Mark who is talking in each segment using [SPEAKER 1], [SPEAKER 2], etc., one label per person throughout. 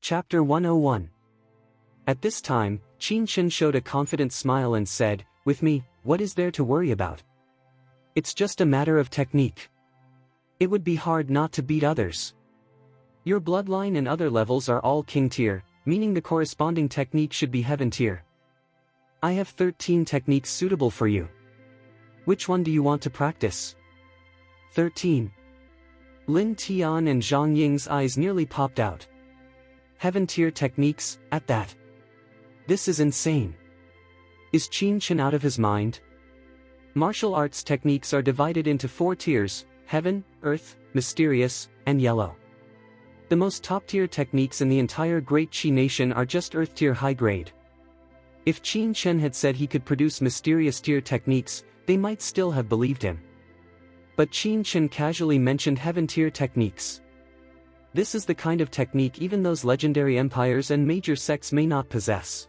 [SPEAKER 1] Chapter 101. At this time, Qin Chen showed a confident smile and said, "With me, what is there to worry about? It's just a matter of technique. It would be hard not to beat others. Your bloodline and other levels are all king tier, meaning the corresponding technique should be heaven tier. I have 13 techniques suitable for you. Which one do you want to practice?" 13. Lin Tian and Zhang Ying's eyes nearly popped out. Heaven tier techniques, at that. This is insane. Is Qin Chen out of his mind? Martial arts techniques are divided into 4 tiers: heaven, earth, mysterious, and yellow. The most top-tier techniques in the entire Great Qi nation are just earth-tier high-grade. If Qin Chen had said he could produce mysterious-tier techniques, they might still have believed him. But Qin Chen casually mentioned heaven-tier techniques. This is the kind of technique even those legendary empires and major sects may not possess.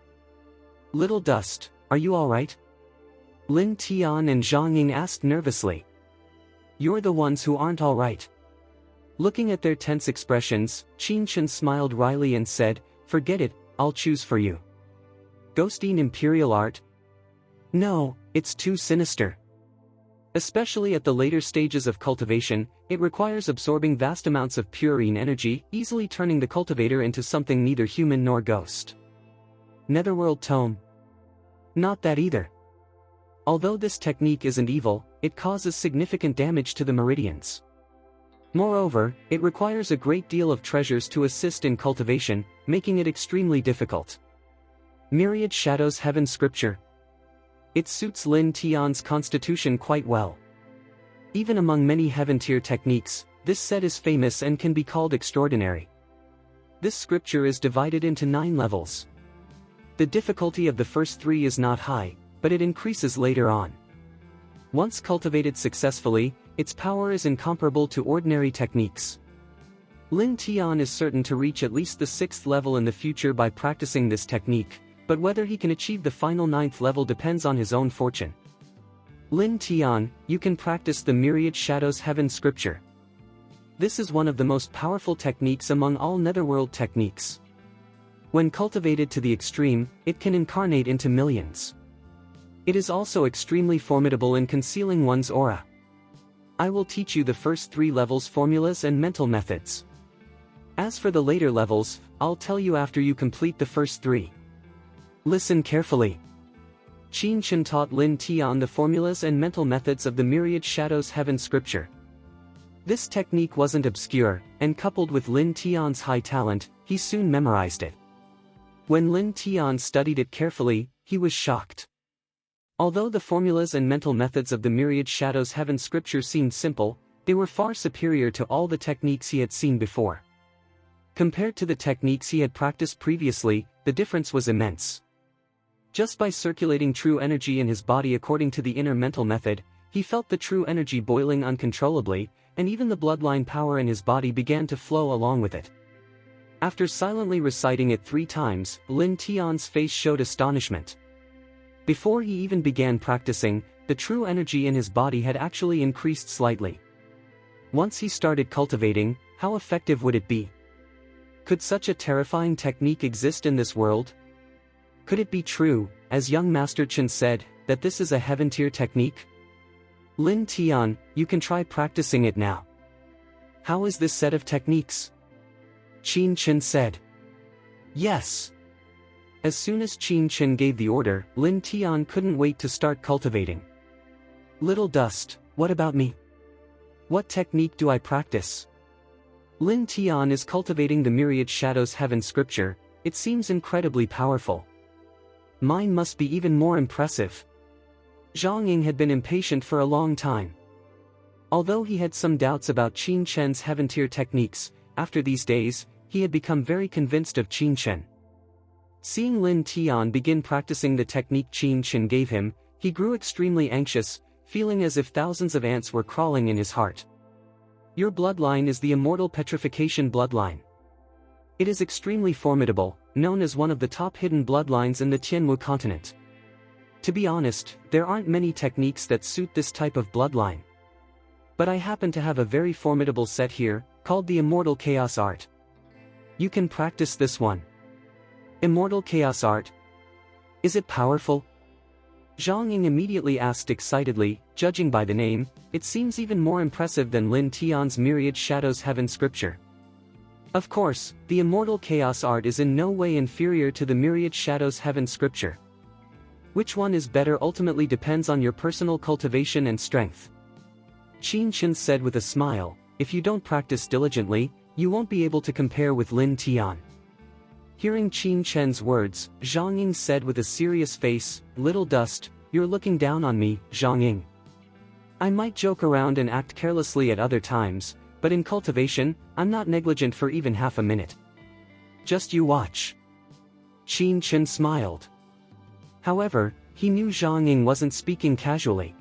[SPEAKER 1] Little Dust, are you alright? Lin Tian and Zhang Ying asked nervously. You're the ones who aren't alright. Looking at their tense expressions, Qin Chen smiled wryly and said, "Forget it, I'll choose for you. Ghostine Imperial Art? No, it's too sinister. Especially at the later stages of cultivation, it requires absorbing vast amounts of purine energy, easily turning the cultivator into something neither human nor ghost. Netherworld Tome? Not that either. Although this technique isn't evil, it causes significant damage to the meridians. Moreover, it requires a great deal of treasures to assist in cultivation, making it extremely difficult. Myriad Shadows Heaven Scripture. It suits Lin Tian's constitution quite well. Even among many heaven-tier techniques, this set is famous and can be called extraordinary. This scripture is divided into 9 levels. The difficulty of the first 3 is not high, but it increases later on. Once cultivated successfully, its power is incomparable to ordinary techniques. Lin Tian is certain to reach at least the 6th level in the future by practicing this technique, but whether he can achieve the final 9th level depends on his own fortune. Lin Tian, you can practice the Myriad Shadows Heaven Scripture. This is one of the most powerful techniques among all netherworld techniques. When cultivated to the extreme, it can incarnate into millions. It is also extremely formidable in concealing one's aura. I will teach you the first 3 levels' formulas and mental methods. As for the later levels, I'll tell you after you complete the first 3. Listen carefully. Qin Chen taught Lin Tian the formulas and mental methods of the Myriad Shadows Heaven Scripture. This technique wasn't obscure, and coupled with Lin Tian's high talent, he soon memorized it. When Lin Tian studied it carefully, he was shocked. Although the formulas and mental methods of the Myriad Shadows Heaven Scripture seemed simple, they were far superior to all the techniques he had seen before. Compared to the techniques he had practiced previously, the difference was immense. Just by circulating true energy in his body according to the inner mental method, he felt the true energy boiling uncontrollably, and even the bloodline power in his body began to flow along with it. After silently reciting it 3 times, Lin Tian's face showed astonishment. Before he even began practicing, the true energy in his body had actually increased slightly. Once he started cultivating, how effective would it be? Could such a terrifying technique exist in this world? Could it be true, as young Master Chen said, that this is a heaven-tier technique? Lin Tian, you can try practicing it now. How is this set of techniques? Qin Chen said. Yes. As soon as Qin Chen gave the order, Lin Tian couldn't wait to start cultivating. Little Dust, what about me? What technique do I practice? Lin Tian is cultivating the Myriad Shadows Heaven Scripture. It seems incredibly powerful. Mine must be even more impressive. Zhang Ying had been impatient for a long time. Although he had some doubts about Qin Chen's heaven-tier techniques, after these days, he had become very convinced of Qin Chen. Seeing Lin Tian begin practicing the technique Qin Chen gave him, he grew extremely anxious, feeling as if thousands of ants were crawling in his heart. Your bloodline is the immortal petrification bloodline. It is extremely formidable, known as one of the top hidden bloodlines in the Tianwu continent. To be honest, there aren't many techniques that suit this type of bloodline. But I happen to have a very formidable set here, called the Immortal Chaos Art. You can practice this one. Immortal Chaos Art. Is it powerful? Zhang Ying immediately asked excitedly. Judging by the name, it seems even more impressive than Lin Tian's Myriad Shadows Heaven scripture. Of course, the Immortal Chaos Art is in no way inferior to the Myriad Shadows Heaven scripture. Which one is better ultimately depends on your personal cultivation and strength. Qin Chen said with a smile, if you don't practice diligently, you won't be able to compare with Lin Tian. Hearing Qin Chen's words, Zhang Ying said with a serious face, little dust, you're looking down on me, Zhang Ying. I might joke around and act carelessly at other times, but in cultivation, I'm not negligent for even half a minute. Just you watch. Qin Chen smiled. However, he knew Zhang Ying wasn't speaking casually.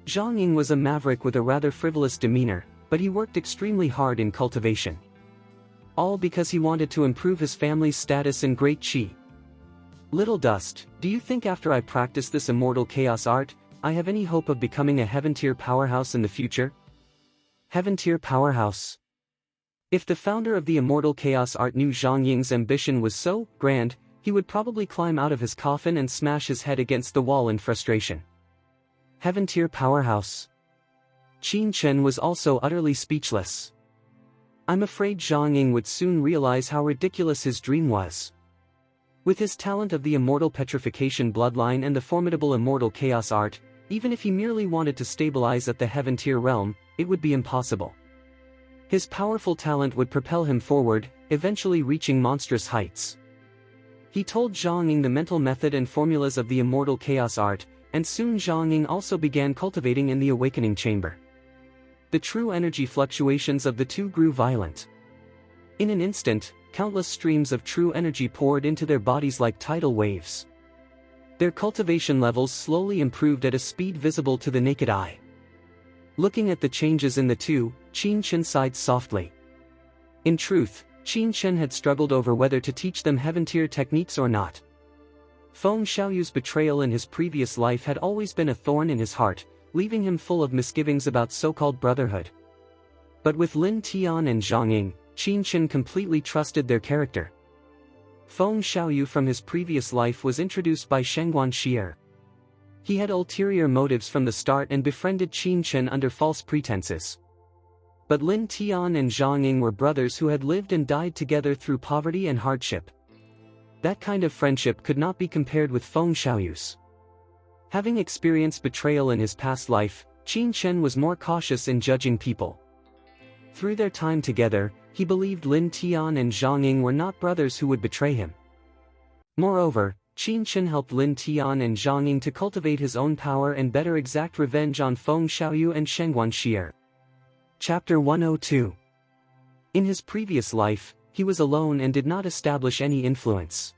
[SPEAKER 1] Zhang Ying was a maverick with a rather frivolous demeanor, but he worked extremely hard in cultivation. All because he wanted to improve his family's status in Great Qi. Little dust, do you think after I practice this Immortal Chaos Art, I have any hope of becoming a Heaven-tier powerhouse in the future? Heaven-tier powerhouse. If the founder of the Immortal Chaos Art knew Zhang Ying's ambition was so grand, he would probably climb out of his coffin and smash his head against the wall in frustration. Heaven-tier powerhouse. Qin Chen was also utterly speechless. I'm afraid Zhang Ying would soon realize how ridiculous his dream was. With his talent of the Immortal Petrification bloodline and the formidable Immortal Chaos Art, even if he merely wanted to stabilize at the Heaven-tier realm, it would be impossible. His powerful talent would propel him forward, eventually reaching monstrous heights. He told Zhang Ying the mental method and formulas of the Immortal Chaos Art, and soon Zhang Ying also began cultivating in the Awakening Chamber. The true energy fluctuations of the two grew violent. In an instant, countless streams of true energy poured into their bodies like tidal waves. Their cultivation levels slowly improved at a speed visible to the naked eye. Looking at the changes in the two, Qin Chen sighed softly. In truth, Qin Chen had struggled over whether to teach them Heaven-tier techniques or not. Feng Xiaoyu's betrayal in his previous life had always been a thorn in his heart, leaving him full of misgivings about so-called brotherhood. But with Lin Tian and Zhang Ying, Qin Chen completely trusted their character. Feng Xiaoyu from his previous life was introduced by Shengguan Shi'er. He had ulterior motives from the start and befriended Qin Chen under false pretenses. But Lin Tian and Zhang Ying were brothers who had lived and died together through poverty and hardship. That kind of friendship could not be compared with Feng Xiaoyu's. Having experienced betrayal in his past life, Qin Chen was more cautious in judging people. Through their time together, he believed Lin Tian and Zhang Ying were not brothers who would betray him. Moreover, Qin Chen helped Lin Tian and Zhang Ying to cultivate his own power and better exact revenge on Feng Xiaoyu and Shengguan Shi'er. Chapter 102. In his previous life, he was alone and did not establish any influence.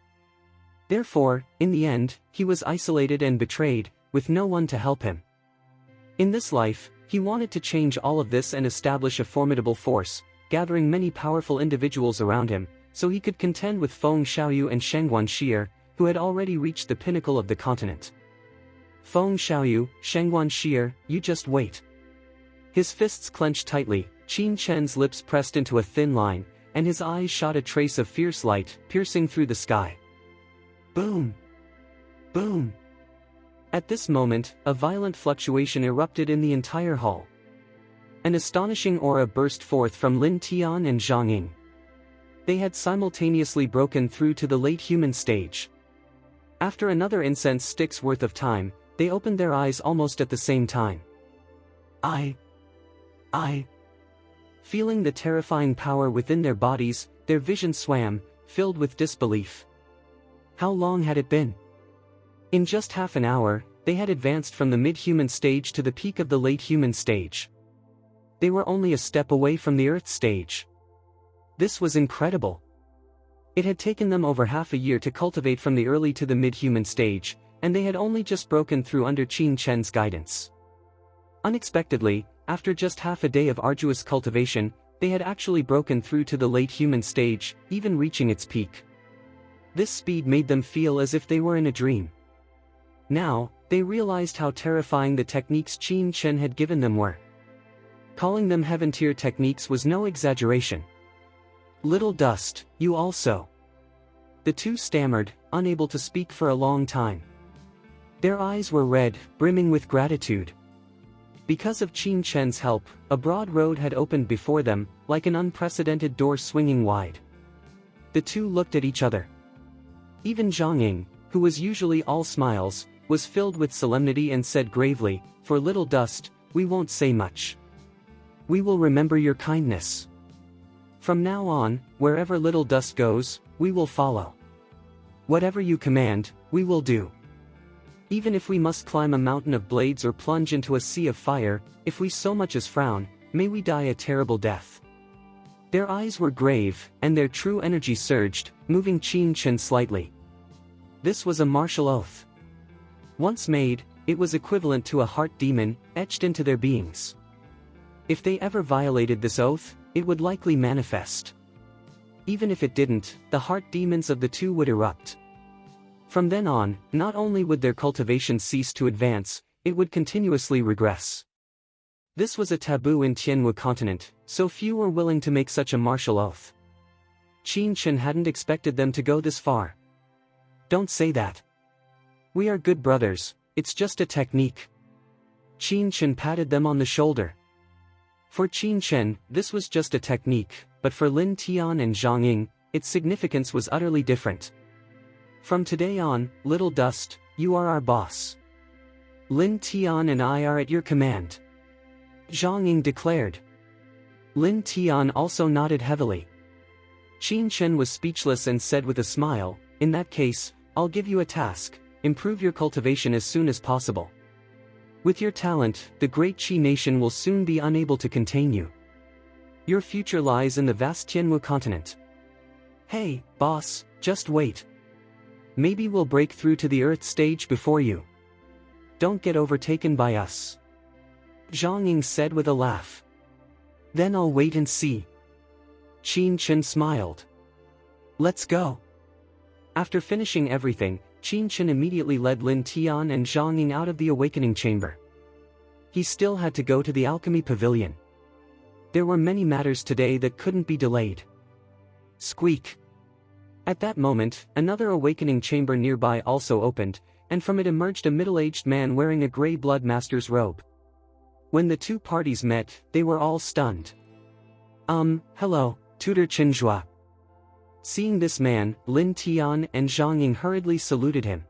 [SPEAKER 1] Therefore, in the end, he was isolated and betrayed, with no one to help him. In this life, he wanted to change all of this and establish a formidable force, gathering many powerful individuals around him, so he could contend with Feng Xiaoyu and Shengguan Shi'er, who had already reached the pinnacle of the continent. Feng Xiaoyu, Shengguan Shi'er, you just wait. His fists clenched tightly, Qin Chen's lips pressed into a thin line, and his eyes shot a trace of fierce light, piercing through the sky. Boom! Boom! At this moment, a violent fluctuation erupted in the entire hall. An astonishing aura burst forth from Lin Tian and Zhang Ying. They had simultaneously broken through to the late human stage. After another incense stick's worth of time, they opened their eyes almost at the same time. I. Feeling the terrifying power within their bodies, their vision swam, filled with disbelief. How long had it been? In just half an hour, they had advanced from the mid-human stage to the peak of the late human stage. They were only a step away from the Earth stage. This was incredible. It had taken them over half a year to cultivate from the early to the mid-human stage, and they had only just broken through under Qin Chen's guidance. Unexpectedly, after just half a day of arduous cultivation, they had actually broken through to the late human stage, even reaching its peak. This speed made them feel as if they were in a dream. Now, they realized how terrifying the techniques Qin Chen had given them were. Calling them Heaven-tier techniques was no exaggeration. Little dust, you also. The two stammered, unable to speak for a long time. Their eyes were red, brimming with gratitude. Because of Qin Chen's help, a broad road had opened before them, like an unprecedented door swinging wide. The two looked at each other. Even Zhang Ying, who was usually all smiles, was filled with solemnity and said gravely, "For little dust, we won't say much. We will remember your kindness. From now on, wherever little dust goes, we will follow. Whatever you command, we will do. Even if we must climb a mountain of blades or plunge into a sea of fire, if we so much as frown, may we die a terrible death." Their eyes were grave, and their true energy surged, moving Qin Chen slightly. This was a martial oath. Once made, it was equivalent to a heart demon, etched into their beings. If they ever violated this oath, it would likely manifest. Even if it didn't, the heart demons of the two would erupt. From then on, not only would their cultivation cease to advance, it would continuously regress. This was a taboo in Tianwu continent, so few were willing to make such a martial oath. Qin Chen hadn't expected them to go this far. "Don't say that. We are good brothers, it's just a technique." Qin Chen patted them on the shoulder. For Qin Chen, this was just a technique, but for Lin Tian and Zhang Ying, its significance was utterly different. "From today on, little dust, you are our boss. Lin Tian and I are at your command," Zhang Ying declared. Lin Tian also nodded heavily. Qin Chen was speechless and said with a smile, "In that case, I'll give you a task: improve your cultivation as soon as possible. With your talent, the great Qi nation will soon be unable to contain you. Your future lies in the vast Tianwu continent. Hey, boss, just wait. Maybe we'll break through to the Earth stage before you. Don't get overtaken by us," Zhang Ying said with a laugh. "Then I'll wait and see." Qin Chen smiled. "Let's go." After finishing everything, Qin Chen immediately led Lin Tian and Zhang Ying out of the awakening chamber. He still had to go to the alchemy pavilion. There were many matters today that couldn't be delayed. Squeak. At that moment, another awakening chamber nearby also opened, and from it emerged a middle-aged man wearing a gray blood master's robe. When the two parties met, they were all stunned. Hello, Tutor Chenjua." Seeing this man, Lin Tian and Zhang Ying hurriedly saluted him.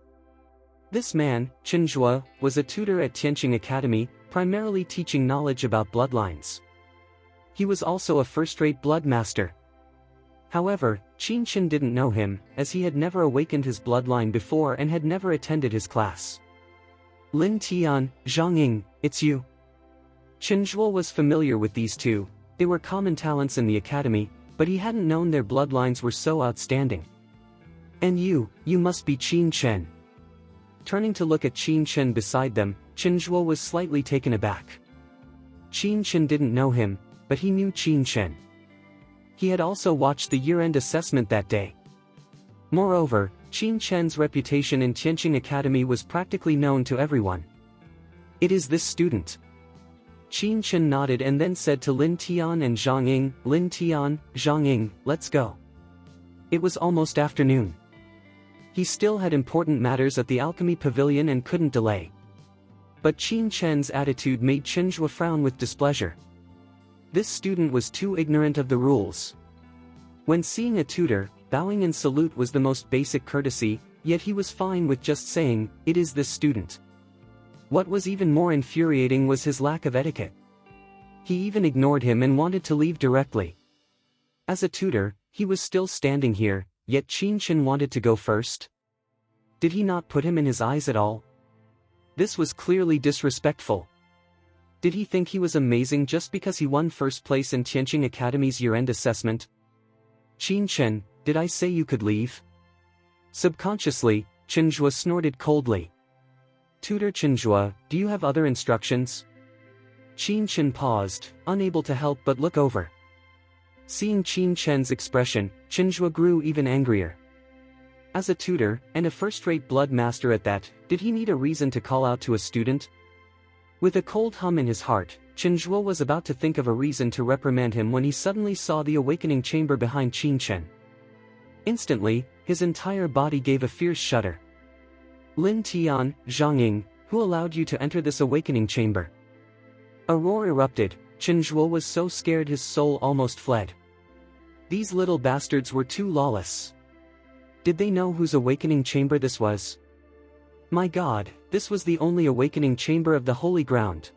[SPEAKER 1] This man, Chenjua, was a tutor at Tianqing Academy, primarily teaching knowledge about bloodlines. He was also a first-rate blood master. However, Qin Chen didn't know him, as he had never awakened his bloodline before and had never attended his class. "Lin Tian, Zhang Ying, it's you." Chenjua was familiar with these two. They were common talents in the academy, but he hadn't known their bloodlines were so outstanding. "And you must be Qin Chen." Turning to look at Qin Chen beside them, Chenjua was slightly taken aback. Qin Chen didn't know him, but he knew Qin Chen. He had also watched the year-end assessment that day. Moreover, Qin Chen's reputation in Tianqing Academy was practically known to everyone. "It is this student." Qin Chen nodded and then said to Lin Tian and Zhang Ying, "Lin Tian, Zhang Ying, let's go." It was almost afternoon. He still had important matters at the alchemy pavilion and couldn't delay. But Qin Chen's attitude made Chenjua frown with displeasure. This student was too ignorant of the rules. When seeing a tutor, bowing in salute was the most basic courtesy, yet he was fine with just saying, "It is this student." What was even more infuriating was his lack of etiquette. He even ignored him and wanted to leave directly. As a tutor, he was still standing here, yet Qin Chen wanted to go first. Did he not put him in his eyes at all? This was clearly disrespectful. Did he think he was amazing just because he won first place in Tianqing Academy's year-end assessment? "Qin Chen, did I say you could leave?" Subconsciously, Chenjua snorted coldly. "Tutor Chenjua, do you have other instructions?" Qin Chen paused, unable to help but look over. Seeing Qin Chen's expression, Chenjua grew even angrier. As a tutor, and a first-rate blood master at that, did he need a reason to call out to a student? With a cold hum in his heart, Qin was about to think of a reason to reprimand him when he suddenly saw the awakening chamber behind Qin Chen. Instantly, his entire body gave a fierce shudder. Lin Tian, Zhang, who allowed you to enter this awakening chamber? A roar erupted. Qin was so scared his soul almost fled. These little bastards were too lawless. Did they know whose awakening chamber this was? My God, this was the only awakening chamber of the holy ground.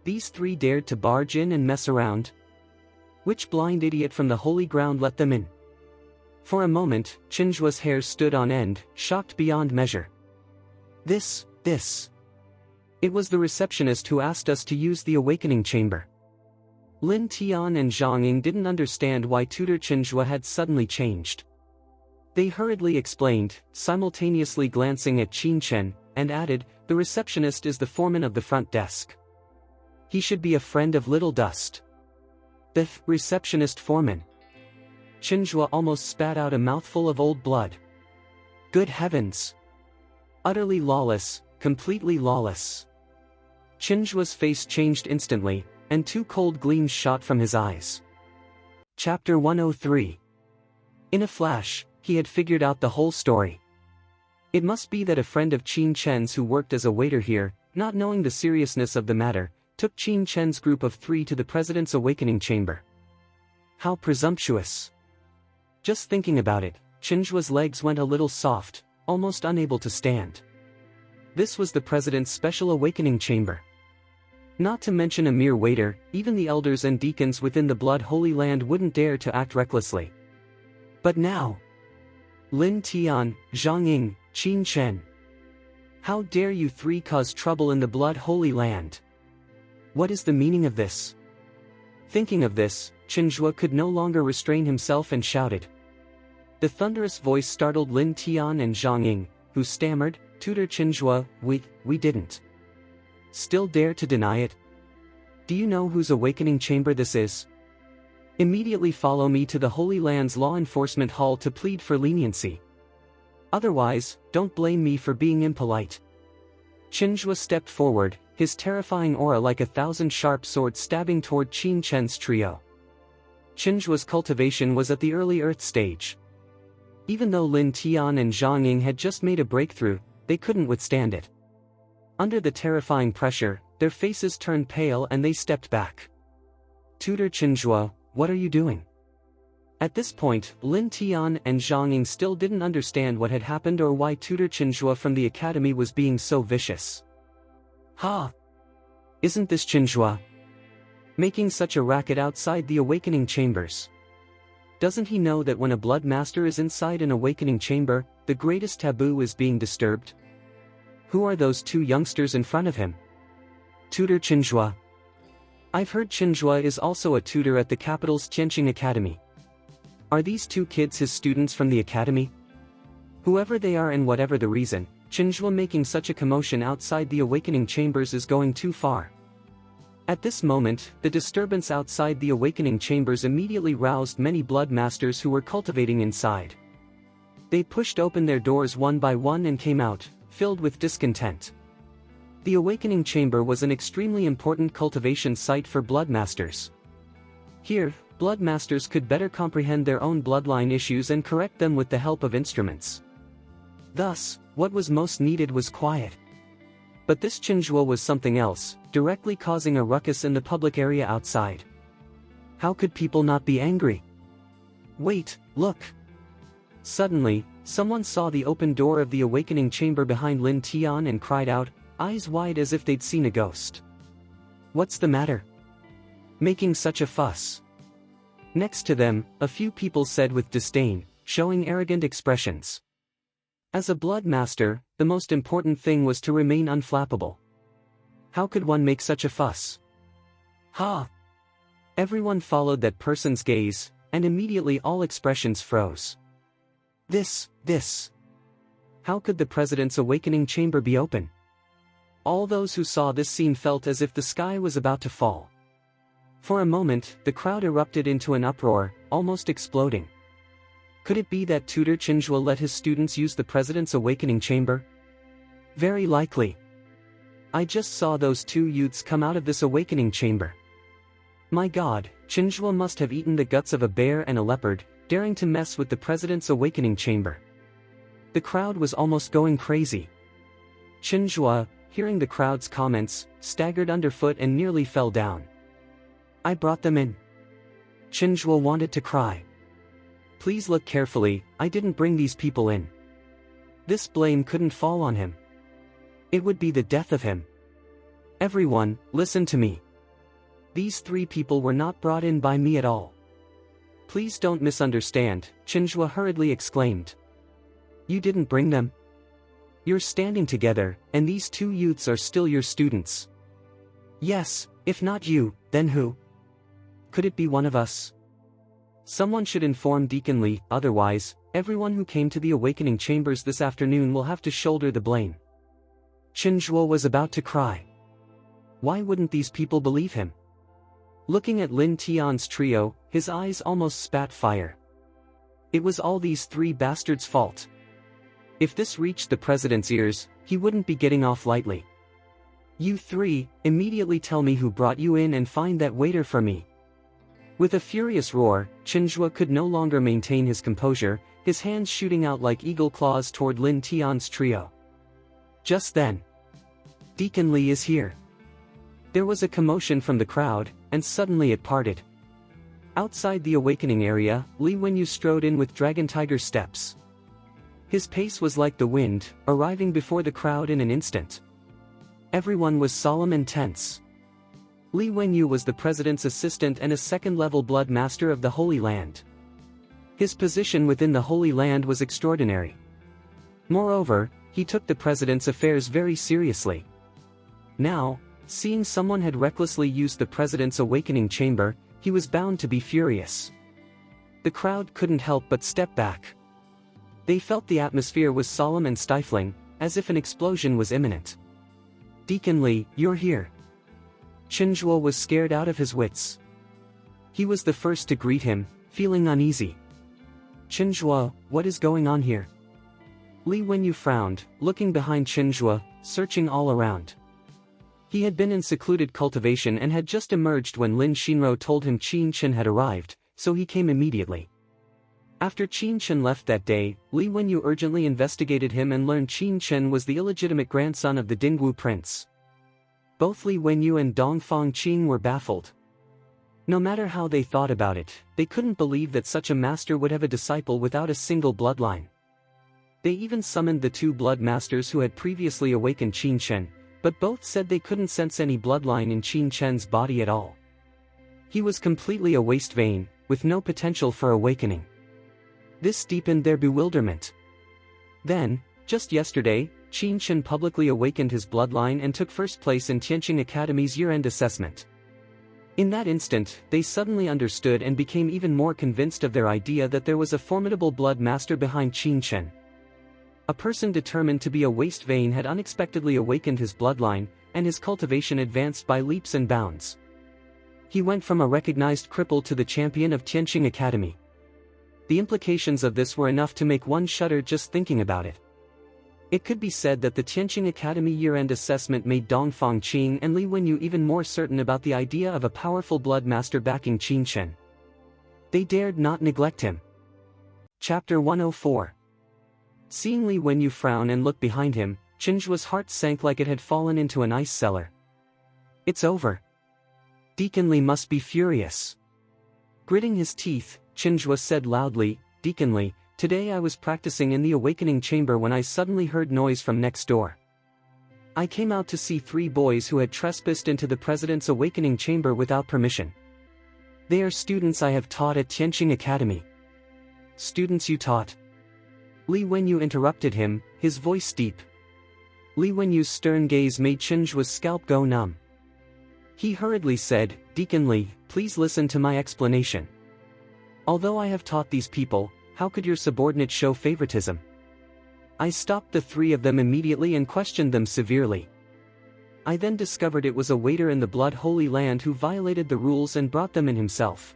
[SPEAKER 1] These three dared to barge in and mess around? Which blind idiot from the holy ground let them in? For a moment, Qin's hair stood on end, shocked beyond measure. This. It was the receptionist who asked us to use the awakening chamber. Lin Tian and Zhang didn't understand why Tutor Qin had suddenly changed. They hurriedly explained, simultaneously glancing at Qin Chen, and added, the receptionist is the foreman of the front desk. He should be a friend of little dust. The receptionist foreman. Qin almost spat out a mouthful of old blood. Good heavens! Utterly lawless, completely lawless. Qin's face changed instantly, and two cold gleams shot from his eyes. Chapter 103. In a flash, he had figured out the whole story. It must be that a friend of Qin Chen's who worked as a waiter here, not knowing the seriousness of the matter, took Qin Chen's group of 3 to the president's awakening chamber. How presumptuous! Just thinking about it, Qin's legs went a little soft, almost unable to stand. This was the president's special awakening chamber. Not to mention a mere waiter, even the elders and deacons within the blood holy land wouldn't dare to act recklessly. But now, Lin Tian, Zhang, Qin Chen. How dare you three cause trouble in the blood holy land? What is the meaning of this? Thinking of this, Qin could no longer restrain himself and shouted. The thunderous voice startled Lin Tian and Zhang, who stammered, Tutor Qin, we didn't. Still dare to deny it? Do you know whose awakening chamber this is? Immediately follow me to the Holy Land's law enforcement hall to plead for leniency. Otherwise, don't blame me for being impolite. Qin stepped forward, his terrifying aura like 1,000 sharp swords stabbing toward Qin Chen's trio. Qin's cultivation was at the early earth stage. Even though Lin Tian and Zhang had just made a breakthrough, they couldn't withstand it. Under the terrifying pressure, their faces turned pale and they stepped back. Tutor Qin, what are you doing? At this point, Lin Tian and Zhang still didn't understand what had happened or why Tutor Qin from the academy was being so vicious. Ha! Isn't this Qin making such a racket outside the awakening chambers? Doesn't he know that when a blood master is inside an awakening chamber, the greatest taboo is being disturbed? Who are those two youngsters in front of him? Tutor Qin. I've heard Qin is also a tutor at the capital's Tianqing Academy. Are these two kids his students from the academy? Whoever they are and whatever the reason, Qin making such a commotion outside the awakening chambers is going too far. At this moment, the disturbance outside the awakening chambers immediately roused many blood masters who were cultivating inside. They pushed open their doors one by one and came out, filled with discontent. The awakening chamber was an extremely important cultivation site for blood masters. Here, blood masters could better comprehend their own bloodline issues and correct them with the help of instruments. Thus, what was most needed was quiet. But this Qin was something else, directly causing a ruckus in the public area outside. How could people not be angry? Wait, look! Suddenly, someone saw the open door of the awakening chamber behind Lin Tian and cried out, eyes wide as if they'd seen a ghost. What's the matter? Making such a fuss? Next to them, a few people said with disdain, showing arrogant expressions. As a blood master, the most important thing was to remain unflappable. How could one make such a fuss? Ha! Everyone followed that person's gaze, and immediately all expressions froze. This. How could the president's awakening chamber be open? All those who saw this scene felt as if the sky was about to fall. For a moment, the crowd erupted into an uproar, almost exploding. Could it be that Tutor Qin let his students use the president's awakening chamber? Very likely. I just saw those two youths come out of this awakening chamber. My god, Qin must have eaten the guts of a bear and a leopard, daring to mess with the president's awakening chamber. The crowd was almost going crazy. Qin, hearing the crowd's comments, staggered underfoot and nearly fell down. I brought them in. Qin wanted to cry. Please look carefully, I didn't bring these people in. This blame couldn't fall on him. It would be the death of him. Everyone, listen to me. These three people were not brought in by me at all. Please don't misunderstand, Qin hurriedly exclaimed. You didn't bring them? You're standing together, and these two youths are still your students. Yes, if not you, then who? Could it be one of us? Someone should inform Deacon Li, otherwise, everyone who came to the awakening chambers this afternoon will have to shoulder the blame. Qin was about to cry. Why wouldn't these people believe him? Looking at Lin Tian's trio, his eyes almost spat fire. It was all these three bastards' fault. If this reached the president's ears, he wouldn't be getting off lightly. You three, immediately tell me who brought you in and find that waiter for me. With a furious roar, Qin could no longer maintain his composure, his hands shooting out like eagle claws toward Lin Tian's trio. Just then, Deacon Li is here. There was a commotion from the crowd, and suddenly it parted. Outside the awakening area, Li Wenyu strode in with dragon tiger steps. His pace was like the wind, arriving before the crowd in an instant. Everyone was solemn and tense. Li Wenyu was the president's assistant and a second-level blood master of the Holy Land. His position within the Holy Land was extraordinary. Moreover, he took the president's affairs very seriously. Now, seeing someone had recklessly used the president's awakening chamber, he was bound to be furious. The crowd couldn't help but step back. They felt the atmosphere was solemn and stifling, as if an explosion was imminent. Deacon Li, you're here. Qin was scared out of his wits. He was the first to greet him, feeling uneasy. Qin, what is going on here? Li Wenyu frowned, looking behind Qin, searching all around. He had been in secluded cultivation and had just emerged when Lin Xinro told him Qin Chen had arrived, so he came immediately. After Qin Chen left that day, Li Wenyu urgently investigated him and learned Qin Chen was the illegitimate grandson of the Dingwu prince. Both Li Wenyu and Dongfang Qing were baffled. No matter how they thought about it, they couldn't believe that such a master would have a disciple without a single bloodline. They even summoned the two blood masters who had previously awakened Qin Chen, but both said they couldn't sense any bloodline in Qin Chen's body at all. He was completely a waste vein, with no potential for awakening. This deepened their bewilderment. Then, just yesterday, Qin Chen publicly awakened his bloodline and took first place in Tianqing Academy's year-end assessment. In that instant, they suddenly understood and became even more convinced of their idea that there was a formidable blood master behind Qin Chen. A person determined to be a waste vein had unexpectedly awakened his bloodline, and his cultivation advanced by leaps and bounds. He went from a recognized cripple to the champion of Tianqing Academy. The implications of this were enough to make one shudder just thinking about it. It could be said that the Tianqing Academy year-end assessment made Dongfang Qing and Li Wenyu even more certain about the idea of a powerful blood master backing Qin Chen. They dared not neglect him. Chapter 104. Seeing Li Wenyu frown and look behind him, Qin's heart sank like it had fallen into an ice cellar. It's over. Deacon Li must be furious. Gritting his teeth, Qin said loudly, Deacon Li, today I was practicing in the awakening chamber when I suddenly heard noise from next door. I came out to see three boys who had trespassed into the president's awakening chamber without permission. They are students I have taught at Tianqing Academy. Students you taught? Li Wenyu interrupted him, his voice deep. Li Wenyu's stern gaze made Qin's scalp go numb. He hurriedly said, Deacon Li, please listen to my explanation. Although I have taught these people, how could your subordinates show favoritism? I stopped the three of them immediately and questioned them severely. I then discovered it was a waiter in the Blood Holy Land who violated the rules and brought them in himself.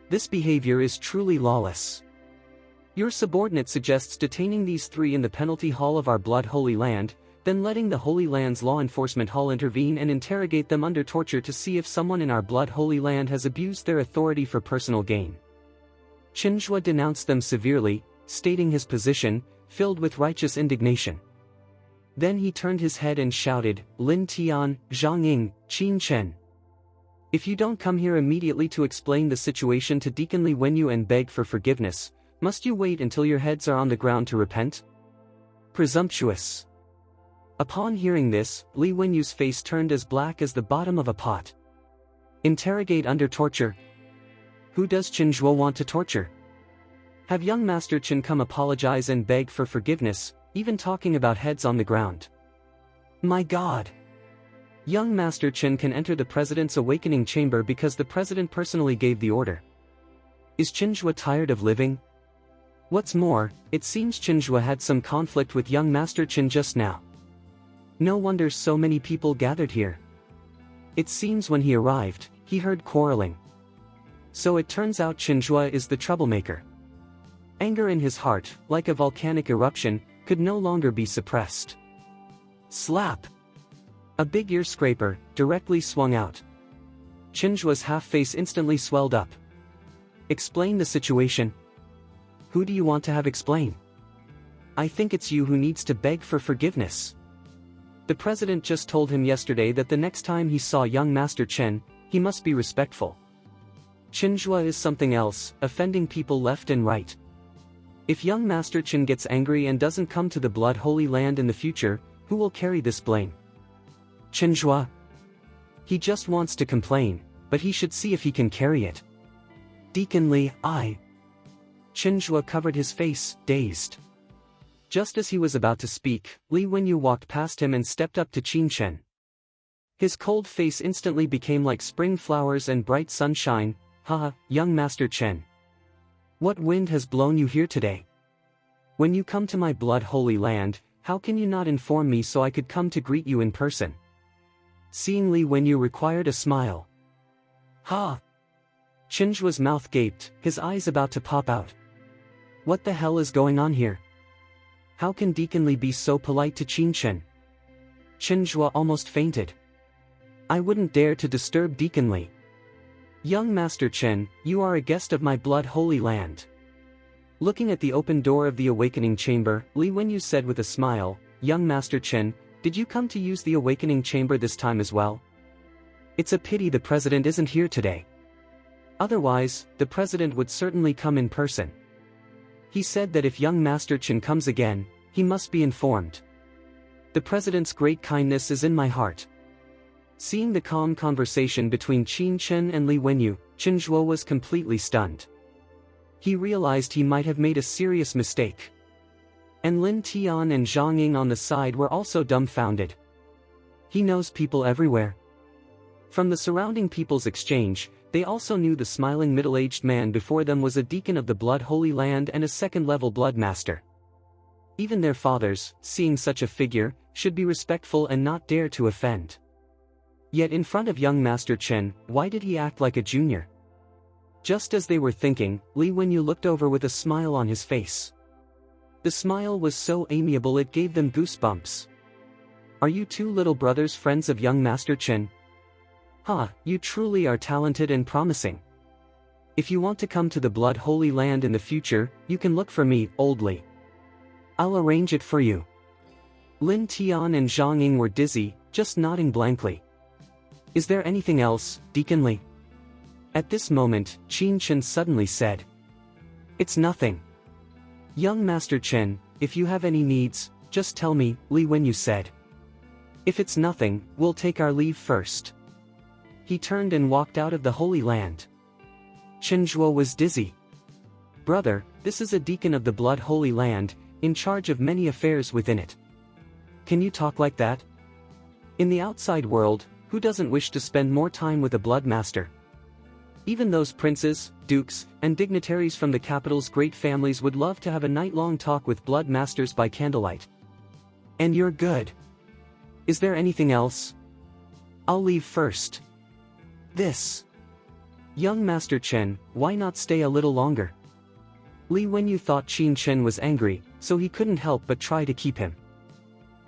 [SPEAKER 1] This behavior is truly lawless. Your subordinate suggests detaining these three in the penalty hall of our Blood Holy Land, then letting the Holy Land's law enforcement hall intervene and interrogate them under torture to see if someone in our blood Holy Land has abused their authority for personal gain. Qin denounced them severely, stating his position, filled with righteous indignation. Then he turned his head and shouted, "Lin Tian, Zhang Ying, Qin Chen. If you don't come here immediately to explain the situation to Deacon Li Wenyu and beg for forgiveness, must you wait until your heads are on the ground to repent? Presumptuous." Upon hearing this, Li Wenyu's face turned as black as the bottom of a pot. Interrogate under torture? Who does Qin want to torture? Have young Master Qin come apologize and beg for forgiveness, even talking about heads on the ground. My God! Young Master Qin can enter the President's awakening chamber because the President personally gave the order. Is Qin tired of living? What's more, it seems Qin had some conflict with young Master Qin just now. No wonder so many people gathered here. It seems when he arrived, he heard quarreling. So it turns out Qin is the troublemaker. Anger in his heart, like a volcanic eruption, could no longer be suppressed. Slap! A big ear scraper, directly swung out. Qin half-face instantly swelled up. Explain the situation. Who do you want to have explain? I think it's you who needs to beg for forgiveness. The President just told him yesterday that the next time he saw young Master Qin, he must be respectful. Qin is something else, offending people left and right. If young Master Qin gets angry and doesn't come to the Blood Holy Land in the future, who will carry this blame? Qin. He just wants to complain, but he should see if he can carry it. Deacon Li, Qin covered his face, dazed. Just as he was about to speak, Li Wenyu walked past him and stepped up to Qin Chen. His cold face instantly became like spring flowers and bright sunshine. Haha, young Master Qin. What wind has blown you here today? When you come to my Blood Holy Land, how can you not inform me so I could come to greet you in person? Seeing Li Wenyu required a smile. Ha! Qin's mouth gaped, his eyes about to pop out. What the hell is going on here? How can Deacon Li be so polite to Qin Chen? Qin almost fainted. I wouldn't dare to disturb Deacon Li. Young Master Qin, you are a guest of my Blood Holy Land. Looking at the open door of the awakening chamber, Li Wenyu said with a smile, Young Master Qin, did you come to use the awakening chamber this time as well? It's a pity the President isn't here today. Otherwise, the President would certainly come in person. He said that if young Master Qin comes again, he must be informed. The President's great kindness is in my heart. Seeing the calm conversation between Qin Chen and Li Wenyu, Qin was completely stunned. He realized he might have made a serious mistake. And Lin Tian and Zhang Ying on the side were also dumbfounded. He knows people everywhere. From the surrounding people's exchange, they also knew the smiling middle-aged man before them was a deacon of the Blood Holy Land and a second-level blood master. Even their fathers, seeing such a figure, should be respectful and not dare to offend. Yet in front of young Master Qin, why did he act like a junior? Just as they were thinking, Li Wenyu looked over with a smile on his face. The smile was so amiable it gave them goosebumps. Are you two little brothers friends of young Master Qin? You truly are talented and promising. If you want to come to the Blood Holy Land in the future, you can look for me, Old Li. I'll arrange it for you. Lin Tian and Zhang Ying were dizzy, just nodding blankly. Is there anything else, Deacon Li? At this moment, Qin Chen suddenly said. It's nothing. Young Master Qin, if you have any needs, just tell me, Li Wenyu said. If it's nothing, we'll take our leave first. He turned and walked out of the Holy Land. Qin was dizzy. Brother, this is a deacon of the Blood Holy Land, in charge of many affairs within it. Can you talk like that? In the outside world, who doesn't wish to spend more time with a blood master? Even those princes, dukes, and dignitaries from the capital's great families would love to have a night-long talk with blood masters by candlelight. And you're good. Is there anything else? I'll leave first. This. Young Master Chen, why not stay a little longer? Li Wenyu thought Qin Chen was angry, so he couldn't help but try to keep him.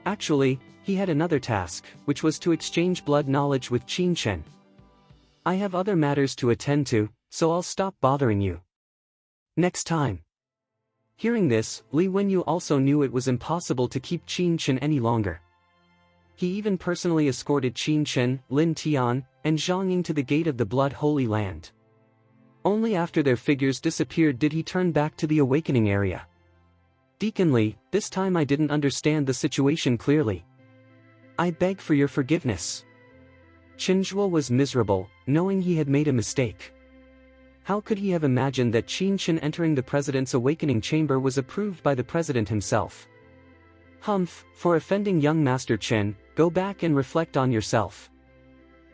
[SPEAKER 1] Actually, he had another task, which was to exchange blood knowledge with Qin Chen. I have other matters to attend to, so I'll stop bothering you next time. Hearing this, Li Wenyu also knew it was impossible to keep Qin Chen any longer. He even personally escorted Qin Chen, Lin Tian, and Zhang Ying to the gate of the Blood Holy Land. Only after their figures disappeared did he turn back to the awakening area. Deacon Li, this time I didn't understand the situation clearly. I beg for your forgiveness. Chen Zhuo was miserable, knowing he had made a mistake. How could he have imagined that Qin Chen entering the president's awakening chamber was approved by the president himself? Humph, for offending young Master Chen, go back and reflect on yourself.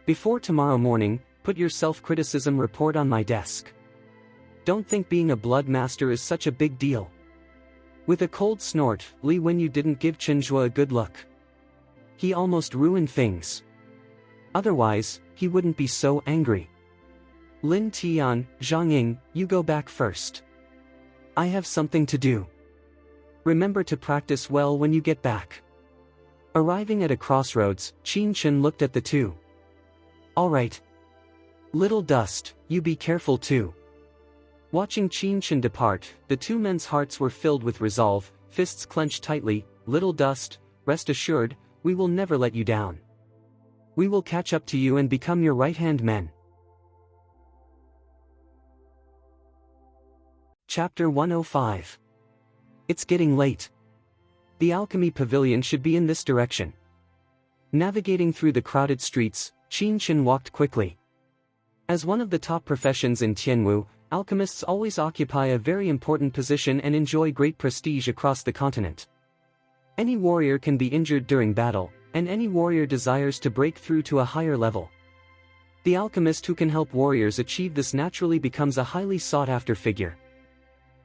[SPEAKER 1] Before tomorrow morning, put your self-criticism report on my desk. Don't think being a blood master is such a big deal. With a cold snort, Li Wenyu didn't give Chen Zhuo a good look. He almost ruined things. Otherwise, he wouldn't be so angry. Lin Tian, Zhang Ying, you go back first. I have something to do. Remember to practice well when you get back. Arriving at a crossroads, Qin Chen looked at the two. All right. Little Dust, you be careful too. Watching Qin Chen depart, the two men's hearts were filled with resolve, fists clenched tightly. Little Dust, rest assured, we will never let you down. We will catch up to you and become your right-hand men. Chapter 105. It's getting late. The alchemy pavilion should be in this direction. Navigating through the crowded streets, Qin Chen walked quickly. As one of the top professions in Tianwu, alchemists always occupy a very important position and enjoy great prestige across the continent. Any warrior can be injured during battle, and any warrior desires to break through to a higher level. The alchemist who can help warriors achieve this naturally becomes a highly sought-after figure.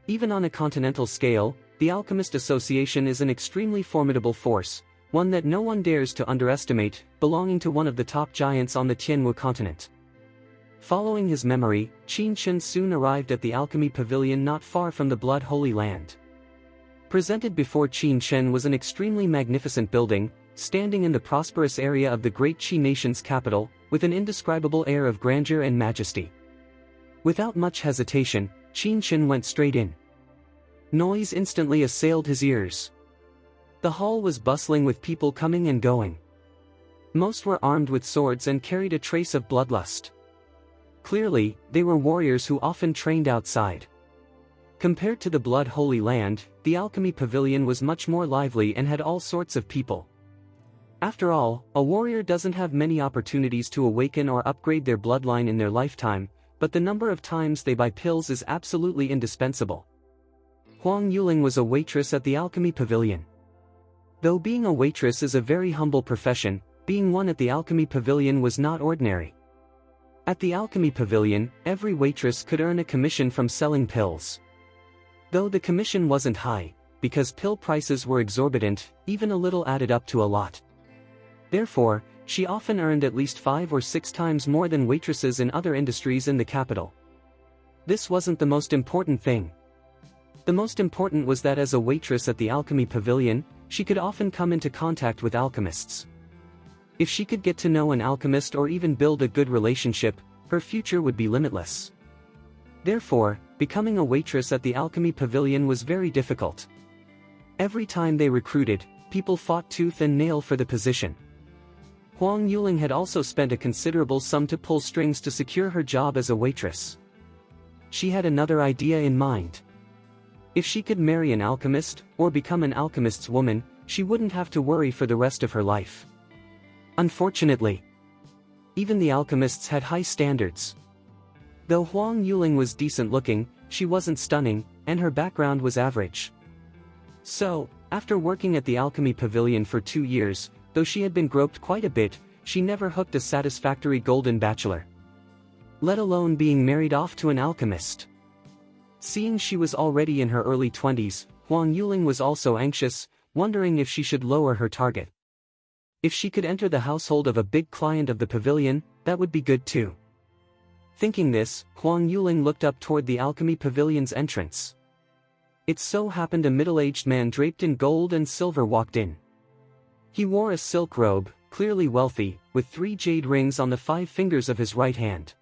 [SPEAKER 1] Even on a continental scale, the Alchemist Association is an extremely formidable force, one that no one dares to underestimate, belonging to one of the top giants on the Tianwu continent. Following his memory, Qin Chen soon arrived at the alchemy pavilion not far from the Blood Holy Land. Presented before Qin Chen was an extremely magnificent building, standing in the prosperous area of the great Qi nation's capital, with an indescribable air of grandeur and majesty. Without much hesitation, Qin Chen went straight in. Noise instantly assailed his ears. The hall was bustling with people coming and going. Most were armed with swords and carried a trace of bloodlust. Clearly, they were warriors who often trained outside. Compared to the Blood Holy Land, the alchemy pavilion was much more lively and had all sorts of people. After all, a warrior doesn't have many opportunities to awaken or upgrade their bloodline in their lifetime, but the number of times they buy pills is absolutely indispensable. Huang Yuling was a waitress at the alchemy pavilion. Though being a waitress is a very humble profession, being one at the alchemy pavilion was not ordinary. At the alchemy pavilion, every waitress could earn a commission from selling pills. Though the commission wasn't high, because pill prices were exorbitant, even a little added up to a lot. Therefore, she often earned at least 5 or 6 times more than waitresses in other industries in the capital. This wasn't the most important thing. The most important was that as a waitress at the alchemy pavilion, she could often come into contact with alchemists. If she could get to know an alchemist or even build a good relationship, her future would be limitless. Therefore, becoming a waitress at the alchemy pavilion was very difficult. Every time they recruited, people fought tooth and nail for the position. Huang Yuling had also spent a considerable sum to pull strings to secure her job as a waitress. She had another idea in mind. If she could marry an alchemist, or become an alchemist's woman, she wouldn't have to worry for the rest of her life. Unfortunately, even the alchemists had high standards. Though Huang Yuling was decent looking, she wasn't stunning, and her background was average. So, after working at the alchemy pavilion for 2 years, though she had been groped quite a bit, she never hooked a satisfactory golden bachelor. Let alone being married off to an alchemist. Seeing she was already in her early 20s, Huang Yuling was also anxious, wondering if she should lower her target. If she could enter the household of a big client of the pavilion, that would be good too. Thinking this, Huang Yuling looked up toward the alchemy pavilion's entrance. It so happened a middle-aged man draped in gold and silver walked in. He wore a silk robe, clearly wealthy, with 3 jade rings on the 5 fingers of his right hand.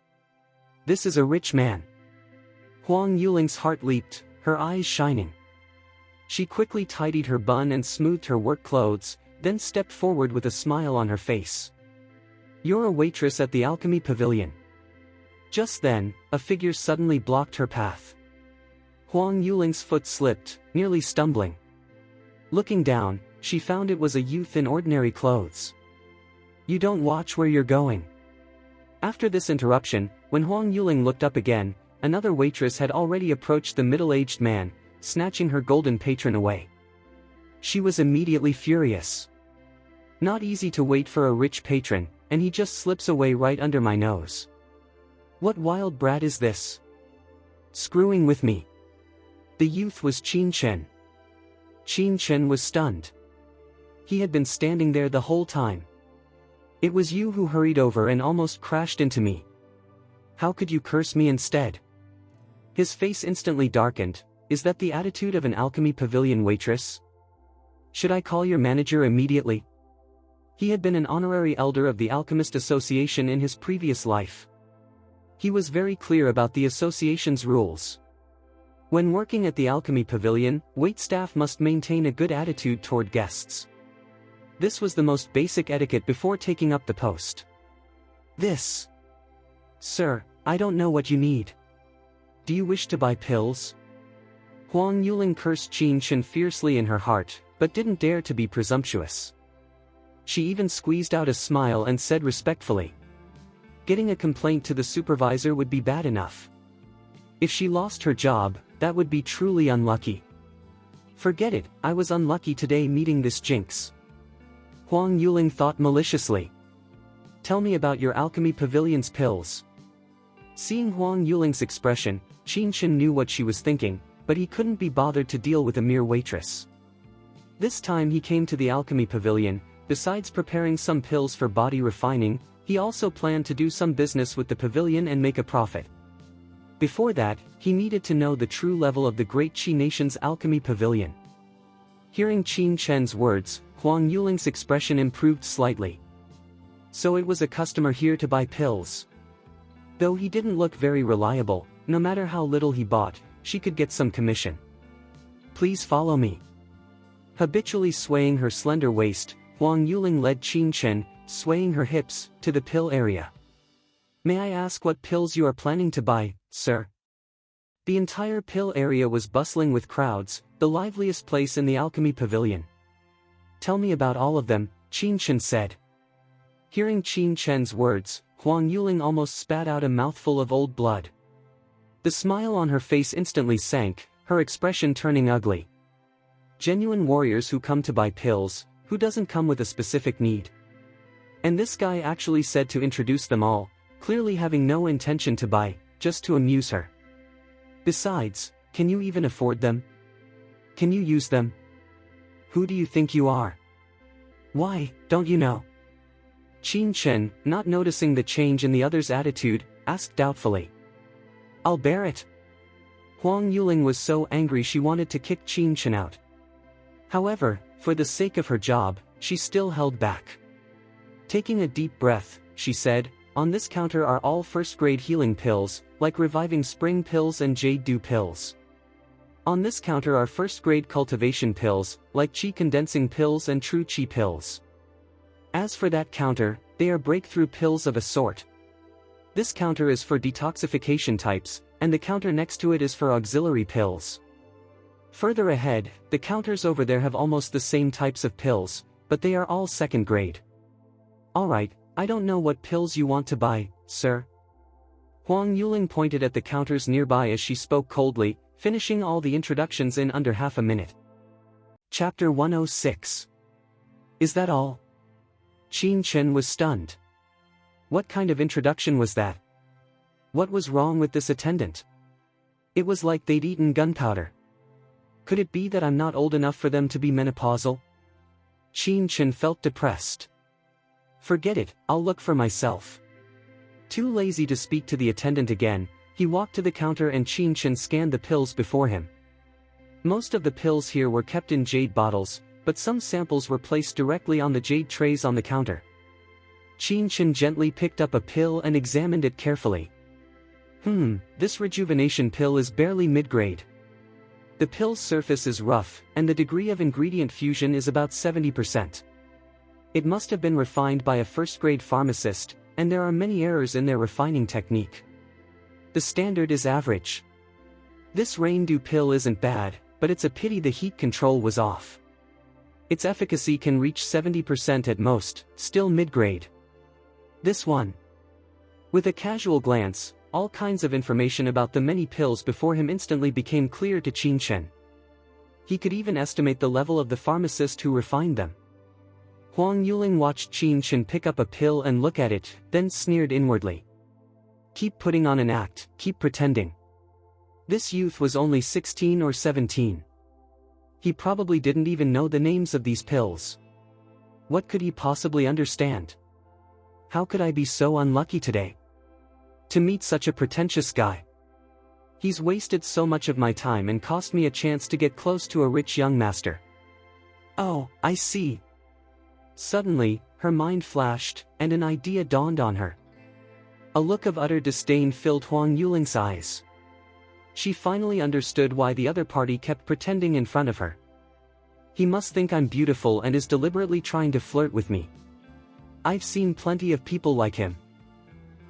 [SPEAKER 1] This is a rich man. Huang Yuling's heart leaped, her eyes shining. She quickly tidied her bun and smoothed her work clothes, then stepped forward with a smile on her face. You're a waitress at the Alchemy Pavilion. Just then, a figure suddenly blocked her path. Huang Yuling's foot slipped, nearly stumbling. Looking down, she found it was a youth in ordinary clothes. You don't watch where you're going. After this interruption, when Huang Yuling looked up again, another waitress had already approached the middle-aged man, snatching her golden patron away. She was immediately furious. Not easy to wait for a rich patron, and he just slips away right under my nose. What wild brat is this? Screwing with me. The youth was Qin Chen. Qin Chen was stunned. He had been standing there the whole time. It was you who hurried over and almost crashed into me. How could you curse me instead? His face instantly darkened. Is that the attitude of an Alchemy Pavilion waitress? Should I call your manager immediately? He had been an honorary elder of the Alchemist Association in his previous life. He was very clear about the association's rules. When working at the Alchemy Pavilion, waitstaff must maintain a good attitude toward guests. This was the most basic etiquette before taking up the post. This. Sir, I don't know what you need. Do you wish to buy pills? Huang Yuling cursed Qin Chen fiercely in her heart, but didn't dare to be presumptuous. She even squeezed out a smile and said respectfully. Getting a complaint to the supervisor would be bad enough. If she lost her job, that would be truly unlucky. Forget it, I was unlucky today meeting this jinx. Huang Yuling thought maliciously. Tell me about your Alchemy Pavilion's pills. Seeing Huang Yuling's expression, Qin Chen knew what she was thinking, but he couldn't be bothered to deal with a mere waitress. This time he came to the Alchemy Pavilion. Besides preparing some pills for body refining, he also planned to do some business with the pavilion and make a profit. Before that, he needed to know the true level of the great Qi nation's Alchemy Pavilion. Hearing Qin Chen's words, Huang Yuling's expression improved slightly. So it was a customer here to buy pills. Though he didn't look very reliable, no matter how little he bought, she could get some commission. Please follow me. Habitually swaying her slender waist, Huang Yuling led Qin Chen, swaying her hips, to the pill area. May I ask what pills you are planning to buy, sir? The entire pill area was bustling with crowds, the liveliest place in the Alchemy Pavilion. Tell me about all of them, Qin Chen said. Hearing Qin Chen's words, Huang Yuling almost spat out a mouthful of old blood. The smile on her face instantly sank, her expression turning ugly. Genuine warriors who come to buy pills, who doesn't come with a specific need? And this guy actually said to introduce them all, clearly having no intention to buy, just to amuse her. Besides, can you even afford them? Can you use them? Who do you think you are? Why, don't you know? Qin Chen, not noticing the change in the other's attitude, asked doubtfully. I'll bear it. Huang Yuling was so angry she wanted to kick Qin Chen out. However, for the sake of her job, she still held back. Taking a deep breath, she said, on this counter are all first-grade healing pills, like reviving spring pills and jade dew pills. On this counter are first-grade cultivation pills, like qi condensing pills and true qi pills. As for that counter, they are breakthrough pills of a sort. This counter is for detoxification types, and the counter next to it is for auxiliary pills. Further ahead, the counters over there have almost the same types of pills, but they are all second grade. Alright, I don't know what pills you want to buy, sir. Huang Yuling pointed at the counters nearby as she spoke coldly, finishing all the introductions in under half a minute. Chapter 106. Is that all? Qin Chen was stunned. What kind of introduction was that? What was wrong with this attendant? It was like they'd eaten gunpowder. Could it be that I'm not old enough for them to be menopausal? Qin Chen felt depressed. Forget it, I'll look for myself. Too lazy to speak to the attendant again, he walked to the counter and Qin Chen scanned the pills before him. Most of the pills here were kept in jade bottles, but some samples were placed directly on the jade trays on the counter. Qin Chen gently picked up a pill and examined it carefully. This rejuvenation pill is barely mid-grade. The pill's surface is rough, and the degree of ingredient fusion is about 70%. It must have been refined by a first-grade pharmacist, and there are many errors in their refining technique. The standard is average. This rain-dew pill isn't bad, but it's a pity the heat control was off. Its efficacy can reach 70% at most, still mid-grade. This one. With a casual glance, all kinds of information about the many pills before him instantly became clear to Qin Chen. He could even estimate the level of the pharmacist who refined them. Huang Yuling watched Qin Chen pick up a pill and look at it, then sneered inwardly. Keep putting on an act, keep pretending. This youth was only 16 or 17. He probably didn't even know the names of these pills. What could he possibly understand? How could I be so unlucky today? To meet such a pretentious guy. He's wasted so much of my time and cost me a chance to get close to a rich young master. Oh, I see. Suddenly, her mind flashed, and an idea dawned on her. A look of utter disdain filled Huang Yuling's eyes. She finally understood why the other party kept pretending in front of her. He must think I'm beautiful and is deliberately trying to flirt with me. I've seen plenty of people like him.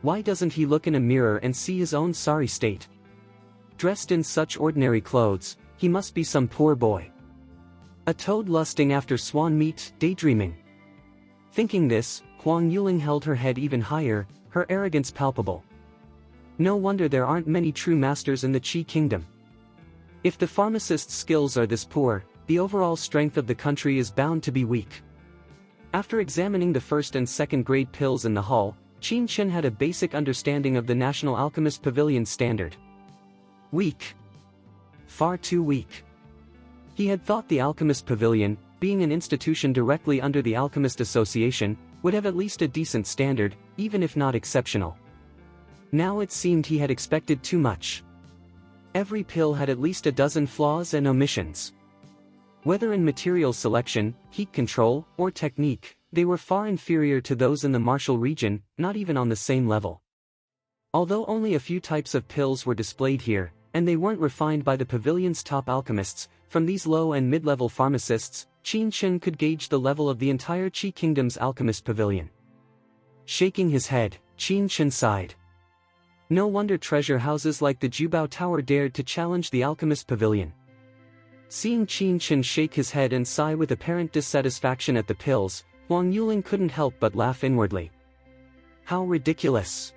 [SPEAKER 1] Why doesn't he look in a mirror and see his own sorry state? Dressed in such ordinary clothes, he must be some poor boy. A toad lusting after swan meat, daydreaming. Thinking this, Huang Yuling held her head even higher, her arrogance palpable. No wonder there aren't many true masters in the Qi kingdom. If the pharmacist's skills are this poor, the overall strength of the country is bound to be weak. After examining the first and second grade pills in the hall, Qin Chen had a basic understanding of the National Alchemist Pavilion standard. Weak. Far too weak. He had thought the Alchemist Pavilion, being an institution directly under the Alchemist Association, would have at least a decent standard, even if not exceptional. Now it seemed he had expected too much. Every pill had at least a dozen flaws and omissions. Whether in material selection, heat control, or technique, they were far inferior to those in the Martial region, not even on the same level. Although only a few types of pills were displayed here, and they weren't refined by the pavilion's top alchemists, from these low and mid-level pharmacists, Qin Chen could gauge the level of the entire Qi Kingdom's alchemist pavilion. Shaking his head, Qin Chen sighed. No wonder treasure houses like the Jubao Tower dared to challenge the alchemist pavilion. Seeing Qin Chen shake his head and sigh with apparent dissatisfaction at the pills, Huang Yuling couldn't help but laugh inwardly. How ridiculous.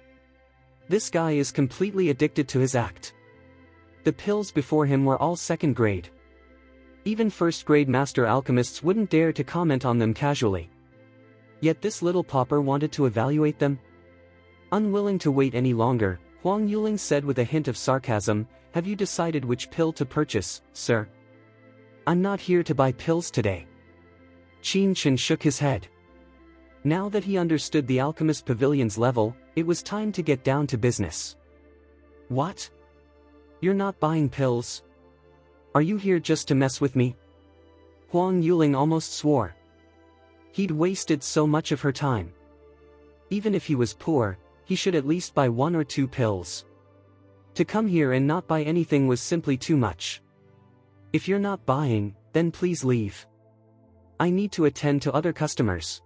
[SPEAKER 1] This guy is completely addicted to his act. The pills before him were all second grade. Even first-grade master alchemists wouldn't dare to comment on them casually. Yet this little pauper wanted to evaluate them? Unwilling to wait any longer, Huang Yuling said with a hint of sarcasm, "Have you decided which pill to purchase, sir?" "I'm not here to buy pills today." Qin Chen shook his head. Now that he understood the alchemist pavilion's level, it was time to get down to business. "What? You're not buying pills? Are you here just to mess with me?" Huang Yuling almost swore. He'd wasted so much of her time. Even if he was poor, he should at least buy 1 or 2 pills. To come here and not buy anything was simply too much. "If you're not buying, then please leave. I need to attend to other customers."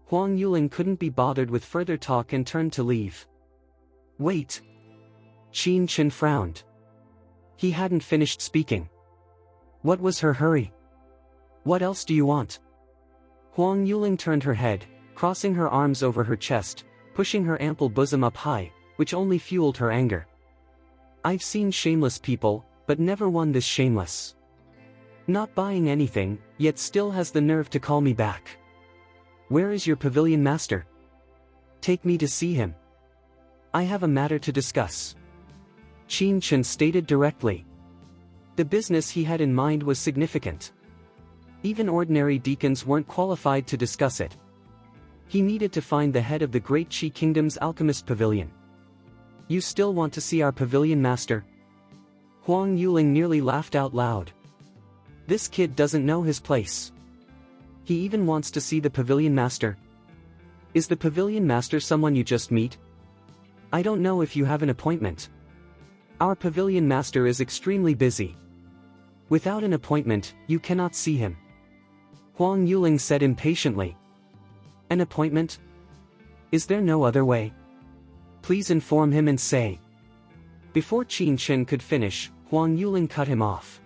[SPEAKER 1] Huang Yuling couldn't be bothered with further talk and turned to leave. "Wait." Qin Chen frowned. He hadn't finished speaking. What was her hurry? "What else do you want?" Huang Yuling turned her head, crossing her arms over her chest, pushing her ample bosom up high, which only fueled her anger. "I've seen shameless people, but never one this shameless. Not buying anything, yet still has the nerve to call me back. Where is your pavilion master? Take me to see him. I have a matter to discuss." Qin Chen stated directly. The business he had in mind was significant. Even ordinary deacons weren't qualified to discuss it. He needed to find the head of the great Qi Kingdom's alchemist pavilion. "You still want to see our pavilion master?" Huang Yuling nearly laughed out loud. This kid doesn't know his place. He even wants to see the pavilion master. Is the pavilion master someone you just meet? I don't know if you have an appointment. Our pavilion master is extremely busy. Without an appointment, you cannot see him. Huang Yuling said impatiently. An appointment? Is there no other way? Please inform him and say. Before Qin Chen could finish, Huang Yuling cut him off.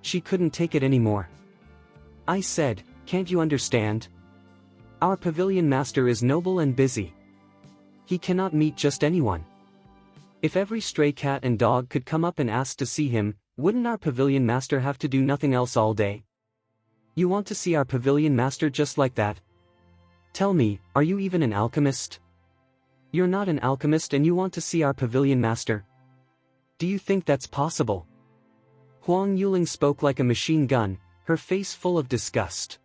[SPEAKER 1] She couldn't take it anymore. I said, can't you understand? Our pavilion master is noble and busy. He cannot meet just anyone. If every stray cat and dog could come up and ask to see him, wouldn't our pavilion master have to do nothing else all day? You want to see our pavilion master just like that? Tell me, are you even an alchemist? You're not an alchemist and you want to see our pavilion master? Do you think that's possible? Huang Yuling spoke like a machine gun, her face full of disgust.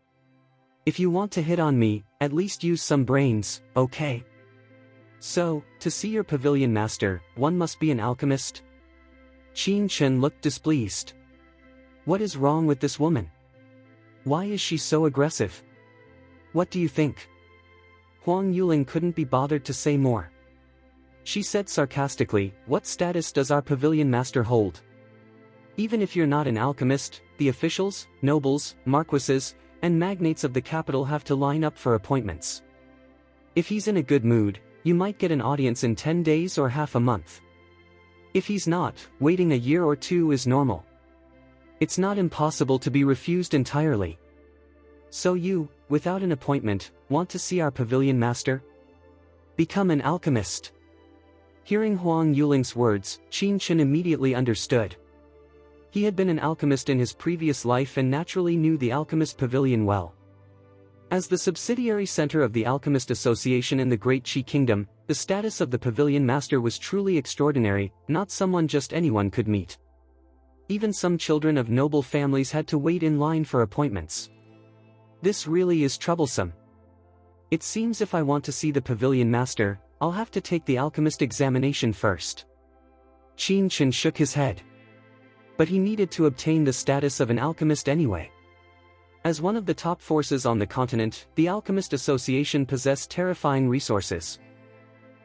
[SPEAKER 1] If you want to hit on me, at least use some brains, okay? So, to see your pavilion master, one must be an alchemist? Qin Chen looked displeased. What is wrong with this woman? Why is she so aggressive? What do you think? Huang Yuling couldn't be bothered to say more. She said sarcastically, what status does our pavilion master hold? Even if you're not an alchemist, the officials, nobles, marquises, and magnates of the capital have to line up for appointments. If he's in a good mood, you might get an audience in 10 days or half a month. If he's not, waiting a year or two is normal. It's not impossible to be refused entirely. So you, without an appointment, want to see our pavilion master? Become an alchemist. Hearing Huang Yuling's words, Qin Chen immediately understood. He had been an alchemist in his previous life and naturally knew the Alchemist Pavilion well. As the subsidiary center of the Alchemist Association in the Great Qi Kingdom, the status of the Pavilion Master was truly extraordinary, not someone just anyone could meet. Even some children of noble families had to wait in line for appointments. This really is troublesome. It seems if I want to see the Pavilion Master, I'll have to take the alchemist examination first. Qin Chen shook his head. But he needed to obtain the status of an alchemist anyway. As one of the top forces on the continent, the Alchemist Association possessed terrifying resources.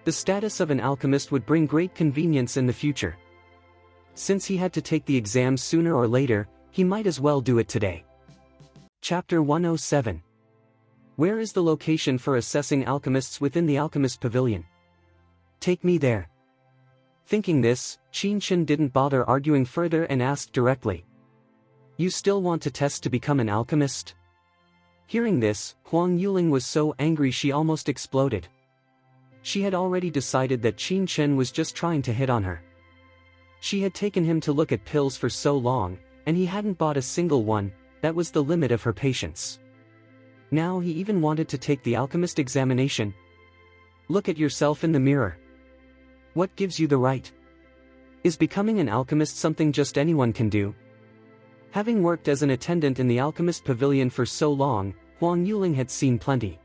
[SPEAKER 1] The status of an alchemist would bring great convenience in the future. Since he had to take the exam sooner or later, he might as well do it today. Chapter 107. Where is the location for assessing alchemists within the Alchemist Pavilion? Take me there. Thinking this, Qin Chen didn't bother arguing further and asked directly. You still want to test to become an alchemist? Hearing this, Huang Yuling was so angry she almost exploded. She had already decided that Qin Chen was just trying to hit on her. She had taken him to look at pills for so long, and he hadn't bought a single one. That was the limit of her patience. Now he even wanted to take the alchemist examination. Look at yourself in the mirror. What gives you the right? Is becoming an alchemist something just anyone can do? Having worked as an attendant in the Alchemist Pavilion for so long, Huang Yuling had seen plenty.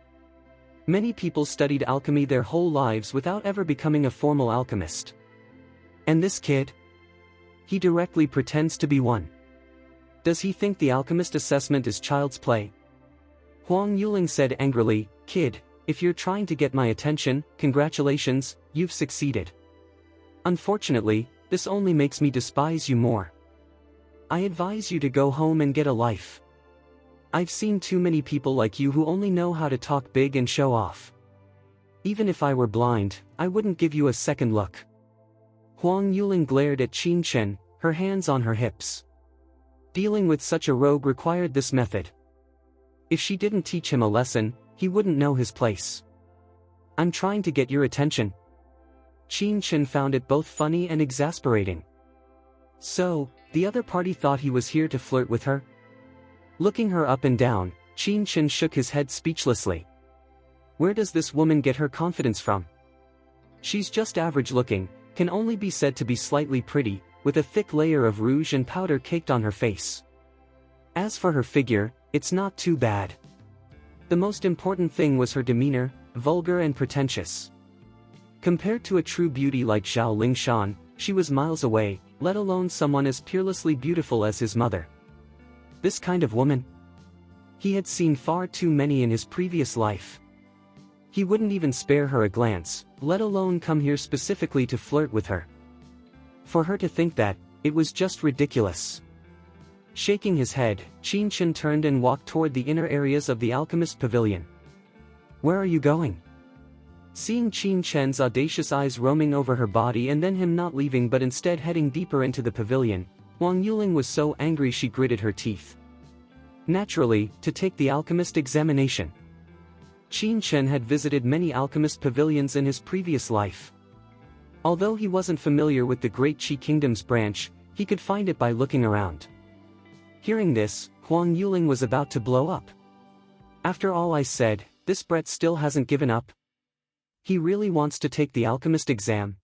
[SPEAKER 1] Many people studied alchemy their whole lives without ever becoming a formal alchemist. And this kid? He directly pretends to be one. Does he think the alchemist assessment is child's play? Huang Yuling said angrily, Kid, if you're trying to get my attention, congratulations, you've succeeded. Unfortunately, this only makes me despise you more. I advise you to go home and get a life. I've seen too many people like you who only know how to talk big and show off. Even if I were blind, I wouldn't give you a second look. Huang Yuling glared at Qin Chen, her hands on her hips. Dealing with such a rogue required this method. If she didn't teach him a lesson, he wouldn't know his place. I'm trying to get your attention. Qin Chen found it both funny and exasperating. So, the other party thought he was here to flirt with her? Looking her up and down, Qin Chen shook his head speechlessly. Where does this woman get her confidence from? She's just average looking, can only be said to be slightly pretty, with a thick layer of rouge and powder caked on her face. As for her figure, it's not too bad. The most important thing was her demeanor, vulgar and pretentious. Compared to a true beauty like Zhao Lingshan, she was miles away, let alone someone as peerlessly beautiful as his mother. This kind of woman? He had seen far too many in his previous life. He wouldn't even spare her a glance, let alone come here specifically to flirt with her. For her to think that, it was just ridiculous. Shaking his head, Qin Chen turned and walked toward the inner areas of the alchemist pavilion. "Where are you going?" Seeing Qin Chen's audacious eyes roaming over her body and then him not leaving but instead heading deeper into the pavilion, Huang Yuling was so angry she gritted her teeth. Naturally, to take the alchemist examination. Qin Chen had visited many alchemist pavilions in his previous life. Although he wasn't familiar with the Great Qi Kingdom's branch, he could find it by looking around. Hearing this, Huang Yuling was about to blow up. "After all I said, this Brett still hasn't given up. He really wants to take the alchemist exam.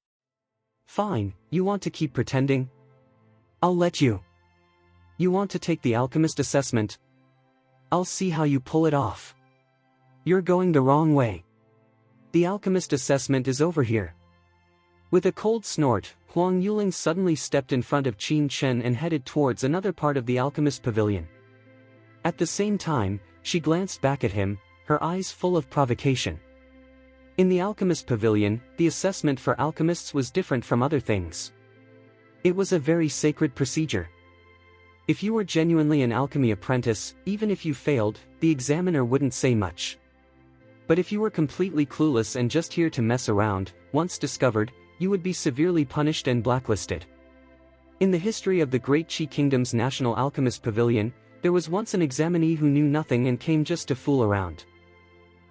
[SPEAKER 1] Fine, you want to keep pretending? I'll let you. You want to take the alchemist assessment? I'll see how you pull it off. You're going the wrong way. The alchemist assessment is over here." With a cold snort, Huang Yuling suddenly stepped in front of Qin Chen and headed towards another part of the alchemist pavilion. At the same time, she glanced back at him, her eyes full of provocation. In the alchemist pavilion, the assessment for alchemists was different from other things. It was a very sacred procedure. If you were genuinely an alchemy apprentice, even if you failed, the examiner wouldn't say much. But if you were completely clueless and just here to mess around, once discovered, you would be severely punished and blacklisted. In the history of the Great Qi Kingdom's National Alchemist Pavilion, there was once an examinee who knew nothing and came just to fool around.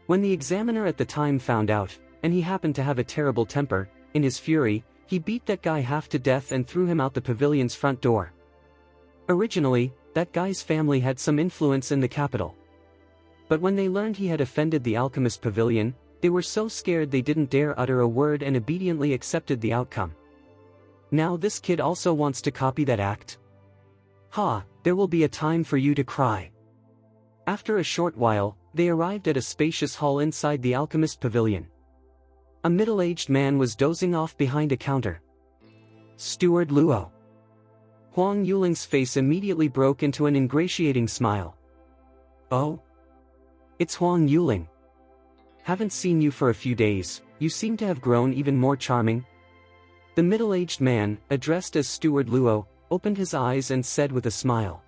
[SPEAKER 1] When the examiner at the time found out, and he happened to have a terrible temper, in his fury, he beat that guy half to death and threw him out the pavilion's front door. Originally, that guy's family had some influence in the capital. But when they learned he had offended the alchemist pavilion, they were so scared they didn't dare utter a word and obediently accepted the outcome. Now this kid also wants to copy that act? Ha, there will be a time for you to cry. After a short while, they arrived at a spacious hall inside the alchemist pavilion. A middle-aged man was dozing off behind a counter. "Steward Luo." Huang Yuling's face immediately broke into an ingratiating smile. "Oh? It's Huang Yuling. Haven't seen you for a few days, you seem to have grown even more charming." The middle-aged man, addressed as Steward Luo, opened his eyes and said with a smile.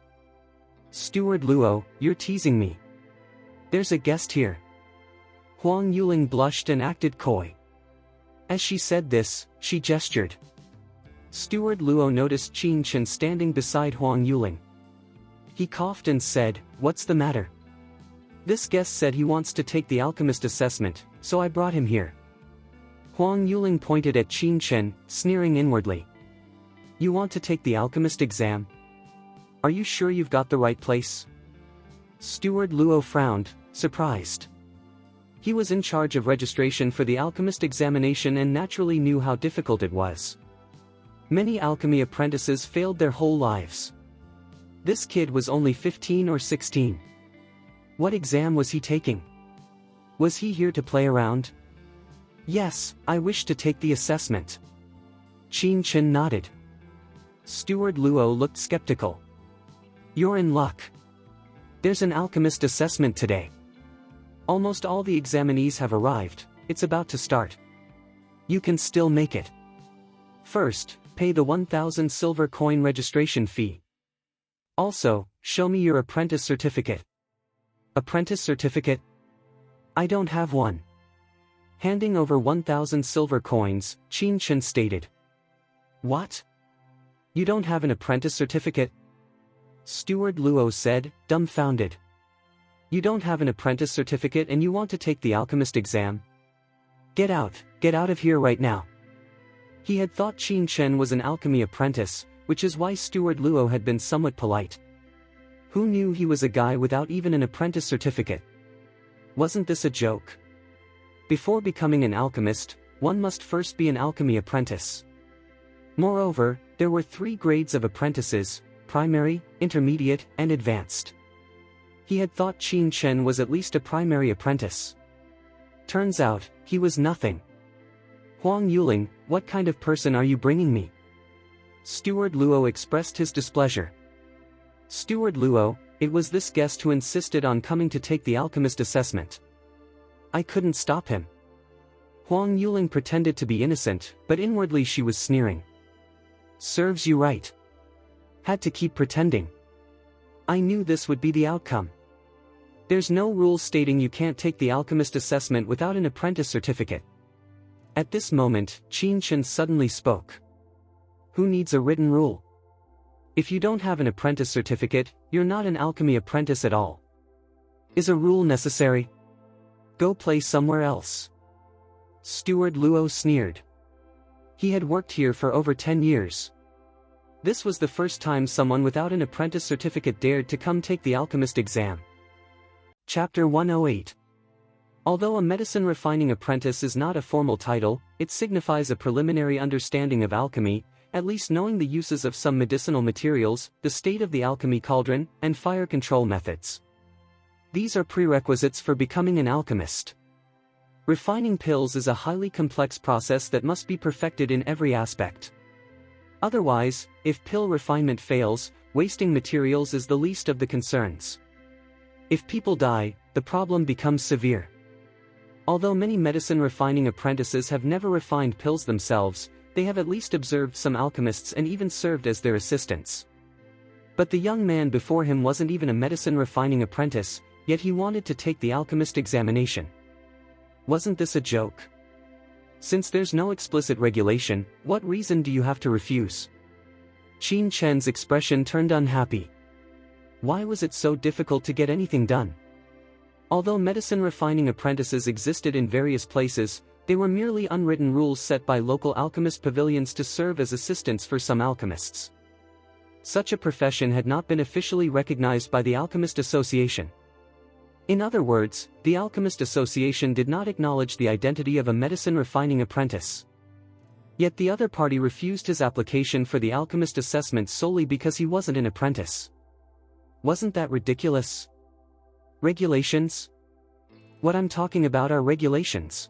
[SPEAKER 1] "Steward Luo, you're teasing me. There's a guest here." Huang Yuling blushed and acted coy. As she said this, she gestured. Steward Luo noticed Qin Chen standing beside Huang Yuling. He coughed and said, "What's the matter?" "This guest said he wants to take the alchemist assessment, so I brought him here." Huang Yuling pointed at Qin Chen, sneering inwardly. "You want to take the alchemist exam? Are you sure you've got the right place?" Steward Luo frowned, surprised. He was in charge of registration for the alchemist examination and naturally knew how difficult it was. Many alchemy apprentices failed their whole lives. This kid was only 15 or 16. What exam was he taking? Was he here to play around? "Yes, I wish to take the assessment." Qin Chen nodded. Steward Luo looked skeptical. "You're in luck. There's an alchemist assessment today. Almost all the examinees have arrived, it's about to start. You can still make it. First, pay the 1,000 silver coin registration fee. Also, show me your apprentice certificate." "Apprentice certificate? I don't have one." Handing over 1,000 silver coins, Qin Chen stated. "What? You don't have an apprentice certificate?" Steward Luo said, dumbfounded. "You don't have an apprentice certificate and you want to take the alchemist exam? Get out of here right now." He had thought Qin Chen was an alchemy apprentice, which is why Steward Luo had been somewhat polite. Who knew he was a guy without even an apprentice certificate? Wasn't this a joke? Before becoming an alchemist, one must first be an alchemy apprentice. Moreover, there were 3 grades of apprentices: primary, intermediate, and advanced. He had thought Qin Chen was at least a primary apprentice. Turns out, he was nothing. "Huang Yuling, what kind of person are you bringing me?" Steward Luo expressed his displeasure. "Steward Luo, It was this guest who insisted on coming to take the alchemist assessment. I couldn't stop him. Huang Yuling pretended to be innocent, but inwardly she was sneering. Serves you right. Had to keep pretending. I knew this would be the outcome. There's no rule stating you can't take the alchemist assessment without an apprentice certificate. At this moment, Qin Chen suddenly spoke. Who needs a written rule? If you don't have an apprentice certificate, you're not an alchemy apprentice at all. Is a rule necessary? Go play somewhere else. Steward Luo sneered. He had worked here for over 10 years. This was the first time someone without an apprentice certificate dared to come take the alchemist exam. Chapter 108. Although a medicine refining apprentice is not a formal title, it signifies a preliminary understanding of alchemy, at least knowing the uses of some medicinal materials, the state of the alchemy cauldron, and fire control methods. These are prerequisites for becoming an alchemist. Refining pills is a highly complex process that must be perfected in every aspect. Otherwise, if pill refinement fails, wasting materials is the least of the concerns. If people die, the problem becomes severe. Although many medicine refining apprentices have never refined pills themselves, they have at least observed some alchemists and even served as their assistants. But the young man before him wasn't even a medicine refining apprentice, yet he wanted to take the alchemist examination. Wasn't this a joke? Since there's no explicit regulation, what reason do you have to refuse? Qin Chen's expression turned unhappy. Why was it so difficult to get anything done? Although medicine refining apprentices existed in various places, they were merely unwritten rules set by local alchemist pavilions to serve as assistants for some alchemists. Such a profession had not been officially recognized by the Alchemist Association. In other words, the Alchemist Association did not acknowledge the identity of a medicine refining apprentice. Yet the other party refused his application for the alchemist assessment solely because he wasn't an apprentice. Wasn't that ridiculous? Regulations? What I'm talking about are regulations.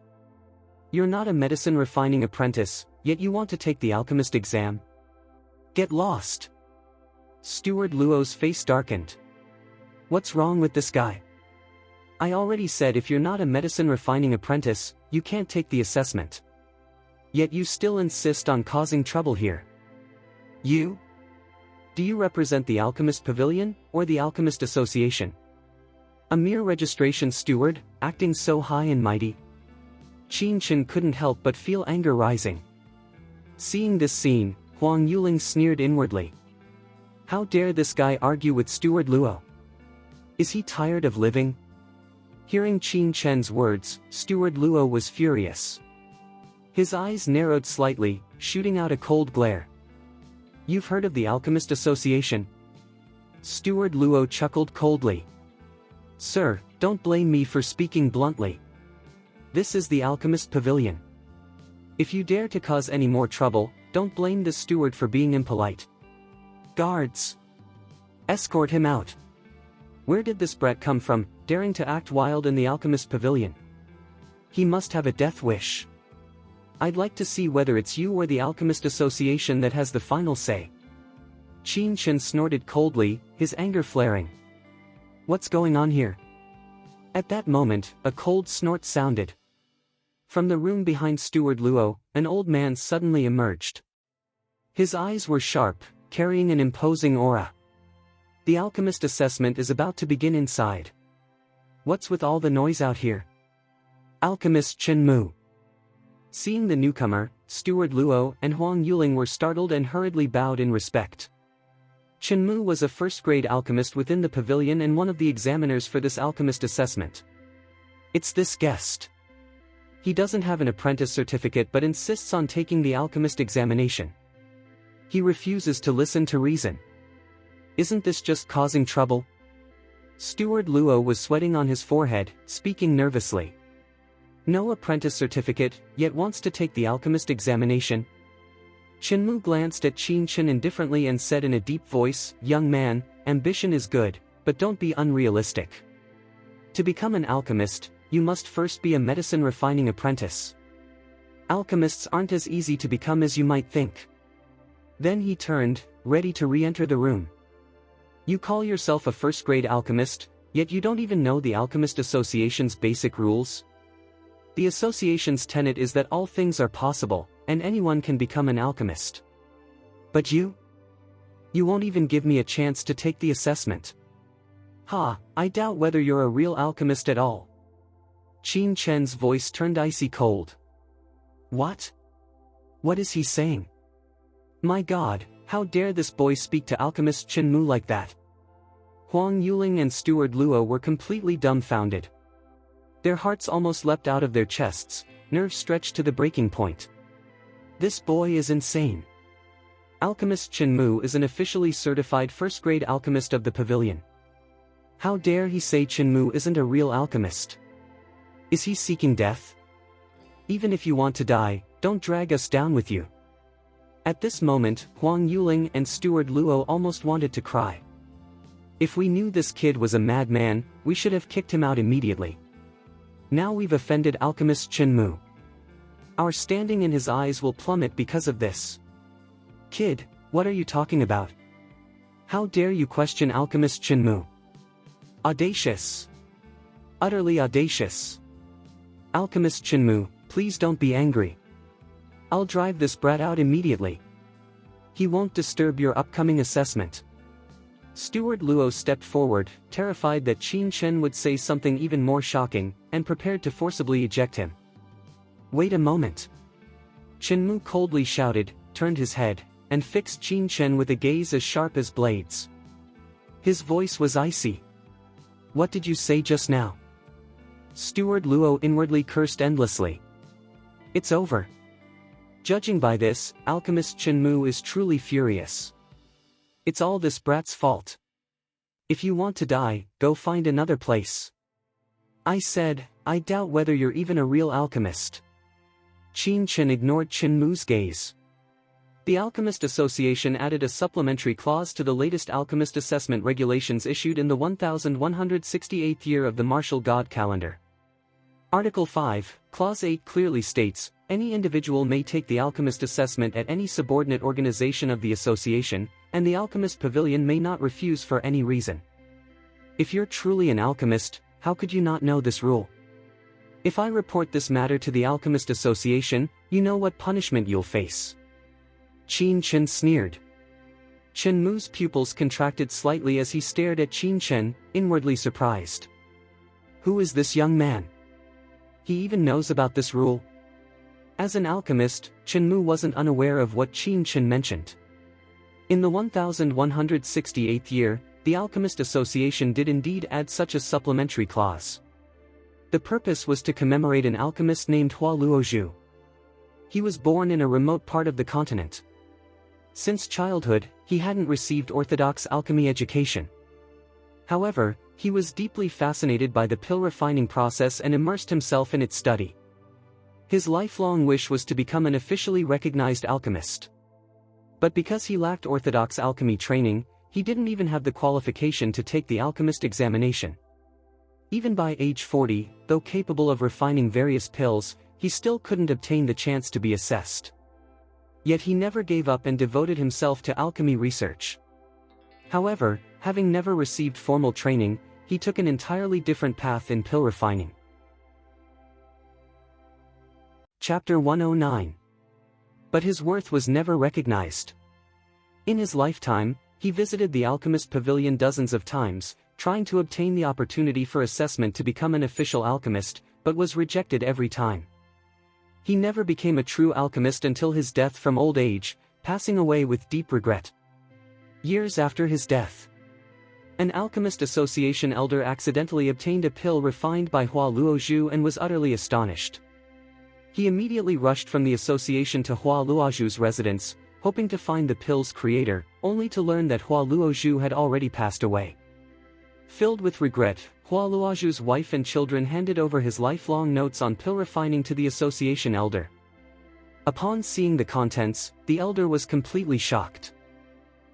[SPEAKER 1] You're not a medicine refining apprentice, yet you want to take the alchemist exam? Get lost. Steward Luo's face darkened. What's wrong with this guy? I already said if you're not a medicine refining apprentice, you can't take the assessment. Yet you still insist on causing trouble here. You? Do you represent the Alchemist Pavilion, or the Alchemist Association? A mere registration steward, acting so high and mighty? Qin Chen couldn't help but feel anger rising. Seeing this scene, Huang Yuling sneered inwardly. How dare this guy argue with Steward Luo? Is he tired of living? Hearing Qin Chen's words, Steward Luo was furious. His eyes narrowed slightly, shooting out a cold glare. You've heard of the Alchemist Association? Steward Luo chuckled coldly. Sir, don't blame me for speaking bluntly. This is the Alchemist Pavilion. If you dare to cause any more trouble, don't blame the steward for being impolite. Guards! Escort him out. Where did this brat come from, daring to act wild in the Alchemist Pavilion? He must have a death wish. I'd like to see whether it's you or the Alchemist Association that has the final say. Qin Chen snorted coldly, his anger flaring. What's going on here? At that moment, a cold snort sounded. From the room behind Steward Luo, an old man suddenly emerged. His eyes were sharp, carrying an imposing aura. The alchemist assessment is about to begin inside. What's with all the noise out here? Alchemist Chen Mu. Seeing the newcomer, Steward Luo and Huang Yuling were startled and hurriedly bowed in respect. Chen Mu was a first-grade alchemist within the pavilion and one of the examiners for this alchemist assessment. It's this guest. He doesn't have an apprentice certificate but insists on taking the alchemist examination. He refuses to listen to reason. Isn't this just causing trouble? Steward Luo was sweating on his forehead, speaking nervously. No apprentice certificate, yet wants to take the alchemist examination? Chen Mu glanced at Qin Chen indifferently and said in a deep voice, "Young man, ambition is good, but don't be unrealistic. To become an alchemist, you must first be a medicine refining apprentice. Alchemists aren't as easy to become as you might think." Then he turned, ready to re-enter the room. You call yourself a first-grade alchemist, yet you don't even know the Alchemist Association's basic rules? The association's tenet is that all things are possible, and anyone can become an alchemist. But you? You won't even give me a chance to take the assessment. Ha, I doubt whether you're a real alchemist at all. Qin Chen's voice turned icy cold. What? What is he saying? My God, how dare this boy speak to alchemist Chen Mu like that? Huang Yuling and Steward Luo were completely dumbfounded. Their hearts almost leapt out of their chests, nerves stretched to the breaking point. This boy is insane. Alchemist Chen Mu is an officially certified first-grade alchemist of the pavilion. How dare he say Chen Mu isn't a real alchemist? Is he seeking death? Even if you want to die, don't drag us down with you. At this moment, Huang Yuling and Steward Luo almost wanted to cry. If we knew this kid was a madman, we should have kicked him out immediately. Now we've offended alchemist Chen Mu. Our standing in his eyes will plummet because of this. Kid, what are you talking about? How dare you question alchemist Chen Mu? Audacious. Utterly audacious. Alchemist Chen Mu, please don't be angry. I'll drive this brat out immediately. He won't disturb your upcoming assessment. Steward Luo stepped forward, terrified that Qin Chen would say something even more shocking, and prepared to forcibly eject him. Wait a moment. Chen Mu coldly shouted, turned his head, and fixed Qin Chen with a gaze as sharp as blades. His voice was icy. What did you say just now? Steward Luo inwardly cursed endlessly. It's over. Judging by this, alchemist Chen Mu is truly furious. It's all this brat's fault. If you want to die, go find another place. I said, I doubt whether you're even a real alchemist. Qin Chen ignored Chen Mu's gaze. The Alchemist Association added a supplementary clause to the latest alchemist assessment regulations issued in the 1168th year of the martial god calendar. Article 5, Clause 8 clearly states, any individual may take the alchemist assessment at any subordinate organization of the association, and the alchemist pavilion may not refuse for any reason. If you're truly an alchemist, how could you not know this rule? If I report this matter to the Alchemist Association, you know what punishment you'll face. Qin Chen sneered. Chen Mu's pupils contracted slightly as he stared at Qin Chen, inwardly surprised. Who is this young man? He even knows about this rule? As an alchemist, Chen Mu wasn't unaware of what Qin Chen mentioned. In the 1168th year, the Alchemist Association did indeed add such a supplementary clause. The purpose was to commemorate an alchemist named Hua Luozhu. He was born in a remote part of the continent. Since childhood, he hadn't received orthodox alchemy education. However, he was deeply fascinated by the pill refining process and immersed himself in its study. His lifelong wish was to become an officially recognized alchemist. But because he lacked orthodox alchemy training, he didn't even have the qualification to take the alchemist examination. Even by age 40, though capable of refining various pills, he still couldn't obtain the chance to be assessed. Yet he never gave up and devoted himself to alchemy research. However, having never received formal training, he took an entirely different path in pill refining. Chapter 109. But his worth was never recognized. In his lifetime, he visited the Alchemist Pavilion dozens of times, trying to obtain the opportunity for assessment to become an official alchemist, but was rejected every time. He never became a true alchemist until his death from old age, passing away with deep regret. Years after his death, an Alchemist Association elder accidentally obtained a pill refined by Hua Luozhu and was utterly astonished. He immediately rushed from the association to Hua Luozhu's residence, hoping to find the pill's creator, only to learn that Hua Luozhu had already passed away. Filled with regret, Hua Luozhu's wife and children handed over his lifelong notes on pill refining to the association elder. Upon seeing the contents, the elder was completely shocked.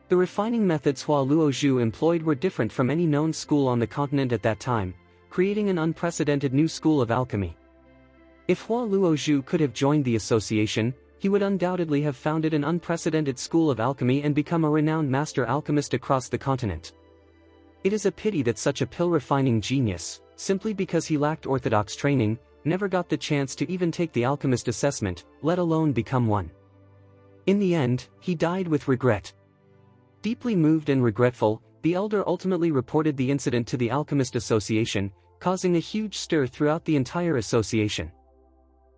[SPEAKER 1] The refining methods Hua Luozhu employed were different from any known school on the continent at that time, creating an unprecedented new school of alchemy. If Hua Luozhu could have joined the association, he would undoubtedly have founded an unprecedented school of alchemy and become a renowned master alchemist across the continent. It is a pity that such a pill-refining genius, simply because he lacked orthodox training, never got the chance to even take the alchemist assessment, let alone become one. In the end, he died with regret. Deeply moved and regretful, the elder ultimately reported the incident to the Alchemist Association, causing a huge stir throughout the entire association.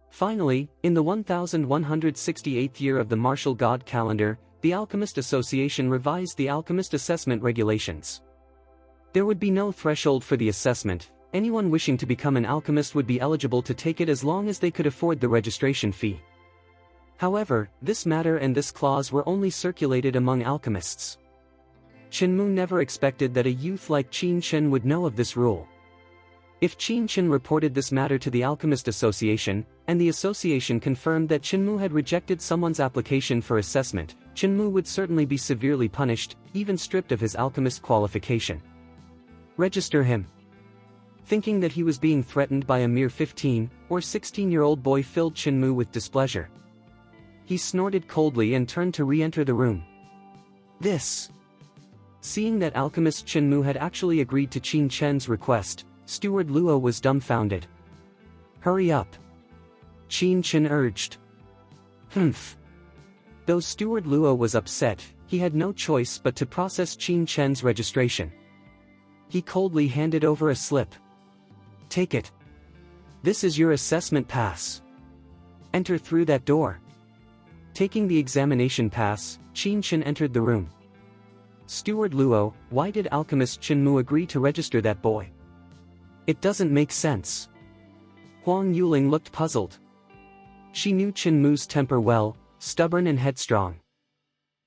[SPEAKER 1] Finally, in the 1168th year of the martial god calendar, the Alchemist Association revised the alchemist assessment regulations. There would be no threshold for the assessment. Anyone wishing to become an alchemist would be eligible to take it as long as they could afford the registration fee. However, this matter and this clause were only circulated among alchemists. Qin never expected that a youth like Qin Chen would know of this rule. If Qin Chen reported this matter to the Alchemist Association, and the association confirmed that Qin had rejected someone's application for assessment, Qin would certainly be severely punished, even stripped of his alchemist qualification. Register him. Thinking that he was being threatened by a mere 15 or 16-year-old boy filled Qin with displeasure. He snorted coldly and turned to re-enter the room. Seeing that alchemist Qin had actually agreed to Qin Chen's request, Steward Luo was dumbfounded. Hurry up. Qin Chen urged. Though Steward Luo was upset, he had no choice but to process Qin Chen's registration. He coldly handed over a slip. Take it. This is your assessment pass. Enter through that door. Taking the examination pass, Qin Chen entered the room. Steward Luo, why did alchemist Qin agree to register that boy? It doesn't make sense. Huang Yuling looked puzzled. She knew Qin temper well, stubborn and headstrong.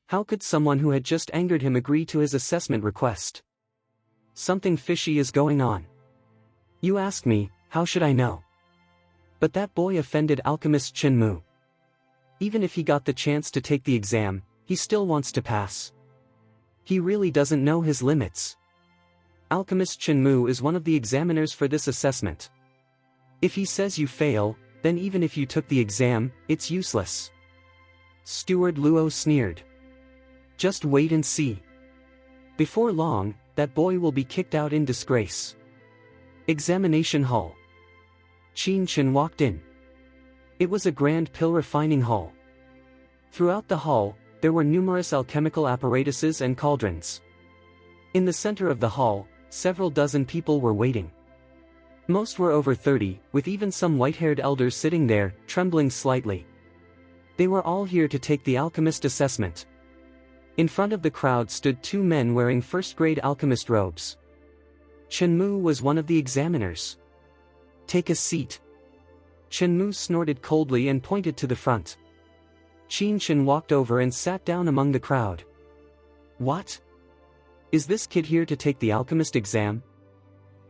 [SPEAKER 1] How could someone who had just angered him agree to his assessment request? Something fishy is going on. You ask me, how should I know? But that boy offended alchemist Qin. Even if he got the chance to take the exam, he still wants to pass. He really doesn't know his limits. Alchemist Qin is one of the examiners for this assessment. If he says you fail, then even if you took the exam, it's useless. Steward Luo sneered. Just wait and see. Before long, that boy will be kicked out in disgrace. Examination hall. Qin Chen walked in. It was a grand pill-refining hall. Throughout the hall, there were numerous alchemical apparatuses and cauldrons. In the center of the hall, several dozen people were waiting. Most were over 30, with even some white-haired elders sitting there, trembling slightly. They were all here to take the alchemist assessment. In front of the crowd stood two men wearing first-grade alchemist robes. Qin was one of the examiners. Take a seat. Qin snorted coldly and pointed to the front. Qin Chen walked over and sat down among the crowd. What? Is this kid here to take the alchemist exam?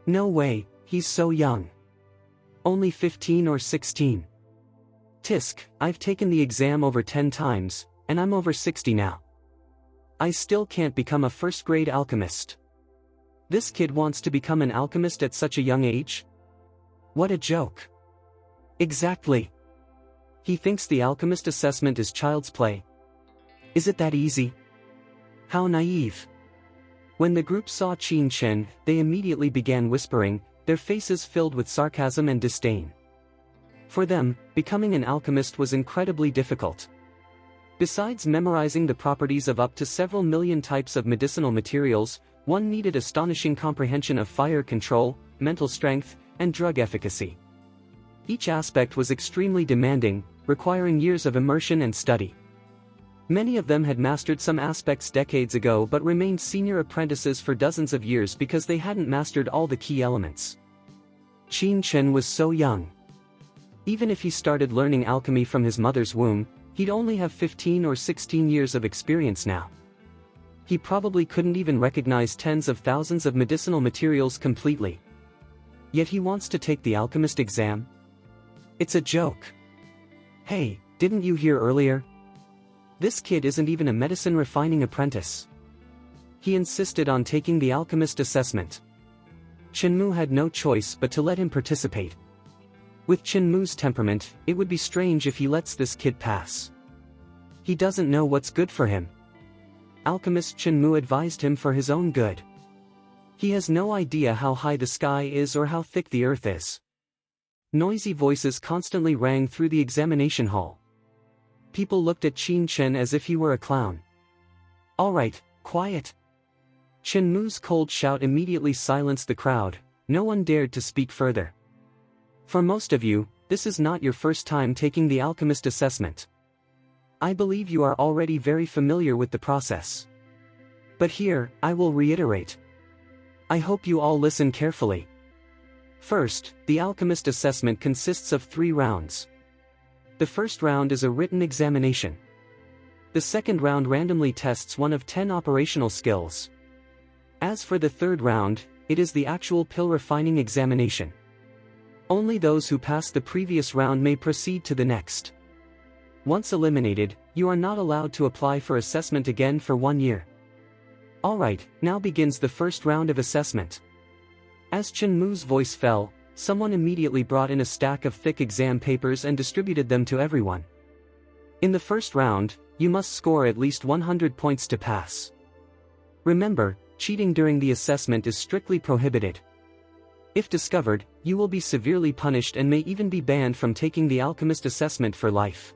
[SPEAKER 1] No way, he's so young. Only 15 or 16. Tisk, I've taken the exam over 10 times, and I'm over 60 now. I still can't become a first-grade alchemist. This kid wants to become an alchemist at such a young age? What a joke. Exactly. He thinks the alchemist assessment is child's play. Is it that easy? How naive. When the group saw Qin Chen, they immediately began whispering, their faces filled with sarcasm and disdain. For them, becoming an alchemist was incredibly difficult. Besides memorizing the properties of up to several million types of medicinal materials, one needed astonishing comprehension of fire control, mental strength, and drug efficacy. Each aspect was extremely demanding, requiring years of immersion and study. Many of them had mastered some aspects decades ago but remained senior apprentices for dozens of years because they hadn't mastered all the key elements. Qin Chen was so young. Even if he started learning alchemy from his mother's womb, he'd only have 15 or 16 years of experience now. He probably couldn't even recognize tens of thousands of medicinal materials completely. Yet he wants to take the alchemist exam? It's a joke. Hey, didn't you hear earlier? This kid isn't even a medicine refining apprentice. He insisted on taking the alchemist assessment. Qin had no choice but to let him participate. With Qin temperament, it would be strange if he lets this kid pass. He doesn't know what's good for him. Alchemist Qin advised him for his own good. He has no idea how high the sky is or how thick the earth is. Noisy voices constantly rang through the examination hall. People looked at Qin Chen as if he were a clown. "All right, quiet." Chen Mu's cold shout immediately silenced the crowd. No one dared to speak further. For most of you, this is not your first time taking the alchemist assessment. I believe you are already very familiar with the process. But here, I will reiterate. I hope you all listen carefully. First, the alchemist assessment consists of 3 rounds. The first round is a written examination. The second round randomly tests one of 10 operational skills. As for the third round, it is the actual pill refining examination. Only those who pass the previous round may proceed to the next. Once eliminated, you are not allowed to apply for assessment again for 1 year. Alright, now begins the first round of assessment. As Chen Mu's voice fell, someone immediately brought in a stack of thick exam papers and distributed them to everyone. In the first round, you must score at least 100 points to pass. Remember, cheating during the assessment is strictly prohibited. If discovered, you will be severely punished and may even be banned from taking the alchemist assessment for life.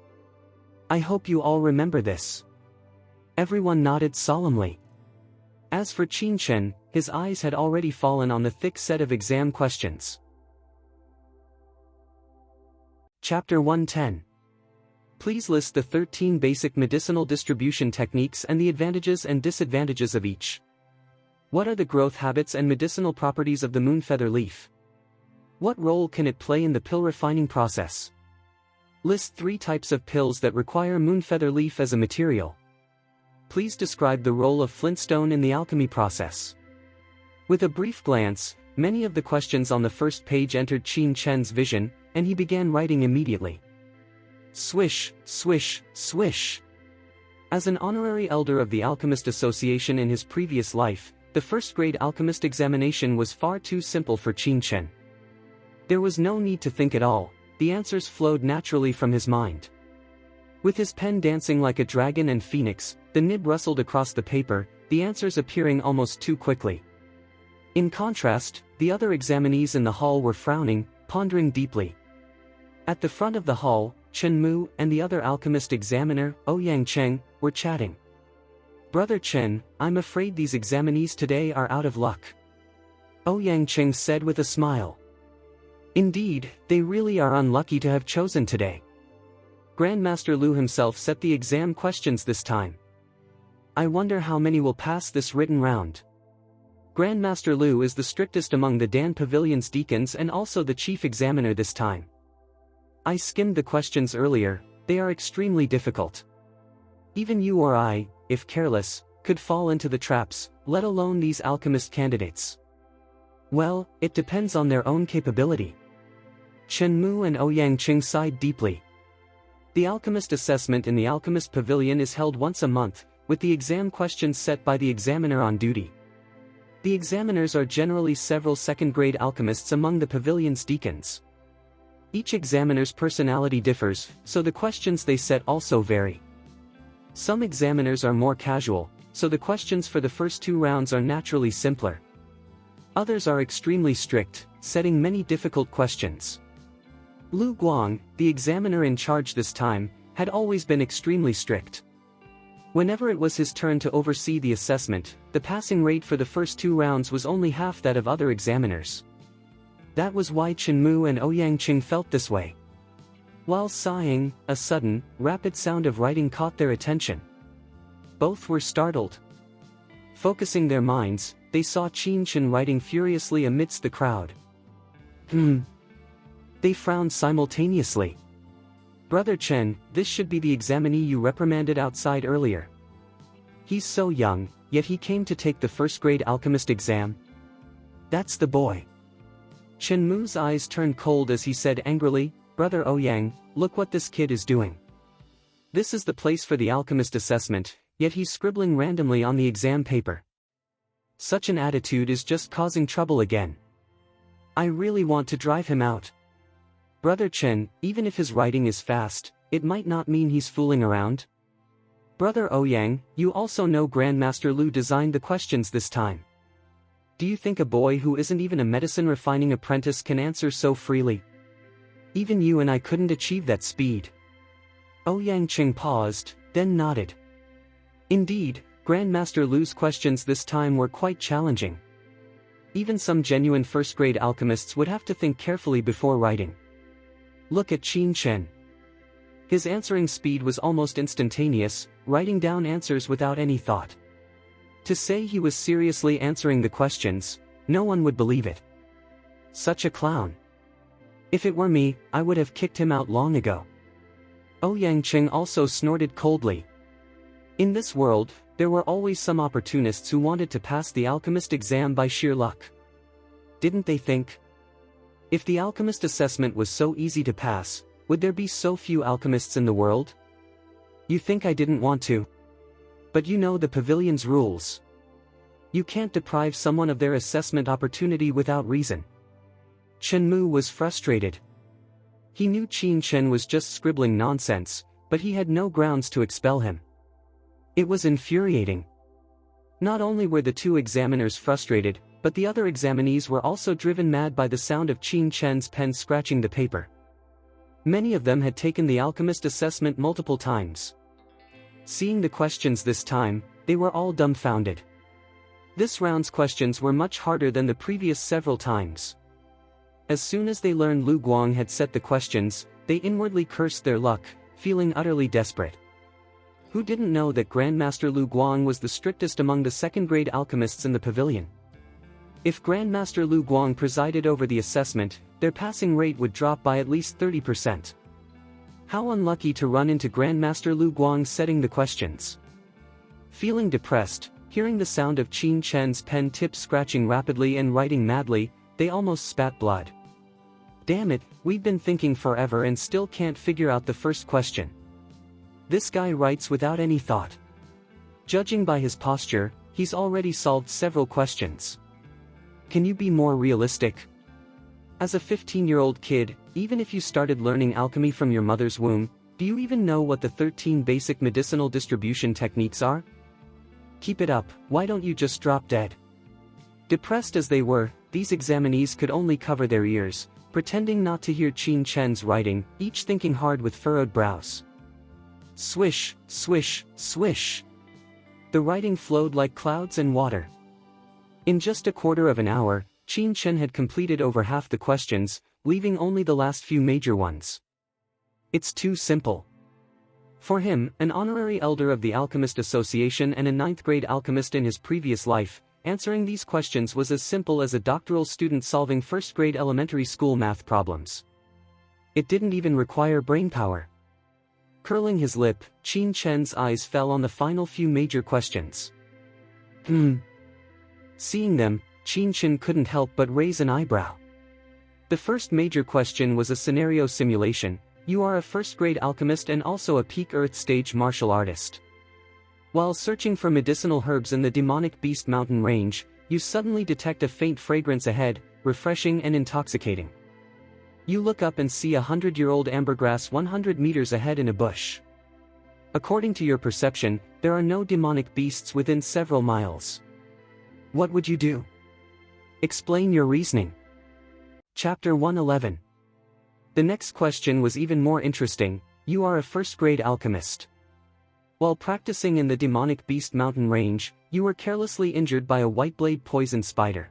[SPEAKER 1] I hope you all remember this. Everyone nodded solemnly. As for Qin Chen, his eyes had already fallen on the thick set of exam questions. Chapter 110. Please list the 13 basic medicinal distribution techniques and the advantages and disadvantages of each. What are the growth habits and medicinal properties of the moonfeather leaf? What role can it play in the pill refining process? List 3 types of pills that require moonfeather leaf as a material. Please describe the role of flintstone in the alchemy process. With a brief glance, many of the questions on the first page entered Qin Chen's vision, and he began writing immediately. Swish, swish, swish. As an honorary elder of the Alchemist Association in his previous life, the first-grade alchemist examination was far too simple for Qin Chen. There was no need to think at all, the answers flowed naturally from his mind. With his pen dancing like a dragon and phoenix, the nib rustled across the paper, the answers appearing almost too quickly. In contrast, the other examinees in the hall were frowning, pondering deeply. At the front of the hall, Chen Mu and the other alchemist examiner, Ouyang Cheng, were chatting. "Brother Chen, I'm afraid these examinees today are out of luck," Ouyang Cheng said with a smile. "Indeed, they really are unlucky to have chosen today. Grandmaster Lu himself set the exam questions this time. I wonder how many will pass this written round." Grandmaster Lu is the strictest among the Dan Pavilion's deacons and also the chief examiner this time. I skimmed the questions earlier, they are extremely difficult. Even you or I, if careless, could fall into the traps, let alone these alchemist candidates. Well, it depends on their own capability. Chen Mu and Ouyang Cheng sighed deeply. The alchemist assessment in the alchemist pavilion is held once a month, with the exam questions set by the examiner on duty. The examiners are generally several second-grade alchemists among the pavilion's deacons. Each examiner's personality differs, so the questions they set also vary. Some examiners are more casual, so the questions for the first 2 rounds are naturally simpler. Others are extremely strict, setting many difficult questions. Lu Guang, the examiner in charge this time, had always been extremely strict. Whenever it was his turn to oversee the assessment, the passing rate for the first 2 rounds was only half that of other examiners. That was why Chen Mu and Ouyang Cheng felt this way. While sighing, a sudden, rapid sound of writing caught their attention. Both were startled. Focusing their minds, they saw Qin Chen writing furiously amidst the crowd. They frowned simultaneously. "Brother Chen, this should be the examinee you reprimanded outside earlier. He's so young, yet he came to take the first-grade alchemist exam. That's the boy." Chen Mu's eyes turned cold as he said angrily, "Brother Ouyang, look what this kid is doing. This is the place for the alchemist assessment, yet he's scribbling randomly on the exam paper. Such an attitude is just causing trouble again. I really want to drive him out. Brother Chen, even if his writing is fast, it might not mean he's fooling around. Brother Ouyang, you also know Grandmaster Lu designed the questions this time. Do you think a boy who isn't even a medicine refining apprentice can answer so freely? Even you and I couldn't achieve that speed. Ouyang Qing paused, then nodded. Indeed, Grandmaster Lu's questions this time were quite challenging. Even some genuine first-grade alchemists would have to think carefully before writing. Look at Qin Chen. His answering speed was almost instantaneous, writing down answers without any thought. To say he was seriously answering the questions, no one would believe it. Such a clown. If it were me, I would have kicked him out long ago. Ouyang Qing also snorted coldly. In this world, there were always some opportunists who wanted to pass the alchemist exam by sheer luck. Didn't they think? If the alchemist assessment was so easy to pass, would there be so few alchemists in the world? You think I didn't want to? But you know the pavilion's rules. You can't deprive someone of their assessment opportunity without reason. Chen Mu was frustrated. He knew Qin Chen was just scribbling nonsense, but he had no grounds to expel him. It was infuriating. Not only were the two examiners frustrated, but the other examinees were also driven mad by the sound of Qin Chen's pen scratching the paper. Many of them had taken the alchemist assessment multiple times. Seeing the questions this time, they were all dumbfounded. This round's questions were much harder than the previous several times. As soon as they learned Lu Guang had set the questions, they inwardly cursed their luck, feeling utterly desperate. Who didn't know that Grandmaster Lu Guang was the strictest among the second-grade alchemists in the pavilion? If Grandmaster Lu Guang presided over the assessment, their passing rate would drop by at least 30%. How unlucky to run into Grandmaster Lu Guang setting the questions. Feeling depressed, hearing the sound of Qin Chen's pen tips scratching rapidly and writing madly, they almost spat blood. Damn it, we've been thinking forever and still can't figure out the first question. This guy writes without any thought. Judging by his posture, he's already solved several questions. Can you be more realistic? As a 15-year-old kid, even if you started learning alchemy from your mother's womb, do you even know what the 13 basic medicinal distribution techniques are? Keep it up, why don't you just drop dead? Depressed as they were, these examinees could only cover their ears, pretending not to hear Qin Chen's writing, each thinking hard with furrowed brows. Swish, swish, swish. The writing flowed like clouds and water. In just a quarter of an hour, Qin Chen had completed over half the questions, leaving only the last few major ones. It's too simple. For him, an honorary elder of the Alchemist Association and a 9th-grade alchemist in his previous life, answering these questions was as simple as a doctoral student solving first-grade elementary school math problems. It didn't even require brainpower. Curling his lip, Qin Chen's eyes fell on the final few major questions. Seeing them, Qin Chen couldn't help but raise an eyebrow. The first major question was a scenario simulation. You are a first-grade alchemist and also a peak Earth stage martial artist. While searching for medicinal herbs in the demonic Beast Mountain range, you suddenly detect a faint fragrance ahead, refreshing and intoxicating. You look up and see 100-year-old ambergrass 100 meters ahead in a bush. According to your perception, there are no demonic beasts within several miles. What would you do? Explain your reasoning. Chapter 111. The next question was even more interesting. You are a first-grade alchemist. While practicing in the demonic Beast Mountain range, you were carelessly injured by a white-blade poison spider.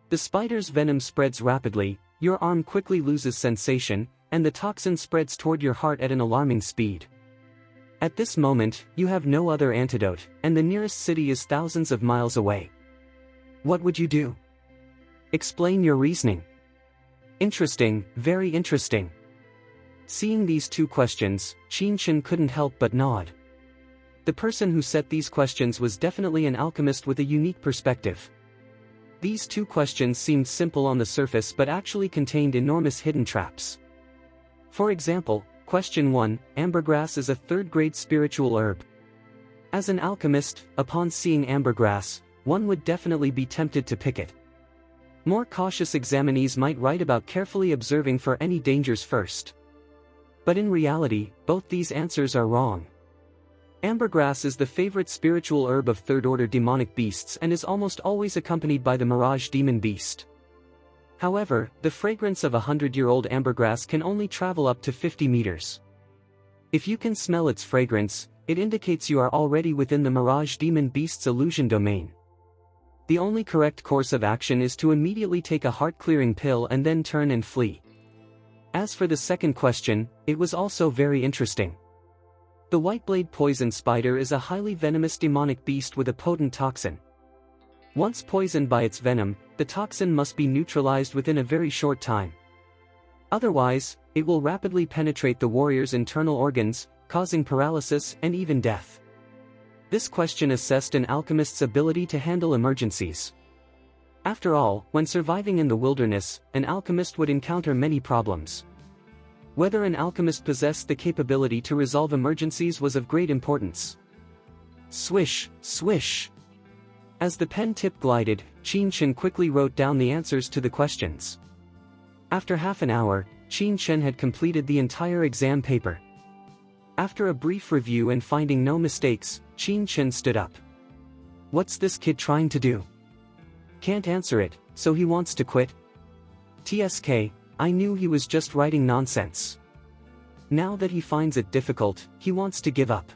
[SPEAKER 1] The spider's venom spreads rapidly, your arm quickly loses sensation, and the toxin spreads toward your heart at an alarming speed. At this moment, you have no other antidote, and the nearest city is thousands of miles away. What would you do? Explain your reasoning. Interesting, very interesting. Seeing these two questions, Qin Chen couldn't help but nod. The person who set these questions was definitely an alchemist with a unique perspective. These two questions seemed simple on the surface but actually contained enormous hidden traps. For example, question 1, ambergrass is a third-grade spiritual herb. As an alchemist, upon seeing ambergrass, one would definitely be tempted to pick it. More cautious examinees might write about carefully observing for any dangers first. But in reality, both these answers are wrong. Ambergrass is the favorite spiritual herb of third-order demonic beasts and is almost always accompanied by the mirage demon beast. However, the fragrance of 100-year-old ambergrass can only travel up to 50 meters. If you can smell its fragrance, it indicates you are already within the mirage demon beast's illusion domain. The only correct course of action is to immediately take a heart-clearing pill and then turn and flee. As for the second question, it was also very interesting. The whiteblade poison spider is a highly venomous demonic beast with a potent toxin. Once poisoned by its venom, the toxin must be neutralized within a very short time. Otherwise, it will rapidly penetrate the warrior's internal organs, causing paralysis and even death. This question assessed an alchemist's ability to handle emergencies. After all, when surviving in the wilderness, an alchemist would encounter many problems. Whether an alchemist possessed the capability to resolve emergencies was of great importance. Swish, swish. As the pen tip glided, Qin Chen quickly wrote down the answers to the questions. After half an hour, Qin Chen had completed the entire exam paper. After a brief review and finding no mistakes, Qin Chen stood up. What's this kid trying to do? Can't answer it, so he wants to quit? TSK, I knew he was just writing nonsense. Now that he finds it difficult, he wants to give up.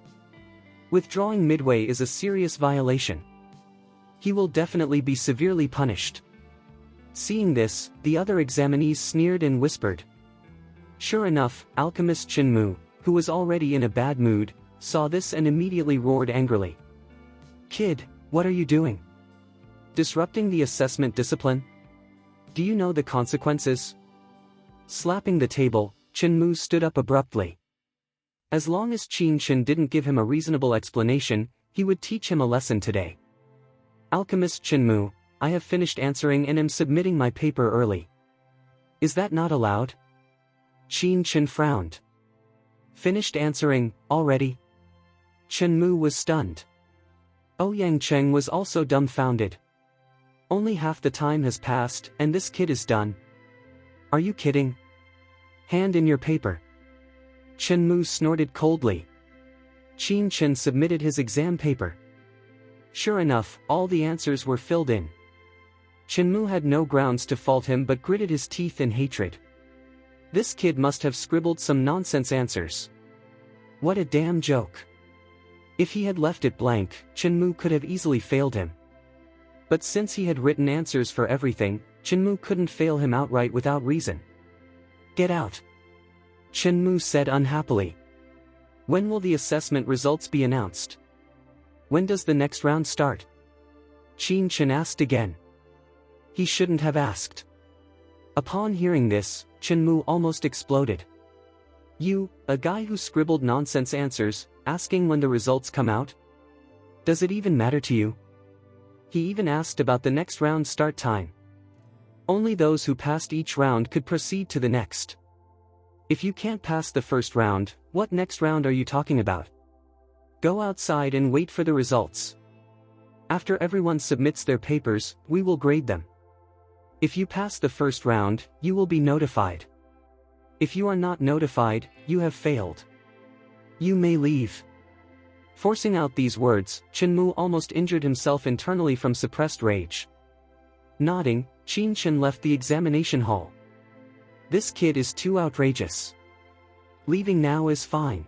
[SPEAKER 1] Withdrawing midway is a serious violation. He will definitely be severely punished. Seeing this, the other examinees sneered and whispered. Sure enough, alchemist Qin Mu, who was already in a bad mood, saw this and immediately roared angrily. Kid, what are you doing? Disrupting the assessment discipline? Do you know the consequences? Slapping the table, Qin Mu stood up abruptly. As long as Qin Chen didn't give him a reasonable explanation, he would teach him a lesson today. Alchemist Qin Mu, I have finished answering and am submitting my paper early. Is that not allowed? Qin Chen frowned. Finished answering, already? Qin Mu was stunned. Ouyang Cheng was also dumbfounded. Only half the time has passed, and this kid is done. Are you kidding? Hand in your paper. Qin Mu snorted coldly. Qin Chen submitted his exam paper. Sure enough, all the answers were filled in. Qin Mu had no grounds to fault him but gritted his teeth in hatred. This kid must have scribbled some nonsense answers. What a damn joke. If he had left it blank, Qin Mu could have easily failed him. But since he had written answers for everything, Qin Mu couldn't fail him outright without reason. Get out. Qin Mu said unhappily. When will the assessment results be announced? When does the next round start? Qin Chen asked again. He shouldn't have asked. Upon hearing this, Qin Mu almost exploded. You, a guy who scribbled nonsense answers, asking when the results come out? Does it even matter to you? He even asked about the next round start time. Only those who passed each round could proceed to the next. If you can't pass the first round, what next round are you talking about? Go outside and wait for the results. After everyone submits their papers, we will grade them. If you pass the first round, you will be notified. If you are not notified, you have failed. You may leave. Forcing out these words, Qin Mu almost injured himself internally from suppressed rage. Nodding, Qin Chen left the examination hall. This kid is too outrageous. Leaving now is fine.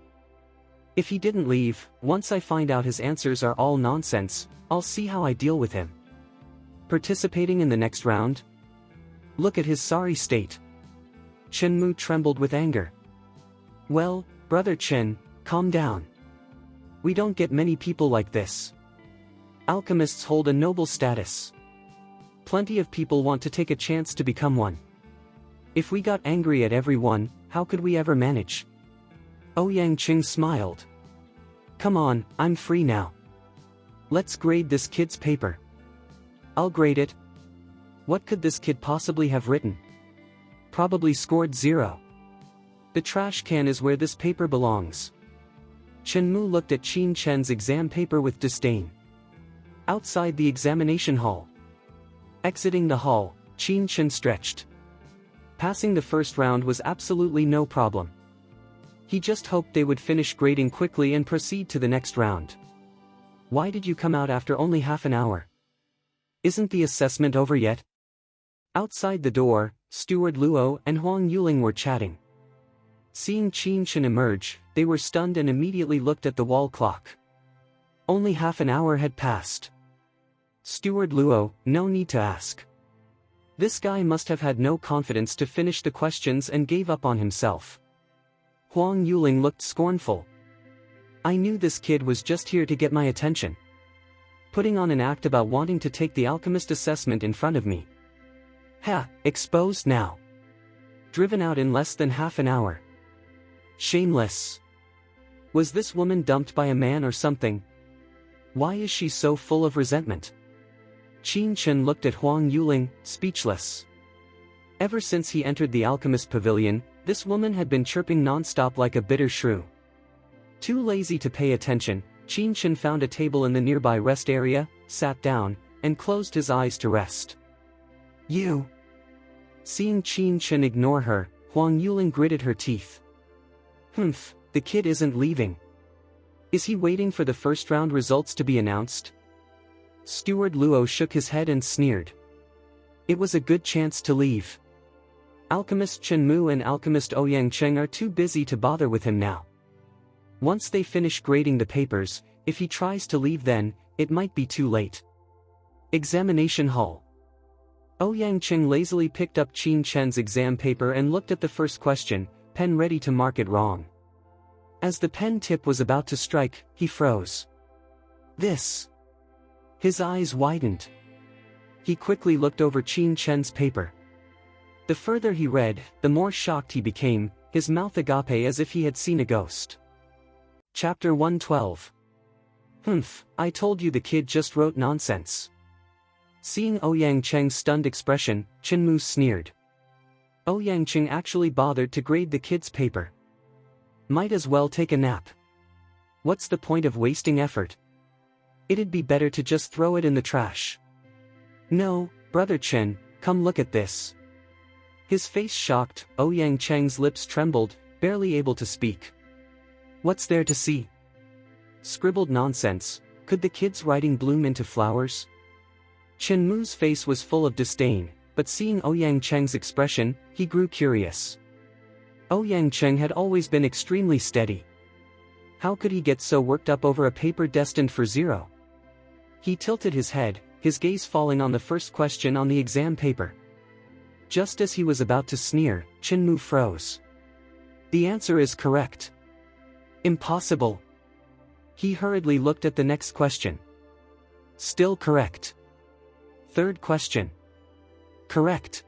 [SPEAKER 1] If he didn't leave, once I find out his answers are all nonsense, I'll see how I deal with him. Participating in the next round? Look at his sorry state. Qin Mu trembled with anger. Well, brother Qin, calm down. We don't get many people like this. Alchemists hold a noble status. Plenty of people want to take a chance to become one. If we got angry at everyone, how could we ever manage? Ouyang Qing smiled. Come on, I'm free now. Let's grade this kid's paper. I'll grade it. What could this kid possibly have written? Probably scored 0. The trash can is where this paper belongs. Qin Mu looked at Qin Chen's exam paper with disdain. Outside the examination hall. Exiting the hall, Qin Chen stretched. Passing the first round was absolutely no problem. He just hoped they would finish grading quickly and proceed to the next round. Why did you come out after only half an hour? Isn't the assessment over yet? Outside the door, Steward Luo and Huang Yuling were chatting. Seeing Qin Chen emerge, they were stunned and immediately looked at the wall clock. Only half an hour had passed. Steward Luo, no need to ask. This guy must have had no confidence to finish the questions and gave up on himself. Huang Yuling looked scornful. I knew this kid was just here to get my attention. Putting on an act about wanting to take the alchemist assessment in front of me. Ha, exposed now. Driven out in less than half an hour. Shameless. Was this woman dumped by a man or something? Why is she so full of resentment? Qin Chen looked at Huang Yuling, speechless. Ever since he entered the alchemist pavilion, this woman had been chirping non-stop like a bitter shrew. Too lazy to pay attention, Qin Chen found a table in the nearby rest area, sat down, and closed his eyes to rest. You. Seeing Qin Chen ignore her, Huang Yuling gritted her teeth. Humph, the kid isn't leaving. Is he waiting for the first round results to be announced? Steward Luo shook his head and sneered. It was a good chance to leave. Alchemist Chen Mu and Alchemist Ouyang Cheng are too busy to bother with him now. Once they finish grading the papers, if he tries to leave then, it might be too late. Examination hall. Ouyang Cheng lazily picked up Qin Chen's exam paper and looked at the first question, pen ready to mark it wrong. As the pen tip was about to strike, he froze. This. His eyes widened. He quickly looked over Qin Chen's paper. The further he read, the more shocked he became, his mouth agape as if he had seen a ghost. Chapter 112. Humph, I told you the kid just wrote nonsense. Seeing Ouyang Cheng's stunned expression, Chen Mu sneered. Ouyang Cheng actually bothered to grade the kid's paper. Might as well take a nap. What's the point of wasting effort? It'd be better to just throw it in the trash. No, Brother Chen, come look at this. His face shocked, Ouyang Cheng's lips trembled, barely able to speak. What's there to see? Scribbled nonsense, could the kid's writing bloom into flowers? Chen Mu's face was full of disdain, but seeing Ouyang Cheng's expression, he grew curious. Ouyang Cheng had always been extremely steady. How could he get so worked up over a paper destined for zero? He tilted his head, his gaze falling on the first question on the exam paper. Just as he was about to sneer, Chen Mu froze. The answer is correct. Impossible. He hurriedly looked at the next question. Still correct. Third question. Correct.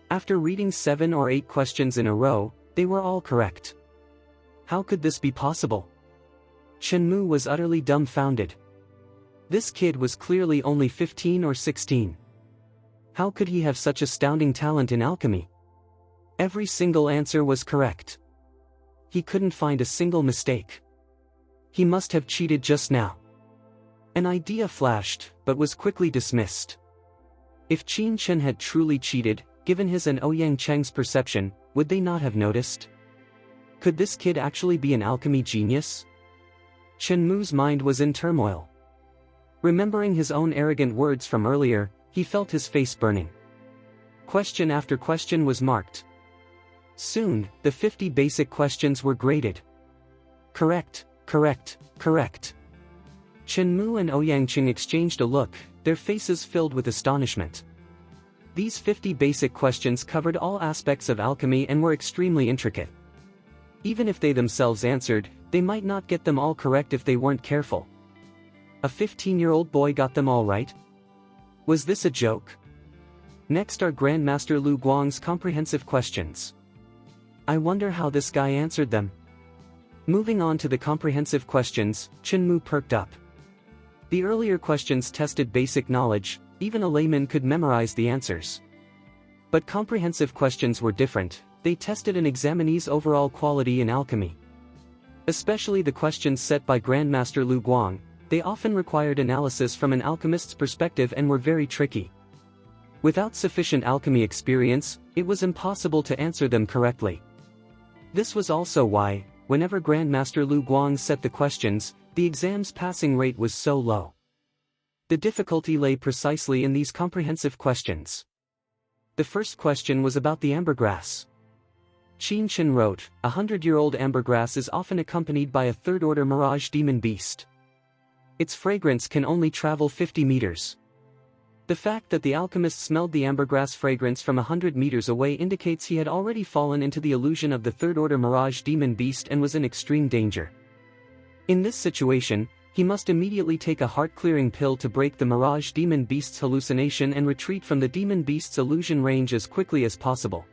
[SPEAKER 1] After reading 7 or 8 questions in a row, they were all correct. How could this be possible? Chen Mu was utterly dumbfounded. This kid was clearly only 15 or 16. How could he have such astounding talent in alchemy? Every single answer was correct. He couldn't find a single mistake. He must have cheated just now. An idea flashed, but was quickly dismissed. If Qin Chen had truly cheated, given his and Ouyang Cheng's perception, would they not have noticed? Could this kid actually be an alchemy genius? Chen Mu's mind was in turmoil. Remembering his own arrogant words from earlier, he felt his face burning. Question after question was marked. Soon, the 50 basic questions were graded. Correct, correct, correct. Chen Mu and Ouyang Cheng exchanged a look, their faces filled with astonishment. These 50 basic questions covered all aspects of alchemy and were extremely intricate. Even if they themselves answered, they might not get them all correct if they weren't careful. A 15-year-old boy got them all right? Was this a joke? Next are Grandmaster Lu Guang's comprehensive questions. I wonder how this guy answered them. Moving on to the comprehensive questions, Chen Mu perked up. The earlier questions tested basic knowledge, even a layman could memorize the answers. But comprehensive questions were different, they tested an examinee's overall quality in alchemy. Especially the questions set by Grandmaster Lu Guang, they often required analysis from an alchemist's perspective and were very tricky. Without sufficient alchemy experience, it was impossible to answer them correctly. This was also why, whenever Grandmaster Lu Guang set the questions, the exam's passing rate was so low. The difficulty lay precisely in these comprehensive questions. The first question was about the ambergrass. Qin Chen wrote, 100-year-old ambergrass is often accompanied by a third-order mirage demon beast. Its fragrance can only travel 50 meters. The fact that the alchemist smelled the ambergrass fragrance from 100 meters away indicates he had already fallen into the illusion of the third-order mirage demon beast and was in extreme danger. In this situation, he must immediately take a heart-clearing pill to break the mirage demon beast's hallucination and retreat from the demon beast's illusion range as quickly as possible.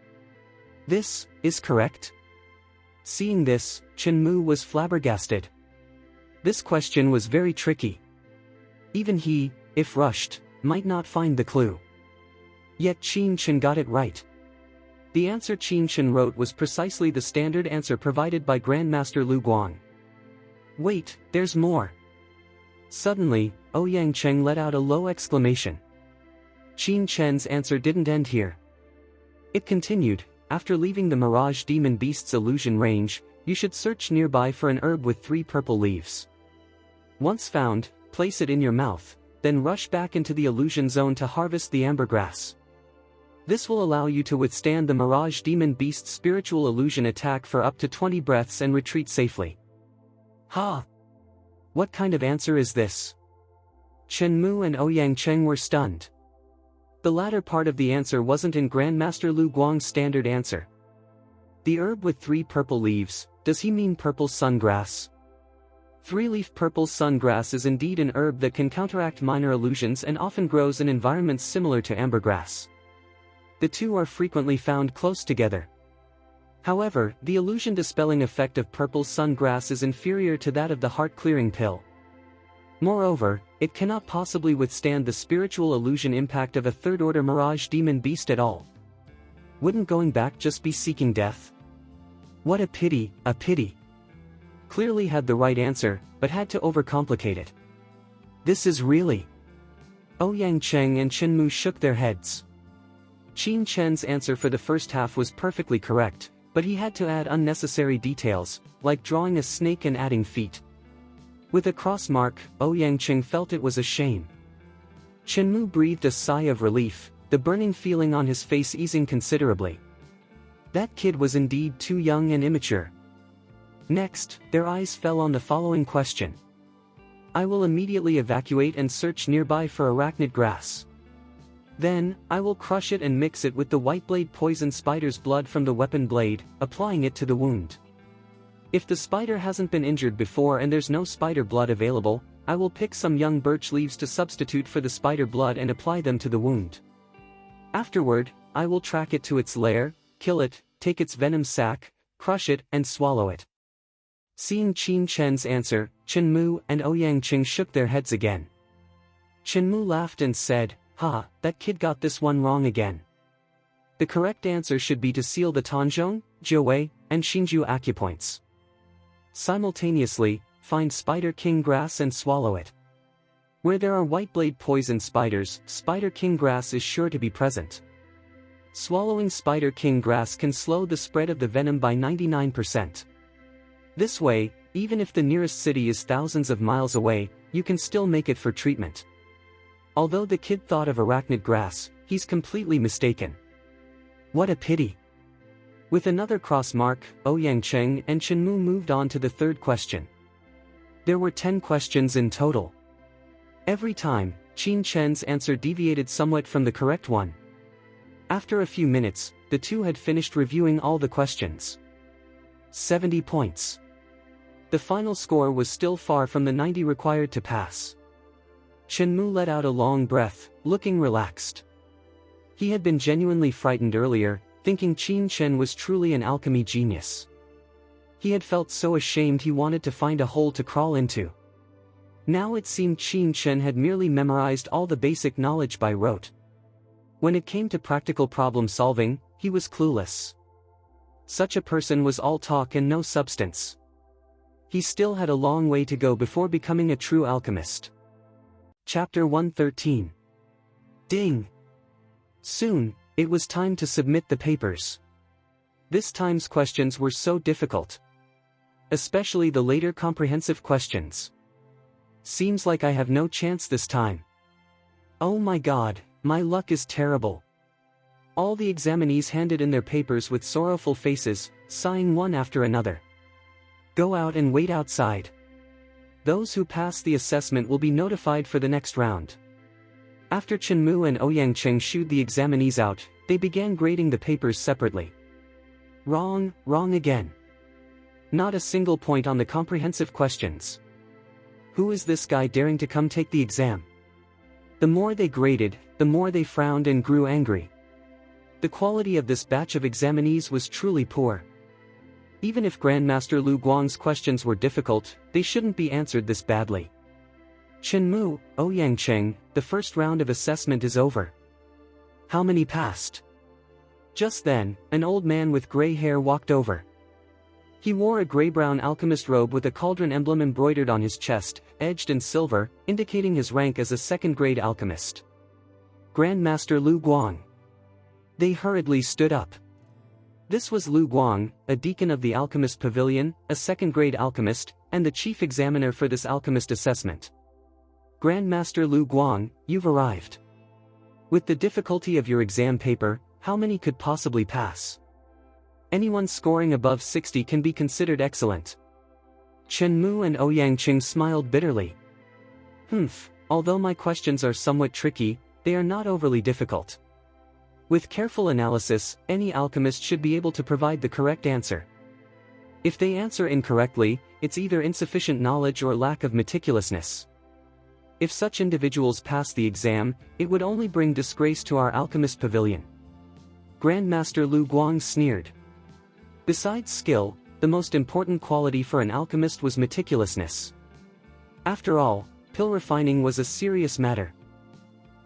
[SPEAKER 1] This is correct? Seeing this, Chen Mu was flabbergasted. This question was very tricky. Even he, if rushed, might not find the clue. Yet Qin Chen got it right. The answer Qin Chen wrote was precisely the standard answer provided by Grandmaster Lu Guang. Wait, there's more. Suddenly, Ouyang Cheng let out a low exclamation. Qin Chen's answer didn't end here. It continued, after leaving the mirage demon beast's illusion range, you should search nearby for an herb with 3 purple leaves. Once found, place it in your mouth, then rush back into the illusion zone to harvest the ambergrass. This will allow you to withstand the mirage demon beast's spiritual illusion attack for up to 20 breaths and retreat safely. Ha! What kind of answer is this? Chen Mu and Ouyang Cheng were stunned. The latter part of the answer wasn't in Grandmaster Lu Guang's standard answer. The herb with 3 purple leaves, does he mean purple sungrass? 3-leaf purple sungrass is indeed an herb that can counteract minor illusions and often grows in environments similar to ambergrass. The two are frequently found close together. However, the illusion-dispelling effect of purple sungrass is inferior to that of the heart-clearing pill. Moreover, it cannot possibly withstand the spiritual illusion impact of a third-order mirage demon beast at all. Wouldn't going back just be seeking death? What a pity, a pity. Clearly had the right answer, but had to overcomplicate it. This is really... Ouyang Cheng and Chen Mu shook their heads. Qin Chen's answer for the first half was perfectly correct, but he had to add unnecessary details, like drawing a snake and adding feet. With a cross mark, Ouyang Cheng felt it was a shame. Chen Mu breathed a sigh of relief, the burning feeling on his face easing considerably. That kid was indeed too young and immature. Next, their eyes fell on the following question. I will immediately evacuate and search nearby for arachnid grass. Then, I will crush it and mix it with the white blade poison spider's blood from the weapon blade, applying it to the wound. If the spider hasn't been injured before and there's no spider blood available, I will pick some young birch leaves to substitute for the spider blood and apply them to the wound. Afterward, I will track it to its lair, kill it, take its venom sac, crush it, and swallow it. Seeing Qin Chen's answer, Chen Mu and Ouyang Cheng shook their heads again. Chen Mu laughed and said, "Ha, that kid got this one wrong again. The correct answer should be to seal the Tanzhong, Jiawei, and Xinju acupoints. Simultaneously, find spider king grass and swallow it. Where there are white blade poison spiders, spider king grass is sure to be present. Swallowing spider king grass can slow the spread of the venom by 99%. This way, even if the nearest city is thousands of miles away, you can still make it for treatment." Although the kid thought of arachnid grass, he's completely mistaken. What a pity. With another cross mark, Ouyang Cheng and Chen Mu moved on to the third question. There were 10 questions in total. Every time, Qin Chen's answer deviated somewhat from the correct one. After a few minutes, the two had finished reviewing all the questions. 70 points. The final score was still far from the 90 required to pass. Chen Mu let out a long breath, looking relaxed. He had been genuinely frightened earlier, thinking Qin Chen was truly an alchemy genius. He had felt so ashamed he wanted to find a hole to crawl into. Now it seemed Qin Chen had merely memorized all the basic knowledge by rote. When it came to practical problem solving, he was clueless. Such a person was all talk and no substance. He still had a long way to go before becoming a true alchemist. Chapter 113. Ding! Soon, it was time to submit the papers. This time's questions were so difficult. Especially the later comprehensive questions. Seems like I have no chance this time. Oh my god, my luck is terrible. All the examinees handed in their papers with sorrowful faces, sighing one after another. Go out and wait outside. Those who pass the assessment will be notified for the next round. After Chenmu and Ouyangcheng shooed the examinees out, they began grading the papers separately. Wrong, wrong again. Not a single point on the comprehensive questions. Who is this guy daring to come take the exam? The more they graded, the more they frowned and grew angry. The quality of this batch of examinees was truly poor. Even if Grandmaster Lu Guang's questions were difficult, they shouldn't be answered this badly. Chenmu, Ouyangcheng, the first round of assessment is over. How many passed? Just then, an old man with gray hair walked over. He wore a gray-brown alchemist robe with a cauldron emblem embroidered on his chest, edged in silver, indicating his rank as a second-grade alchemist. Grandmaster Lu Guang. They hurriedly stood up. This was Lu Guang, a deacon of the Alchemist Pavilion, a second-grade alchemist, and the chief examiner for this alchemist assessment. Grandmaster Lu Guang, you've arrived. With the difficulty of your exam paper, how many could possibly pass? Anyone scoring above 60 can be considered excellent. Chenmu and Ouyangcheng smiled bitterly. Although my questions are somewhat tricky, they are not overly difficult. With careful analysis, any alchemist should be able to provide the correct answer. If they answer incorrectly, it's either insufficient knowledge or lack of meticulousness. If such individuals pass the exam, it would only bring disgrace to our alchemist pavilion. Grandmaster Lu Guang sneered. Besides skill, the most important quality for an alchemist was meticulousness. After all, pill refining was a serious matter.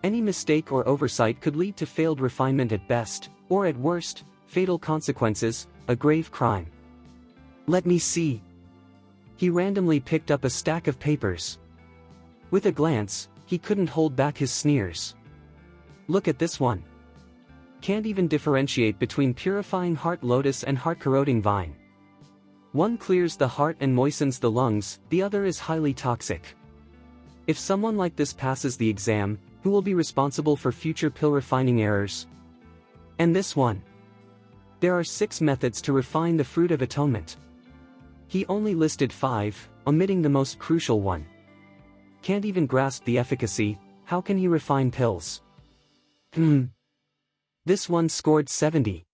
[SPEAKER 1] Any mistake or oversight could lead to failed refinement at best, or at worst, fatal consequences, a grave crime. Let me see. He randomly picked up a stack of papers. With a glance, he couldn't hold back his sneers. Look at this one. Can't even differentiate between purifying heart lotus and heart corroding vine. One clears the heart and moistens the lungs, the other is highly toxic. If someone like this passes the exam, who will be responsible for future pill refining errors? And this one. There are 6 methods to refine the fruit of atonement. He only listed 5, omitting the most crucial one. Can't even grasp the efficacy, how can he refine pills? This one scored 70.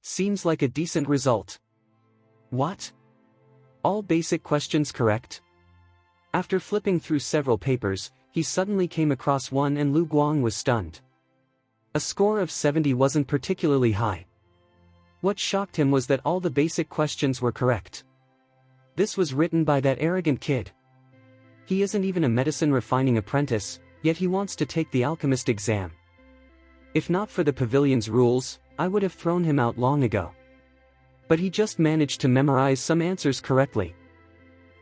[SPEAKER 1] Seems like a decent result. What? All basic questions correct? After flipping through several papers, he suddenly came across one and Lu Guang was stunned. A score of 70 wasn't particularly high. What shocked him was that all the basic questions were correct. This was written by that arrogant kid. He isn't even a medicine refining apprentice, yet he wants to take the alchemist exam. If not for the pavilion's rules, I would have thrown him out long ago. But he just managed to memorize some answers correctly.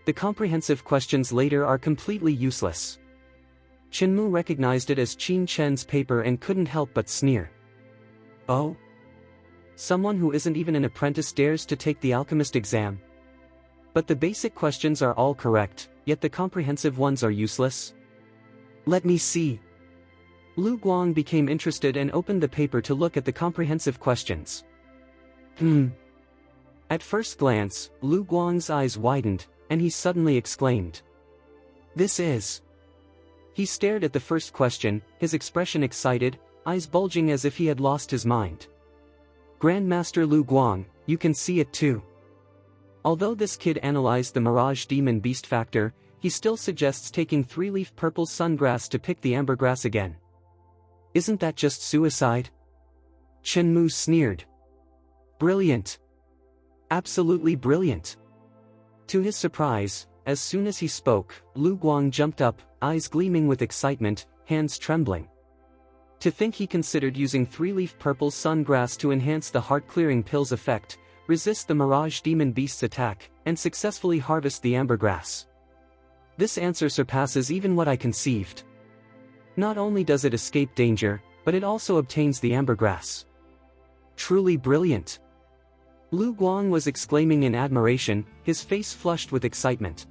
[SPEAKER 1] The comprehensive questions later are completely useless. Chenmu recognized it as Qin Chen's paper and couldn't help but sneer. Oh? Someone who isn't even an apprentice dares to take the alchemist exam? But the basic questions are all correct, yet the comprehensive ones are useless? Let me see. Lu Guang became interested and opened the paper to look at the comprehensive questions. At first glance, Lu Guang's eyes widened, and he suddenly exclaimed. This is... He stared at the first question, his expression excited, eyes bulging as if he had lost his mind. Grandmaster Lu Guang, you can see it too. Although this kid analyzed the Mirage Demon Beast factor, he still suggests taking 3-leaf purple sungrass to pick the ambergrass again. Isn't that just suicide? Chenmu sneered. Brilliant. Absolutely brilliant. To his surprise, as soon as he spoke, Lu Guang jumped up, eyes gleaming with excitement, hands trembling. To think he considered using 3-leaf purple sungrass to enhance the heart-clearing pill's effect, resist the Mirage Demon Beast's attack, and successfully harvest the ambergrass. This answer surpasses even what I conceived. Not only does it escape danger, but it also obtains the ambergrass. Truly brilliant. Lu Guang was exclaiming in admiration, his face flushed with excitement.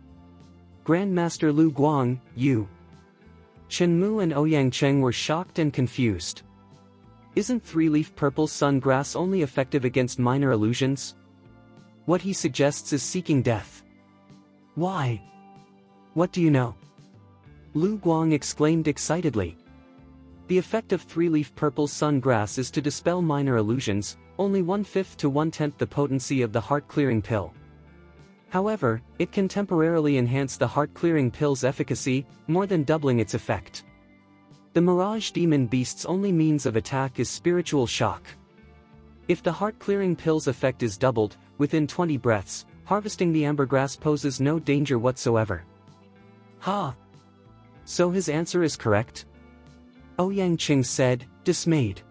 [SPEAKER 1] Grandmaster Lu Guang, you. Chen Mu and Ouyang Cheng were shocked and confused. Isn't three-leaf purple sun grass only effective against minor illusions? What he suggests is seeking death. Why? What do you know? Lu Guang exclaimed excitedly. The effect of three-leaf purple sun grass is to dispel minor illusions, only 1/5 to 1/10 the potency of the heart-clearing pill. However, it can temporarily enhance the heart-clearing pill's efficacy, more than doubling its effect. The Mirage Demon Beast's only means of attack is spiritual shock. If the heart-clearing pill's effect is doubled, within 20 breaths, harvesting the ambergrass poses no danger whatsoever. Ha! So his answer is correct? Ouyang Cheng said, dismayed.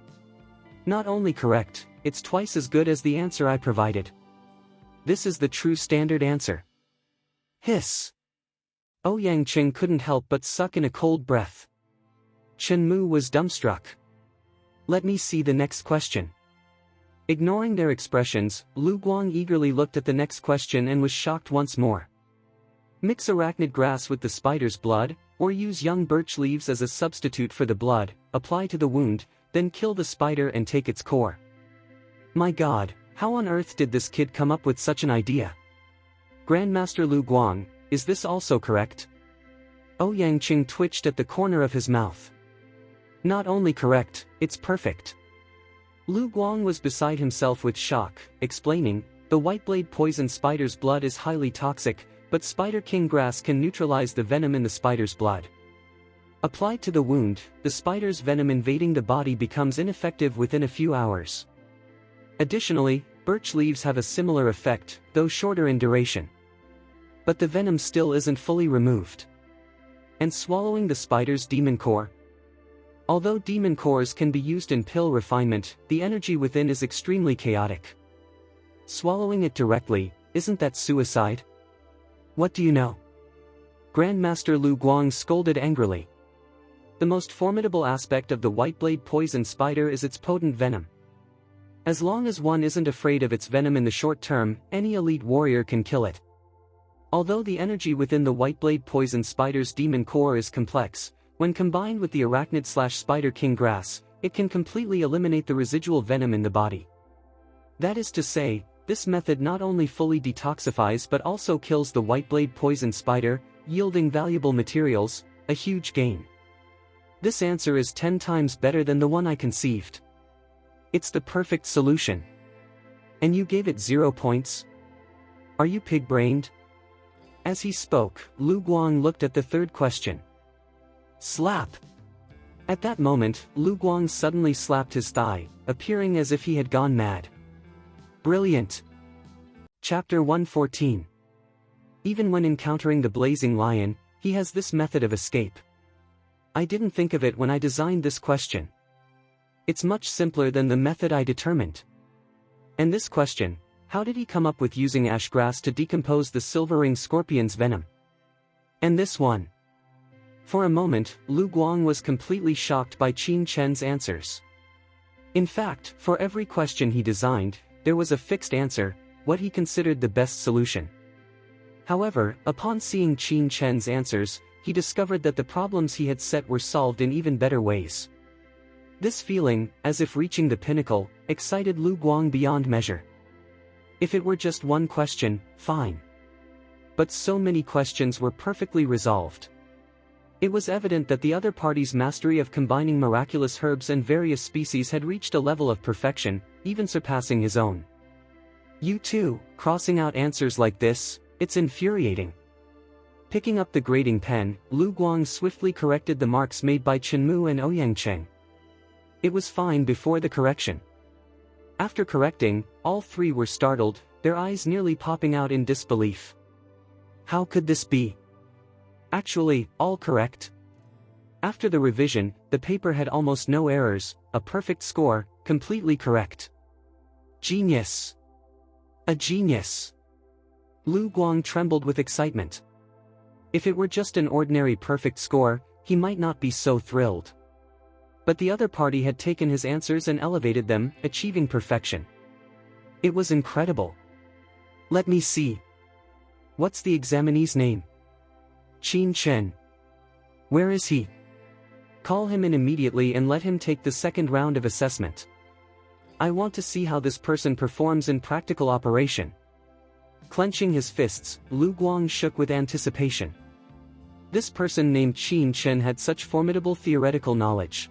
[SPEAKER 1] Not only correct, it's twice as good as the answer I provided. This is the true standard answer. Hiss! Ouyang Cheng couldn't help but suck in a cold breath. Chen Mu was dumbstruck. Let me see the next question. Ignoring their expressions, Lu Guang eagerly looked at the next question and was shocked once more. Mix arachnid grass with the spider's blood, or use young birch leaves as a substitute for the blood, apply to the wound, then kill the spider and take its core. My God, how on earth did this kid come up with such an idea? Grandmaster Lu Guang, is this also correct? Ouyang Cheng twitched at the corner of his mouth. Not only correct, it's perfect. Lu Guang was beside himself with shock, explaining, the white-blade poison spider's blood is highly toxic, but Spider King grass can neutralize the venom in the spider's blood. Applied to the wound, the spider's venom invading the body becomes ineffective within a few hours. Additionally, birch leaves have a similar effect, though shorter in duration. But the venom still isn't fully removed. And swallowing the spider's demon core? Although demon cores can be used in pill refinement, the energy within is extremely chaotic. Swallowing it directly, isn't that suicide? What do you know? Grandmaster Lu Guang scolded angrily. The most formidable aspect of the white-blade poison spider is its potent venom. As long as one isn't afraid of its venom in the short term, any elite warrior can kill it. Although the energy within the white-blade poison spider's demon core is complex, when combined with the arachnid/spider king grass, it can completely eliminate the residual venom in the body. That is to say, this method not only fully detoxifies but also kills the white-blade poison spider, yielding valuable materials, a huge gain. This answer is 10 times better than the one I conceived. It's the perfect solution. And you gave it 0 points? Are you pig-brained? As he spoke, Lu Guang looked at the third question. Slap! At that moment, Lu Guang suddenly slapped his thigh, appearing as if he had gone mad. Brilliant! Chapter 114. Even when encountering the blazing lion, he has this method of escape. I didn't think of it when I designed this question. It's much simpler than the method I determined. And this question, how did he come up with using ash grass to decompose the silver-ring scorpion's venom? And this one. For a moment, Lu Guang was completely shocked by Qin Chen's answers. In fact, for every question he designed, there was a fixed answer, what he considered the best solution. However, upon seeing Qin Chen's answers, he discovered that the problems he had set were solved in even better ways. This feeling, as if reaching the pinnacle, excited Lu Guang beyond measure. If it were just one question, fine. But so many questions were perfectly resolved. It was evident that the other party's mastery of combining miraculous herbs and various species had reached a level of perfection, even surpassing his own. You too, crossing out answers like this, it's infuriating. Picking up the grading pen, Lu Guang swiftly corrected the marks made by Chen Mu and Ouyang Cheng. It was fine before the correction. After correcting, all three were startled, their eyes nearly popping out in disbelief. How could this be? Actually, all correct. After the revision, the paper had almost no errors, a perfect score, completely correct. Genius! A genius! Lu Guang trembled with excitement. If it were just an ordinary perfect score, he might not be so thrilled. But the other party had taken his answers and elevated them, achieving perfection. It was incredible. Let me see. What's the examinee's name? Qin Chen. Where is he? Call him in immediately and let him take the second round of assessment. I want to see how this person performs in practical operation. Clenching his fists, Lu Guang shook with anticipation. This person named Qin Chen had such formidable theoretical knowledge.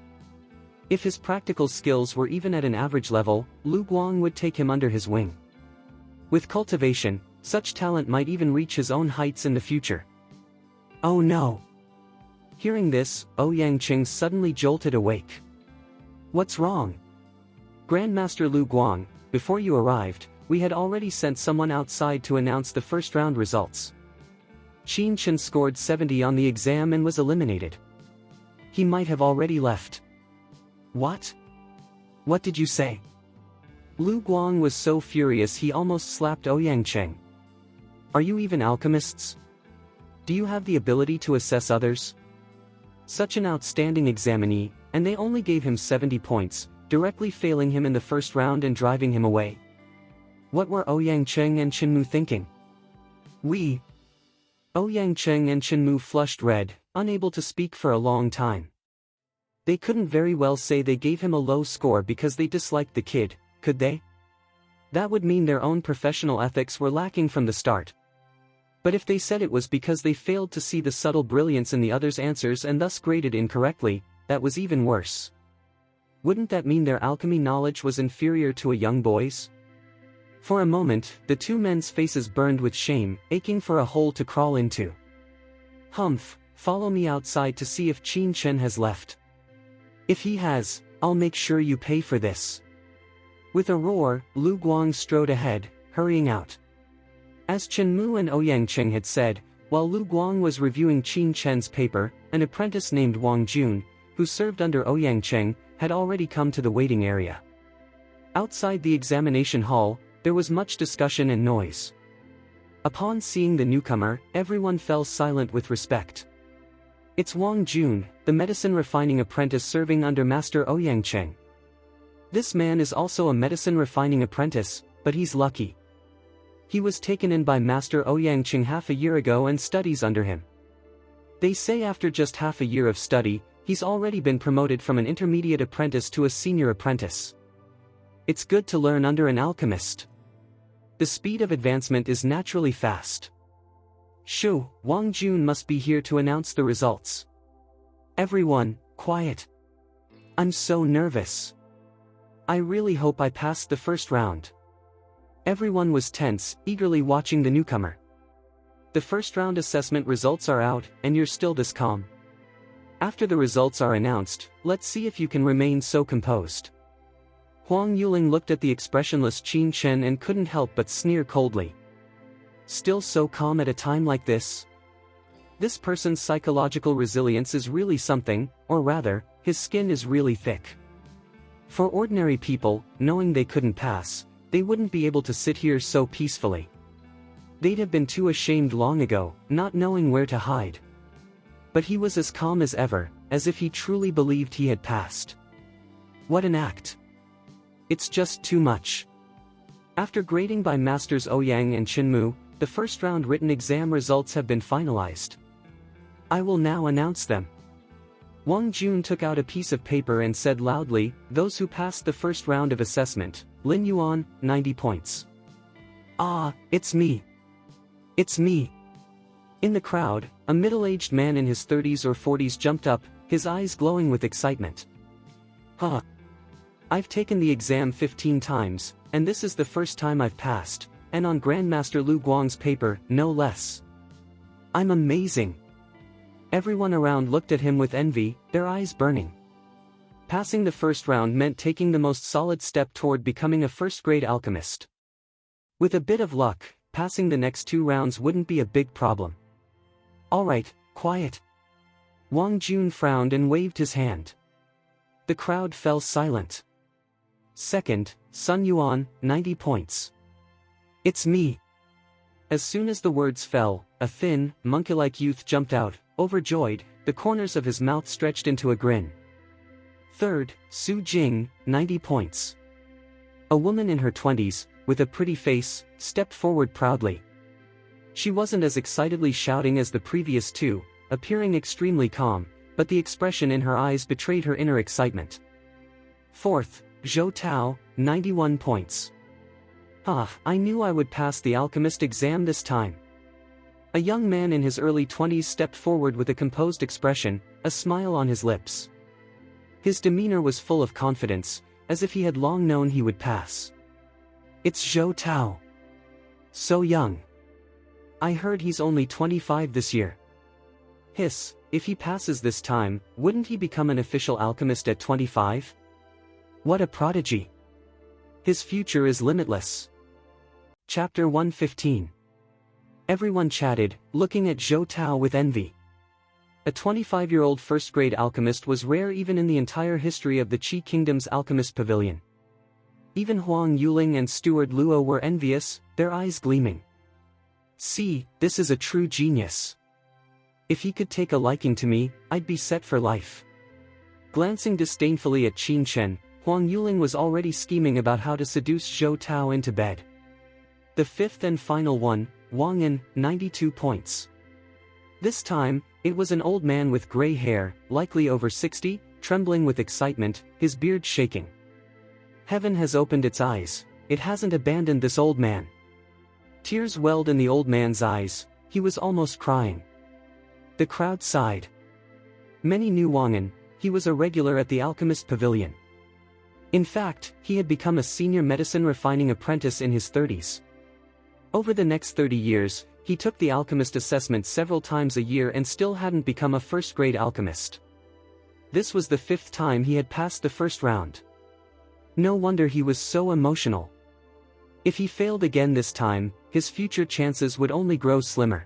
[SPEAKER 1] If his practical skills were even at an average level, Lu Guang would take him under his wing. With cultivation, such talent might even reach his own heights in the future. Oh no! Hearing this, Ouyang Qing suddenly jolted awake. What's wrong? Grandmaster Lu Guang, before you arrived, we had already sent someone outside to announce the first round results. Qin Chen scored 70 on the exam and was eliminated. He might have already left. What? What did you say? Lu Guang was so furious he almost slapped Ouyang Qing. Are you even alchemists? Do you have the ability to assess others? Such an outstanding examinee, and they only gave him 70 points, directly failing him in the first round and driving him away. What were Ouyang Qing and Qinmu thinking? Ouyang Qing and Qinmu flushed red, unable to speak for a long time. They couldn't very well say they gave him a low score because they disliked the kid, could they? That would mean their own professional ethics were lacking from the start. But if they said it was because they failed to see the subtle brilliance in the other's answers and thus graded incorrectly, that was even worse. Wouldn't that mean their alchemy knowledge was inferior to a young boy's? For a moment, the two men's faces burned with shame, aching for a hole to crawl into. Humph, follow me outside to see if Qin Chen has left. If he has, I'll make sure you pay for this. With a roar, Lu Guang strode ahead, hurrying out. As Qinmu and Ouyang Qing had said, while Lu Guang was reviewing Qin Chen's paper, an apprentice named Wang Jun, who served under Ouyang Qing, had already come to the waiting area. Outside the examination hall, there was much discussion and noise. Upon seeing the newcomer, everyone fell silent with respect. It's Wang Jun, the medicine refining apprentice serving under Master Ouyang Qing. This man is also a medicine refining apprentice, but he's lucky. He was taken in by Master Ouyang Qing half a year ago and studies under him. They say after just half a year of study, he's already been promoted from an intermediate apprentice to a senior apprentice. It's good to learn under an alchemist. The speed of advancement is naturally fast. Shoo, Wang Jun must be here to announce the results. Everyone, quiet. I'm so nervous. I really hope I passed the first round. Everyone was tense, eagerly watching the newcomer. The first round assessment results are out, and you're still this calm. After the results are announced, let's see if you can remain so composed. Huang Yuling looked at the expressionless Qin Chen and couldn't help but sneer coldly. Still so calm at a time like this? This person's psychological resilience is really something, or rather, his skin is really thick. For ordinary people, knowing they couldn't pass, they wouldn't be able to sit here so peacefully. They'd have been too ashamed long ago, not knowing where to hide. But he was as calm as ever, as if he truly believed he had passed. What an act! It's just too much. After grading by Masters Ouyang and Qinmu, the first round written exam results have been finalized. I will now announce them. Wang Jun took out a piece of paper and said loudly, those who passed the first round of assessment, Lin Yuan, 90 points. Ah, it's me. It's me. In the crowd, a middle-aged man in his 30s or 40s jumped up, his eyes glowing with excitement. Huh. I've taken the exam 15 times, and this is the first time I've passed, and on Grandmaster Lu Guang's paper, no less. I'm amazing. Everyone around looked at him with envy, their eyes burning. Passing the first round meant taking the most solid step toward becoming a first-grade alchemist. With a bit of luck, passing the next 2 rounds wouldn't be a big problem. Alright, quiet. Wang Jun frowned and waved his hand. The crowd fell silent. Second, Sun Yuan, 90 points. It's me. As soon as the words fell, a thin, monkey-like youth jumped out, overjoyed, the corners of his mouth stretched into a grin. Third, Su Jing, 90 points. A woman in her 20s, with a pretty face, stepped forward proudly. She wasn't as excitedly shouting as the previous two, appearing extremely calm, but the expression in her eyes betrayed her inner excitement. Fourth, Zhou Tao, 91 points. I knew I would pass the alchemist exam this time. A young man in his early 20s stepped forward with a composed expression, a smile on his lips. His demeanor was full of confidence, as if he had long known he would pass. It's Zhou Tao. So young. I heard he's only 25 this year. Hiss, if he passes this time, wouldn't he become an official alchemist at 25? What a prodigy. His future is limitless. Chapter 115. Everyone chatted, looking at Zhou Tao with envy. A 25-year-old first-grade alchemist was rare even in the entire history of the Qi Kingdom's alchemist pavilion. Even Huang Yuling and Steward Luo were envious, their eyes gleaming. See, this is a true genius. If he could take a liking to me, I'd be set for life. Glancing disdainfully at Qin Chen, Huang Yuling was already scheming about how to seduce Zhou Tao into bed. The fifth and final one, Wang An, 92 points. This time, it was an old man with gray hair, likely over 60, trembling with excitement, his beard shaking. Heaven has opened its eyes, it hasn't abandoned this old man. Tears welled in the old man's eyes, he was almost crying. The crowd sighed. Many knew Wang An, he was a regular at the alchemist pavilion. In fact, he had become a senior medicine refining apprentice in his 30s. Over the next 30 years, he took the alchemist assessment several times a year and still hadn't become a first-grade alchemist. This was the 5th time he had passed the first round. No wonder he was so emotional. If he failed again this time, his future chances would only grow slimmer.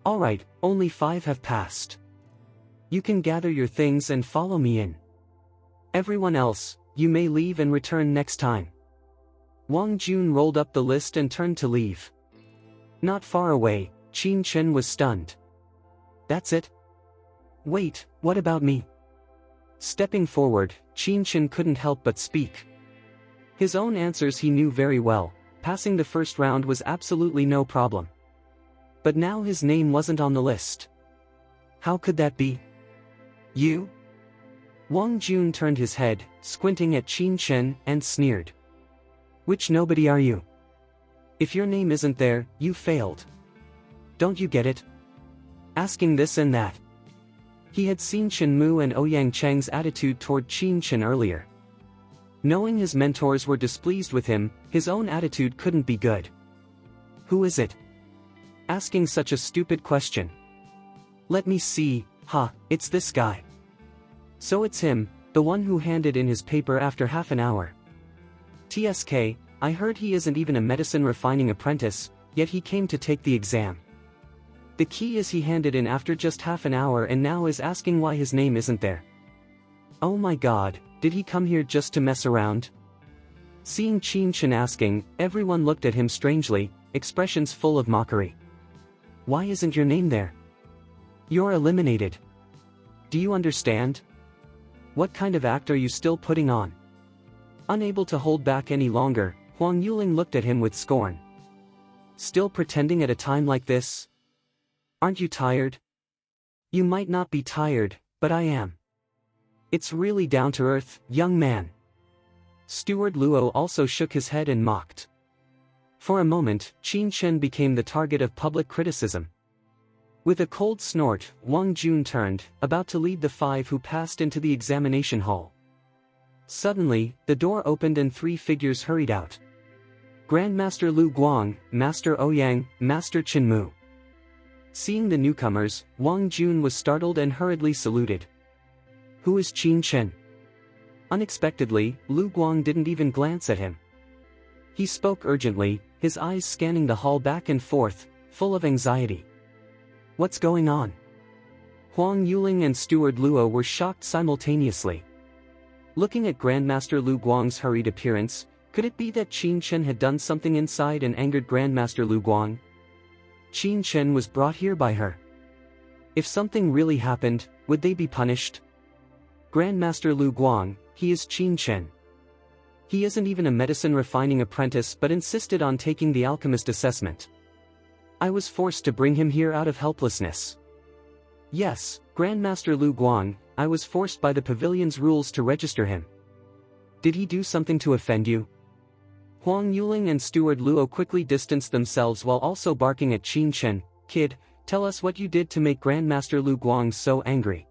[SPEAKER 1] Alright, only 5 have passed. You can gather your things and follow me in. Everyone else, you may leave and return next time. Wang Jun rolled up the list and turned to leave. Not far away, Qin Chen was stunned. That's it? Wait, what about me? Stepping forward, Qin Chen couldn't help but speak. His own answers he knew very well, passing the first round was absolutely no problem. But now his name wasn't on the list. How could that be? You? Wang Jun turned his head, squinting at Qin Chen, and sneered. Which nobody are you? If your name isn't there, you failed. Don't you get it? Asking this and that. He had seen Chen Mu and Ouyang Cheng's attitude toward Qin Chen earlier. Knowing his mentors were displeased with him, his own attitude couldn't be good. Who is it? Asking such a stupid question. Let me see, it's this guy. So it's him, the one who handed in his paper after half an hour. TSK, I heard he isn't even a medicine refining apprentice, yet he came to take the exam. The key is he handed in after just half an hour and now is asking why his name isn't there. Oh my god, did he come here just to mess around? Seeing Qin Chen asking, everyone looked at him strangely, expressions full of mockery. Why isn't your name there? You're eliminated. Do you understand? What kind of act are you still putting on? Unable to hold back any longer, Huang Yuling looked at him with scorn. Still pretending at a time like this? Aren't you tired? You might not be tired, but I am. It's really down to earth, young man. Steward Luo also shook his head and mocked. For a moment, Qin Chen became the target of public criticism. With a cold snort, Wang Jun turned, about to lead the 5 who passed into the examination hall. Suddenly, the door opened and 3 figures hurried out. Grandmaster Lu Guang, Master Ouyang, Master Chen Mu. Seeing the newcomers, Wang Jun was startled and hurriedly saluted. Who is Qin Chen? Unexpectedly, Lu Guang didn't even glance at him. He spoke urgently, his eyes scanning the hall back and forth, full of anxiety. What's going on? Huang Yuling and Steward Luo were shocked simultaneously. Looking at Grandmaster Lu Guang's hurried appearance, could it be that Qin Chen had done something inside and angered Grandmaster Lu Guang? Qin Chen was brought here by her. If something really happened, would they be punished? Grandmaster Lu Guang, he is Qin Chen. He isn't even a medicine refining apprentice but insisted on taking the alchemist assessment. I was forced to bring him here out of helplessness. Yes, Grandmaster Lu Guang, I was forced by the pavilion's rules to register him. Did he do something to offend you? Huang Yuling and Steward Luo quickly distanced themselves while also barking at Qin Chen. Kid, tell us what you did to make Grandmaster Lu Guang so angry.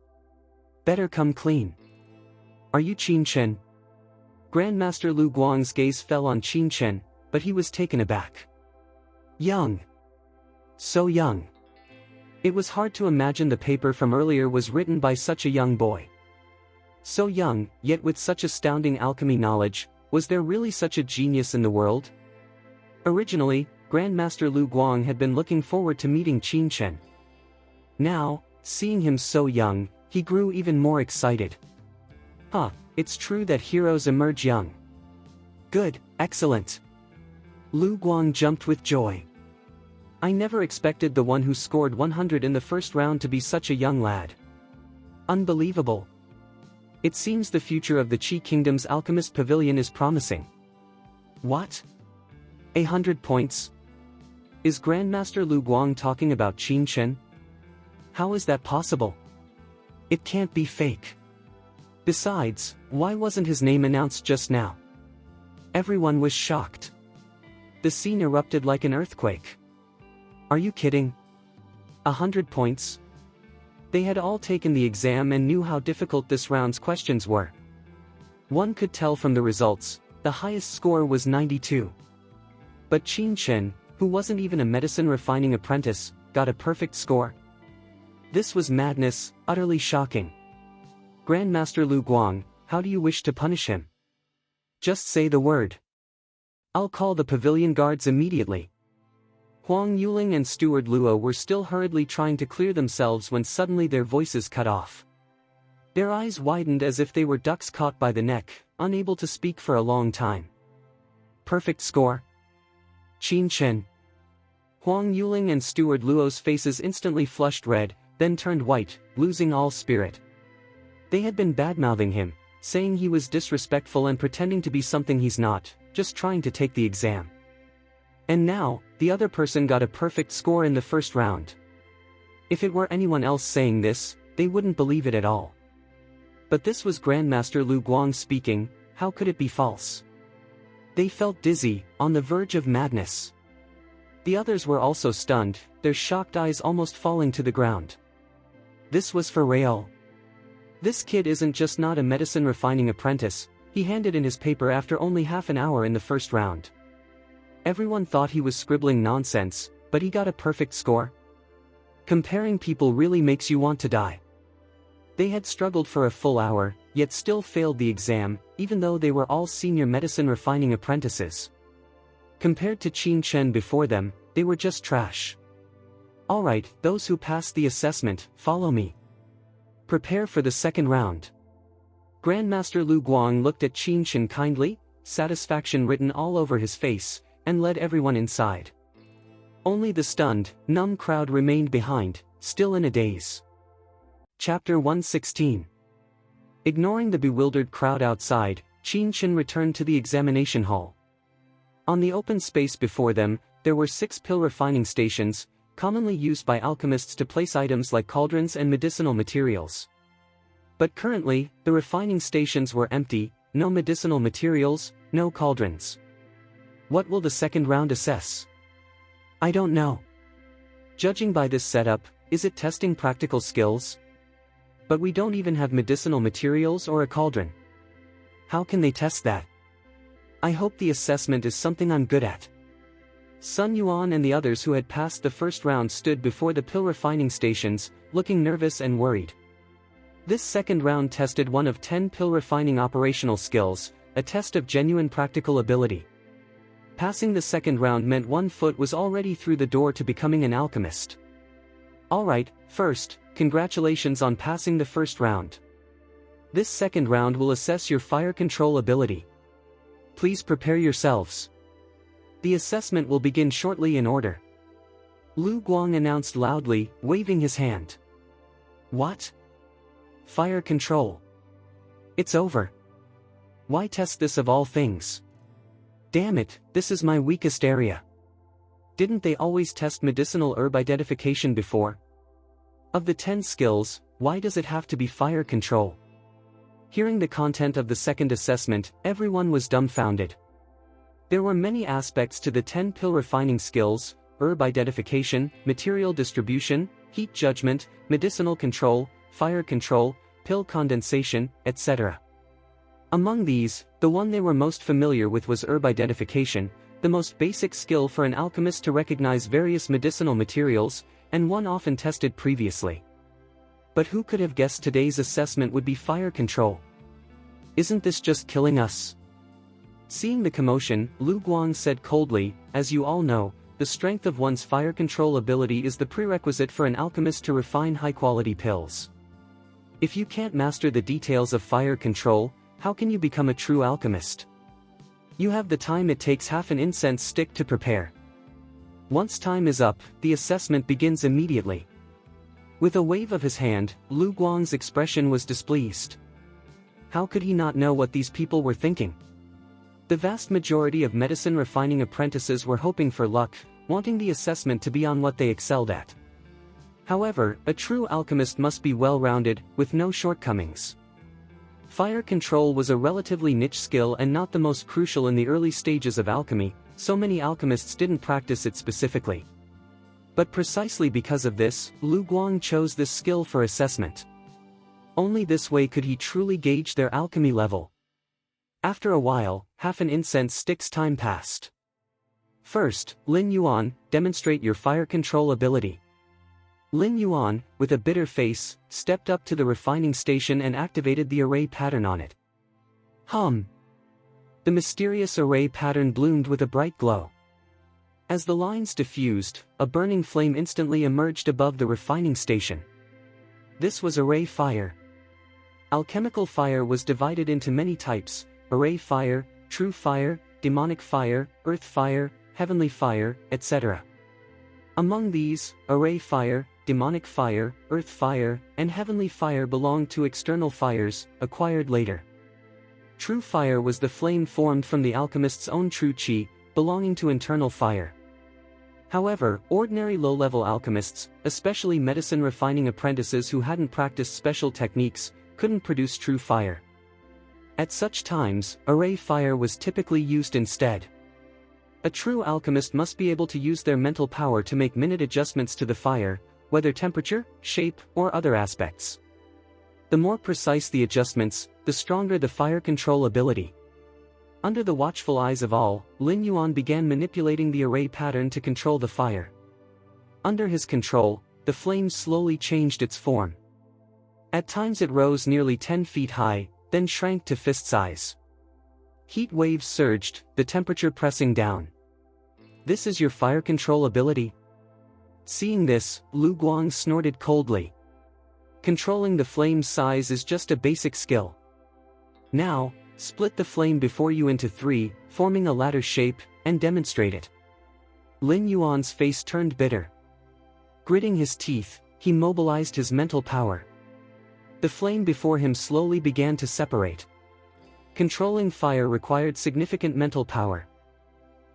[SPEAKER 1] Better come clean. Are you Qin Chen? Grandmaster Lu Guang's gaze fell on Qin Chen, but he was taken aback. Young. So young. It was hard to imagine the paper from earlier was written by such a young boy. So young, yet with such astounding alchemy knowledge, was there really such a genius in the world? Originally, Grandmaster Lu Guang had been looking forward to meeting Qin Chen. Now, seeing him so young, he grew even more excited. Huh, it's true that heroes emerge young. Good, excellent. Lu Guang jumped with joy. I never expected the one who scored 100 in the first round to be such a young lad. Unbelievable. It seems the future of the Qi Kingdom's Alchemist Pavilion is promising. What? 100 points? Is Grandmaster Lu Guang talking about Qin Chen? How is that possible? It can't be fake. Besides, why wasn't his name announced just now? Everyone was shocked. The scene erupted like an earthquake. Are you kidding? 100 points? They had all taken the exam and knew how difficult this round's questions were. One could tell from the results, the highest score was 92. But Qin Chen, who wasn't even a medicine refining apprentice, got a perfect score. This was madness, utterly shocking. Grandmaster Lu Guang, how do you wish to punish him? Just say the word. I'll call the pavilion guards immediately. Huang Yuling and Steward Luo were still hurriedly trying to clear themselves when suddenly their voices cut off. Their eyes widened as if they were ducks caught by the neck, unable to speak for a long time. Perfect score? Qin Chen. Huang Yuling and Steward Luo's faces instantly flushed red, then turned white, losing all spirit. They had been badmouthing him, saying he was disrespectful and pretending to be something he's not, just trying to take the exam. And now, the other person got a perfect score in the first round. If it were anyone else saying this, they wouldn't believe it at all. But this was Grandmaster Lu Guang speaking, how could it be false? They felt dizzy, on the verge of madness. The others were also stunned, their shocked eyes almost falling to the ground. This was for real. This kid isn't just not a medicine refining apprentice, he handed in his paper after only half an hour in the first round. Everyone thought he was scribbling nonsense, but he got a perfect score. Comparing people really makes you want to die. They had struggled for a full hour, yet still failed the exam, even though they were all senior medicine refining apprentices. Compared to Qin Chen before them, they were just trash. Alright, those who passed the assessment, follow me. Prepare for the second round. Grandmaster Lu Guang looked at Qin Chen kindly, satisfaction written all over his face, and led everyone inside. Only the stunned, numb crowd remained behind, still in a daze. Chapter 116. Ignoring the bewildered crowd outside, Qin Chen returned to the examination hall. On the open space before them, there were 6 pill refining stations, commonly used by alchemists to place items like cauldrons and medicinal materials. But currently, the refining stations were empty, no medicinal materials, no cauldrons. What will the second round assess? I don't know. Judging by this setup, is it testing practical skills? But we don't even have medicinal materials or a cauldron. How can they test that? I hope the assessment is something I'm good at. Sun Yuan and the others who had passed the first round stood before the pill refining stations, looking nervous and worried. This second round tested one of 10 pill refining operational skills, a test of genuine practical ability. Passing the second round meant one foot was already through the door to becoming an alchemist. Alright, first, congratulations on passing the first round. This second round will assess your fire control ability. Please prepare yourselves. The assessment will begin shortly in order. Lu Guang announced loudly, waving his hand. What? Fire control. It's over. Why test this of all things? Damn it, this is my weakest area. Didn't they always test medicinal herb identification before? Of the 10 skills, why does it have to be fire control? Hearing the content of the second assessment, everyone was dumbfounded. There were many aspects to the 10 pill refining skills: herb identification, material distribution, heat judgment, medicinal control, fire control, pill condensation, etc. Among these, the one they were most familiar with was herb identification, the most basic skill for an alchemist to recognize various medicinal materials, and one often tested previously. But who could have guessed today's assessment would be fire control? Isn't this just killing us? Seeing the commotion, Lu Guang said coldly, "As you all know, the strength of one's fire control ability is the prerequisite for an alchemist to refine high-quality pills. If you can't master the details of fire control, how can you become a true alchemist? You have the time it takes half an incense stick to prepare." Once time is up, the assessment begins immediately. With a wave of his hand, Lu Guang's expression was displeased. How could he not know what these people were thinking? The vast majority of medicine refining apprentices were hoping for luck, wanting the assessment to be on what they excelled at. However, a true alchemist must be well-rounded, with no shortcomings. Fire control was a relatively niche skill and not the most crucial in the early stages of alchemy, so many alchemists didn't practice it specifically. But precisely because of this, Lu Guang chose this skill for assessment. Only this way could he truly gauge their alchemy level. After a while, half an incense stick's time passed. First, Lin Yuan, demonstrate your fire control ability. Lin Yuan, with a bitter face, stepped up to the refining station and activated the array pattern on it. Hum! The mysterious array pattern bloomed with a bright glow. As the lines diffused, a burning flame instantly emerged above the refining station. This was array fire. Alchemical fire was divided into many types: array fire, true fire, demonic fire, earth fire, heavenly fire, etc. Among these, array fire, demonic fire, earth fire, and heavenly fire belonged to external fires, acquired later. True fire was the flame formed from the alchemist's own true qi, belonging to internal fire. However, ordinary low-level alchemists, especially medicine refining apprentices who hadn't practiced special techniques, couldn't produce true fire. At such times, array fire was typically used instead. A true alchemist must be able to use their mental power to make minute adjustments to the fire, whether temperature, shape, or other aspects. The more precise the adjustments, the stronger the fire control ability. Under the watchful eyes of all, Lin Yuan began manipulating the array pattern to control the fire. Under his control, the flame slowly changed its form. At times it rose nearly 10 feet high, then shrank to fist size. Heat waves surged, the temperature pressing down. This is your fire control ability? Seeing this, Lu Guang snorted coldly. Controlling the flame's size is just a basic skill. Now, split the flame before you into 3, forming a ladder shape, and demonstrate it. Lin Yuan's face turned bitter. Gritting his teeth, he mobilized his mental power. The flame before him slowly began to separate. Controlling fire required significant mental power.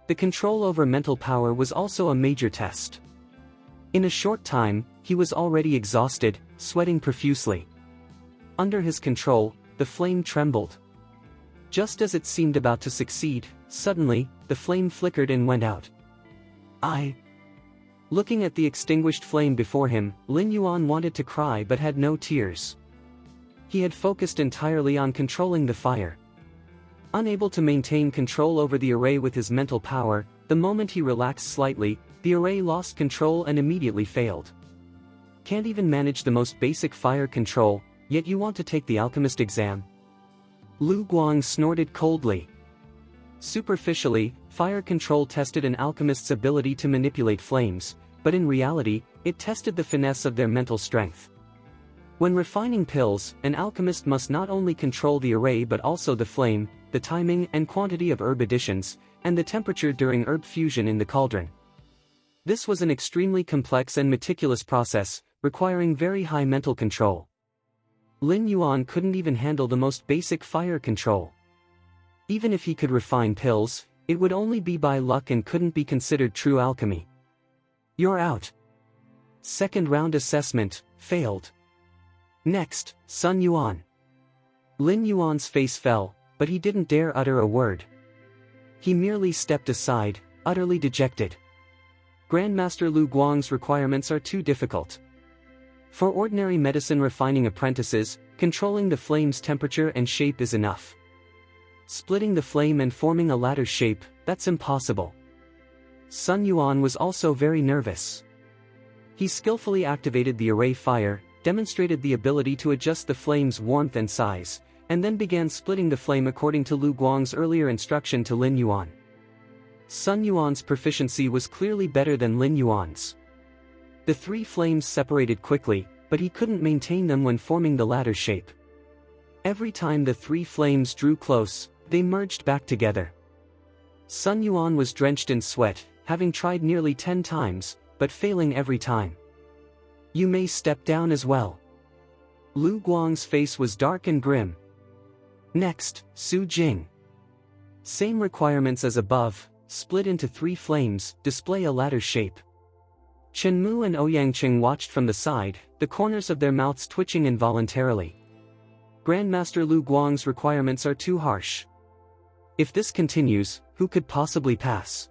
[SPEAKER 1] The control over mental power was also a major test. In a short time, he was already exhausted, sweating profusely. Under his control, the flame trembled. Just as it seemed about to succeed, suddenly, the flame flickered and went out. Looking at the extinguished flame before him, Lin Yuan wanted to cry but had no tears. He had focused entirely on controlling the fire. Unable to maintain control over the array with his mental power, the moment he relaxed slightly, the array lost control and immediately failed. Can't even manage the most basic fire control, yet you want to take the alchemist exam? Lu Guang snorted coldly. Superficially, fire control tested an alchemist's ability to manipulate flames, but in reality, it tested the finesse of their mental strength. When refining pills, an alchemist must not only control the array but also the flame, the timing and quantity of herb additions, and the temperature during herb fusion in the cauldron. This was an extremely complex and meticulous process, requiring very high mental control. Lin Yuan couldn't even handle the most basic fire control. Even if he could refine pills, it would only be by luck and couldn't be considered true alchemy. You're out. Second round assessment, failed. Next, Sun Yuan. Lin Yuan's face fell, but he didn't dare utter a word. He merely stepped aside, utterly dejected. Grandmaster Lu Guang's requirements are too difficult. For ordinary medicine refining apprentices, controlling the flame's temperature and shape is enough. Splitting the flame and forming a ladder shape, that's impossible. Sun Yuan was also very nervous. He skillfully activated the array fire, demonstrated the ability to adjust the flame's warmth and size, and then began splitting the flame according to Lu Guang's earlier instruction to Lin Yuan. Sun Yuan's proficiency was clearly better than Lin Yuan's. The three flames separated quickly, but he couldn't maintain them when forming the ladder shape. Every time the three flames drew close, they merged back together. Sun Yuan was drenched in sweat, having tried nearly 10 times, but failing every time. You may step down as well. Lu Guang's face was dark and grim. Next, Su Jing. Same requirements as above, split into three flames, display a ladder shape. Chen Mu and Ouyangqing watched from the side, the corners of their mouths twitching involuntarily. Grandmaster Lu Guang's requirements are too harsh. If this continues, who could possibly pass?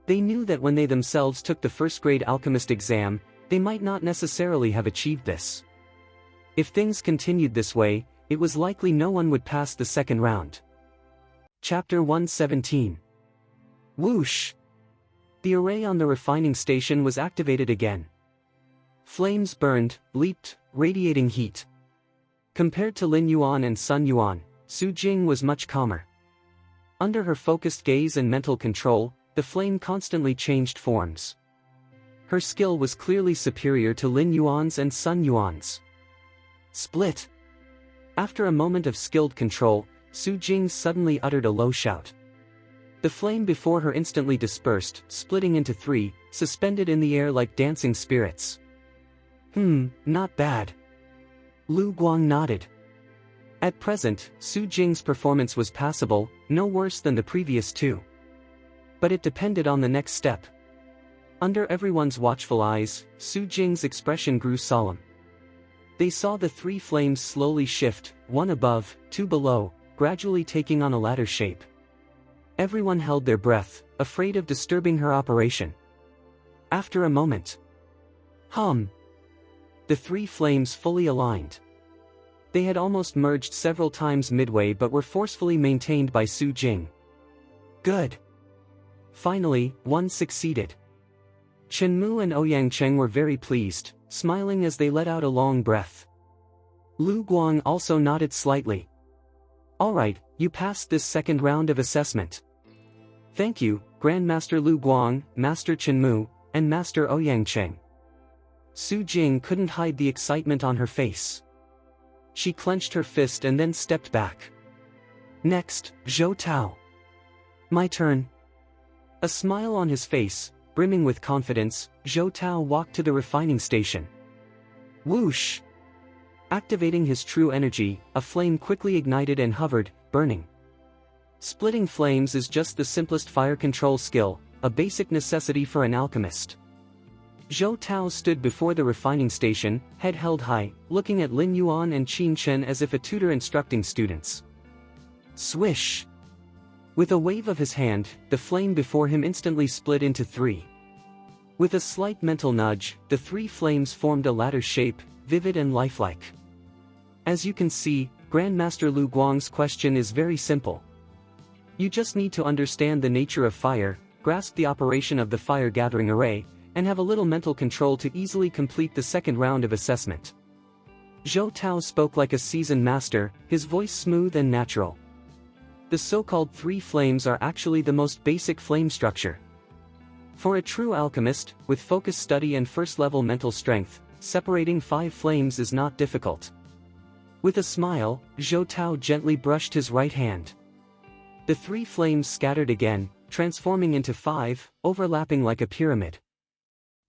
[SPEAKER 1] They knew that when they themselves took the first-grade alchemist exam, they might not necessarily have achieved this. If things continued this way, it was likely no one would pass the second round. Chapter 117. Whoosh! The array on the refining station was activated again. Flames burned, leaped, radiating heat. Compared to Lin Yuan and Sun Yuan, Su Jing was much calmer. Under her focused gaze and mental control, the flame constantly changed forms. Her skill was clearly superior to Lin Yuan's and Sun Yuan's. Split! After a moment of skilled control, Su Jing suddenly uttered a low shout. The flame before her instantly dispersed, splitting into three, suspended in the air like dancing spirits. Not bad. Lu Guang nodded. At present, Su Jing's performance was passable, no worse than the previous two. But it depended on the next step. Under everyone's watchful eyes, Su Jing's expression grew solemn. They saw the three flames slowly shift, one above, two below, gradually taking on a ladder shape. Everyone held their breath, afraid of disturbing her operation. After a moment, the three flames fully aligned. They had almost merged several times midway but were forcefully maintained by Su Jing. Good. Finally, one succeeded. Chen Mu and Ouyangqing were very pleased, smiling as they let out a long breath. Lu Guang also nodded slightly. Alright, you passed this second round of assessment. Thank you, Grandmaster Lu Guang, Master Chen Mu, and Master Ouyangqing. Su Jing couldn't hide the excitement on her face. She clenched her fist and then stepped back. Next, Zhou Tao. My turn. A smile on his face, brimming with confidence, Zhou Tao walked to the refining station. Whoosh! Activating his true energy, a flame quickly ignited and hovered, burning. Splitting flames is just the simplest fire control skill, a basic necessity for an alchemist. Zhou Tao stood before the refining station, head held high, looking at Lin Yuan and Qin Chen as if a tutor instructing students. Swish! With a wave of his hand, the flame before him instantly split into three. With a slight mental nudge, the three flames formed a ladder shape, vivid and lifelike. As you can see, Grandmaster Lu Guang's question is very simple. You just need to understand the nature of fire, grasp the operation of the fire-gathering array, and have a little mental control to easily complete the second round of assessment. Zhou Tao spoke like a seasoned master, his voice smooth and natural. The so-called three flames are actually the most basic flame structure. For a true alchemist, with focused study and first-level mental strength, separating five flames is not difficult. With a smile, Zhou Tao gently brushed his right hand. The three flames scattered again, transforming into five, overlapping like a pyramid.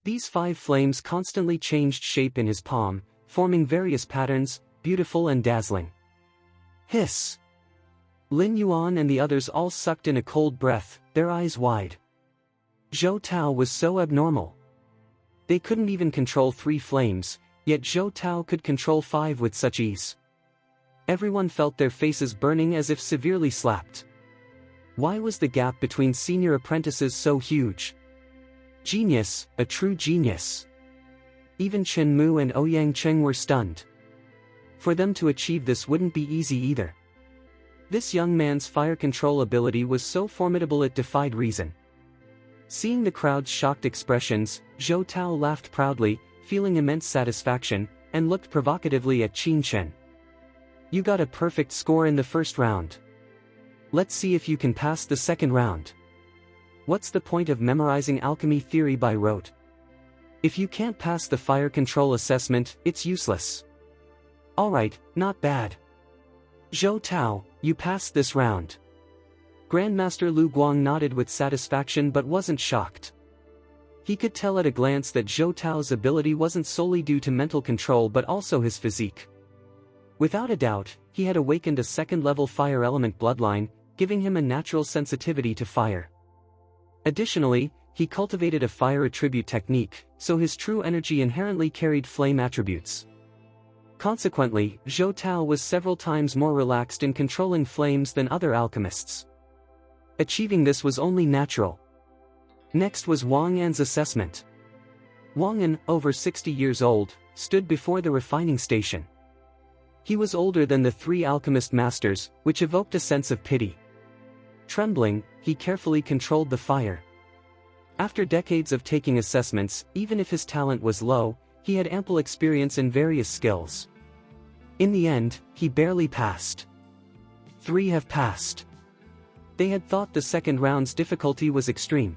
[SPEAKER 1] These five flames constantly changed shape in his palm, forming various patterns, beautiful and dazzling. Hiss! Lin Yuan and the others all sucked in a cold breath, their eyes wide. Zhou Tao was so abnormal. They couldn't even control 3 flames, yet Zhou Tao could control 5 with such ease. Everyone felt their faces burning as if severely slapped. Why was the gap between senior apprentices so huge? Genius, a true genius. Even Chen Mu and Ouyang Cheng were stunned. For them to achieve this wouldn't be easy either. This young man's fire control ability was so formidable it defied reason. Seeing the crowd's shocked expressions, Zhou Tao laughed proudly, feeling immense satisfaction, and looked provocatively at Qin Chen. You got a perfect score in the first round. Let's see if you can pass the second round. What's the point of memorizing alchemy theory by rote? If you can't pass the fire control assessment, it's useless. Alright, not bad. Zhou Tao, you passed this round. Grandmaster Lu Guang nodded with satisfaction but wasn't shocked. He could tell at a glance that Zhou Tao's ability wasn't solely due to mental control but also his physique. Without a doubt, he had awakened a second-level fire element bloodline, giving him a natural sensitivity to fire. Additionally, he cultivated a fire attribute technique, so his true energy inherently carried flame attributes. Consequently, Zhou Tao was several times more relaxed in controlling flames than other alchemists. Achieving this was only natural. Next was Wang An's assessment. Wang An, over 60 years old, stood before the refining station. He was older than the 3 alchemist masters, which evoked a sense of pity. Trembling, he carefully controlled the fire. After decades of taking assessments, even if his talent was low, he had ample experience in various skills. In the end, he barely passed. 3 have passed. They had thought the second round's difficulty was extreme.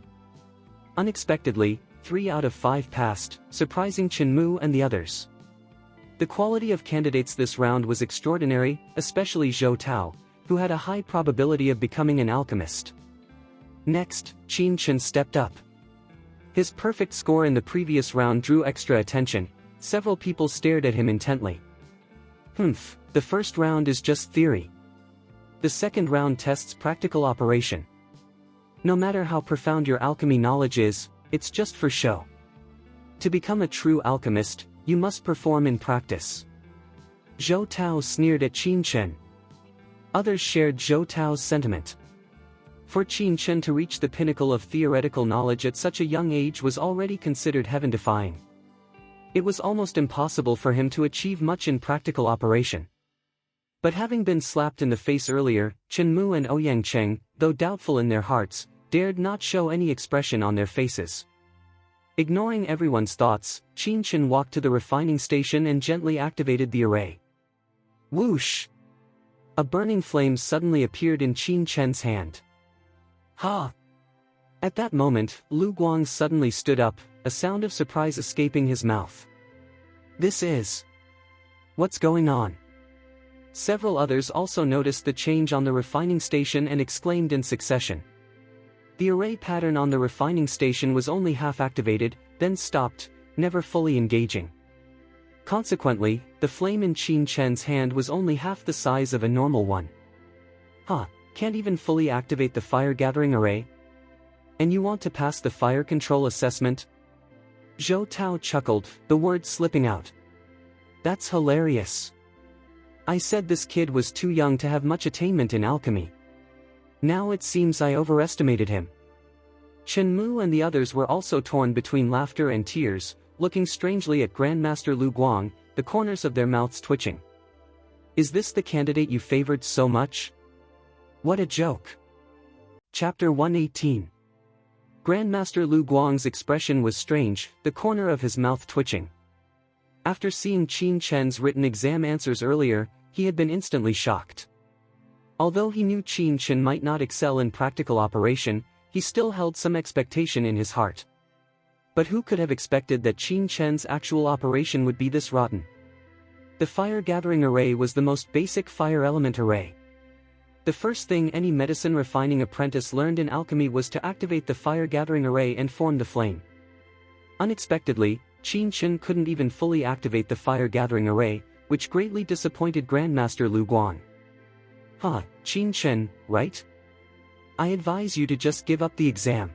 [SPEAKER 1] Unexpectedly, 3 out of 5 passed, surprising Chen Mu and the others. The quality of candidates this round was extraordinary, especially Zhou Tao, who had a high probability of becoming an alchemist. Next, Qin Chen stepped up. His perfect score in the previous round drew extra attention. Several people stared at him intently. The first round is just theory. The second round tests practical operation. No matter how profound your alchemy knowledge is, it's just for show. To become a true alchemist, you must perform in practice. Zhou Tao sneered at Qin Chen. Others shared Zhou Tao's sentiment. For Qin Chen to reach the pinnacle of theoretical knowledge at such a young age was already considered heaven-defying. It was almost impossible for him to achieve much in practical operation. But having been slapped in the face earlier, Chen Mu and Ouyang Cheng, though doubtful in their hearts, dared not show any expression on their faces. Ignoring everyone's thoughts, Qin Chen walked to the refining station and gently activated the array. Whoosh! A burning flame suddenly appeared in Qin Chen's hand. Ha! At that moment, Lu Guang suddenly stood up, a sound of surprise escaping his mouth. This is... What's going on? Several others also noticed the change on the refining station and exclaimed in succession. The array pattern on the refining station was only half activated, then stopped, never fully engaging. Consequently, the flame in Qin Chen's hand was only half the size of a normal one. Can't even fully activate the fire-gathering array? And you want to pass the fire control assessment? Zhou Tao chuckled, the words slipping out. That's hilarious. I said this kid was too young to have much attainment in alchemy. Now it seems I overestimated him. Chen Mu and the others were also torn between laughter and tears, looking strangely at Grandmaster Lu Guang, the corners of their mouths twitching. Is this the candidate you favored so much? What a joke. Chapter 118. Grandmaster Lu Guang's expression was strange, the corner of his mouth twitching. After seeing Qin Chen's written exam answers earlier, he had been instantly shocked. Although he knew Qin Chen might not excel in practical operation, he still held some expectation in his heart. But who could have expected that Qin Chen's actual operation would be this rotten? The fire-gathering array was the most basic fire element array. The first thing any medicine refining apprentice learned in alchemy was to activate the fire-gathering array and form the flame. Unexpectedly, Qin Chen couldn't even fully activate the fire-gathering array, which greatly disappointed Grandmaster Lu Guang. Huh, Qin Chen, right? I advise you to just give up the exam.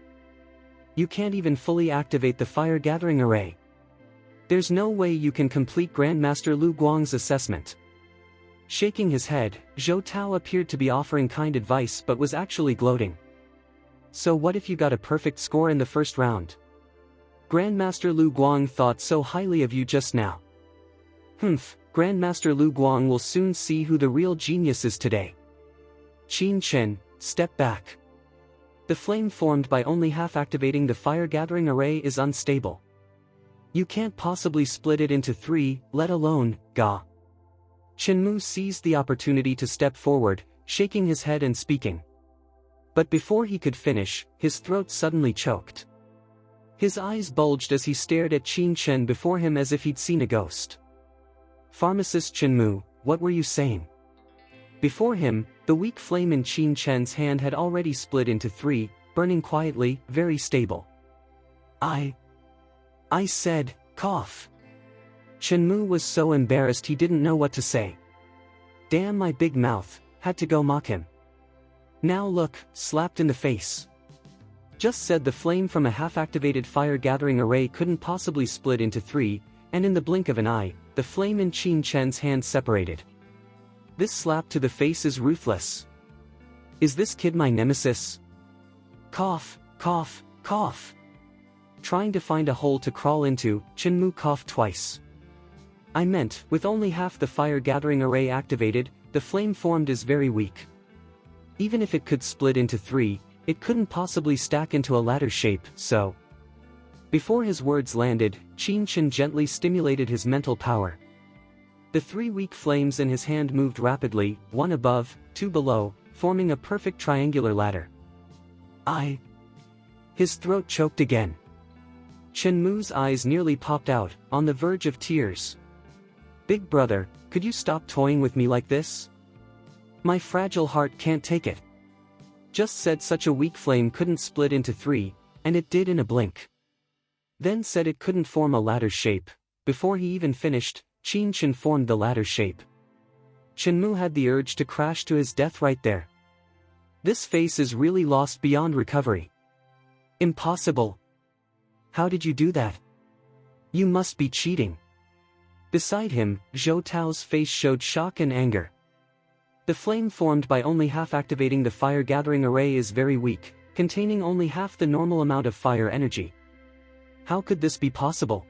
[SPEAKER 1] You can't even fully activate the fire gathering array. There's no way you can complete Grandmaster Lu Guang's assessment. Shaking his head, Zhou Tao appeared to be offering kind advice but was actually gloating. So what if you got a perfect score in the first round? Grandmaster Lu Guang thought so highly of you just now. Humph, Grandmaster Lu Guang will soon see who the real genius is today. Qin Chen, step back. The flame formed by only half activating the fire gathering array is unstable. You can't possibly split it into 3, let alone, Ga. Chenmu seized the opportunity to step forward, shaking his head and speaking. But before he could finish, his throat suddenly choked. His eyes bulged as he stared at Qin Chen before him as if he'd seen a ghost. Pharmacist Chenmu, what were you saying? Before him, the weak flame in Qin Chen's hand had already split into 3, burning quietly, very stable. I said, cough. Chenmu was so embarrassed he didn't know what to say. Damn my big mouth, had to go mock him. Now look, slapped in the face. Just said the flame from a half-activated fire-gathering array couldn't possibly split into 3, and in the blink of an eye, the flame in Qin Chen's hand separated. This slap to the face is ruthless. Is this kid my nemesis? Cough, cough, cough. Trying to find a hole to crawl into, Chenmu coughed twice. I meant, with only half the fire-gathering array activated, the flame formed is very weak. Even if it could split into 3, it couldn't possibly stack into a ladder shape, so... Before his words landed, Qin Chen gently stimulated his mental power. The 3 weak flames in his hand moved rapidly, 1 above, 2 below, forming a perfect triangular ladder. His throat choked again. Chenmu's eyes nearly popped out, on the verge of tears. Big brother, could you stop toying with me like this? My fragile heart can't take it. Just said such a weak flame couldn't split into 3, and it did in a blink. Then said it couldn't form a ladder shape. Before he even finished, Qin Chen formed the ladder shape. Chenmu had the urge to crash to his death right there. This face is really lost beyond recovery. Impossible. How did you do that? You must be cheating. Beside him, Zhou Tao's face showed shock and anger. The flame formed by only half activating the fire gathering array is very weak, containing only half the normal amount of fire energy. How could this be possible?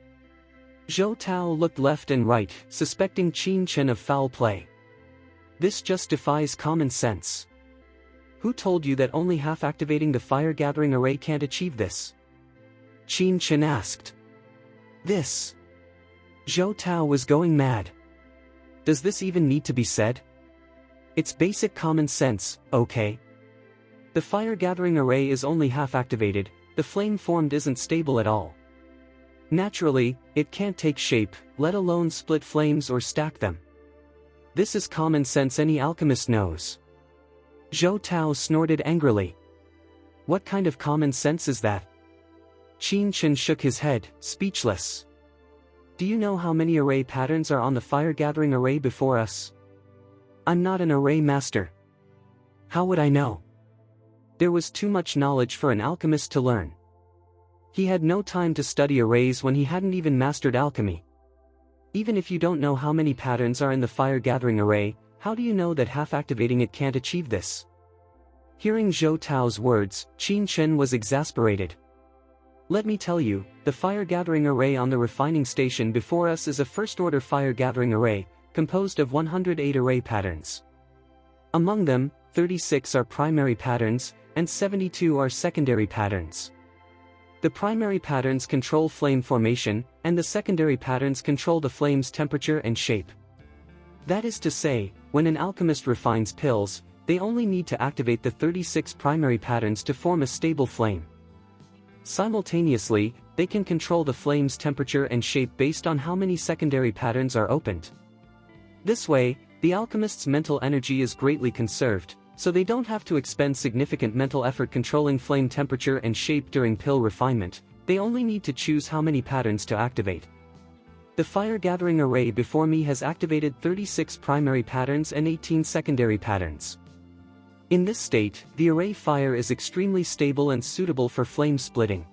[SPEAKER 1] Zhou Tao looked left and right, suspecting Qin Chen of foul play. This just defies common sense. Who told you that only half activating the fire gathering array can't achieve this? Qin Chen asked. This. Zhou Tao was going mad. Does this even need to be said? It's basic common sense, okay? The fire gathering array is only half activated, the flame formed isn't stable at all. Naturally, it can't take shape, let alone split flames or stack them. This is common sense any alchemist knows. Zhou Tao snorted angrily. What kind of common sense is that? Qin Chen shook his head, speechless. Do you know how many array patterns are on the fire gathering array before us? I'm not an array master. How would I know? There was too much knowledge for an alchemist to learn. He had no time to study arrays when he hadn't even mastered alchemy. Even if you don't know how many patterns are in the fire gathering array, how do you know that half activating it can't achieve this? Hearing Zhou Tao's words, Qin Chen was exasperated. Let me tell you, the fire gathering array on the refining station before us is a first-order fire gathering array, composed of 108 array patterns. Among them, 36 are primary patterns, and 72 are secondary patterns. The primary patterns control flame formation, and the secondary patterns control the flame's temperature and shape. That is to say, when an alchemist refines pills, they only need to activate the 36 primary patterns to form a stable flame. Simultaneously, they can control the flame's temperature and shape based on how many secondary patterns are opened. This way, the alchemist's mental energy is greatly conserved, so they don't have to expend significant mental effort controlling flame temperature and shape during pill refinement. They only need to choose how many patterns to activate. The fire gathering array before me has activated 36 primary patterns and 18 secondary patterns. In this state, the array fire is extremely stable and suitable for flame splitting.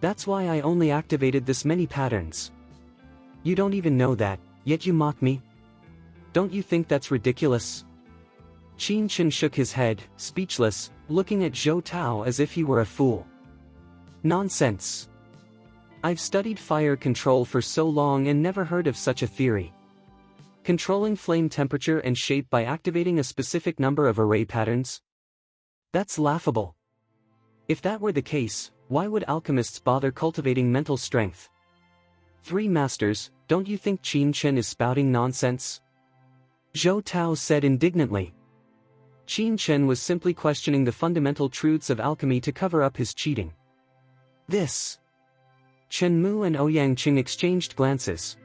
[SPEAKER 1] That's why I only activated this many patterns. You don't even know that, yet you mock me? Don't you think that's ridiculous? Qin Chen shook his head, speechless, looking at Zhou Tao as if he were a fool. Nonsense. I've studied fire control for so long and never heard of such a theory. Controlling flame temperature and shape by activating a specific number of array patterns? That's laughable. If that were the case, why would alchemists bother cultivating mental strength? Three masters, don't you think Qin Chen is spouting nonsense? Zhou Tao said indignantly. Qin Chen was simply questioning the fundamental truths of alchemy to cover up his cheating. This. Chen Mu and Ouyang Qing exchanged glances.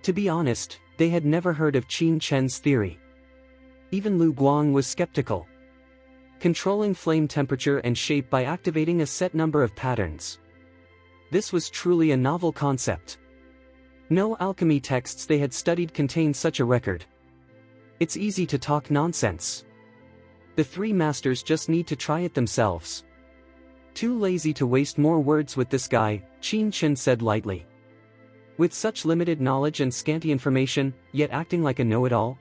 [SPEAKER 1] To be honest, they had never heard of Qin Chen's theory. Even Lu Guang was skeptical. Controlling flame temperature and shape by activating a set number of patterns. This was truly a novel concept. No alchemy texts they had studied contained such a record. It's easy to talk nonsense. The three masters just need to try it themselves. Too lazy to waste more words with this guy, Qin Chen said lightly. With such limited knowledge and scanty information, yet acting like a know-it-all?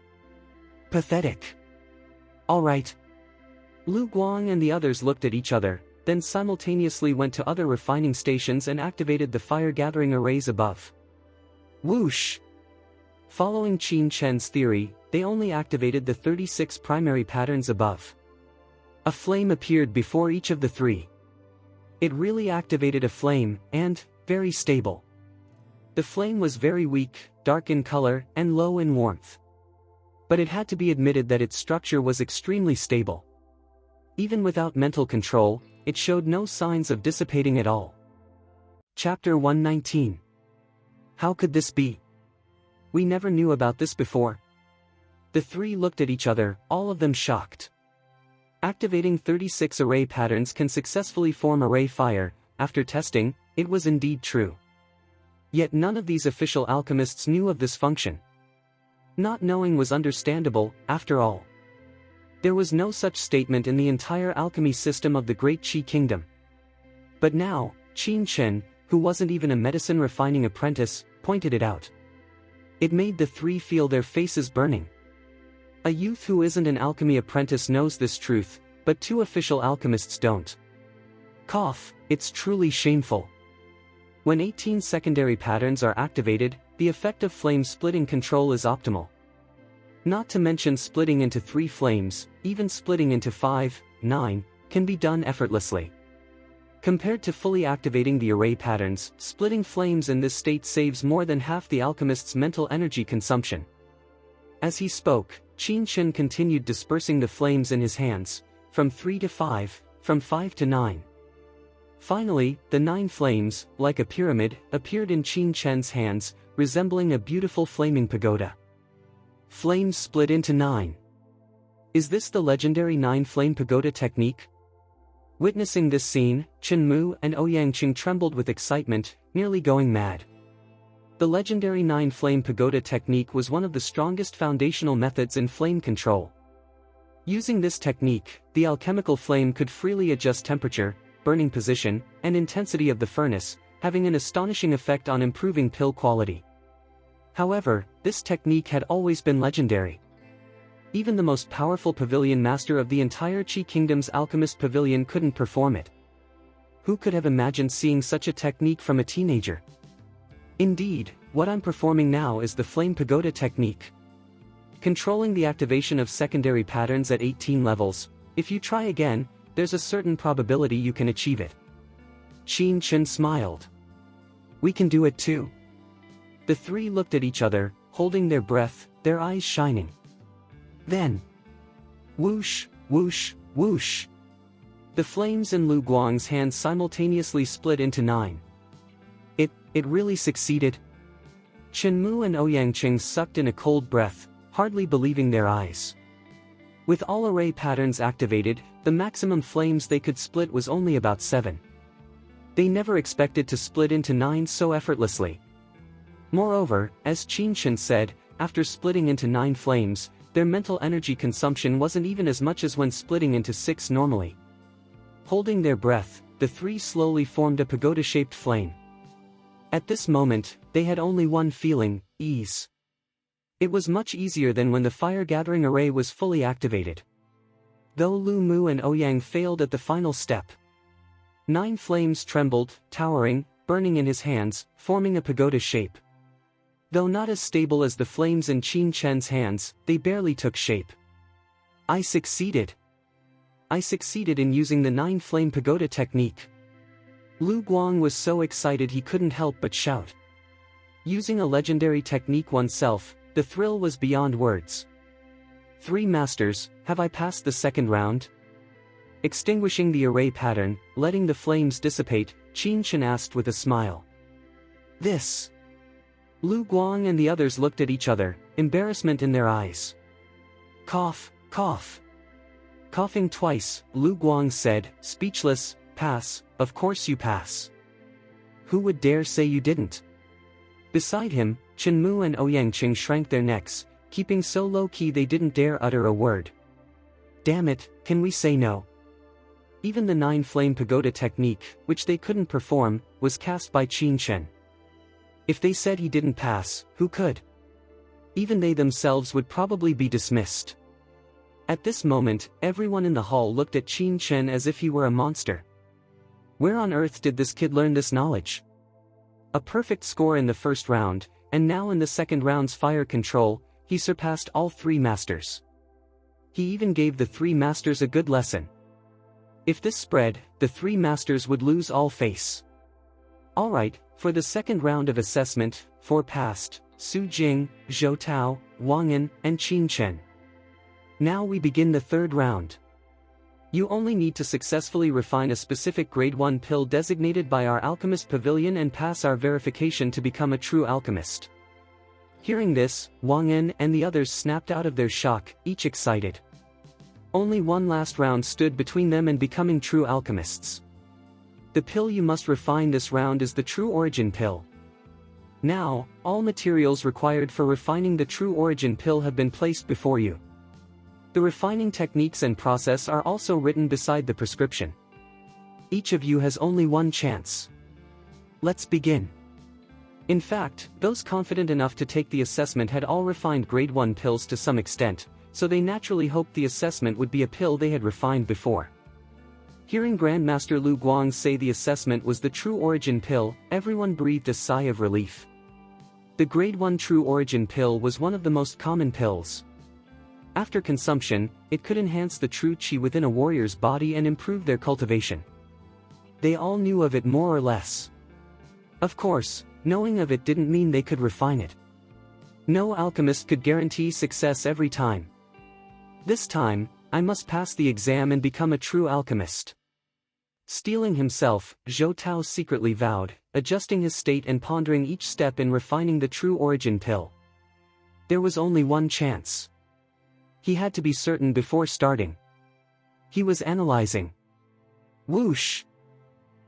[SPEAKER 1] Pathetic. All right. Lu Guang and the others looked at each other, then simultaneously went to other refining stations and activated the fire-gathering arrays above. Whoosh! Following Qin Chen's theory, they only activated the 36 primary patterns above. A flame appeared before each of the three. It really activated a flame, and very stable. The flame was very weak, dark in color, and low in warmth. But it had to be admitted that its structure was extremely stable. Even without mental control, it showed no signs of dissipating at all. Chapter 119. How could this be? We never knew about this before. The three looked at each other, all of them shocked. Activating 36 array patterns can successfully form array fire. After testing, it was indeed true. Yet none of these official alchemists knew of this function. Not knowing was understandable, after all. There was no such statement in the entire alchemy system of the Great Qi Kingdom. But now, Qin Chen, who wasn't even a medicine refining apprentice, pointed it out. It made the three feel their faces burning. A youth who isn't an alchemy apprentice knows this truth, but two official alchemists don't. Cough, it's truly shameful. When 18 secondary patterns are activated, the effect of flame splitting control is optimal. Not to mention splitting into 3 flames, even splitting into 5, 9, can be done effortlessly. Compared to fully activating the array patterns, splitting flames in this state saves more than half the alchemist's mental energy consumption. As he spoke, Qin Chen continued dispersing the flames in his hands, from 3 to 5, from 5 to 9. Finally, the 9 flames, like a pyramid, appeared in Qin Chen's hands, resembling a beautiful flaming pagoda. Flames split into 9. Is this the legendary 9-flame pagoda technique? Witnessing this scene, Chen Mu and Ouyang Qing trembled with excitement, nearly going mad. The legendary 9-flame pagoda technique was one of the strongest foundational methods in flame control. Using this technique, the alchemical flame could freely adjust temperature, burning position, and intensity of the furnace, having an astonishing effect on improving pill quality. However, this technique had always been legendary. Even the most powerful pavilion master of the entire Qi Kingdom's alchemist pavilion couldn't perform it. Who could have imagined seeing such a technique from a teenager? Indeed, what I'm performing now is the flame pagoda technique. Controlling the activation of secondary patterns at 18 levels, if you try again, there's a certain probability you can achieve it. Qin Chen smiled. We can do it too. The three looked at each other, holding their breath, their eyes shining. Then, whoosh, whoosh, whoosh. The flames in Lu Guang's hands simultaneously split into 9. It really succeeded. Chen Mu and Ouyang Qing sucked in a cold breath, hardly believing their eyes. With all array patterns activated, the maximum flames they could split was only about 7. They never expected to split into 9 so effortlessly. Moreover, as Qin Chen said, after splitting into 9 flames, their mental energy consumption wasn't even as much as when splitting into 6 normally. Holding their breath, the 3 slowly formed a pagoda-shaped flame. At this moment, they had only one feeling: ease. It was much easier than when the fire-gathering array was fully activated. Though Lu Mu and Ouyang failed at the final step. 9 flames trembled, towering, burning in his hands, forming a pagoda shape. Though not as stable as the flames in Qin Chen's hands, they barely took shape. I succeeded. I succeeded in using the 9-flame pagoda technique. Lu Guang was so excited he couldn't help but shout. Using a legendary technique oneself, the thrill was beyond words. 3 masters, have I passed the second round? Extinguishing the array pattern, letting the flames dissipate, Qin Chen asked with a smile. This. Lu Guang and the others looked at each other, embarrassment in their eyes. Cough, cough. Coughing twice, Lu Guang said, speechless, pass, of course you pass. Who would dare say you didn't? Beside him, Chen Mu and Ouyang Qing shrank their necks, keeping so low-key they didn't dare utter a word. Damn it, can we say no? Even the 9-flame pagoda technique, which they couldn't perform, was cast by Qin Chen. If they said he didn't pass, who could? Even they themselves would probably be dismissed. At this moment, everyone in the hall looked at Qin Chen as if he were a monster. Where on earth did this kid learn this knowledge? A perfect score in the first round, and now in the second round's fire control, he surpassed all 3 masters. He even gave the 3 masters a good lesson. If this spread, the 3 masters would lose all face. Alright, for the second round of assessment, 4 passed: Su Jing, Zhou Tao, Wang An, and Qin Chen. Now we begin the third round. You only need to successfully refine a specific grade 1 pill designated by our alchemist pavilion and pass our verification to become a true alchemist. Hearing this, Wang An and the others snapped out of their shock, each excited. Only one last round stood between them and becoming true alchemists. The pill you must refine this round is the True Origin pill. Now, all materials required for refining the True Origin pill have been placed before you. The refining techniques and process are also written beside the prescription. Each of you has only one chance. Let's begin. In fact, those confident enough to take the assessment had all refined grade 1 pills to some extent, so they naturally hoped the assessment would be a pill they had refined before. Hearing Grandmaster Lu Guang say the assessment was the True Origin pill, everyone breathed a sigh of relief. The grade 1 True Origin pill was one of the most common pills. After consumption, it could enhance the true qi within a warrior's body and improve their cultivation. They all knew of it more or less. Of course, knowing of it didn't mean they could refine it. No alchemist could guarantee success every time. This time, I must pass the exam and become a true alchemist. Steeling himself, Zhou Tao secretly vowed, adjusting his state and pondering each step in refining the True Origin pill. There was only one chance. He had to be certain before starting. He was analyzing. Whoosh!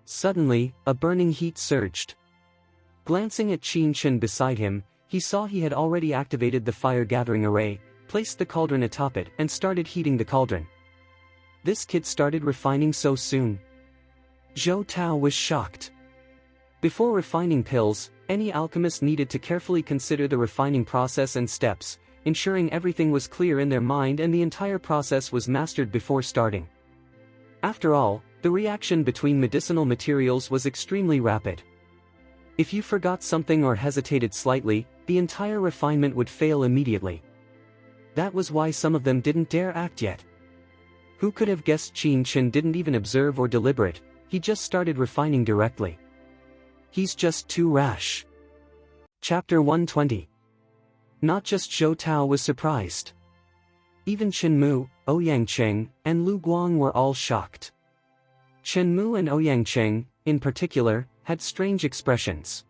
[SPEAKER 1] Suddenly, a burning heat surged. Glancing at Qin Chen beside him, he saw he had already activated the fire-gathering array, placed the cauldron atop it, and started heating the cauldron. This kid started refining so soon. Zhou Tao was shocked. Before refining pills, any alchemist needed to carefully consider the refining process and steps, ensuring everything was clear in their mind and the entire process was mastered before starting. After all, the reaction between medicinal materials was extremely rapid. If you forgot something or hesitated slightly, the entire refinement would fail immediately. That was why some of them didn't dare act yet. Who could have guessed Qin Chen didn't even observe or deliberate, he just started refining directly. He's just too rash. Chapter 120. Not just Zhou Tao was surprised. Even Chen Mu, Ouyang Qing, and Lu Guang were all shocked. Chen Mu and Ouyang Qing, in particular, had strange expressions.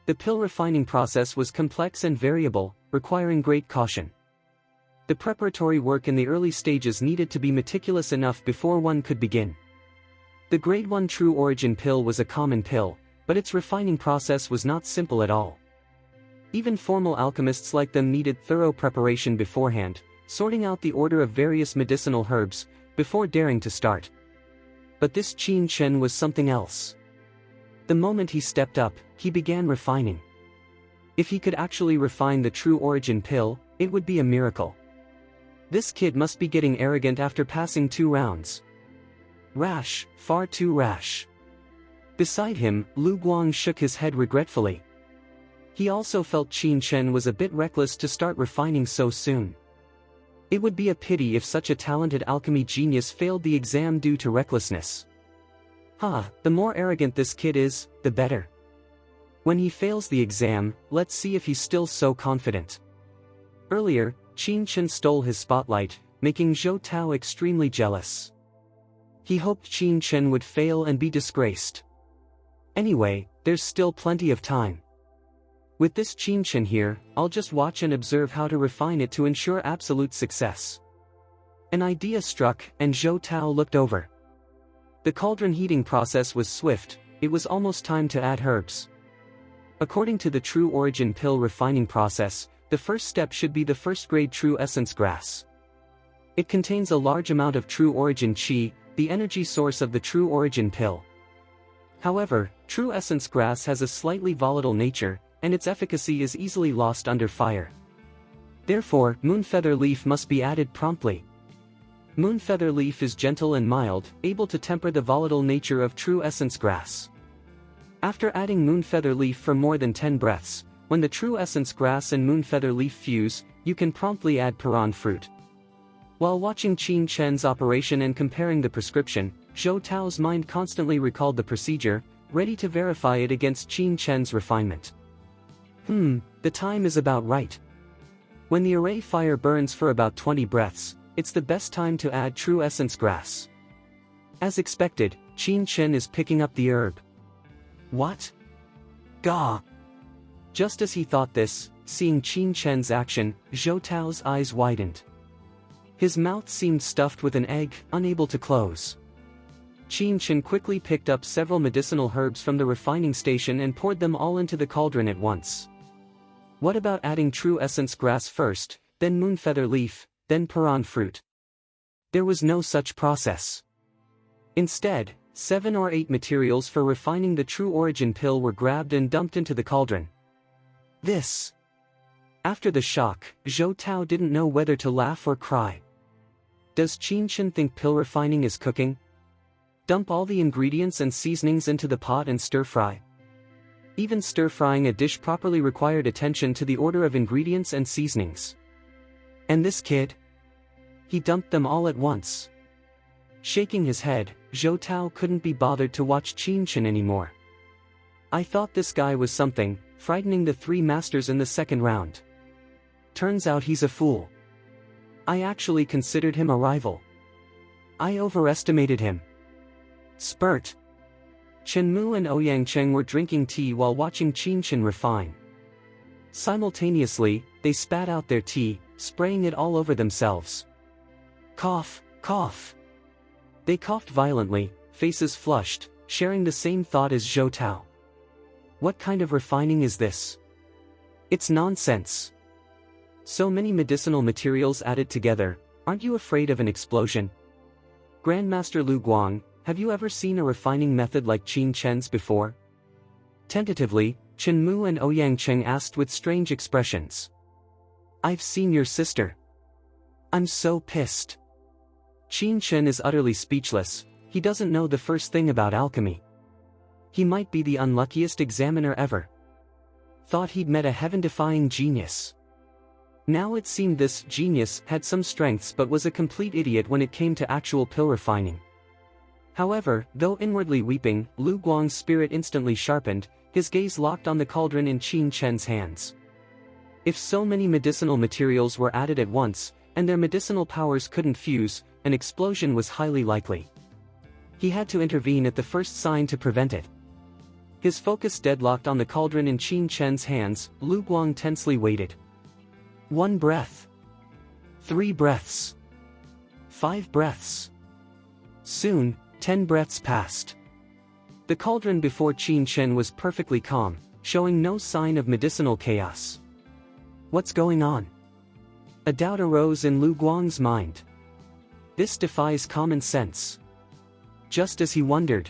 [SPEAKER 1] The pill refining process was complex and variable, requiring great caution. The preparatory work in the early stages needed to be meticulous enough before one could begin. The grade 1 True Origin pill was a common pill, but its refining process was not simple at all. Even formal alchemists like them needed thorough preparation beforehand, sorting out the order of various medicinal herbs, before daring to start. But this Qin Chen was something else. The moment he stepped up, he began refining. If he could actually refine the true origin pill, it would be a miracle. This kid must be getting arrogant after passing 2 rounds. Rash, far too rash. Beside him, Lu Guang shook his head regretfully. He also felt Qin Chen was a bit reckless to start refining so soon. It would be a pity if such a talented alchemy genius failed the exam due to recklessness. The more arrogant this kid is, the better. When he fails the exam, let's see if he's still so confident. Earlier, Qin Chen stole his spotlight, making Zhou Tao extremely jealous. He hoped Qin Chen would fail and be disgraced. Anyway, there's still plenty of time. With this Qin Chen here, I'll just watch and observe how to refine it to ensure absolute success. An idea struck, and Zhou Tao looked over. The cauldron heating process was swift, it was almost time to add herbs. According to the true origin pill refining process, the first step should be the first-grade true essence grass. It contains a large amount of true origin qi, the energy source of the true origin pill. However, true essence grass has a slightly volatile nature, and its efficacy is easily lost under fire. Therefore, moonfeather leaf must be added promptly. Moonfeather leaf is gentle and mild, able to temper the volatile nature of true essence grass. After adding moonfeather leaf for more than 10 breaths, when the true essence grass and moonfeather leaf fuse, you can promptly add piran fruit. While watching Qin Chen's operation and comparing the prescription, Zhou Tao's mind constantly recalled the procedure, ready to verify it against Qin Chen's refinement. The time is about right. When the array fire burns for about 20 breaths, it's the best time to add true essence grass. As expected, Qin Chen is picking up the herb. What? Gah! Just as he thought this, seeing Qin Chen's action, Zhou Tao's eyes widened. His mouth seemed stuffed with an egg, unable to close. Qin Chen quickly picked up several medicinal herbs from the refining station and poured them all into the cauldron at once. What about adding true essence grass first, then moonfeather leaf, then piran fruit? There was no such process. Instead, 7 or 8 materials for refining the true origin pill were grabbed and dumped into the cauldron. After the shock, Zhou Tao didn't know whether to laugh or cry. Does Qin Chen think pill refining is cooking? Dump all the ingredients and seasonings into the pot and stir-fry. Even stir-frying a dish properly required attention to the order of ingredients and seasonings. And this kid? He dumped them all at once. Shaking his head, Zhou Tao couldn't be bothered to watch Qin Chen anymore. I thought this guy was something, frightening the 3 masters in the second round. Turns out he's a fool. I actually considered him a rival. I overestimated him. Spurt. Chen Mu and Ouyang Cheng were drinking tea while watching Qin Chen refine. Simultaneously, they spat out their tea, spraying it all over themselves. Cough, cough. They coughed violently, faces flushed, sharing the same thought as Zhou Tao. What kind of refining is this? It's nonsense. So many medicinal materials added together, aren't you afraid of an explosion? Grandmaster Lu Guang, have you ever seen a refining method like Qin Chen's before? Tentatively, Chen Mu and Ouyang Cheng asked with strange expressions. I've seen your sister. I'm so pissed. Qin Chen is utterly speechless, he doesn't know the first thing about alchemy. He might be the unluckiest examiner ever. Thought he'd met a heaven-defying genius. Now it seemed this genius had some strengths but was a complete idiot when it came to actual pill refining. However, though inwardly weeping, Lu Guang's spirit instantly sharpened, his gaze locked on the cauldron in Qin Chen's hands. If so many medicinal materials were added at once, and their medicinal powers couldn't fuse, an explosion was highly likely. He had to intervene at the first sign to prevent it. His focus deadlocked on the cauldron in Qin Chen's hands, Lu Guang tensely waited. 1 breath. 3 breaths. 5 breaths. Soon, 10 breaths passed. The cauldron before Qin Chen was perfectly calm, showing no sign of medicinal chaos. What's going on? A doubt arose in Lu Guang's mind. This defies common sense. Just as he wondered,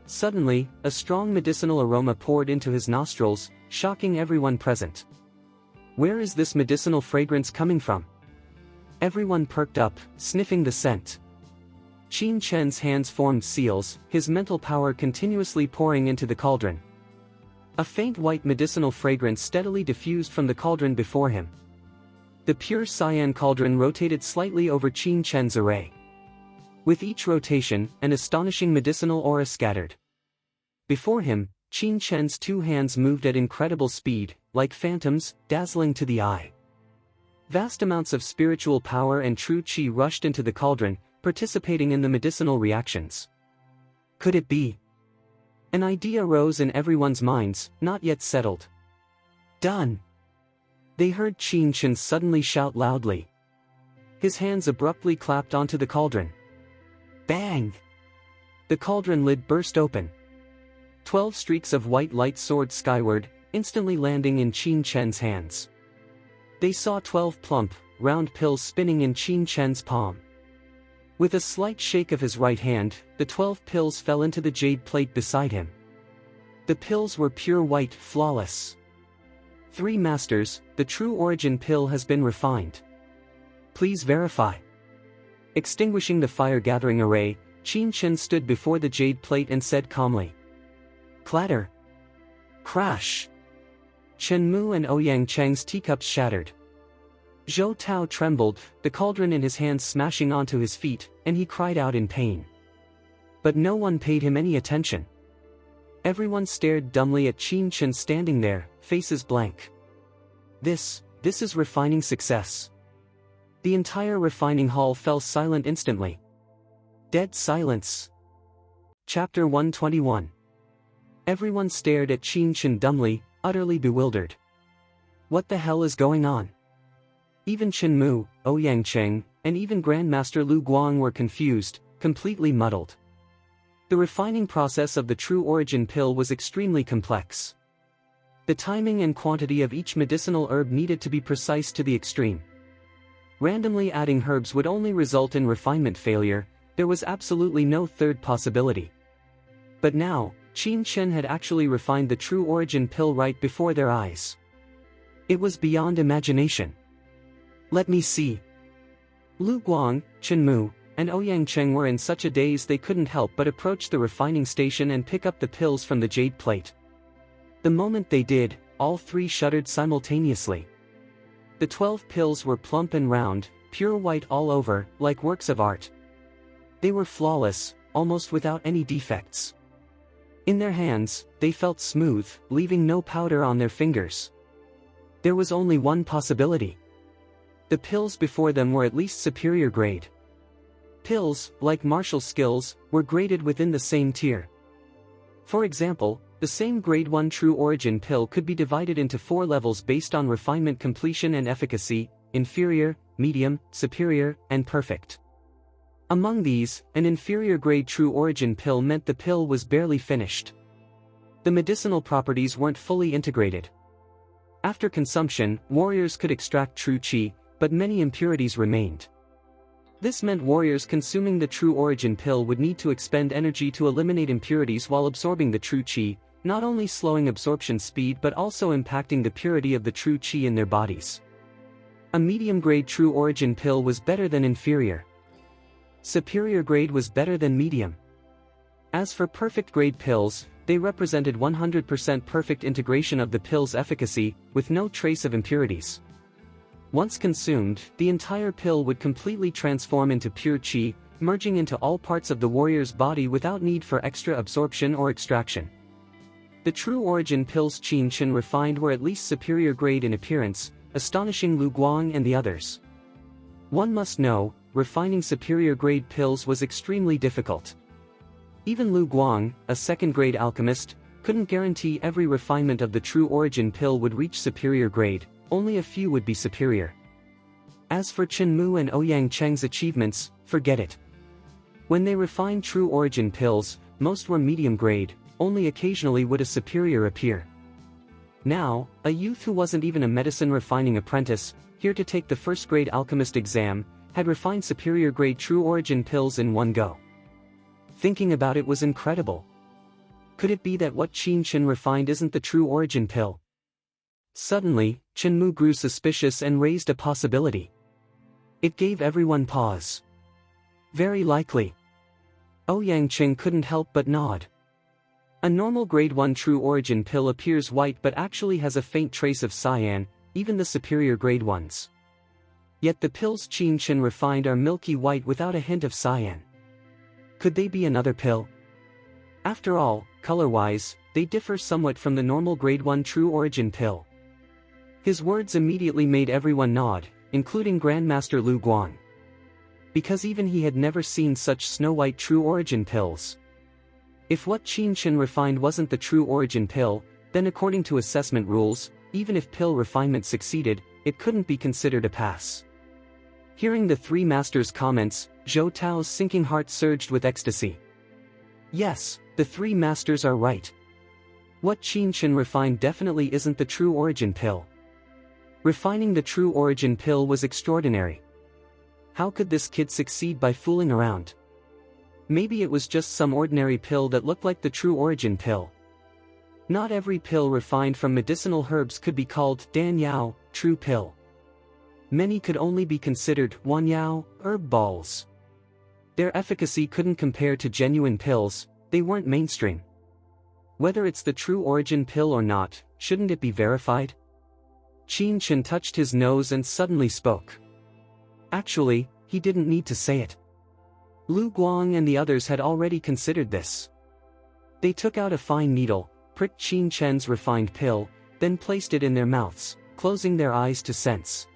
[SPEAKER 1] suddenly, a strong medicinal aroma poured into his nostrils, shocking everyone present. Where is this medicinal fragrance coming from? Everyone perked up, sniffing the scent. Qin Chen's hands formed seals, his mental power continuously pouring into the cauldron. A faint white medicinal fragrance steadily diffused from the cauldron before him. The pure cyan cauldron rotated slightly over Qin Chen's array. With each rotation, an astonishing medicinal aura scattered. Before him, Qin Chen's two hands moved at incredible speed, like phantoms, dazzling to the eye. Vast amounts of spiritual power and true qi rushed into the cauldron, participating in the medicinal reactions. Could it be? An idea rose in everyone's minds, not yet settled. Done! They heard Qin Chen suddenly shout loudly. His hands abruptly clapped onto the cauldron. Bang! The cauldron lid burst open. 12 streaks of white light soared skyward, instantly landing in Qin Chen's hands. They saw 12 plump, round pills spinning in Qin Chen's palm. With a slight shake of his right hand, the 12 pills fell into the jade plate beside him. The pills were pure white, flawless. 3 masters, the true origin pill has been refined. Please verify. Extinguishing the fire-gathering array, Qin Chen stood before the jade plate and said calmly. Clatter. Crash. Chen Mu and Ouyang Cheng's teacups shattered. Zhou Tao trembled, the cauldron in his hands smashing onto his feet, and he cried out in pain. But no one paid him any attention. Everyone stared dumbly at Qin Chen standing there, faces blank. This is refining success. The entire refining hall fell silent instantly. Dead silence. Chapter 121. Everyone stared at Qin Chen dumbly, utterly bewildered. What the hell is going on? Even Chen Mu, Ouyang Cheng, and even Grandmaster Lu Guang were confused, completely muddled. The refining process of the true origin pill was extremely complex. The timing and quantity of each medicinal herb needed to be precise to the extreme. Randomly adding herbs would only result in refinement failure, there was absolutely no third possibility. But now, Qin Chen had actually refined the true origin pill right before their eyes. It was beyond imagination. Let me see. Lu Guang, Chen Mu, and Ouyang Cheng were in such a daze they couldn't help but approach the refining station and pick up the pills from the jade plate. The moment they did, all 3 shuddered simultaneously. The 12 pills were plump and round, pure white all over, like works of art. They were flawless, almost without any defects. In their hands, they felt smooth, leaving no powder on their fingers. There was only one possibility. The pills before them were at least superior grade. Pills, like martial skills, were graded within the same tier. For example, the same grade 1 true origin pill could be divided into 4 levels based on refinement completion and efficacy: inferior, medium, superior, and perfect. Among these, an inferior grade true origin pill meant the pill was barely finished. The medicinal properties weren't fully integrated. After consumption, warriors could extract true qi, but many impurities remained. This meant warriors consuming the true origin pill would need to expend energy to eliminate impurities while absorbing the true qi, not only slowing absorption speed but also impacting the purity of the true qi in their bodies. A medium-grade true origin pill was better than inferior. Superior grade was better than medium. As for perfect grade pills, they represented 100% perfect integration of the pill's efficacy, with no trace of impurities. Once consumed, the entire pill would completely transform into pure qi, merging into all parts of the warrior's body without need for extra absorption or extraction. The true origin pills Qin Chen refined were at least superior grade in appearance, astonishing Lu Guang and the others. One must know, refining superior grade pills was extremely difficult. Even Lu Guang, a second-grade alchemist, couldn't guarantee every refinement of the true origin pill would reach superior grade, only a few would be superior. As for Chen Mu and Ouyang Cheng's achievements, forget it. When they refined true origin pills, most were medium grade, only occasionally would a superior appear. Now, a youth who wasn't even a medicine refining apprentice, here to take the first-grade alchemist exam, had refined superior-grade true origin pills in one go. Thinking about it was incredible. Could it be that what Qin Chen refined isn't the true origin pill? Suddenly, Chen Mu grew suspicious and raised a possibility. It gave everyone pause. Very likely. Ouyang Qing couldn't help but nod. A normal grade 1 true origin pill appears white but actually has a faint trace of cyan, even the superior grade ones. Yet the pills Qin Chen refined are milky white without a hint of cyan. Could they be another pill? After all, color-wise, they differ somewhat from the normal grade 1 true origin pill. His words immediately made everyone nod, including Grandmaster Lu Guang. Because even he had never seen such snow-white true origin pills. If what Qin Chen refined wasn't the true origin pill, then according to assessment rules, even if pill refinement succeeded, it couldn't be considered a pass. Hearing the three masters' comments, Zhou Tao's sinking heart surged with ecstasy. Yes, the three masters are right. What Qin Chen refined definitely isn't the true origin pill. Refining the true origin pill was extraordinary. How could this kid succeed by fooling around? Maybe it was just some ordinary pill that looked like the true origin pill. Not every pill refined from medicinal herbs could be called Dan Yao, true pill. Many could only be considered Wan Yao, herb balls. Their efficacy couldn't compare to genuine pills, they weren't mainstream. Whether it's the true origin pill or not, shouldn't it be verified? Qin Chen touched his nose and suddenly spoke. Actually, he didn't need to say it. Lu Guang and the others had already considered this. They took out a fine needle, pricked Qin Chen's refined pill, then placed it in their mouths, closing their eyes to sense.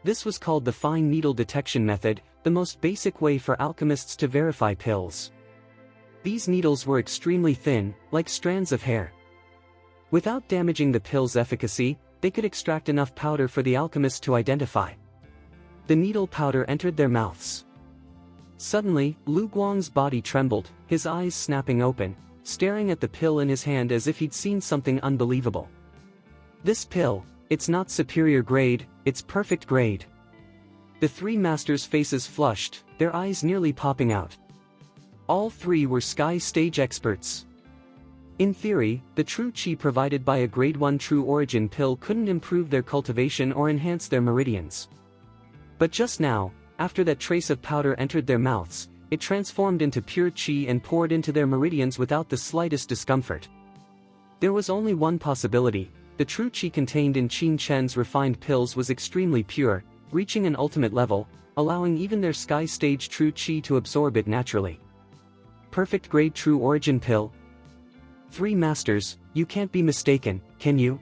[SPEAKER 1] This was called the fine needle detection method, the most basic way for alchemists to verify pills. These needles were extremely thin, like strands of hair. Without damaging the pill's efficacy, they could extract enough powder for the alchemist to identify. The needle powder entered their mouths. Suddenly, Lu Guang's body trembled, his eyes snapping open, staring at the pill in his hand as if he'd seen something unbelievable. This pill, it's not superior grade, it's perfect grade. The three masters' faces flushed, their eyes nearly popping out. All three were sky stage experts. In theory, the true qi provided by a grade 1 true origin pill couldn't improve their cultivation or enhance their meridians. But just now, after that trace of powder entered their mouths, it transformed into pure qi and poured into their meridians without the slightest discomfort. There was only one possibility: the true qi contained in Qin Chen's refined pills was extremely pure, reaching an ultimate level, allowing even their sky stage true qi to absorb it naturally. Perfect grade true origin pill. Three masters, you can't be mistaken, can you?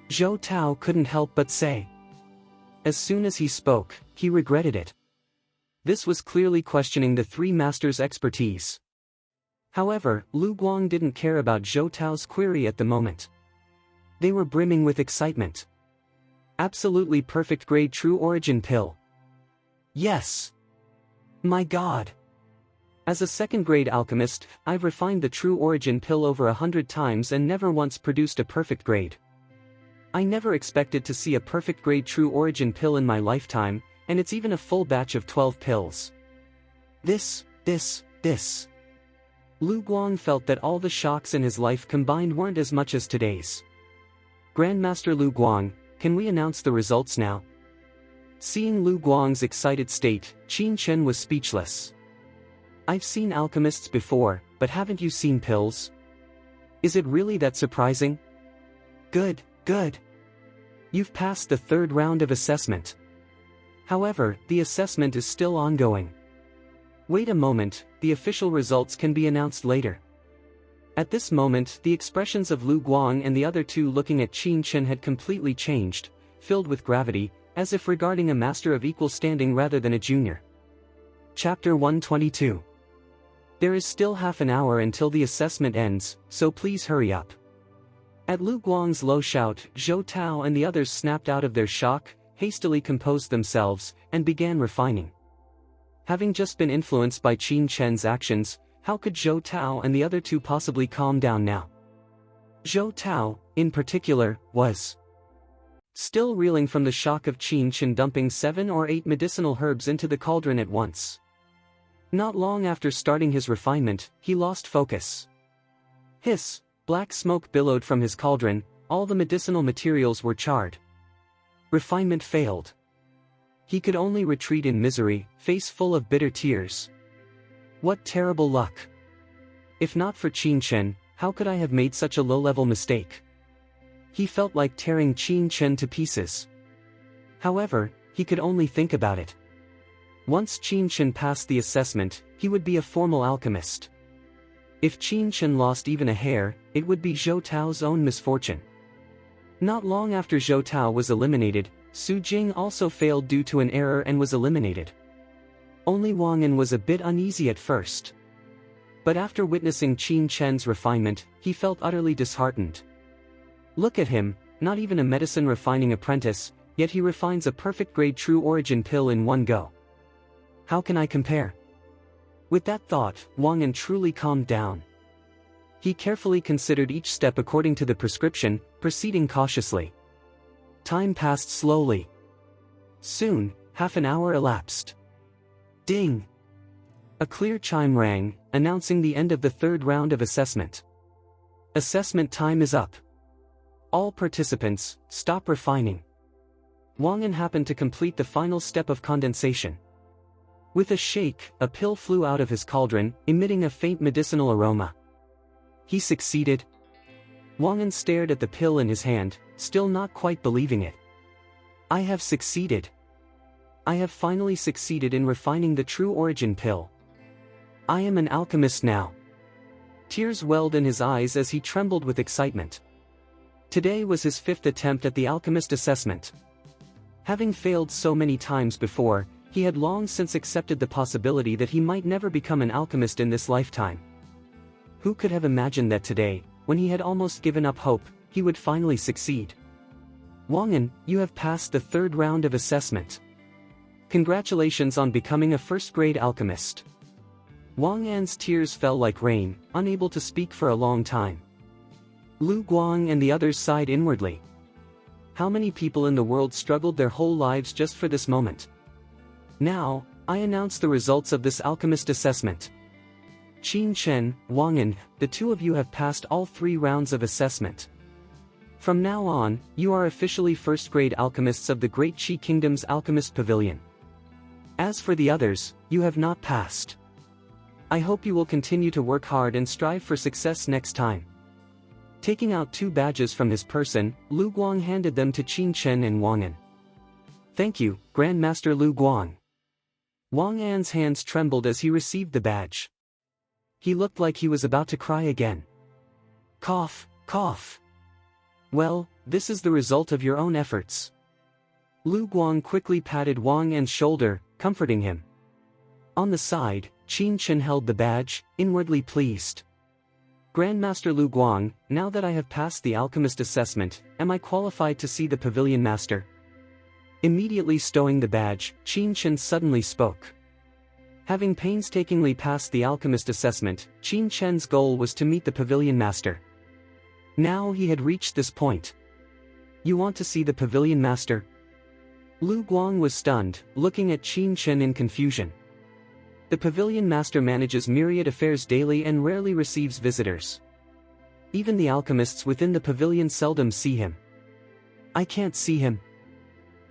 [SPEAKER 1] Zhou Tao couldn't help but say. As soon as he spoke, he regretted it. This was clearly questioning the three masters' expertise. However, Lu Guang didn't care about Zhou Tao's query at the moment. They were brimming with excitement. Absolutely perfect grade true origin pill. Yes. My God. As a second-grade alchemist, I've refined the true origin pill over 100 times and never once produced a perfect grade. I never expected to see a perfect grade true origin pill in my lifetime, and it's even a full batch of 12 pills. This. Lu Guang felt that all the shocks in his life combined weren't as much as today's. Grandmaster Lu Guang, can we announce the results now? Seeing Lu Guang's excited state, Qin Chen was speechless. I've seen alchemists before, but haven't you seen pills? Is it really that surprising? Good. You've passed the third round of assessment. However, the assessment is still ongoing. Wait a moment, the official results can be announced later. At this moment, the expressions of Lu Guang and the other two looking at Qin Chen had completely changed, filled with gravity, as if regarding a master of equal standing rather than a junior. Chapter 122. There is still half an hour until the assessment ends, so please hurry up. At Lu Guang's low shout, Zhou Tao and the others snapped out of their shock, hastily composed themselves, and began refining. Having just been influenced by Qin Chen's actions, how could Zhou Tao and the other two possibly calm down now? Zhou Tao, in particular, was still reeling from the shock of Qin Chen dumping 7 or 8 medicinal herbs into the cauldron at once. Not long after starting his refinement, he lost focus. Hiss, black smoke billowed from his cauldron, all the medicinal materials were charred. Refinement failed. He could only retreat in misery, face full of bitter tears. What terrible luck! If not for Qin Chen, how could I have made such a low-level mistake? He felt like tearing Qin Chen to pieces. However, he could only think about it. Once Qin Chen passed the assessment, he would be a formal alchemist. If Qin Chen lost even a hair, it would be Zhou Tao's own misfortune. Not long after Zhou Tao was eliminated, Su Jing also failed due to an error and was eliminated. Only Wang An was a bit uneasy at first. But after witnessing Qin Chen's refinement, he felt utterly disheartened. Look at him, not even a medicine refining apprentice, yet he refines a perfect-grade true origin pill in one go. How can I compare? With that thought, Wang An truly calmed down. He carefully considered each step according to the prescription, proceeding cautiously. Time passed slowly. Soon, half an hour elapsed. Ding! A clear chime rang, announcing the end of the 3rd round of assessment. Assessment time is up. All participants, stop refining. Wang An happened to complete the final step of condensation. With a shake, a pill flew out of his cauldron, emitting a faint medicinal aroma. He succeeded. Wang An stared at the pill in his hand, still not quite believing it. I have succeeded. I have finally succeeded in refining the true origin pill. I am an alchemist now. Tears welled in his eyes as he trembled with excitement. Today was his 5th attempt at the alchemist assessment. Having failed so many times before, he had long since accepted the possibility that he might never become an alchemist in this lifetime. Who could have imagined that today, when he had almost given up hope, he would finally succeed? Wang An, you have passed the 3rd round of assessment. Congratulations on becoming a 1st-grade alchemist. Wang An's tears fell like rain, unable to speak for a long time. Lu Guang and the others sighed inwardly. How many people in the world struggled their whole lives just for this moment? Now, I announce the results of this alchemist assessment. Qin Chen, Wang An, the 2 of you have passed all 3 rounds of assessment. From now on, you are officially 1st-grade alchemists of the Great Qi Kingdom's Alchemist Pavilion. As for the others, you have not passed. I hope you will continue to work hard and strive for success next time. Taking out 2 badges from his person, Lu Guang handed them to Qin Chen and Wang An. Thank you, Grandmaster Lu Guang. Wang An's hands trembled as he received the badge. He looked like he was about to cry again. Cough, cough. Well, this is the result of your own efforts. Lu Guang quickly patted Wang An's shoulder, comforting him. On the side, Qin Chen held the badge, inwardly pleased. Grandmaster Lu Guang, now that I have passed the alchemist assessment, am I qualified to see the pavilion master? Immediately stowing the badge, Qin Chen suddenly spoke. Having painstakingly passed the alchemist assessment, Qin Chen's goal was to meet the pavilion master. Now he had reached this point. You want to see the pavilion master? Lu Guang was stunned, looking at Qin Chen in confusion. The pavilion master manages myriad affairs daily and rarely receives visitors. Even the alchemists within the pavilion seldom see him. I can't see him.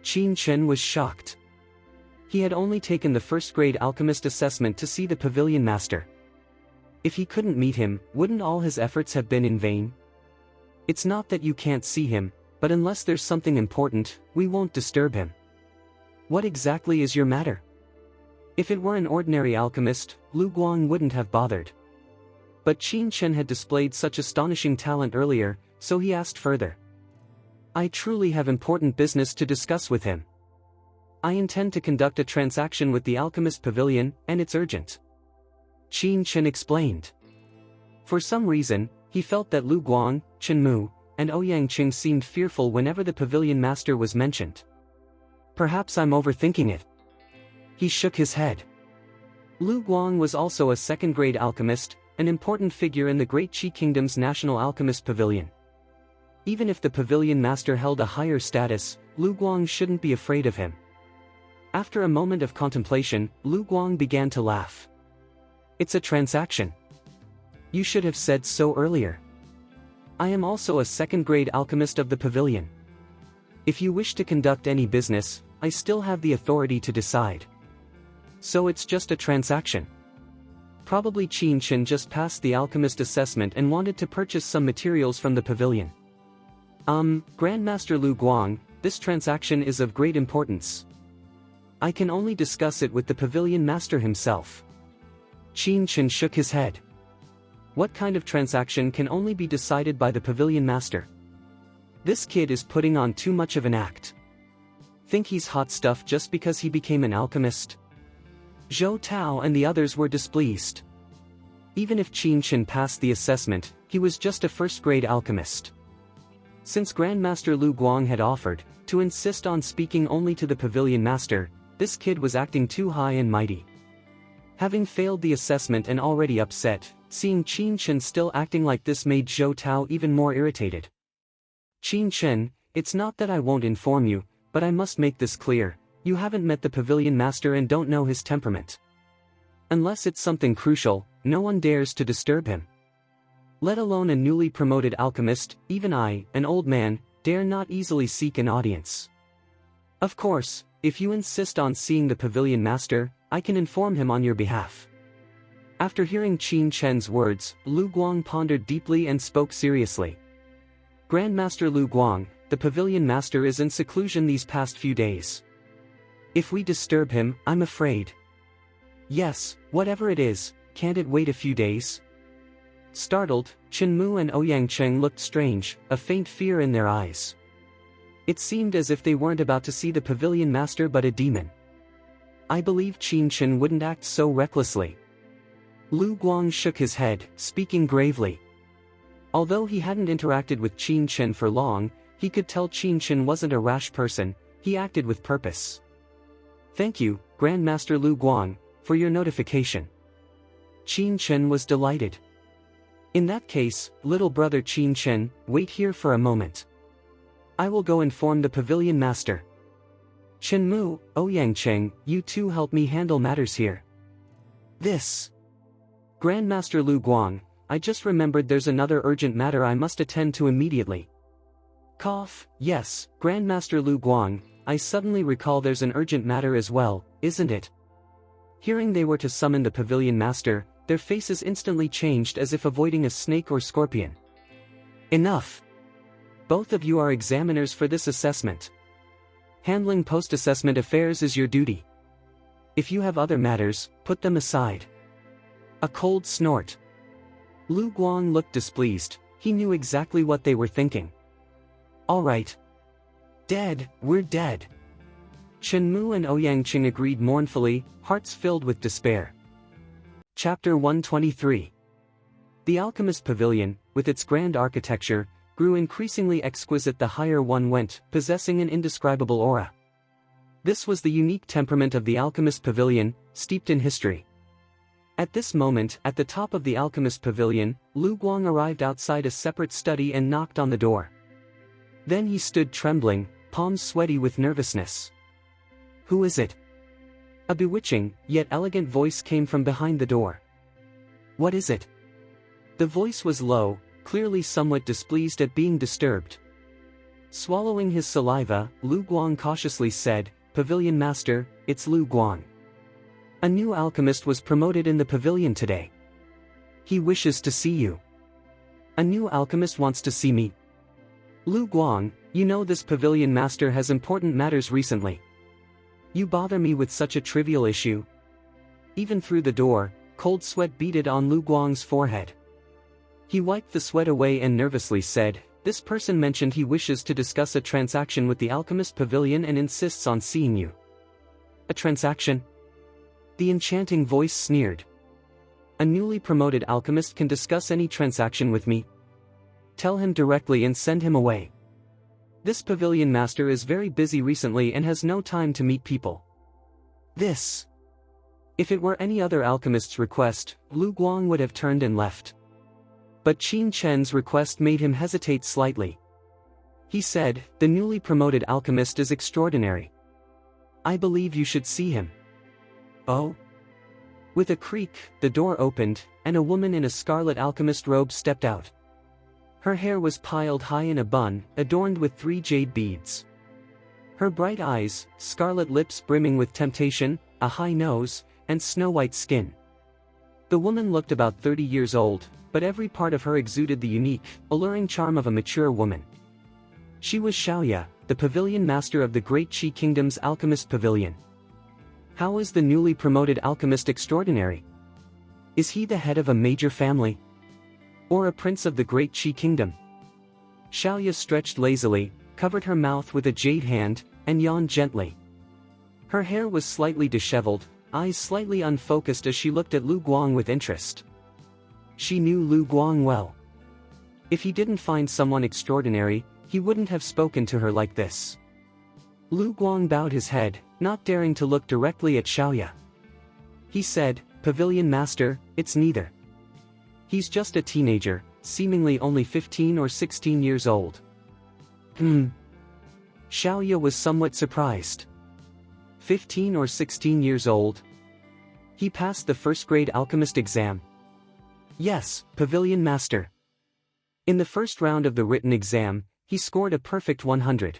[SPEAKER 1] Qin Chen was shocked. He had only taken the 1st-grade alchemist assessment to see the pavilion master. If he couldn't meet him, wouldn't all his efforts have been in vain? It's not that you can't see him, but unless there's something important, we won't disturb him. What exactly is your matter? If it were an ordinary alchemist, Lu Guang wouldn't have bothered. But Qin Chen had displayed such astonishing talent earlier, so he asked further. I truly have important business to discuss with him. I intend to conduct a transaction with the Alchemist Pavilion, and it's urgent. Qin Chen explained. For some reason, he felt that Lu Guang, Chen Mu, and Ouyang Qing seemed fearful whenever the pavilion master was mentioned. Perhaps I'm overthinking it. He shook his head. Lu Guang was also a 2nd-grade alchemist, an important figure in the Great Qi Kingdom's National Alchemist Pavilion. Even if the pavilion master held a higher status, Lu Guang shouldn't be afraid of him. After a moment of contemplation, Lu Guang began to laugh. It's a transaction. You should have said so earlier. I am also a second-grade alchemist of the pavilion. If you wish to conduct any business, I still have the authority to decide. So it's just a transaction. Probably Qin Chen just passed the alchemist assessment and wanted to purchase some materials from the pavilion. Grandmaster Lu Guang, this transaction is of great importance. I can only discuss it with the pavilion master himself. Qin Chen shook his head. What kind of transaction can only be decided by the pavilion master? This kid is putting on too much of an act. Think he's hot stuff just because he became an alchemist? Zhou Tao and the others were displeased. Even if Qin Chen passed the assessment, he was just a first-grade alchemist. Since Grandmaster Lu Guang had offered to insist on speaking only to the pavilion master, this kid was acting too high and mighty. Having failed the assessment and already upset, seeing Qin Chen still acting like this made Zhou Tao even more irritated. Qin Chen, it's not that I won't inform you, but I must make this clear, you haven't met the pavilion master and don't know his temperament. Unless it's something crucial, no one dares to disturb him. Let alone a newly promoted alchemist, even I, an old man, dare not easily seek an audience. Of course, if you insist on seeing the pavilion master, I can inform him on your behalf. After hearing Qin Chen's words, Lu Guang pondered deeply and spoke seriously. Grandmaster Lu Guang, the pavilion master is in seclusion these past few days. If we disturb him, I'm afraid. Yes, whatever it is, can't it wait a few days? Startled, Chen Mu and Ouyang Cheng looked strange, a faint fear in their eyes. It seemed as if they weren't about to see the pavilion master but a demon. I believe Qin Chen wouldn't act so recklessly. Lu Guang shook his head, speaking gravely. Although he hadn't interacted with Qin Chen for long, he could tell Qin Chen wasn't a rash person, he acted with purpose. Thank you, Grandmaster Lu Guang, for your notification. Qin Chen was delighted. In that case, little brother Qin Chen, wait here for a moment. I will go inform the pavilion master. Chen Mu, Ouyang Cheng, you two help me handle matters here. This. Grandmaster Lu Guang, I just remembered there's another urgent matter I must attend to immediately. Cough, yes, Grandmaster Lu Guang, I suddenly recall there's an urgent matter as well, isn't it? Hearing they were to summon the pavilion master, their faces instantly changed as if avoiding a snake or scorpion. Enough! Both of you are examiners for this assessment. Handling post-assessment affairs is your duty. If you have other matters, put them aside. A cold snort. Lu Guang looked displeased, he knew exactly what they were thinking. Alright. Dead, we're dead. Chen Mu and Ouyang Cheng agreed mournfully, hearts filled with despair. Chapter 123. The Alchemist Pavilion, with its grand architecture, grew increasingly exquisite the higher one went, possessing an indescribable aura. This was the unique temperament of the Alchemist Pavilion, steeped in history. At this moment, at the top of the Alchemist Pavilion, Lu Guang arrived outside a separate study and knocked on the door. Then he stood trembling, palms sweaty with nervousness. Who is it? A bewitching, yet elegant voice came from behind the door. What is it? The voice was low, clearly somewhat displeased at being disturbed. Swallowing his saliva, Lu Guang cautiously said, Pavilion Master, it's Lu Guang. A new alchemist was promoted in the pavilion today. He wishes to see you. A new alchemist wants to see me. Lu Guang, you know this pavilion master has important matters recently. You bother me with such a trivial issue. Even through the door, cold sweat beaded on Lu Guang's forehead. He wiped the sweat away and nervously said, this person mentioned he wishes to discuss a transaction with the Alchemist Pavilion and insists on seeing you. A transaction? The enchanting voice sneered. A newly promoted alchemist can discuss any transaction with me. Tell him directly and send him away. This pavilion master is very busy recently and has no time to meet people. This. If it were any other alchemist's request, Lu Guang would have turned and left. But Qin Chen's request made him hesitate slightly. He said, "The newly promoted alchemist is extraordinary. I believe you should see him." Oh? With a creak, the door opened, and a woman in a scarlet alchemist robe stepped out. Her hair was piled high in a bun, adorned with 3 jade beads. Her bright eyes, scarlet lips brimming with temptation, a high nose, and snow-white skin. The woman looked about 30 years old, but every part of her exuded the unique, alluring charm of a mature woman. She was Xiaoya, the pavilion master of the Great Qi Kingdom's alchemist pavilion. How is the newly promoted alchemist extraordinary? Is he the head of a major family? Or a prince of the Great Qi Kingdom? Xiaoya stretched lazily, covered her mouth with a jade hand, and yawned gently. Her hair was slightly disheveled, eyes slightly unfocused as she looked at Lu Guang with interest. She knew Lu Guang well. If he didn't find someone extraordinary, he wouldn't have spoken to her like this. Lu Guang bowed his head, not daring to look directly at Xiaoya. He said, "Pavilion master, it's neither. He's just a teenager, seemingly only 15 or 16 years old." Xiaoya was somewhat surprised. 15 or 16 years old? He passed the first-grade alchemist exam. Yes, pavilion master. In the first round of the written exam, he scored a perfect 100.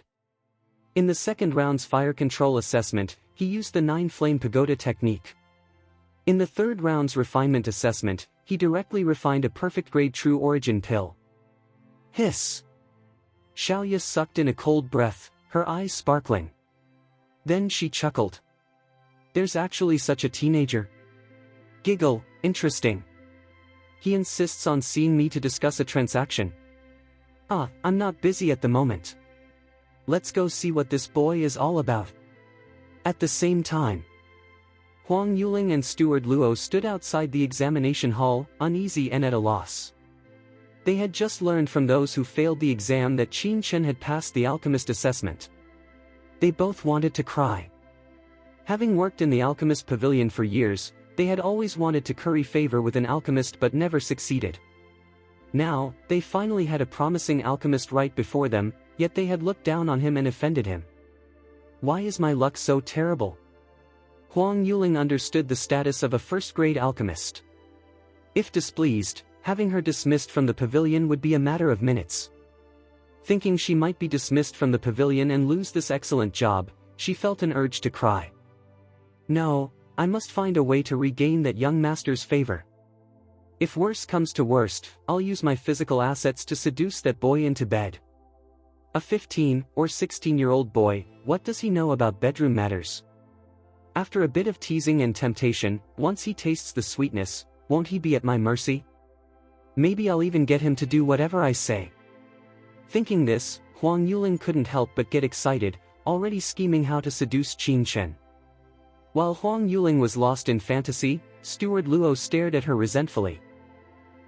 [SPEAKER 1] In the second round's fire control assessment, he used the 9-flame pagoda technique. In the third round's refinement assessment, he directly refined a perfect-grade true origin pill. Hiss! Xiaoya sucked in a cold breath, her eyes sparkling. Then she chuckled. There's actually such a teenager. Giggle, interesting. He insists on seeing me to discuss a transaction. I'm not busy at the moment. Let's go see what this boy is all about. At the same time, Huang Yuling and Steward Luo stood outside the examination hall, uneasy and at a loss. They had just learned from those who failed the exam that Qin Chen had passed the alchemist assessment. They both wanted to cry. Having worked in the alchemist pavilion for years, they had always wanted to curry favor with an alchemist but never succeeded. Now, they finally had a promising alchemist right before them, yet they had looked down on him and offended him. Why is my luck so terrible? Huang Yuling understood the status of a first-grade alchemist. If displeased, having her dismissed from the pavilion would be a matter of minutes. Thinking she might be dismissed from the pavilion and lose this excellent job, she felt an urge to cry. No, I must find a way to regain that young master's favor. If worse comes to worst, I'll use my physical assets to seduce that boy into bed. A 15 or 16-year-old boy, what does he know about bedroom matters? After a bit of teasing and temptation, once he tastes the sweetness, won't he be at my mercy? Maybe I'll even get him to do whatever I say. Thinking this, Huang Yuling couldn't help but get excited, already scheming how to seduce Qin Chen. While Huang Yuling was lost in fantasy, Steward Luo stared at her resentfully.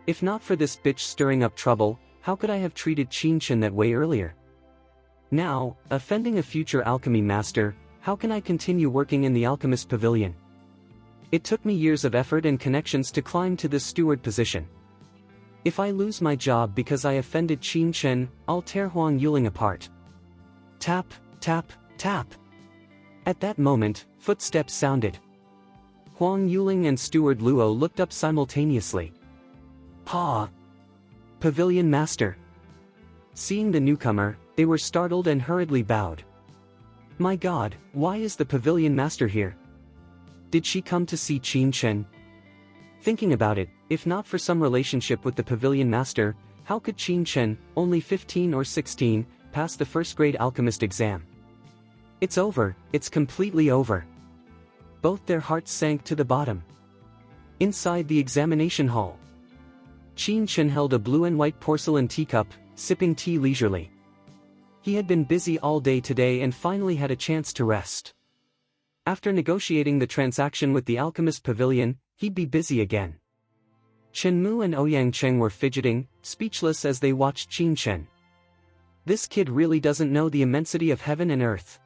[SPEAKER 1] If not for this bitch stirring up trouble, how could I have treated Qin Chen that way earlier? Now, offending a future alchemy master, how can I continue working in the alchemist pavilion? It took me years of effort and connections to climb to this steward position. If I lose my job because I offended Qin Chen, I'll tear Huang Yuling apart. Tap, tap, tap. At that moment, footsteps sounded. Huang Yuling and Steward Luo looked up simultaneously. Pa! Pavilion master. Seeing the newcomer, they were startled and hurriedly bowed. My God, why is the pavilion master here? Did she come to see Qin Chen? Thinking about it, if not for some relationship with the pavilion master, how could Qin Chen, only 15 or 16, pass the first-grade alchemist exam? It's over, it's completely over. Both their hearts sank to the bottom. Inside the examination hall, Qin Chen held a blue and white porcelain teacup, sipping tea leisurely. He had been busy all day today and finally had a chance to rest. After negotiating the transaction with the alchemist pavilion, he'd be busy again. Chen Mu and Ouyang Cheng were fidgeting, speechless as they watched Qin Chen. This kid really doesn't know the immensity of heaven and earth.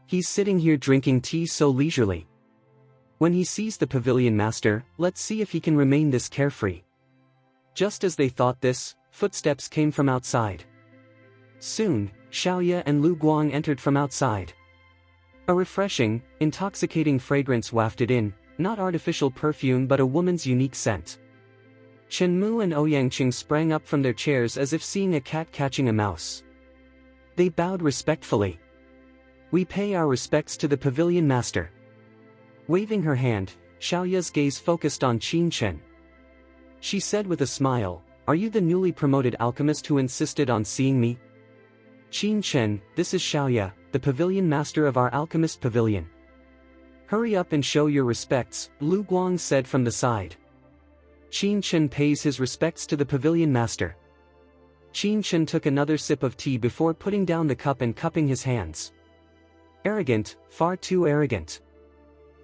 [SPEAKER 1] He's sitting here drinking tea so leisurely. When he sees the pavilion master, let's see if he can remain this carefree. Just as they thought this, footsteps came from outside. Soon, Xiaoya and Lu Guang entered from outside. A refreshing, intoxicating fragrance wafted in, not artificial perfume but a woman's unique scent. Chen Mu and Ouyangqing sprang up from their chairs as if seeing a cat catching a mouse. They bowed respectfully. "We pay our respects to the pavilion master." Waving her hand, Xiaoya's gaze focused on Qin Chen. She said with a smile, "Are you the newly promoted alchemist who insisted on seeing me?" "Qin Chen, this is Xiaoya, the pavilion master of our alchemist pavilion." "Hurry up and show your respects," Lu Guang said from the side. Qin Chen pays his respects to the pavilion master. Qin Chen took another sip of tea before putting down the cup and cupping his hands. Arrogant, far too arrogant.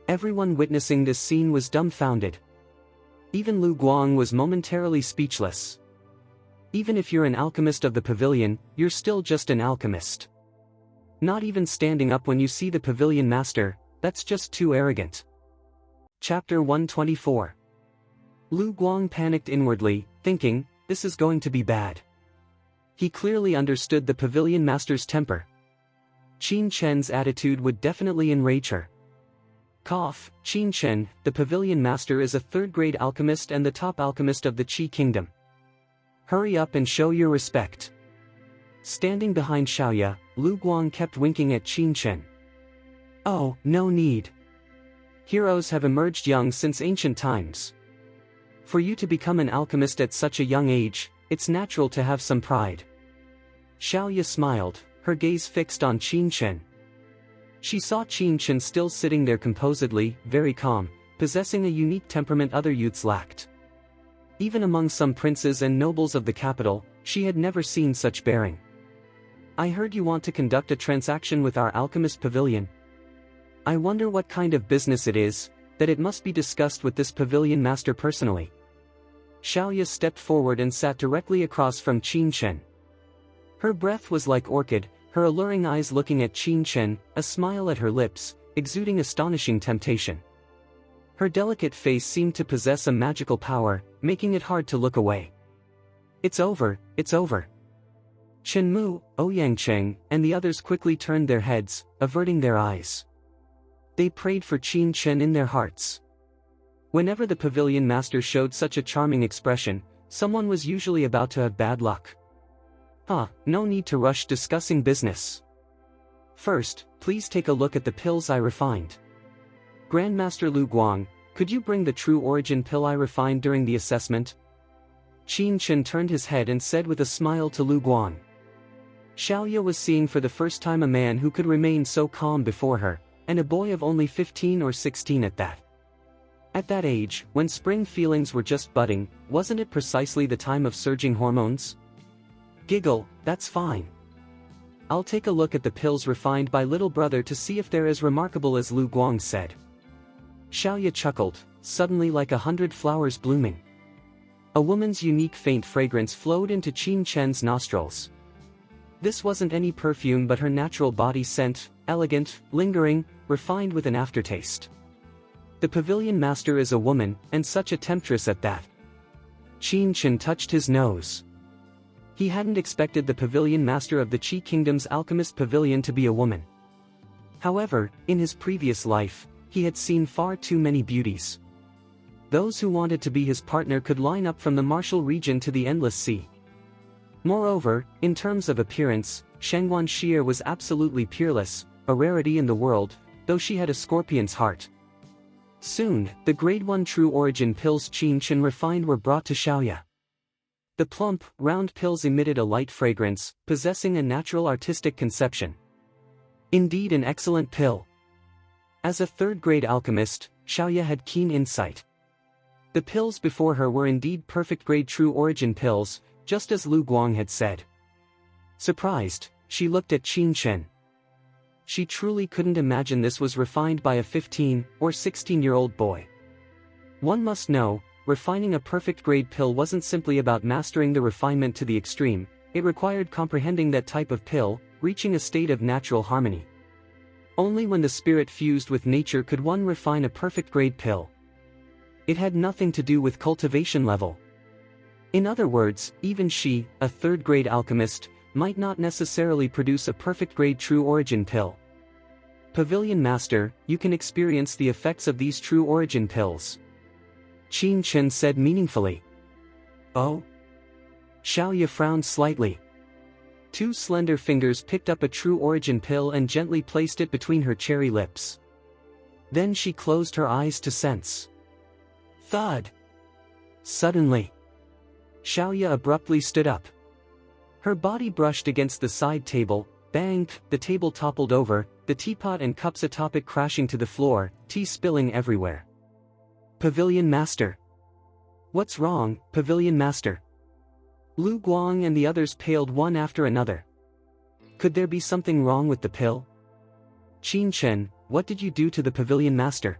[SPEAKER 1] Everyone witnessing this scene was dumbfounded. Even Lu Guang was momentarily speechless. Even if you're an alchemist of the pavilion, you're still just an alchemist. Not even standing up when you see the pavilion master, that's just too arrogant. Chapter 124. Lu Guang panicked inwardly, thinking, this is going to be bad. He clearly understood the pavilion master's temper. Qin Chen's attitude would definitely enrage her. Cough, Qin Chen, the pavilion master is a third-grade alchemist and the top alchemist of the Qi kingdom. Hurry up and show your respect. Standing behind Xiaoya, Lu Guang kept winking at Qin Chen. Oh, no need. Heroes have emerged young since ancient times. For you to become an alchemist at such a young age, it's natural to have some pride. Xiaoya smiled, her gaze fixed on Qin Chen. She saw Qin Chen still sitting there composedly, very calm, possessing a unique temperament other youths lacked. Even among some princes and nobles of the capital, she had never seen such bearing. I heard you want to conduct a transaction with our alchemist pavilion. I wonder what kind of business it is, that it must be discussed with this pavilion master personally. Xiaoya stepped forward and sat directly across from Qin Chen. Her breath was like orchid, her alluring eyes looking at Qin Chen, a smile at her lips, exuding astonishing temptation. Her delicate face seemed to possess a magical power, making it hard to look away. It's over, it's over. Chen Mu, Ouyangqing, and the others quickly turned their heads, averting their eyes. They prayed for Qin Chen in their hearts. Whenever the pavilion master showed such a charming expression, someone was usually about to have bad luck. No need to rush discussing business. First, please take a look at the pills I refined. Grandmaster Lu Guang, could you bring the true origin pill I refined during the assessment? Qin Chen turned his head and said with a smile to Lu Guang. Xiaoya was seeing for the first time a man who could remain so calm before her, and a boy of only 15 or 16 at that. At that age, when spring feelings were just budding, wasn't it precisely the time of surging hormones? Giggle, that's fine. I'll take a look at the pills refined by little brother to see if they're as remarkable as Lu Guang said. Xiaoya chuckled, suddenly like 100 flowers blooming. A woman's unique faint fragrance flowed into Qin Chen's nostrils. This wasn't any perfume but her natural body scent, elegant, lingering, refined with an aftertaste. The pavilion master is a woman, and such a temptress at that. Qin Chen touched his nose. He hadn't expected the pavilion master of the Qi Kingdom's alchemist pavilion to be a woman. However, in his previous life, he had seen far too many beauties. Those who wanted to be his partner could line up from the martial region to the endless sea. Moreover, in terms of appearance, Shengguan Xie was absolutely peerless, a rarity in the world, though she had a scorpion's heart. Soon, the Grade 1 True Origin pills Qin Chen refined were brought to Xiaoya. The plump, round pills emitted a light fragrance, possessing a natural artistic conception. Indeed an excellent pill. As a third-grade alchemist, Xiaoya had keen insight. The pills before her were indeed perfect-grade True Origin pills, just as Lu Guang had said. Surprised, she looked at Qin Chen. She truly couldn't imagine this was refined by a 15 or 16-year-old boy. One must know, refining a perfect-grade pill wasn't simply about mastering the refinement to the extreme, it required comprehending that type of pill, reaching a state of natural harmony. Only when the spirit fused with nature could one refine a perfect-grade pill. It had nothing to do with cultivation level. In other words, even she, a third-grade alchemist, might not necessarily produce a perfect-grade true origin pill. Pavilion Master, you can experience the effects of these true origin pills. Qin Chen said meaningfully. Oh? Xiaoya frowned slightly. Two slender fingers picked up a true origin pill and gently placed it between her cherry lips. Then she closed her eyes to sense. Thud! Suddenly, Xiaoya abruptly stood up. Her body brushed against the side table, bang, the table toppled over, the teapot and cups atop it crashing to the floor, tea spilling everywhere. Pavilion Master. What's wrong, Pavilion Master? Lu Guang and the others paled one after another. Could there be something wrong with the pill? Qin Chen, what did you do to the Pavilion Master?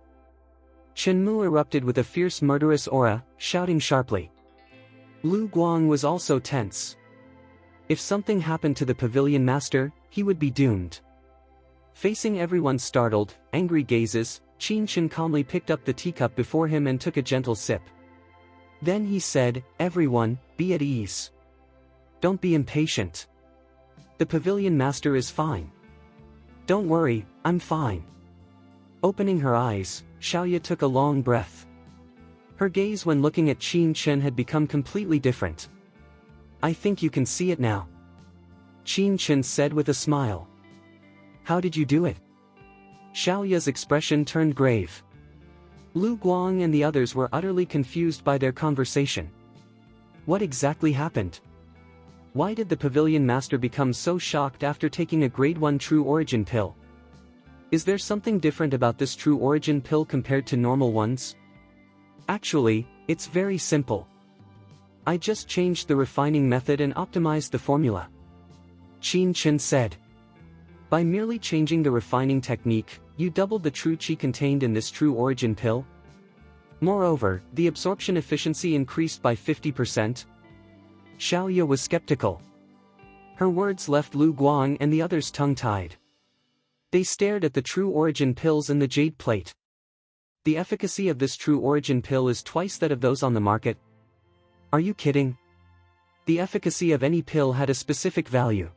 [SPEAKER 1] Chen Mu erupted with a fierce murderous aura, shouting sharply. Lu Guang was also tense. If something happened to the Pavilion Master, he would be doomed. Facing everyone's startled, angry gazes, Qin Chen calmly picked up the teacup before him and took a gentle sip. Then he said, everyone, be at ease. Don't be impatient. The Pavilion Master is fine. Don't worry, I'm fine. Opening her eyes, Xiaoya took a long breath. Her gaze when looking at Qin Chen had become completely different. I think you can see it now. Qin Chen said with a smile. How did you do it? Xiaoya's expression turned grave. Lu Guang and the others were utterly confused by their conversation. What exactly happened? Why did the Pavilion Master become so shocked after taking a grade 1 true origin pill? Is there something different about this true origin pill compared to normal ones? Actually, it's very simple. I just changed the refining method and optimized the formula. Qin Chen said. By merely changing the refining technique, you doubled the true qi contained in this true origin pill? Moreover, the absorption efficiency increased by 50%? Xiaoya was skeptical. Her words left Lu Guang and the others tongue-tied. They stared at the true origin pills in the jade plate. The efficacy of this true origin pill is twice that of those on the market. Are you kidding? The efficacy of any pill had a specific value.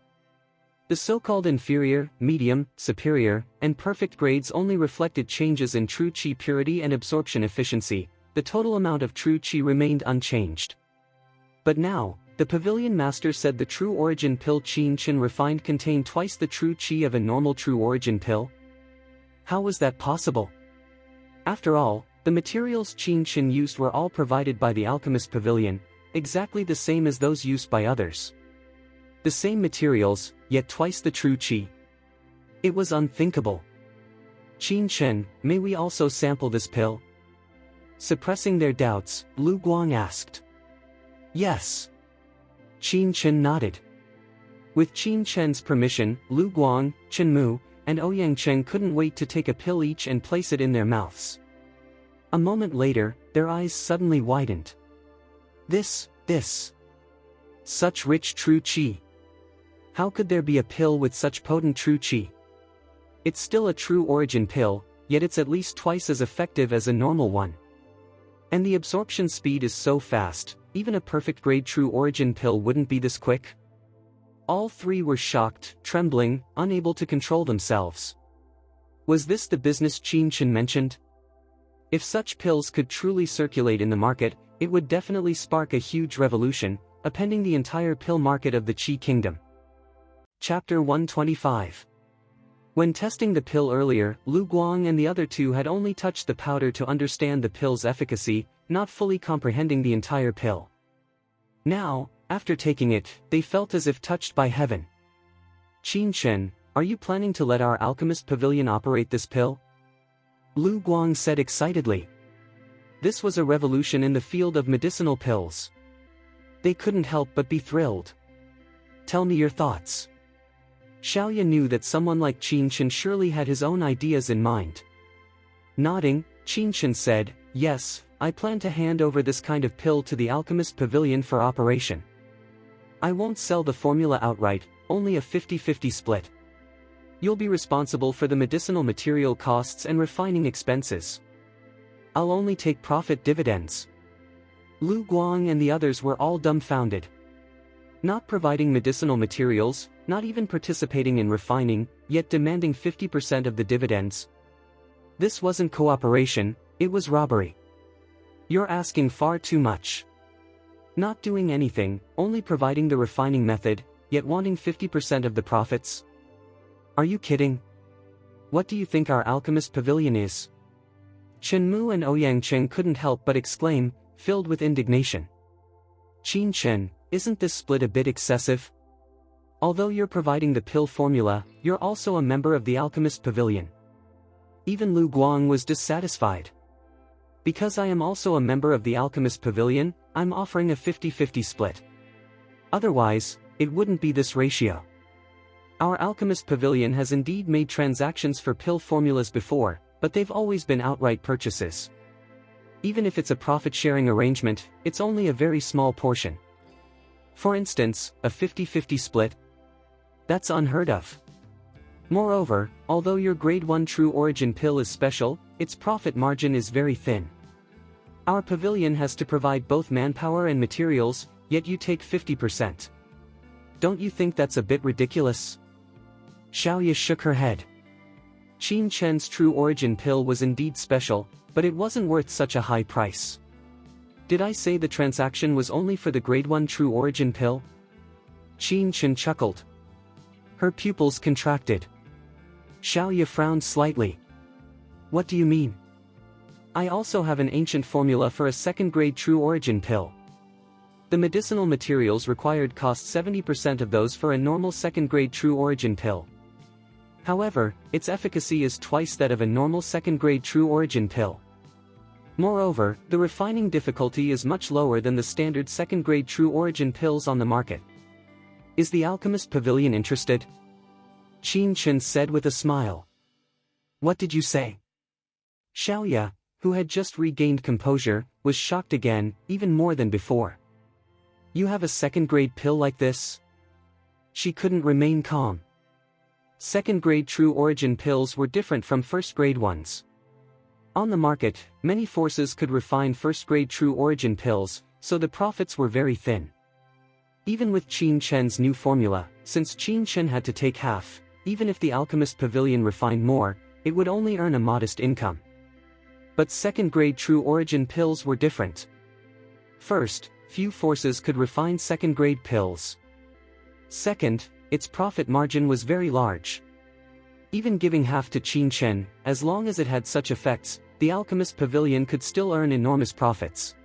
[SPEAKER 1] The so-called inferior, medium, superior, and perfect grades only reflected changes in true qi purity and absorption efficiency. The total amount of true qi remained unchanged. But now, the Pavilion Master said the true origin pill Qin Chen refined contained twice the true qi of a normal true origin pill. How was that possible? After all, the materials Qin Chen used were all provided by the Alchemist Pavilion, exactly the same as those used by others. The same materials, yet twice the true qi. It was unthinkable. Qin Chen, may we also sample this pill? Suppressing their doubts, Lu Guang asked. Yes. Qin Chen nodded. With Qin Chen's permission, Lu Guang, Chen Mu, and Ouyang Cheng couldn't wait to take a pill each and place it in their mouths. A moment later, their eyes suddenly widened. This. Such rich true qi. How could there be a pill with such potent true qi? It's still a true origin pill, yet it's at least twice as effective as a normal one. And the absorption speed is so fast, even a perfect grade true origin pill wouldn't be this quick. All three were shocked, trembling, unable to control themselves. Was this the business Qin Chen mentioned? If such pills could truly circulate in the market, it would definitely spark a huge revolution, upending the entire pill market of the Qi Kingdom. Chapter 125. When testing the pill earlier, Lu Guang and the other two had only touched the powder to understand the pill's efficacy, not fully comprehending the entire pill. Now, after taking it, they felt as if touched by heaven. Qin Chen, are you planning to let our Alchemist Pavilion operate this pill? Lu Guang said excitedly. This was a revolution in the field of medicinal pills. They couldn't help but be thrilled. Tell me your thoughts. Xiaoya knew that someone like Qin Chen surely had his own ideas in mind. Nodding, Qin Chen said, yes, I plan to hand over this kind of pill to the Alchemist Pavilion for operation. I won't sell the formula outright, only a 50-50 split. You'll be responsible for the medicinal material costs and refining expenses. I'll only take profit dividends. Lu Guang and the others were all dumbfounded. Not providing medicinal materials, not even participating in refining, yet demanding 50% of the dividends. This wasn't cooperation, it was robbery. You're asking far too much. Not doing anything, only providing the refining method, yet wanting 50% of the profits? Are you kidding? What do you think our alchemist pavilion is? Chen Mu and Ouyang Cheng couldn't help but exclaim, filled with indignation. Qin Chen, isn't this split a bit excessive? Although you're providing the pill formula, you're also a member of the alchemist pavilion. Even Lu Guang was dissatisfied. Because I am also a member of the alchemist pavilion, I'm offering a 50-50 split. Otherwise, it wouldn't be this ratio. Our alchemist pavilion has indeed made transactions for pill formulas before, but they've always been outright purchases. Even if it's a profit-sharing arrangement, it's only a very small portion. For instance, a 50-50 split? That's unheard of. Moreover, although your grade 1 true origin pill is special, its profit margin is very thin. Our pavilion has to provide both manpower and materials, yet you take 50%. Don't you think that's a bit ridiculous? Xiaoya shook her head. Qin Chen's true origin pill was indeed special, but it wasn't worth such a high price. Did I say the transaction was only for the grade 1 true origin pill? Qin Chen chuckled. Her pupils contracted. Xiaoya frowned slightly. What do you mean? I also have an ancient formula for a second-grade true origin pill. The medicinal materials required cost 70% of those for a normal second-grade true origin pill. However, its efficacy is twice that of a normal second-grade true origin pill. Moreover, the refining difficulty is much lower than the standard second-grade true origin pills on the market. Is the alchemist pavilion interested? Qin Chen said with a smile. What did you say? Xiaoya, who had just regained composure, was shocked again, even more than before. You have a second-grade pill like this? She couldn't remain calm. Second-grade true origin pills were different from first-grade ones. On the market, many forces could refine first-grade true origin pills, so the profits were very thin. Even with Qin Chen's new formula, since Qin Chen had to take half, even if the alchemist pavilion refined more, it would only earn a modest income. But second-grade true origin pills were different. First, few forces could refine second-grade pills. Second, its profit margin was very large. Even giving half to Qin Chen, as long as it had such effects, the alchemist pavilion could still earn enormous profits.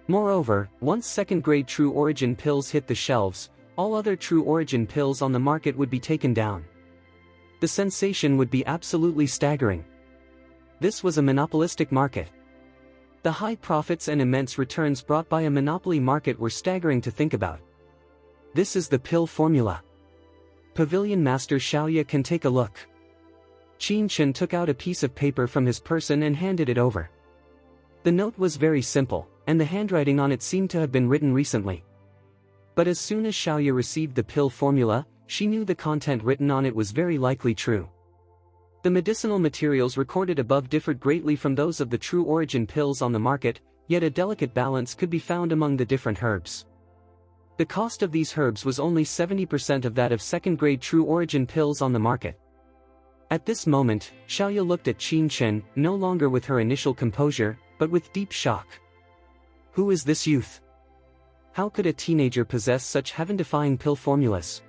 [SPEAKER 1] Moreover, once second-grade true origin pills hit the shelves, all other true origin pills on the market would be taken down. The sensation would be absolutely staggering. This was a monopolistic market. The high profits and immense returns brought by a monopoly market were staggering to think about. This is the pill formula. Pavilion Master Xiaoya can take a look. Qin Chen took out a piece of paper from his person and handed it over. The note was very simple, and the handwriting on it seemed to have been written recently. But as soon as Xiaoya received the pill formula, she knew the content written on it was very likely true. The medicinal materials recorded above differed greatly from those of the true origin pills on the market, yet a delicate balance could be found among the different herbs. The cost of these herbs was only 70% of that of second-grade true origin pills on the market. At this moment, Xiaoya looked at Qin Chen, no longer with her initial composure, but with deep shock. Who is this youth? How could a teenager possess such heaven-defying pill formulas?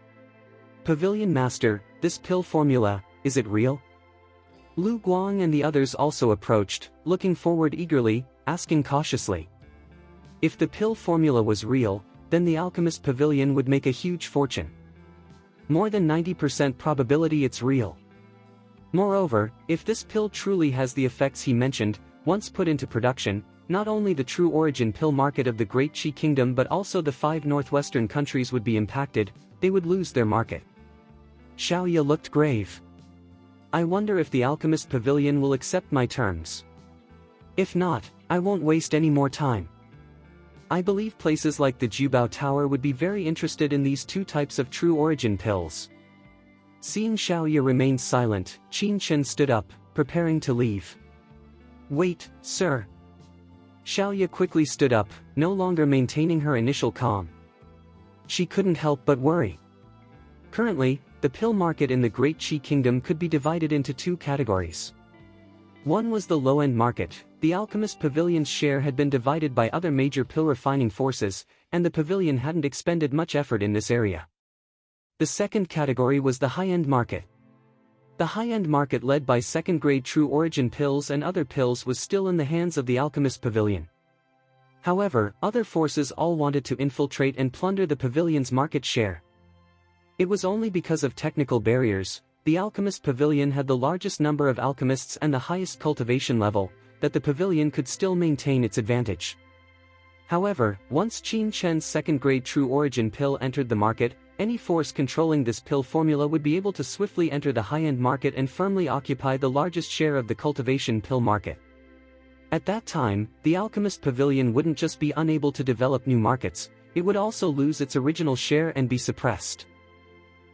[SPEAKER 1] Pavilion Master, this pill formula, is it real? Lu Guang and the others also approached, looking forward eagerly, asking cautiously. If the pill formula was real, then the alchemist pavilion would make a huge fortune. More than 90% probability it's real. Moreover, if this pill truly has the effects he mentioned, once put into production, not only the true origin pill market of the Great Qi Kingdom but also the 5 northwestern countries would be impacted, they would lose their market. Xiaoya looked grave. I wonder if the alchemist pavilion will accept my terms. If not, I won't waste any more time. I believe places like the Jubao Tower would be very interested in these two types of true origin pills. Seeing Xiaoya remain silent, Qin Chen stood up, preparing to leave. Wait, sir. Xiaoya quickly stood up, no longer maintaining her initial calm. she couldn't help but worry. Currently, the pill market in the Great Qi Kingdom could be divided into two categories. One was the low-end market. The alchemist pavilion's share had been divided by other major pill refining forces, and the pavilion hadn't expended much effort in this area. The second category was the high-end market. The high-end market, led by second-grade true origin pills and other pills, was still in the hands of the alchemist pavilion. However, other forces all wanted to infiltrate and plunder the pavilion's market share. It was only because of technical barriers, the alchemist pavilion had the largest number of alchemists and the highest cultivation level, that the pavilion could still maintain its advantage. However, once Qin Chen's second-grade true origin pill entered the market, any force controlling this pill formula would be able to swiftly enter the high-end market and firmly occupy the largest share of the cultivation pill market. At that time, the alchemist pavilion wouldn't just be unable to develop new markets, it would also lose its original share and be suppressed.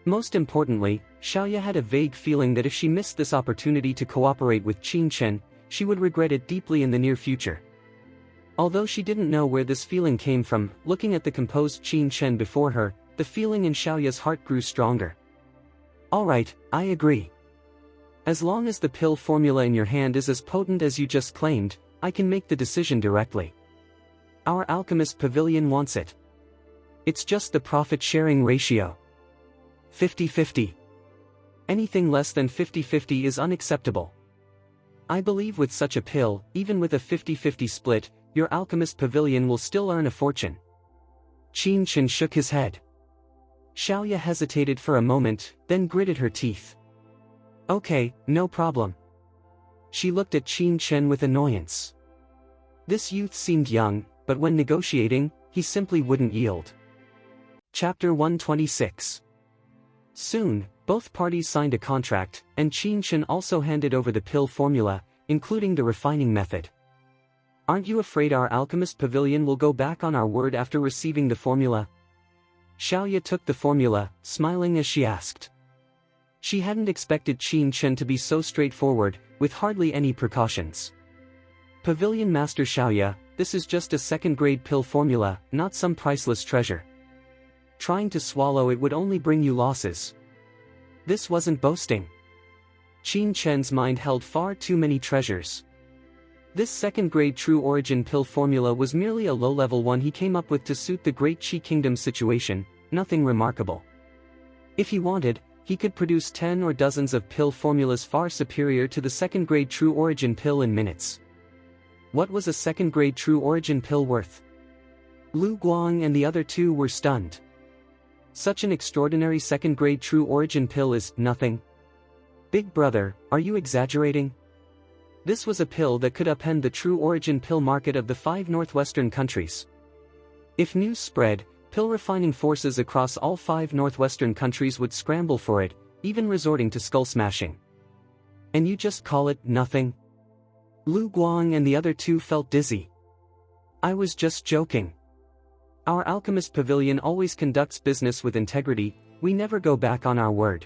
[SPEAKER 1] Most importantly, Xiaoya had a vague feeling that if she missed this opportunity to cooperate with Qin Chen, she would regret it deeply in the near future. Although she didn't know where this feeling came from, looking at the composed Qin Chen before her, the feeling in Xiaoya's heart grew stronger. Alright, I agree. As long as the pill formula in your hand is as potent as you just claimed, I can make the decision directly. Our alchemist pavilion wants it. It's just the profit-sharing ratio. 50-50. Anything less than 50-50 is unacceptable. I believe with such a pill, even with a 50-50 split, your alchemist pavilion will still earn a fortune. Qin Chen shook his head. Xiaoya hesitated for a moment, then gritted her teeth. Okay, no problem. She looked at Qin Chen with annoyance. This youth seemed young, but when negotiating, he simply wouldn't yield. Chapter 126. Soon, both parties signed a contract, and Qin Chen also handed over the pill formula, including the refining method. Aren't you afraid our alchemist pavilion will go back on our word after receiving the formula? Xiaoya took the formula, smiling as she asked. She hadn't expected Qin Chen to be so straightforward, with hardly any precautions. Pavilion Master Xiaoya, this is just a second-grade pill formula, not some priceless treasure. Trying to swallow it would only bring you losses. This wasn't boasting. Qin Chen's mind held far too many treasures. This second-grade true origin pill formula was merely a low-level one he came up with to suit the Great Qi Kingdom situation, nothing remarkable. If he wanted, he could produce 10 or dozens of pill formulas far superior to the second-grade true origin pill in minutes. What was a second-grade true origin pill worth? Lu Guang and the other two were stunned. Such an extraordinary second-grade true origin pill is nothing. Big brother, are you exaggerating? This was a pill that could upend the true origin pill market of the 5 northwestern countries. If news spread, pill refining forces across all 5 northwestern countries would scramble for it, even resorting to skull smashing. And you just call it nothing? Lu Guang and the other two felt dizzy. I was just joking. Our alchemist pavilion always conducts business with integrity, we never go back on our word.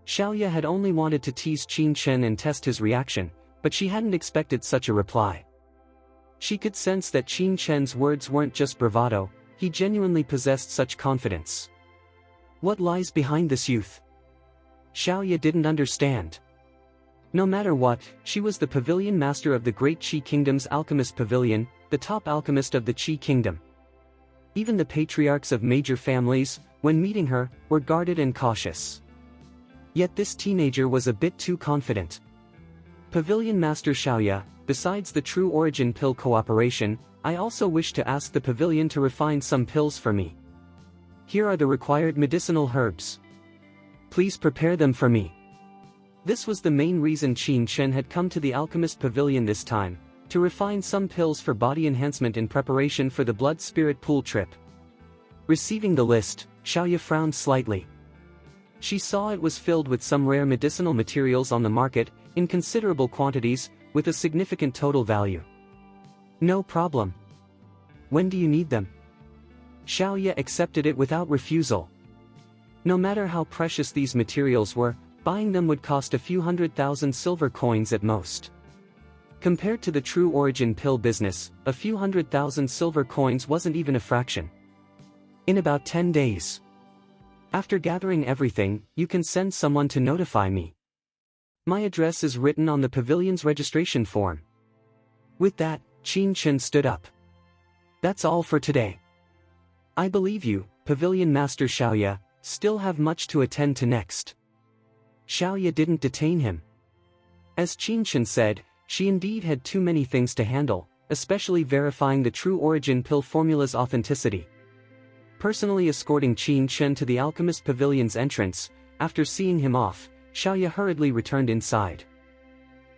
[SPEAKER 1] Xiaoya had only wanted to tease Qin Chen and test his reaction, but she hadn't expected such a reply. She could sense that Qin Chen's words weren't just bravado, he genuinely possessed such confidence. What lies behind this youth? Xiaoya didn't understand. No matter what, she was the pavilion master of the Great Qi Kingdom's alchemist pavilion, the top alchemist of the Qi Kingdom. Even the patriarchs of major families, when meeting her, were guarded and cautious. Yet this teenager was a bit too confident. Pavilion Master Xiaoya, besides the true origin pill cooperation, I also wish to ask the pavilion to refine some pills for me. Here are the required medicinal herbs. Please prepare them for me. This was the main reason Qin Chen had come to the alchemist pavilion this time, to refine some pills for body enhancement in preparation for the blood spirit pool trip. Receiving the list, Xiaoya frowned slightly. She saw it was filled with some rare medicinal materials on the market, in considerable quantities, with a significant total value. No problem. When do you need them? Xiaoya accepted it without refusal. No matter how precious these materials were, buying them would cost a few 100,000 silver coins at most. Compared to the true origin pill business, a few 100,000 silver coins wasn't even a fraction. In about 10 days. After gathering everything, you can send someone to notify me. My address is written on the pavilion's registration form. With that, Qin Chen stood up. That's all for today. I believe you, Pavilion Master Xiaoya, still have much to attend to next. Xiaoya didn't detain him. As Qin Chen said, she indeed had too many things to handle, especially verifying the true origin pill formula's authenticity. Personally escorting Qin Chen to the alchemist pavilion's entrance, after seeing him off, Xiaoya hurriedly returned inside.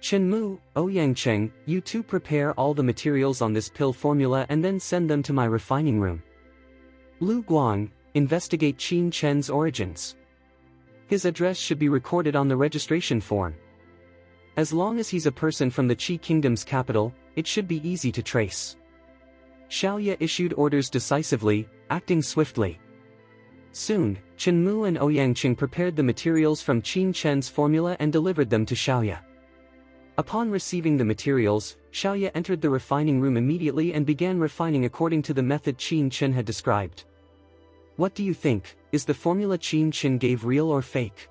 [SPEAKER 1] Chenmu, Ouyangcheng, you two prepare all the materials on this pill formula and then send them to my refining room. Lu Guang, investigate Qin Chen's origins. His address should be recorded on the registration form. As long as he's a person from the Qi Kingdom's capital, it should be easy to trace. Xiaoya issued orders decisively, acting swiftly. Soon, Chenmu and Ouyangcheng prepared the materials from Qin Chen's formula and delivered them to Xiaoya. Upon receiving the materials, Xiaoya entered the refining room immediately and began refining according to the method Qin Chen had described. What do you think, is the formula Qin Chen gave real or fake?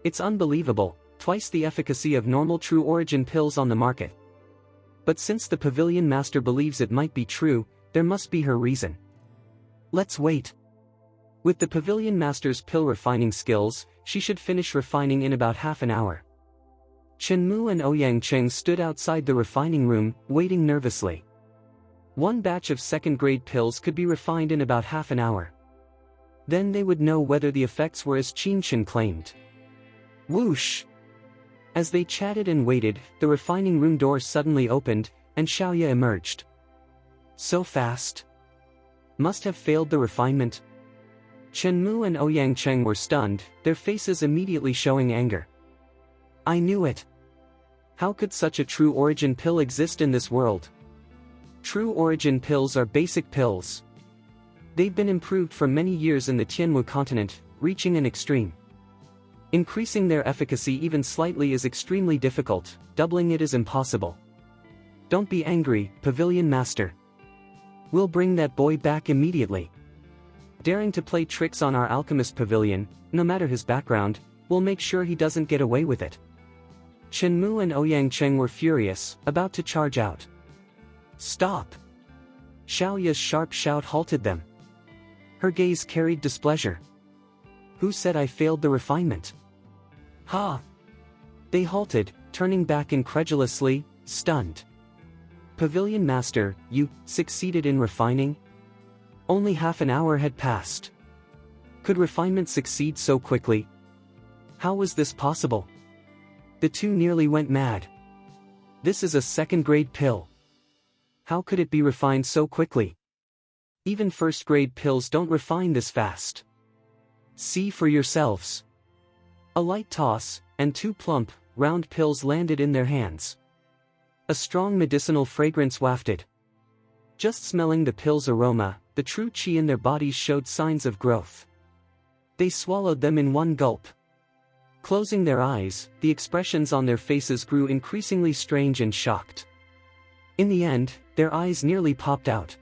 [SPEAKER 1] It's unbelievable, twice the efficacy of normal true origin pills on the market. But since the Pavilion Master believes it might be true, there must be her reason. Let's wait. With the Pavilion Master's pill refining skills, she should finish refining in about half an hour. Chenmu and Ouyangcheng stood outside the refining room, waiting nervously. One batch of second-grade pills could be refined in about half an hour. Then they would know whether the effects were as Qin Chen claimed. Whoosh! As they chatted and waited, the refining room door suddenly opened, and Xiaoya emerged. So fast. Must have failed the refinement. Chenmu and Ouyangcheng were stunned, their faces immediately showing anger. I knew it. How could such a true origin pill exist in this world? True origin pills are basic pills. They've been improved for many years in the Tianwu continent, reaching an extreme. Increasing their efficacy even slightly is extremely difficult, doubling it is impossible. Don't be angry, Pavilion Master. We'll bring that boy back immediately. Daring to play tricks on our alchemist pavilion, no matter his background, we'll make sure he doesn't get away with it. Chenmu and Ouyangcheng were furious, about to charge out. Stop! Xiaoya's sharp shout halted them. Her gaze carried displeasure. Who said I failed the refinement? Ha! They halted, turning back incredulously, stunned. Pavilion Master, you succeeded in refining? Only half an hour had passed. Could refinement succeed so quickly? How was this possible? The two nearly went mad. This is a second-grade pill. How could it be refined so quickly? Even first-grade pills don't refine this fast. See for yourselves. A light toss, and two plump, round pills landed in their hands. A strong medicinal fragrance wafted. Just smelling the pill's aroma, the true qi in their bodies showed signs of growth. They swallowed them in one gulp. Closing their eyes, the expressions on their faces grew increasingly strange and shocked. In the end, their eyes nearly popped out.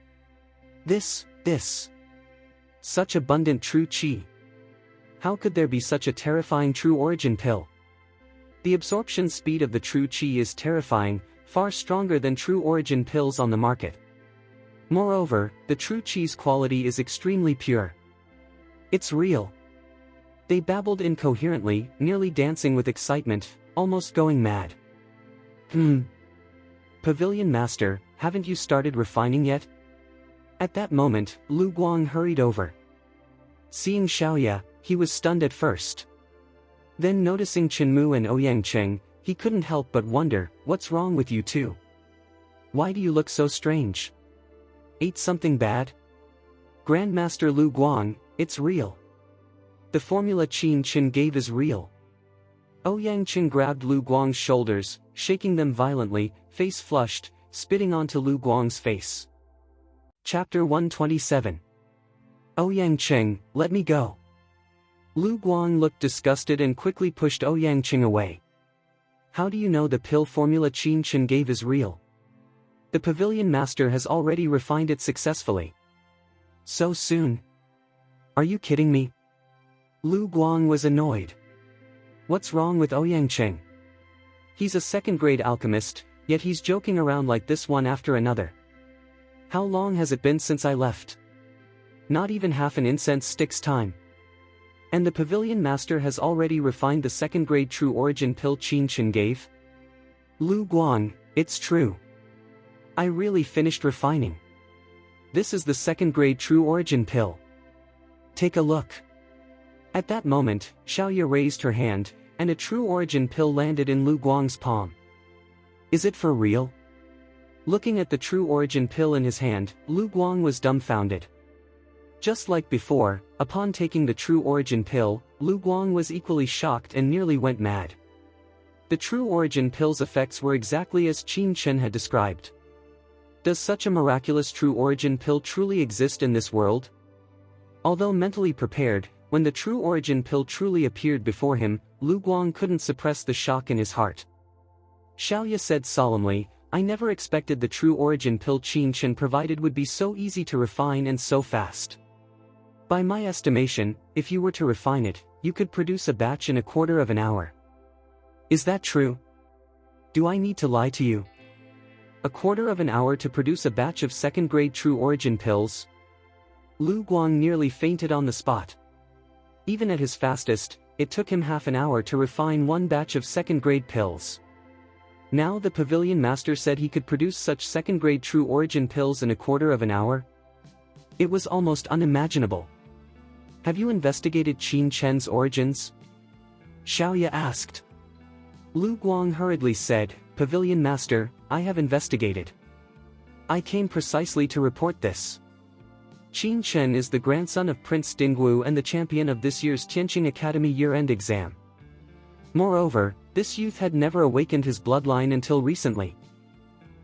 [SPEAKER 1] This. Such abundant true qi. How could there be such a terrifying true origin pill? The absorption speed of the true qi is terrifying, far stronger than true origin pills on the market. Moreover, the true qi's quality is extremely pure. It's real. They babbled incoherently, nearly dancing with excitement, almost going mad. Pavilion Master, haven't you started refining yet? At that moment, Lu Guang hurried over. Seeing Xiaoya, he was stunned at first. Then noticing Chenmu and Ouyangcheng, he couldn't help but wonder, what's wrong with you two? Why do you look so strange? Ate something bad? Grandmaster Lu Guang, it's real. The formula Qin Chen gave is real. Ouyangcheng grabbed Lu Guang's shoulders, shaking them violently, face flushed, spitting onto Lu Guang's face. Chapter 127. Ouyangcheng, let me go. Lu Guang looked disgusted and quickly pushed Ouyangcheng away. How do you know the pill formula Qin Chen gave is real? The Pavilion Master has already refined it successfully. So soon? Are you kidding me? Lu Guang was annoyed. What's wrong with Ouyangcheng? He's a second-grade alchemist, yet he's joking around like this one after another. How long has it been since I left? Not even half an incense stick's time. And the pavilion master has already refined the second-grade true origin pill Qin Chen gave? Lu Guang, it's true. I really finished refining. This is the second-grade true origin pill. Take a look. At that moment, Xiaoya raised her hand, and a true origin pill landed in Lu Guang's palm. Is it for real? Looking at the true origin pill in his hand, Lu Guang was dumbfounded. Just like before, upon taking the true origin pill, Lu Guang was equally shocked and nearly went mad. The true origin pill's effects were exactly as Qin Chen had described. Does such a miraculous true origin pill truly exist in this world? Although mentally prepared, when the true origin pill truly appeared before him, Lu Guang couldn't suppress the shock in his heart. Xiaoya said solemnly, I never expected the true origin pill Qin Chen provided would be so easy to refine and so fast. By my estimation, if you were to refine it, you could produce a batch in a quarter of an hour. Is that true? Do I need to lie to you? A quarter of an hour to produce a batch of second-grade true origin pills? Lu Guang nearly fainted on the spot. Even at his fastest, it took him half an hour to refine one batch of second-grade pills. Now the pavilion master said he could produce such second-grade true origin pills in a quarter of an hour? It was almost unimaginable. Have you investigated Qin Chen's origins? Xiaoya asked. Lu Guang hurriedly said, Pavilion master, I have investigated. I came precisely to report this. Qin Chen is the grandson of Prince Dingwu and the champion of this year's Tianqing Academy year-end exam. Moreover, this youth had never awakened his bloodline until recently.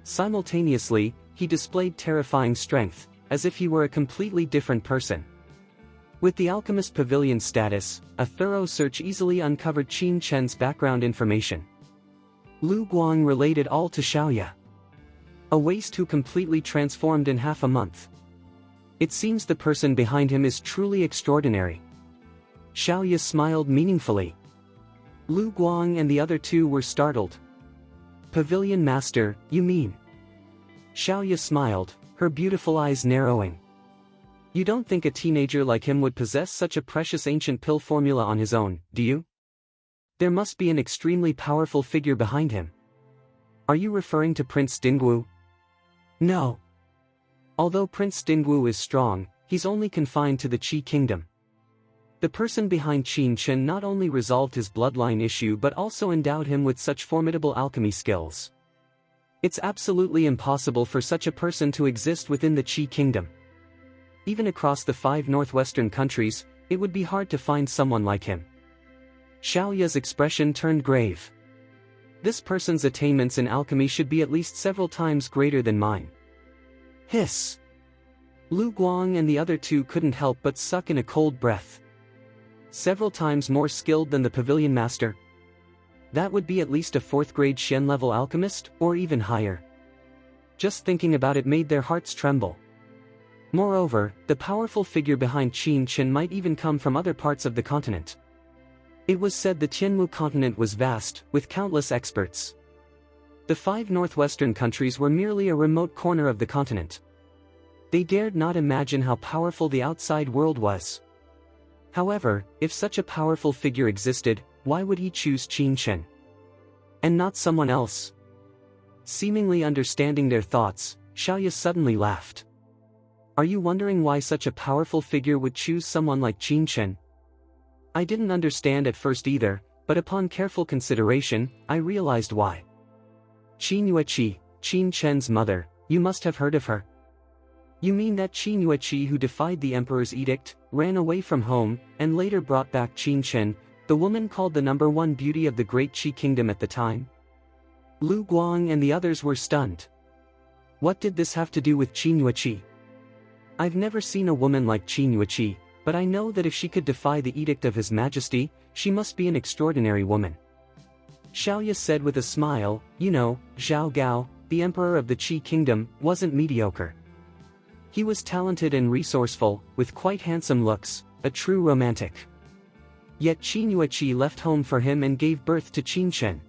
[SPEAKER 1] Simultaneously, he displayed terrifying strength, as if he were a completely different person. With the Alchemist Pavilion status, a thorough search easily uncovered Qin Chen's background information. Lu Guang related all to Xiaoya. A waste who completely transformed in half a month. It seems the person behind him is truly extraordinary. Xiaoya smiled meaningfully. Lu Guang and the other two were startled. Pavilion master, you mean? Xiaoya smiled, her beautiful eyes narrowing. You don't think a teenager like him would possess such a precious ancient pill formula on his own, do you? There must be an extremely powerful figure behind him. Are you referring to Prince Dingwu? No. Although Prince Dingwu is strong, he's only confined to the Qi kingdom. The person behind Qin Chen not only resolved his bloodline issue but also endowed him with such formidable alchemy skills. It's absolutely impossible for such a person to exist within the Qi kingdom. Even across the 5 northwestern countries, it would be hard to find someone like him. Xiaoya's expression turned grave. This person's attainments in alchemy should be at least several times greater than mine. Hiss. Lu Guang and the other two couldn't help but suck in a cold breath. Several times more skilled than the pavilion master. That would be at least a 4th-grade Shen-level alchemist, or even higher. Just thinking about it made their hearts tremble. Moreover, the powerful figure behind Qin Chen might even come from other parts of the continent. It was said the Tianmu continent was vast, with countless experts. The 5 northwestern countries were merely a remote corner of the continent. They dared not imagine how powerful the outside world was. However, if such a powerful figure existed, why would he choose Qin Chen? And not someone else? Seemingly understanding their thoughts, Xiaoya suddenly laughed. Are you wondering why such a powerful figure would choose someone like Qin Chen? I didn't understand at first either, but upon careful consideration, I realized why. Qin Yueqi, Qin Chen's mother, you must have heard of her. You mean that Qin Yueqi who defied the emperor's edict, ran away from home, and later brought back Qin Chen, the woman called the #1 beauty of the great Qi kingdom at the time? Lu Guang and the others were stunned. What did this have to do with Qin Yueqi? I've never seen a woman like Qin Yueqi, but I know that if she could defy the edict of His Majesty, she must be an extraordinary woman. Xiaoya said with a smile, you know, Zhao Gao, the emperor of the Qi kingdom, wasn't mediocre. He was talented and resourceful, with quite handsome looks, a true romantic. Yet Qin Yueqi left home for him and gave birth to Qin Chen.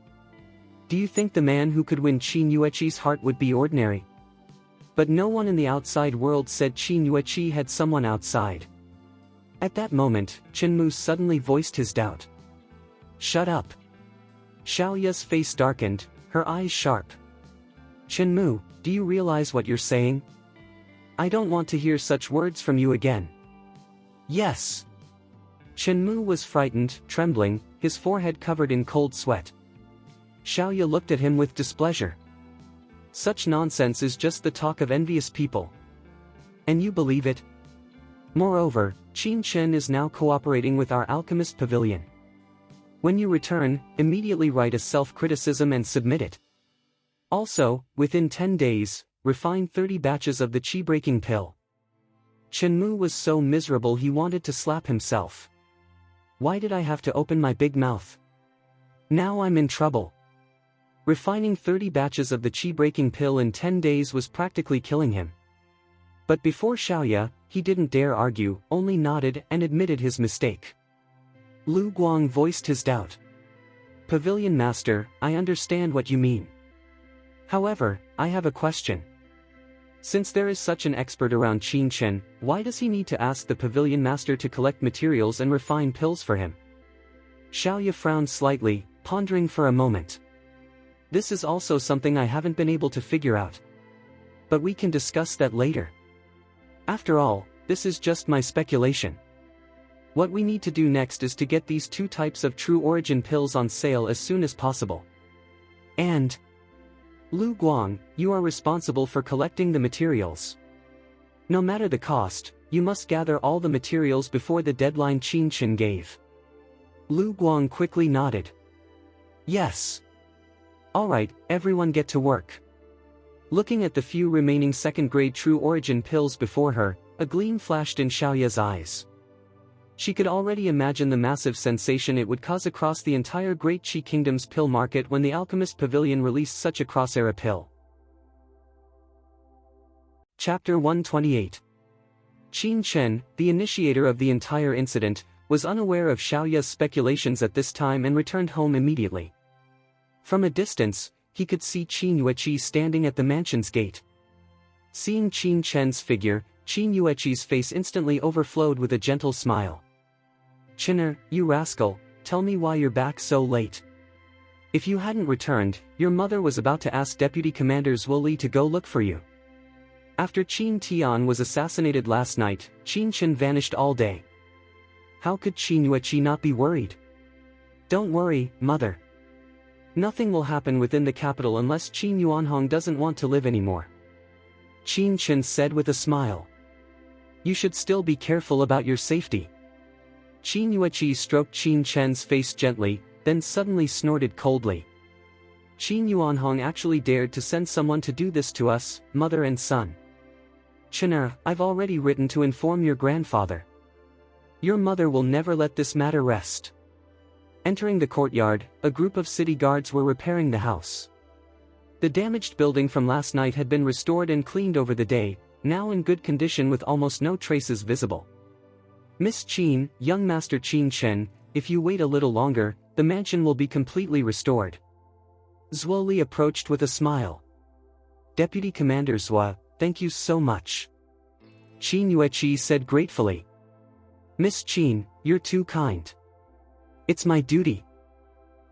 [SPEAKER 1] Do you think the man who could win Qin Yueqi's heart would be ordinary? But no one in the outside world said Qin Yueqi had someone outside. At that moment, Chen Mu suddenly voiced his doubt. Shut up. Xiaoya's face darkened, her eyes sharp. Chen Mu, do you realize what you're saying? I don't want to hear such words from you again. Yes. Chen Mu was frightened, trembling, his forehead covered in cold sweat. Xiaoya looked at him with displeasure. Such nonsense is just the talk of envious people. And you believe it? Moreover, Qin Chen is now cooperating with our alchemist pavilion. When you return, immediately write a self-criticism and submit it. Also, within 10 days, refine 30 batches of the qi-breaking pill. Chen Mu was so miserable he wanted to slap himself. Why did I have to open my big mouth? Now I'm in trouble. Refining 30 batches of the qi-breaking pill in 10 days was practically killing him. But before Xiaoya, he didn't dare argue, only nodded and admitted his mistake. Lu Guang voiced his doubt. Pavilion Master, I understand what you mean. However, I have a question. Since there is such an expert around Qin Chen, why does he need to ask the Pavilion Master to collect materials and refine pills for him? Xiaoya frowned slightly, pondering for a moment. This is also something I haven't been able to figure out. But we can discuss that later. After all, this is just my speculation. What we need to do next is to get these 2 types of true origin pills on sale as soon as possible. And Lu Guang, you are responsible for collecting the materials. No matter the cost, you must gather all the materials before the deadline Qin Chen gave. Lu Guang quickly nodded. Yes. Alright, everyone get to work. Looking at the few remaining second-grade true origin pills before her, a gleam flashed in Xiaoya's eyes. She could already imagine the massive sensation it would cause across the entire Great Qi Kingdom's pill market when the Alchemist Pavilion released such a cross-era pill. Chapter 128. Qin Chen, the initiator of the entire incident, was unaware of Xiaoya's speculations at this time and returned home immediately. From a distance, he could see Qin Yueqi standing at the mansion's gate. Seeing Qin Chen's figure, Qin Yueqi's face instantly overflowed with a gentle smile. Chinner, you rascal, tell me why you're back so late. If you hadn't returned, your mother was about to ask Deputy Commander Zhuo Li to go look for you. After Qin Tian was assassinated last night, Qin Chen vanished all day. How could Qin Yueqi not be worried? Don't worry, mother. Nothing will happen within the capital unless Qin Yuanhong doesn't want to live anymore. Qin Chen said with a smile. You should still be careful about your safety. Qin Yueqi stroked Qin Chen's face gently, then suddenly snorted coldly. Qin Yuanhong actually dared to send someone to do this to us, mother and son. Chinner, I've already written to inform your grandfather. Your mother will never let this matter rest. Entering the courtyard, a group of city guards were repairing the house. The damaged building from last night had been restored and cleaned over the day, now in good condition with almost no traces visible. Miss Qin, young Master Qin Chen, if you wait a little longer, the mansion will be completely restored. Zhuo Li approached with a smile. Deputy Commander Zhuo, thank you so much. Qin Yueqi said gratefully. Miss Qin, you're too kind. It's my duty.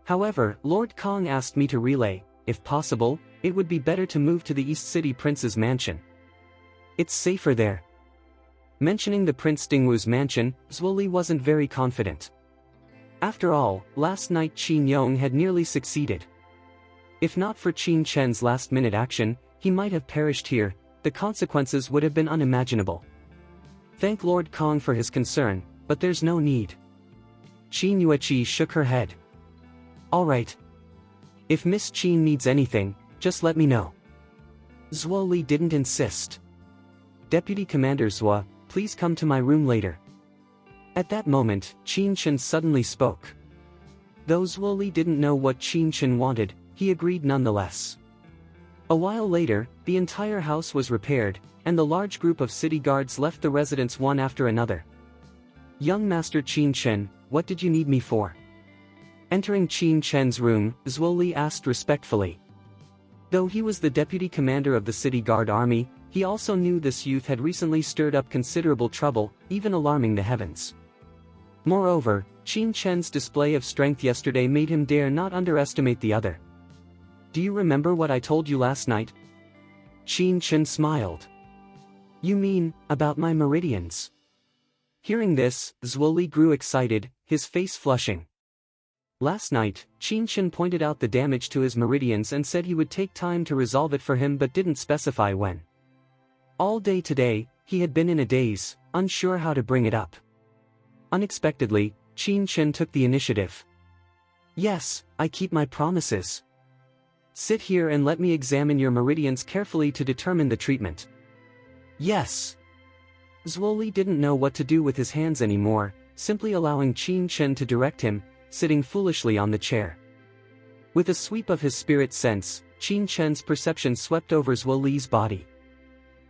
[SPEAKER 1] However, Lord Kong asked me to relay, if possible, it would be better to move to the East City Prince's mansion. It's safer there. Mentioning the Prince Dingwu's mansion, Zhuo Li wasn't very confident. After all, last night Qin Yong had nearly succeeded. If not for Qin Chen's last-minute action, he might have perished here, the consequences would have been unimaginable. Thank Lord Kong for his concern, but there's no need. Qin Yueqi shook her head. Alright. If Miss Qin needs anything, just let me know. Zhuo Li didn't insist. Deputy Commander Zhuo, please come to my room later. At that moment, Qin Chen suddenly spoke. Though Zhuo Li didn't know what Qin Chen wanted, he agreed nonetheless. A while later, the entire house was repaired, and the large group of city guards left the residence one after another. Young Master Qin Chen, what did you need me for? Entering Qin Chen's room, Zhuo Li asked respectfully. Though he was the deputy commander of the city guard army, he also knew this youth had recently stirred up considerable trouble, even alarming the heavens. Moreover, Qin Chen's display of strength yesterday made him dare not underestimate the other. Do you remember what I told you last night? Qin Chen smiled. You mean, about my meridians? Hearing this, Zhuo Li grew excited, his face flushing. Last night, Qin Chen pointed out the damage to his meridians and said he would take time to resolve it for him but didn't specify when. All day today, he had been in a daze, unsure how to bring it up. Unexpectedly, Qin Chen took the initiative. Yes, I keep my promises. Sit here and let me examine your meridians carefully to determine the treatment. Yes. Zhuo Li didn't know what to do with his hands anymore, simply allowing Qin Chen to direct him, sitting foolishly on the chair. With a sweep of his spirit sense, Qin Chen's perception swept over Zhuo Li's body.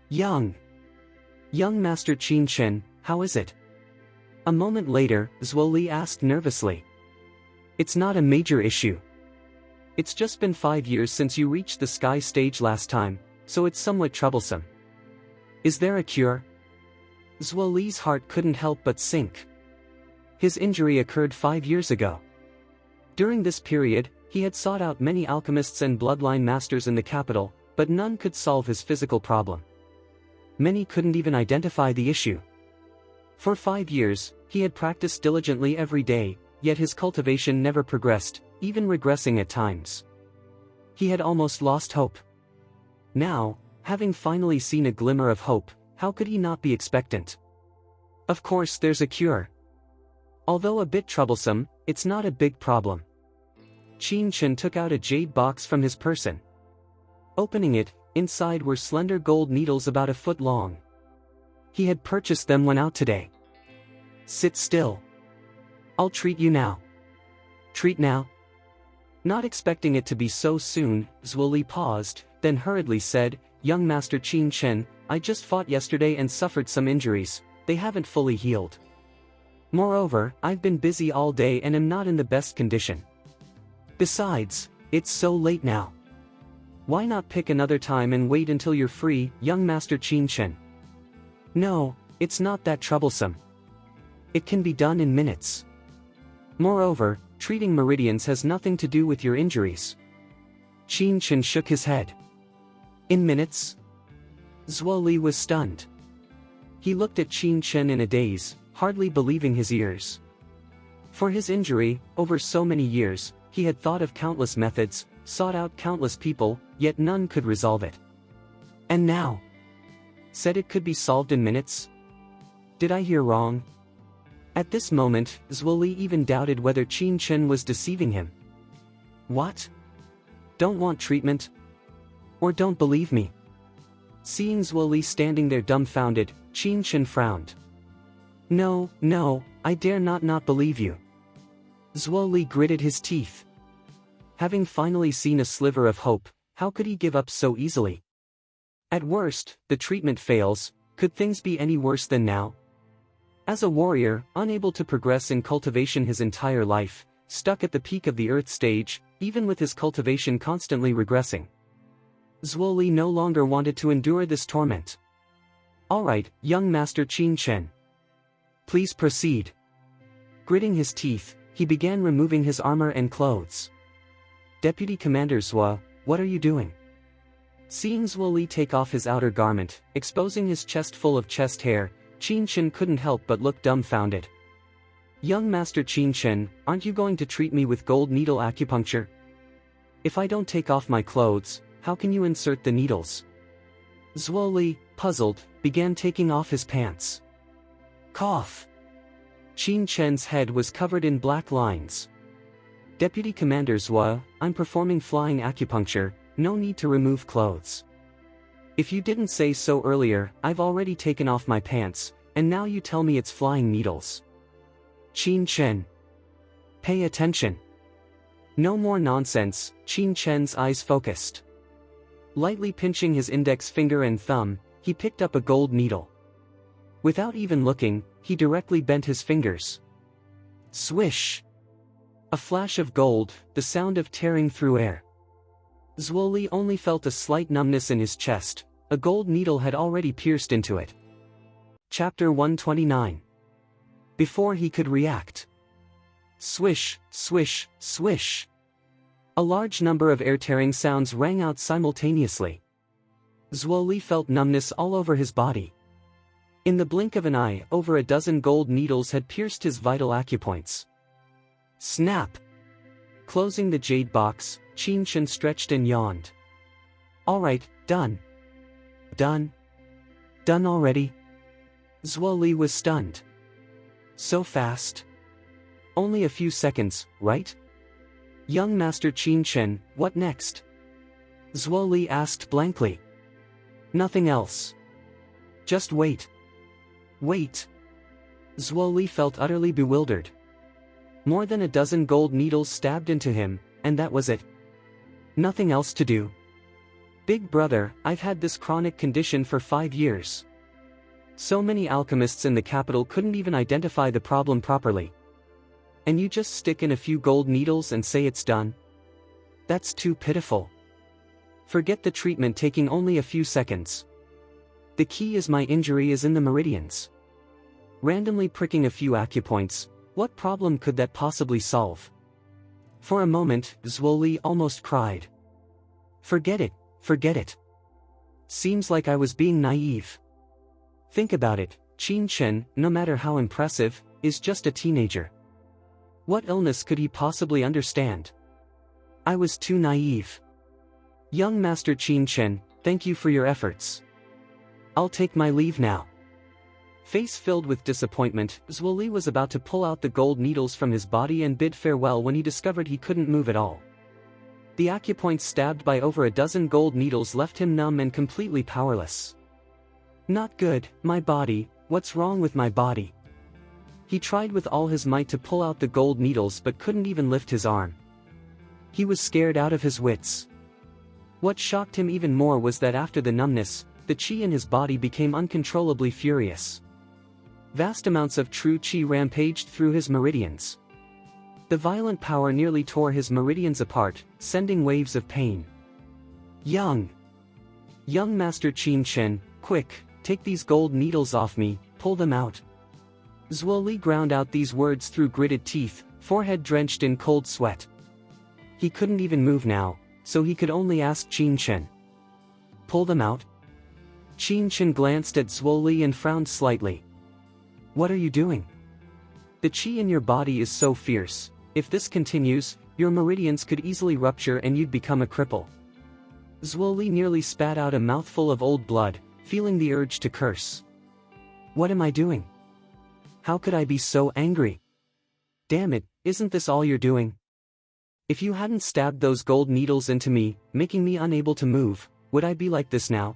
[SPEAKER 1] Young Master Qin Chen, how is it? A moment later, Zhuo Li asked nervously. It's not a major issue. It's just been 5 years since you reached the sky stage last time, so it's somewhat troublesome. Is there a cure? Zhuo Li's heart couldn't help but sink. His injury occurred 5 years ago. During this period, he had sought out many alchemists and bloodline masters in the capital, but none could solve his physical problem. Many couldn't even identify the issue. For 5 years, he had practiced diligently every day, yet his cultivation never progressed, even regressing at times. He had almost lost hope. Now, having finally seen a glimmer of hope, how could he not be expectant? Of course there's a cure. Although a bit troublesome, it's not a big problem. Qin Chen took out a jade box from his person. Opening it, inside were slender gold needles about a foot long. He had purchased them when out today. Sit still. I'll treat you now. Treat now? Not expecting it to be so soon, Zhuo Li paused, then hurriedly said, Young Master Qin Chen, I just fought yesterday and suffered some injuries, they haven't fully healed. Moreover, I've been busy all day and am not in the best condition. Besides, it's so late now. Why not pick another time and wait until you're free, Young Master Qin Chen? No, it's not that troublesome. It can be done in minutes. Moreover, treating meridians has nothing to do with your injuries. Qin Chen shook his head. In minutes? Zhuo Li was stunned. He looked at Qin Chen in a daze, hardly believing his ears. For his injury, over so many years, he had thought of countless methods, sought out countless people, yet none could resolve it. And now? Said it could be solved in minutes? Did I hear wrong? At this moment, Zhuo Li even doubted whether Qin Chen was deceiving him. What? Don't want treatment? Or don't believe me? Seeing Zhuo Li standing there dumbfounded, Qin Chen frowned. No, I dare not believe you. Zhuo Li gritted his teeth. Having finally seen a sliver of hope, how could he give up so easily? At worst, the treatment fails, could things be any worse than now? As a warrior, unable to progress in cultivation his entire life, stuck at the peak of the earth stage, even with his cultivation constantly regressing. Zhuo Li no longer wanted to endure this torment. Alright, Young Master Qin Chen. Please proceed. Gritting his teeth, he began removing his armor and clothes. Deputy Commander Zhuo, what are you doing? Seeing Zhuo Li take off his outer garment, exposing his chest full of chest hair, Qin Chen couldn't help but look dumbfounded. Young Master Qin Chen, aren't you going to treat me with gold needle acupuncture? If I don't take off my clothes, how can you insert the needles? Zhuo Li, puzzled, began taking off his pants. Cough. Qin Chen's head was covered in black lines. Deputy Commander Zhuo, I'm performing flying acupuncture, no need to remove clothes. If you didn't say so earlier, I've already taken off my pants, and now you tell me it's flying needles. Qin Chen. Pay attention. No more nonsense, Qin Chen's eyes focused. Lightly pinching his index finger and thumb, he picked up a gold needle. Without even looking, he directly bent his fingers. Swish! A flash of gold, the sound of tearing through air. Zhuo only felt a slight numbness in his chest. A gold needle had already pierced into it. Chapter 129. Before he could react. Swish, swish, swish. A large number of air-tearing sounds rang out simultaneously. Zhuo felt numbness all over his body. In the blink of an eye, over a dozen gold needles had pierced his vital acupoints. Snap! Closing the jade box, Qin Chen stretched and yawned. Alright, done. Done? Done already? Zhuo was stunned. So fast? Only a few seconds, right? Young Master Qin Chen, what next? Zhuo asked blankly. Nothing else. Just wait. Wait. Zhuo felt utterly bewildered. More than a dozen gold needles stabbed into him, and that was it. Nothing else to do. Big brother, I've had this chronic condition for 5 years. So many alchemists in the capital couldn't even identify the problem properly. And you just stick in a few gold needles and say it's done? That's too pitiful. Forget the treatment taking only a few seconds. The key is my injury is in the meridians. Randomly pricking a few acupoints, what problem could that possibly solve? For a moment, Zhuo almost cried. Forget it, forget it. Seems like I was being naive. Think about it, Qin Chen, no matter how impressive, is just a teenager. What illness could he possibly understand? I was too naive. Young Master Qin Chen, thank you for your efforts. I'll take my leave now. Face filled with disappointment, Zhuo was about to pull out the gold needles from his body and bid farewell when he discovered he couldn't move at all. The acupoints stabbed by over a dozen gold needles left him numb and completely powerless. Not good, my body, what's wrong with my body? He tried with all his might to pull out the gold needles but couldn't even lift his arm. He was scared out of his wits. What shocked him even more was that after the numbness, the qi in his body became uncontrollably furious. Vast amounts of true qi rampaged through his meridians. The violent power nearly tore his meridians apart, sending waves of pain. Young Master Qin Chen, quick, take these gold needles off me, pull them out. Zhuo ground out these words through gritted teeth, forehead drenched in cold sweat. He couldn't even move now, so he could only ask Qin Chen. Pull them out? Qin Chen glanced at Zhuo and frowned slightly. What are you doing? The qi in your body is so fierce, if this continues, your meridians could easily rupture and you'd become a cripple. Zhuo nearly spat out a mouthful of old blood, feeling the urge to curse. What am I doing? How could I be so angry? Damn it, isn't this all you're doing? If you hadn't stabbed those gold needles into me, making me unable to move, would I be like this now?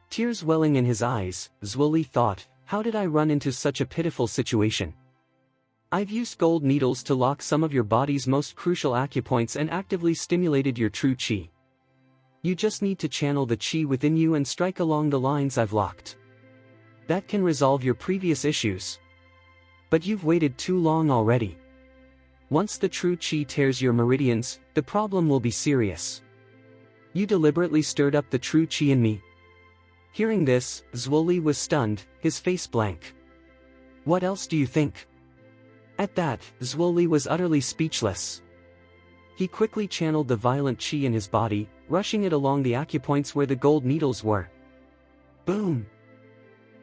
[SPEAKER 1] Tears welling in his eyes, Zhuo thought, how did I run into such a pitiful situation? I've used gold needles to lock some of your body's most crucial acupoints and actively stimulated your true qi. You just need to channel the qi within you and strike along the lines I've locked. That can resolve your previous issues. But you've waited too long already. Once the true qi tears your meridians, the problem will be serious. You deliberately stirred up the true qi in me. Hearing this, Zhuo was stunned, his face blank. What else do you think? At that, Zhuo was utterly speechless. He quickly channeled the violent qi in his body, rushing it along the acupoints where the gold needles were. Boom!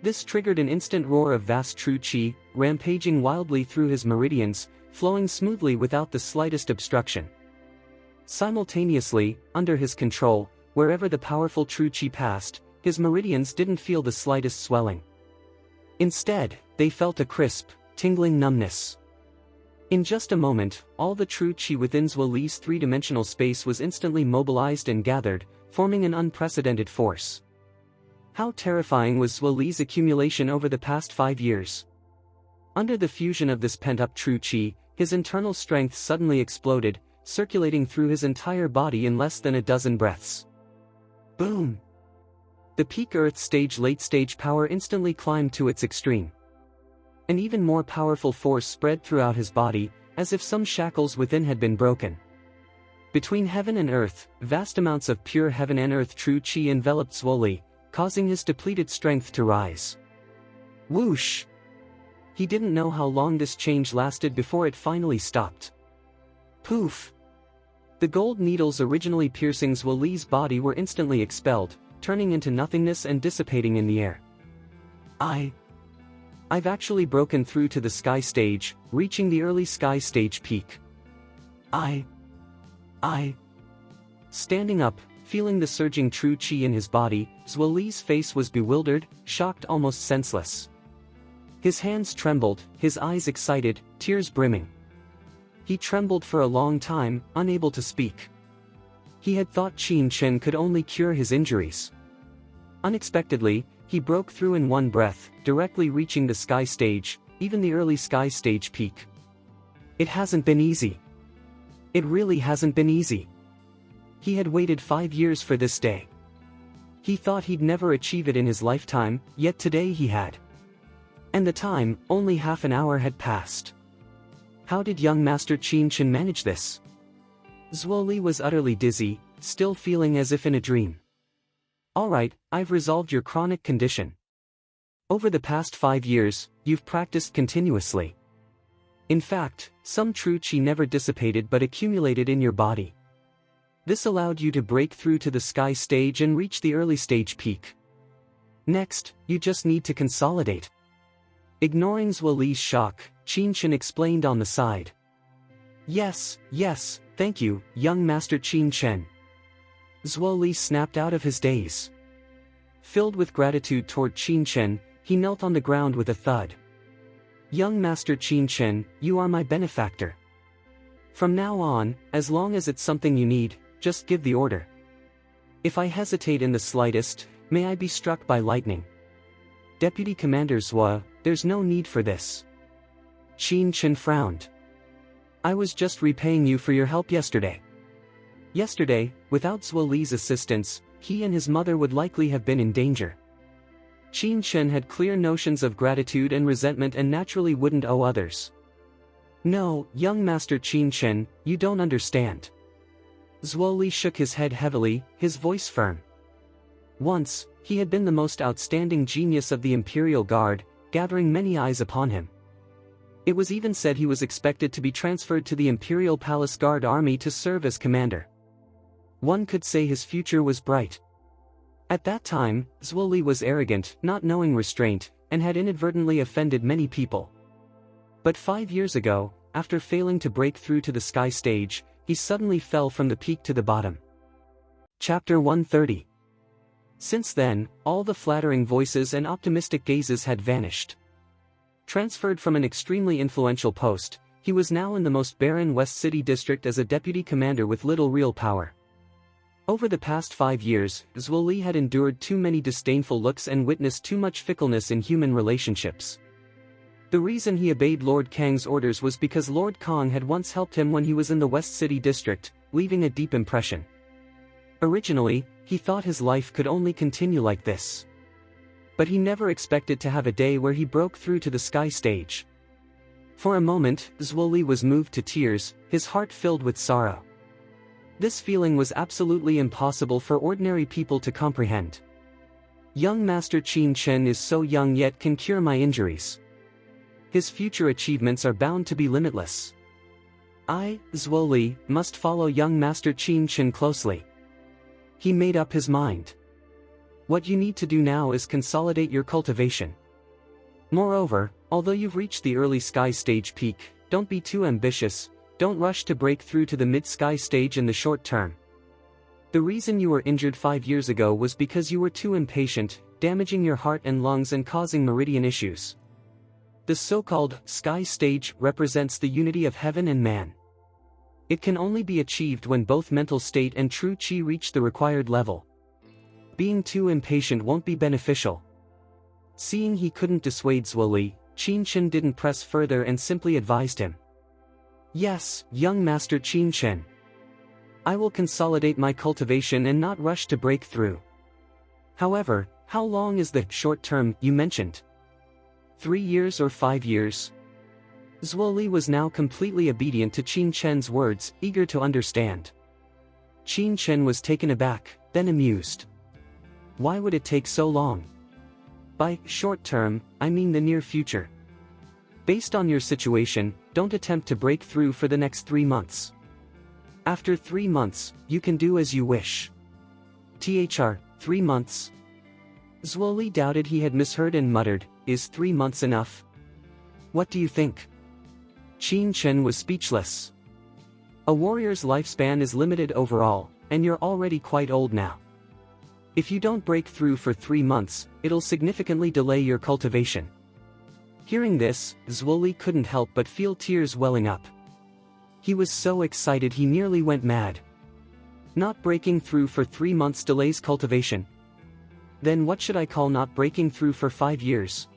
[SPEAKER 1] This triggered an instant roar of vast true qi, rampaging wildly through his meridians, flowing smoothly without the slightest obstruction. Simultaneously, under his control, wherever the powerful true qi passed, his meridians didn't feel the slightest swelling. Instead, they felt a crisp, tingling numbness. In just a moment, all the true qi within Zhuo's three-dimensional space was instantly mobilized and gathered, forming an unprecedented force. How terrifying was Zhuo's accumulation over the past 5 years? Under the fusion of this pent-up true qi, his internal strength suddenly exploded, circulating through his entire body in less than a dozen breaths. Boom! The peak Earth stage late stage power instantly climbed to its extreme. An even more powerful force spread throughout his body, as if some shackles within had been broken. Between heaven and earth, vast amounts of pure heaven and earth true chi enveloped Zuoli, causing his depleted strength to rise. Whoosh! He didn't know how long this change lasted before it finally stopped. Poof! The gold needles originally piercing Zuoli's body were instantly expelled, turning into nothingness and dissipating in the air. I've actually broken through to the sky stage, reaching the early sky stage peak. Standing up, feeling the surging true chi in his body, Zuoli's face was bewildered, shocked, almost senseless. His hands trembled, his eyes excited, tears brimming. He trembled for a long time, unable to speak. He had thought Qin Chen could only cure his injuries. Unexpectedly, he broke through in one breath, directly reaching the sky stage, even the early sky stage peak. It hasn't been easy. It really hasn't been easy. He had waited 5 years for this day. He thought he'd never achieve it in his lifetime, yet today he had. And the time, only half an hour had passed. How did young Master Qin Chen manage this? Zuoli was utterly dizzy, still feeling as if in a dream. Alright, I've resolved your chronic condition. Over the past 5 years, you've practiced continuously. In fact, some true chi never dissipated but accumulated in your body. This allowed you to break through to the sky stage and reach the early stage peak. Next, you just need to consolidate. Ignoring Zuoli's shock, Qin Chen explained on the side. Yes, thank you, young Master Qin Chen. Zuoli snapped out of his daze. Filled with gratitude toward Qin Chen, he knelt on the ground with a thud. Young Master Qin Chen, you are my benefactor. From now on, as long as it's something you need, just give the order. If I hesitate in the slightest, may I be struck by lightning. Deputy Commander Zhua, there's no need for this. Qin Chen frowned. I was just repaying you for your help yesterday. Yesterday, without Zuoli's assistance, he and his mother would likely have been in danger. Qin Chen had clear notions of gratitude and resentment and naturally wouldn't owe others. No, young Master Qin Chen, you don't understand. Zuoli shook his head heavily, his voice firm. Once, he had been the most outstanding genius of the Imperial Guard, gathering many eyes upon him. It was even said he was expected to be transferred to the Imperial Palace Guard Army to serve as commander. One could say his future was bright. At that time, Zuoli was arrogant, not knowing restraint, and had inadvertently offended many people. But 5 years ago, after failing to break through to the sky stage, he suddenly fell from the peak to the bottom. Chapter 130. Since then, all the flattering voices and optimistic gazes had vanished. Transferred from an extremely influential post, he was now in the most barren West City district as a deputy commander with little real power. Over the past 5 years, Zuoli had endured too many disdainful looks and witnessed too much fickleness in human relationships. The reason he obeyed Lord Kang's orders was because Lord Kang had once helped him when he was in the West City district, leaving a deep impression. Originally, he thought his life could only continue like this. But he never expected to have a day where he broke through to the sky stage. For a moment, Zuoli was moved to tears, his heart filled with sorrow. This feeling was absolutely impossible for ordinary people to comprehend. Young Master Qin Chen is so young yet can cure my injuries. His future achievements are bound to be limitless. I, Zuoli, must follow young Master Qin Chen closely. He made up his mind. What you need to do now is consolidate your cultivation. Moreover, although you've reached the early sky stage peak, don't be too ambitious, don't rush to break through to the mid-sky stage in the short term. The reason you were injured 5 years ago was because you were too impatient, damaging your heart and lungs and causing meridian issues. The so-called sky stage represents the unity of heaven and man. It can only be achieved when both mental state and true chi reach the required level. Being too impatient won't be beneficial. Seeing he couldn't dissuade Zuoli, Qin Chen didn't press further and simply advised him. Yes, young Master Qin Chen. I will consolidate my cultivation and not rush to break through. However, how long is the short term you mentioned? 3 years or 5 years? Zhuo Li was now completely obedient to Qin Chen's words, eager to understand. Qin Chen was taken aback, then amused. Why would it take so long? By short term, I mean the near future. Based on your situation, don't attempt to break through for the next 3 months. After 3 months, you can do as you wish. 3 months? Zhuo Li doubted he had misheard and muttered, is 3 months enough? What do you think? Qin Chen was speechless. A warrior's lifespan is limited overall, and you're already quite old now. If you don't break through for 3 months, it'll significantly delay your cultivation. Hearing this, Zhuo Li couldn't help but feel tears welling up. He was so excited he nearly went mad. Not breaking through for 3 months delays cultivation. Then what should I call not breaking through for 5 years?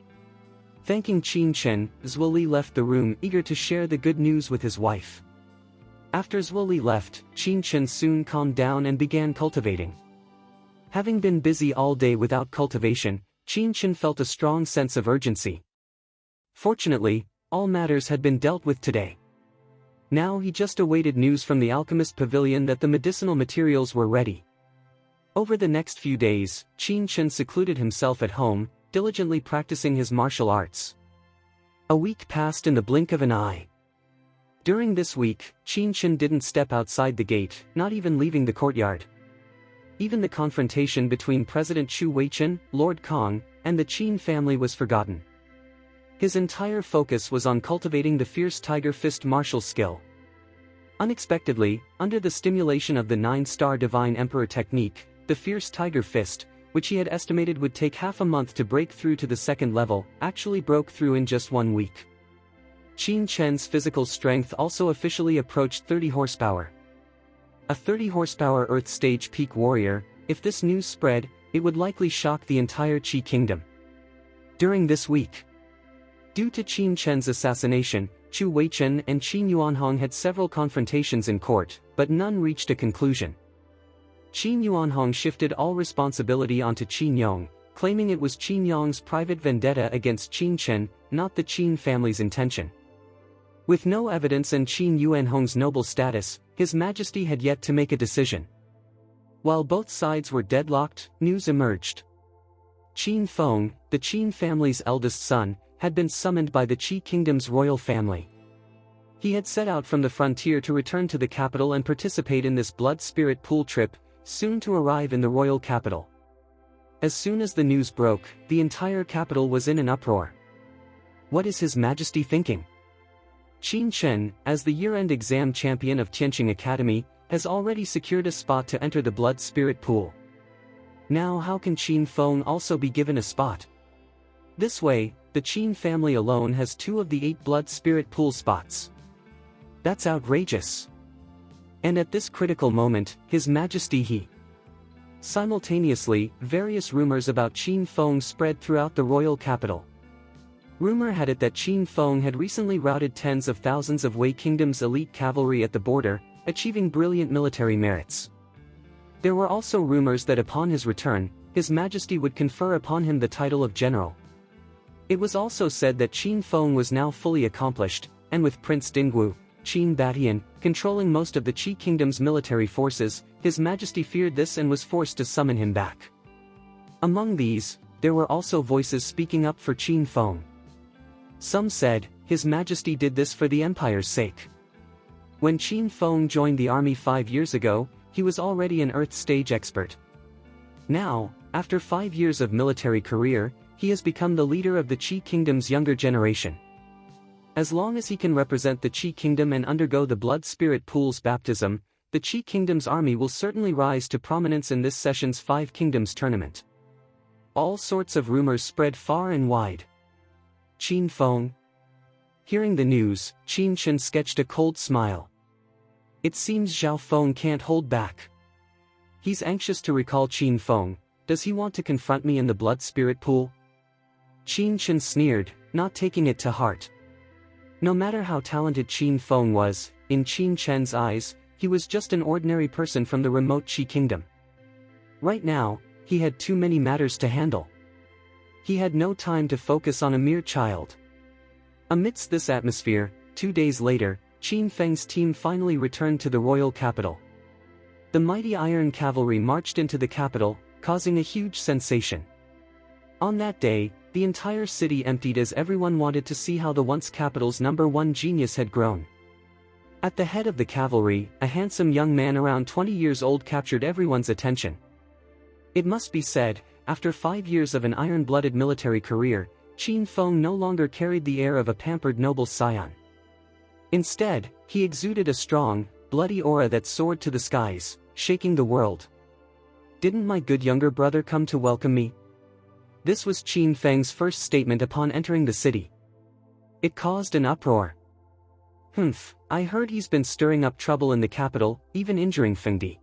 [SPEAKER 1] Thanking Qin Chen, Zhuo Li left the room eager to share the good news with his wife. After Zhuo Li left, Qin Chen soon calmed down and began cultivating. Having been busy all day without cultivation, Qin Chen felt a strong sense of urgency. Fortunately, all matters had been dealt with today. Now he just awaited news from the alchemist pavilion that the medicinal materials were ready. Over the next few days, Qin Chen secluded himself at home, diligently practicing his martial arts. A week passed in the blink of an eye. During this week, Qin Chen didn't step outside the gate, not even leaving the courtyard. Even the confrontation between President Chu Weichen, Lord Kong, and the Qin family was forgotten. His entire focus was on cultivating the fierce tiger fist martial skill. Unexpectedly, under the stimulation of the 9-star Divine Emperor technique, the fierce tiger fist, which he had estimated would take half a month to break through to the 2nd level, actually broke through in just 1 week. Qin Chen's physical strength also officially approached 30 horsepower. A 30 horsepower Earth stage peak warrior, if this news spread, it would likely shock the entire Qi kingdom. During this week, due to Qin Chen's assassination, Chu Weichen and Qin Yuanhong had several confrontations in court, but none reached a conclusion. Qin Yuanhong shifted all responsibility onto Qin Yong, claiming it was Qin Yong's private vendetta against Qin Chen, not the Qin family's intention. With no evidence and Qin Yuanhong's noble status, His Majesty had yet to make a decision. While both sides were deadlocked, news emerged. Qin Feng, the Qin family's eldest son, had been summoned by the Qi kingdom's royal family. He had set out from the frontier to return to the capital and participate in this blood spirit pool trip, soon to arrive in the royal capital. As soon as the news broke, the entire capital was in an uproar. What is His Majesty thinking? Qin Chen, as the year-end exam champion of Tianqing Academy, has already secured a spot to enter the blood spirit pool. Now how can Qin Feng also be given a spot? This way, the Qin family alone has 2 of the 8 blood spirit pool spots. That's outrageous. And at this critical moment, His Majesty he. Simultaneously, various rumors about Qin Feng spread throughout the royal capital. Rumor had it that Qin Feng had recently routed tens of thousands of Wei Kingdom's elite cavalry at the border, achieving brilliant military merits. There were also rumors that upon his return, His Majesty would confer upon him the title of general. It was also said that Qin Feng was now fully accomplished, and with Prince Dingwu, Qin Batian, controlling most of the Qi kingdom's military forces, His Majesty feared this and was forced to summon him back. Among these, there were also voices speaking up for Qin Feng. Some said, His Majesty did this for the empire's sake. When Qin Feng joined the army 5 years ago, he was already an Earth stage expert. Now, after 5 years of military career, he has become the leader of the Qi kingdom's younger generation. As long as he can represent the Qi kingdom and undergo the blood spirit pool's baptism, the Qi kingdom's army will certainly rise to prominence in this session's 5 Kingdoms tournament. All sorts of rumors spread far and wide. Qin Feng. Hearing the news, Qin Chen sketched a cold smile. It seems Zhao Feng can't hold back. He's anxious to recall Qin Feng. Does he want to confront me in the blood spirit pool? Qin Chen sneered, not taking it to heart. No matter how talented Qin Feng was, in Qin Chen's eyes, he was just an ordinary person from the remote Qi kingdom. Right now, he had too many matters to handle. He had no time to focus on a mere child. Amidst this atmosphere, 2 days later, Qin Feng's team finally returned to the royal capital. The mighty Iron Cavalry marched into the capital, causing a huge sensation. On that day, the entire city emptied as everyone wanted to see how the once capital's #1 genius had grown. At the head of the cavalry, a handsome young man around 20 years old captured everyone's attention. It must be said, after 5 years of an iron-blooded military career, Qin Feng no longer carried the air of a pampered noble scion. Instead, he exuded a strong, bloody aura that soared to the skies, shaking the world. "Didn't my good younger brother come to welcome me?" This was Qin Feng's first statement upon entering the city. It caused an uproar. "Humph, I heard he's been stirring up trouble in the capital, even injuring Fengdi.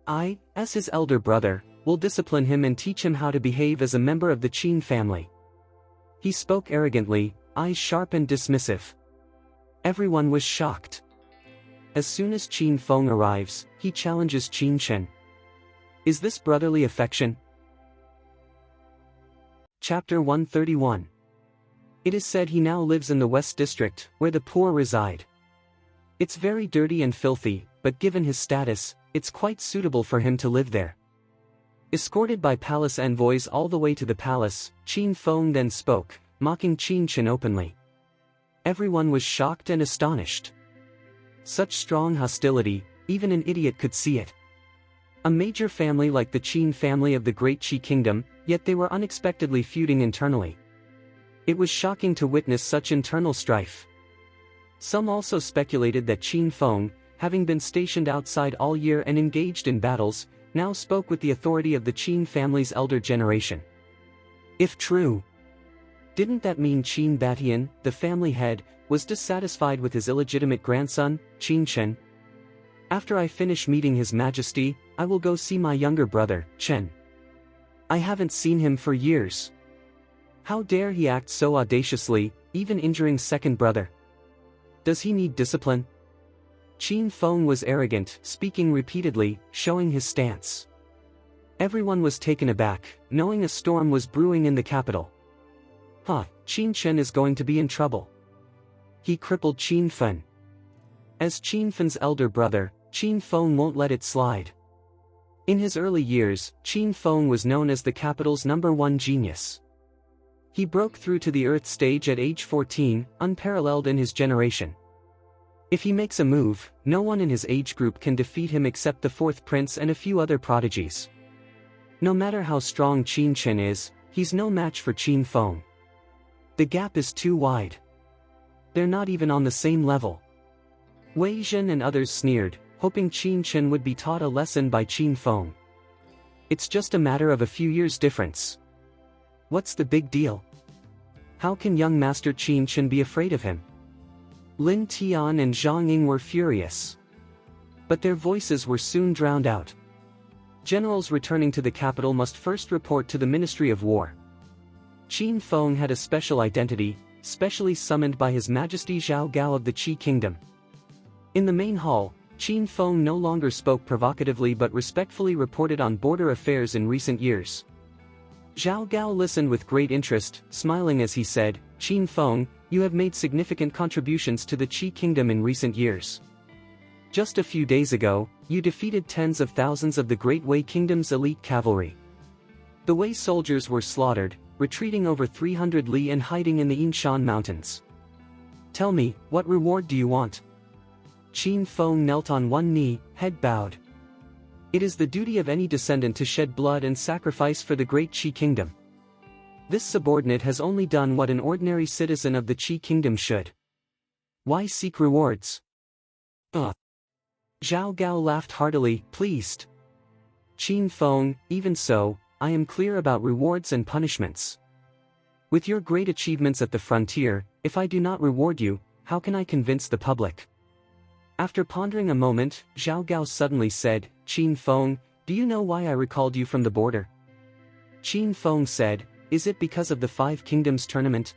[SPEAKER 1] I, as his elder brother, will discipline him and teach him how to behave as a member of the Qin family." He spoke arrogantly, eyes sharp and dismissive. Everyone was shocked. As soon as Qin Feng arrives, he challenges Qin Chen. Is this brotherly affection? Chapter 131. It is said he now lives in the West District, where the poor reside. It's very dirty and filthy, but given his status, it's quite suitable for him to live there. Escorted by palace envoys all the way to the palace, Qin Feng then spoke, mocking Qin Chen openly. Everyone was shocked and astonished. Such strong hostility, even an idiot could see it. A major family like the Qin family of the Great Qi Kingdom, yet they were unexpectedly feuding internally. It was shocking to witness such internal strife. Some also speculated that Qin Feng, having been stationed outside all year and engaged in battles, now spoke with the authority of the Qin family's elder generation. If true, didn't that mean Qin Batian, the family head, was dissatisfied with his illegitimate grandson, Qin Chen? After I finish meeting His Majesty, I will go see my younger brother, Chen. I haven't seen him for years. How dare he act so audaciously, even injuring second brother? Does he need discipline? Qin Feng was arrogant, speaking repeatedly, showing his stance. Everyone was taken aback, knowing a storm was brewing in the capital. Qin Chen is going to be in trouble. He crippled Qin Fen. As Qin Fen's elder brother, Qin Feng won't let it slide. In his early years, Qin Feng was known as the capital's #1 genius. He broke through to the Earth stage at age 14, unparalleled in his generation. If he makes a move, no one in his age group can defeat him except the fourth prince and a few other prodigies. No matter how strong Qin Chen is, he's no match for Qin Feng. The gap is too wide. They're not even on the same level. Wei Zhen and others sneered, hoping Qin Chen would be taught a lesson by Qin Feng. It's just a matter of a few years' difference. What's the big deal? How can young Master Qin Chen be afraid of him? Lin Tian and Zhang Ying were furious. But their voices were soon drowned out. Generals returning to the capital must first report to the Ministry of War. Qin Feng had a special identity, specially summoned by His Majesty Zhao Gao of the Qi Kingdom. In the main hall, Qin Feng no longer spoke provocatively but respectfully reported on border affairs in recent years. Zhao Gao listened with great interest, smiling as he said, "Qin Feng, you have made significant contributions to the Qi Kingdom in recent years. Just a few days ago, you defeated tens of thousands of the Great Wei Kingdom's elite cavalry. The Wei soldiers were slaughtered, retreating over 300 li and hiding in the Yinshan Mountains. Tell me, what reward do you want?" Qin Feng knelt on one knee, head bowed. It is the duty of any descendant to shed blood and sacrifice for the Great Qi Kingdom. This subordinate has only done what an ordinary citizen of the Qi Kingdom should. Why seek rewards? Zhao Gao laughed heartily, pleased. Qin Feng, even so, I am clear about rewards and punishments. With your great achievements at the frontier, if I do not reward you, how can I convince the public? After pondering a moment, Zhao Gao suddenly said, Qin Feng, do you know why I recalled you from the border? Qin Feng said, is it because of the Five Kingdoms tournament?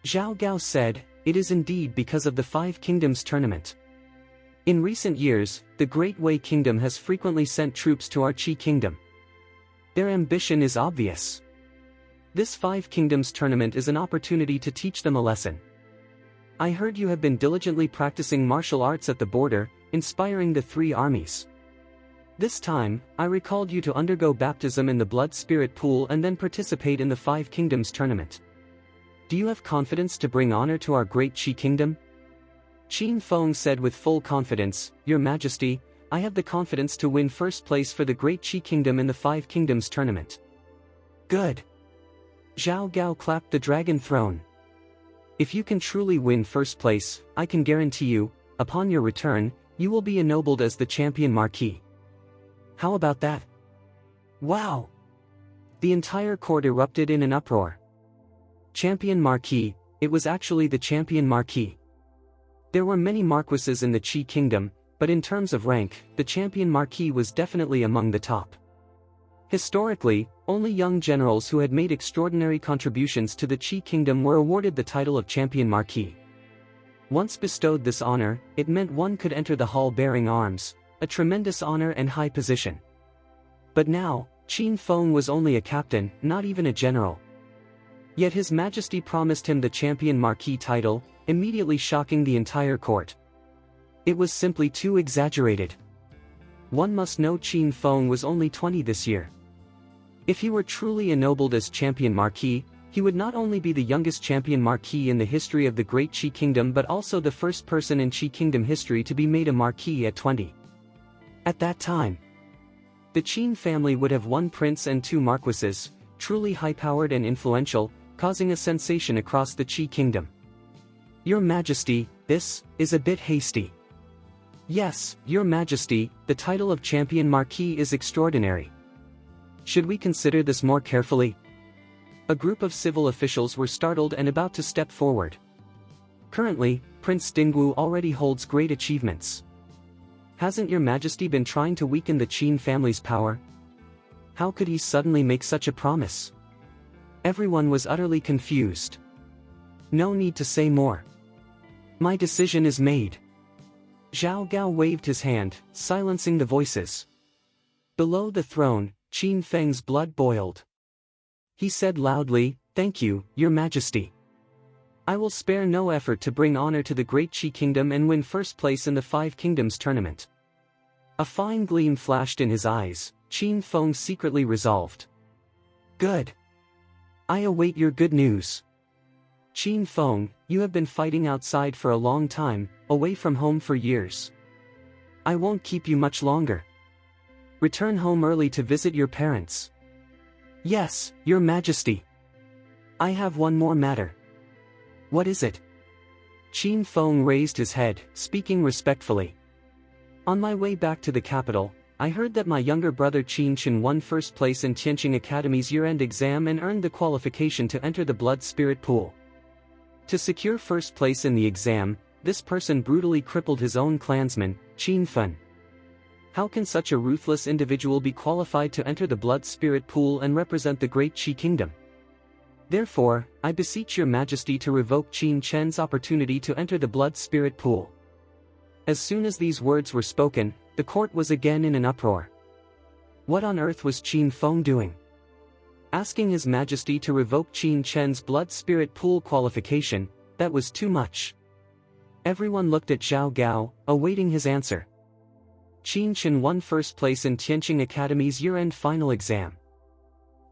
[SPEAKER 1] Zhao Gao said, it is indeed because of the Five Kingdoms tournament. In recent years, the Great Wei Kingdom has frequently sent troops to our Qi Kingdom. Their ambition is obvious. This Five Kingdoms tournament is an opportunity to teach them a lesson. I heard you have been diligently practicing martial arts at the border, inspiring the three armies. This time, I recalled you to undergo baptism in the Blood Spirit Pool and then participate in the Five Kingdoms tournament. Do you have confidence to bring honor to our great Qi Kingdom? Qin Feng said with full confidence, Your Majesty, I have the confidence to win first place for the great Qi Kingdom in the Five Kingdoms tournament. Good. Zhao Gao clapped the dragon throne. If you can truly win first place, I can guarantee you, upon your return, you will be ennobled as the champion marquis. How about that? Wow! The entire court erupted in an uproar. Champion marquis, it was actually the champion marquis. There were many marquises in the Qi Kingdom, but in terms of rank, the champion marquis was definitely among the top. Historically, only young generals who had made extraordinary contributions to the Qi Kingdom were awarded the title of champion marquis. Once bestowed this honor, it meant one could enter the hall bearing arms, a tremendous honor and high position. But now, Qin Feng was only a captain, not even a general. Yet His Majesty promised him the champion marquis title, immediately shocking the entire court. It was simply too exaggerated. One must know Qin Feng was only 20 this year. If he were truly ennobled as champion marquis, he would not only be the youngest champion marquis in the history of the Great Qi Kingdom but also the first person in Qi Kingdom history to be made a marquis at 20. At that time, the Qin family would have one prince and two marquises, truly high-powered and influential, causing a sensation across the Qi Kingdom. Your Majesty, this is a bit hasty. Yes, Your Majesty, the title of champion marquis is extraordinary. Should we consider this more carefully? A group of civil officials were startled and about to step forward. Currently, Prince Dingwu already holds great achievements. Hasn't Your Majesty been trying to weaken the Qin family's power? How could he suddenly make such a promise? Everyone was utterly confused. No need to say more. My decision is made. Zhao Gao waved his hand, silencing the voices. Below the throne, Qin Feng's blood boiled. He said loudly, Thank you, Your Majesty. I will spare no effort to bring honor to the great Qi Kingdom and win first place in the Five Kingdoms tournament. A fine gleam flashed in his eyes. Qin Feng secretly resolved. Good. I await your good news. Qin Feng, you have been fighting outside for a long time, away from home for years. I won't keep you much longer. Return home early to visit your parents. Yes, Your Majesty. I have one more matter. What is it? Qin Feng raised his head, speaking respectfully. On my way back to the capital, I heard that my younger brother Qin Chen won first place in Tianqing Academy's year-end exam and earned the qualification to enter the Blood Spirit Pool. To secure first place in the exam, this person brutally crippled his own clansman, Qin Fen. How can such a ruthless individual be qualified to enter the Blood Spirit Pool and represent the Great Qi Kingdom? Therefore, I beseech Your Majesty to revoke Qin Chen's opportunity to enter the Blood Spirit Pool. As soon as these words were spoken, the court was again in an uproar. What on earth was Qin Feng doing? Asking His Majesty to revoke Qin Chen's Blood Spirit Pool qualification, that was too much. Everyone looked at Zhao Gao, awaiting his answer. Qin Chen won first place in Tianqing Academy's year-end final exam.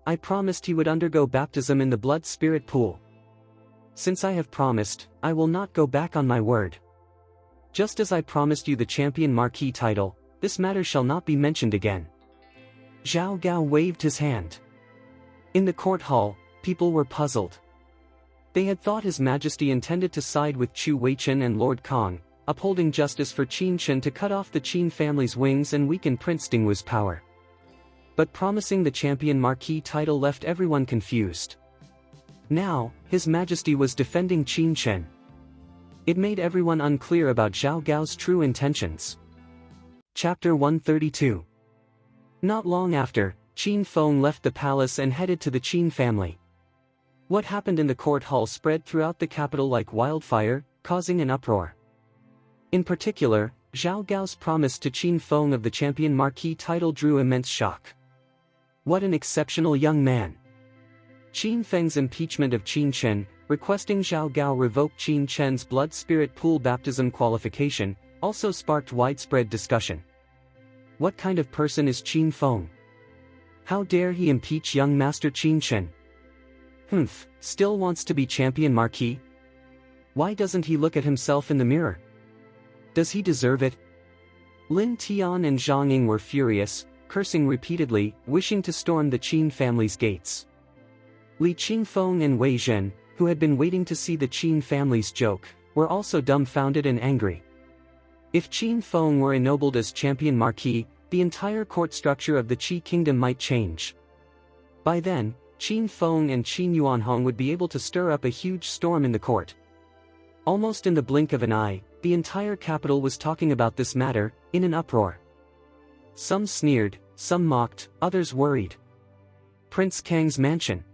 [SPEAKER 1] I promised he would undergo baptism in the Blood Spirit Pool. Since I have promised, I will not go back on my word. Just as I promised you the champion marquis title, this matter shall not be mentioned again. Zhao Gao waved his hand. In the court hall, people were puzzled. They had thought His Majesty intended to side with Chu Weichen and Lord Kong, upholding justice for Qin Chen to cut off the Qin family's wings and weaken Prince Dingwu's power. But promising the champion marquis title left everyone confused. Now, His Majesty was defending Qin Chen. It made everyone unclear about Zhao Gao's true intentions. Chapter 132. Not long after, Qin Feng left the palace and headed to the Qin family. What happened in the court hall spread throughout the capital like wildfire, causing an uproar. In particular, Zhao Gao's promise to Qin Feng of the champion marquis title drew immense shock. What an exceptional young man. Qin Feng's impeachment of Qin Chen, requesting Zhao Gao revoke Qin Chen's blood spirit pool baptism qualification, also sparked widespread discussion. What kind of person is Qin Feng? How dare he impeach young master Qin Chen? Still wants to be champion marquis? Why doesn't he look at himself in the mirror? Does he deserve it? Lin Tian and Zhang Ying were furious, cursing repeatedly, wishing to storm the Qin family's gates. Li Qingfeng and Wei Zhen, who had been waiting to see the Qin family's joke, were also dumbfounded and angry. If Qin Feng were ennobled as champion marquis, the entire court structure of the Qi kingdom might change. By then, Qin Feng and Qin Yuanhong would be able to stir up a huge storm in the court. Almost in the blink of an eye, the entire capital was talking about this matter, in an uproar. Some sneered, some mocked, others worried. Prince Kang's mansion.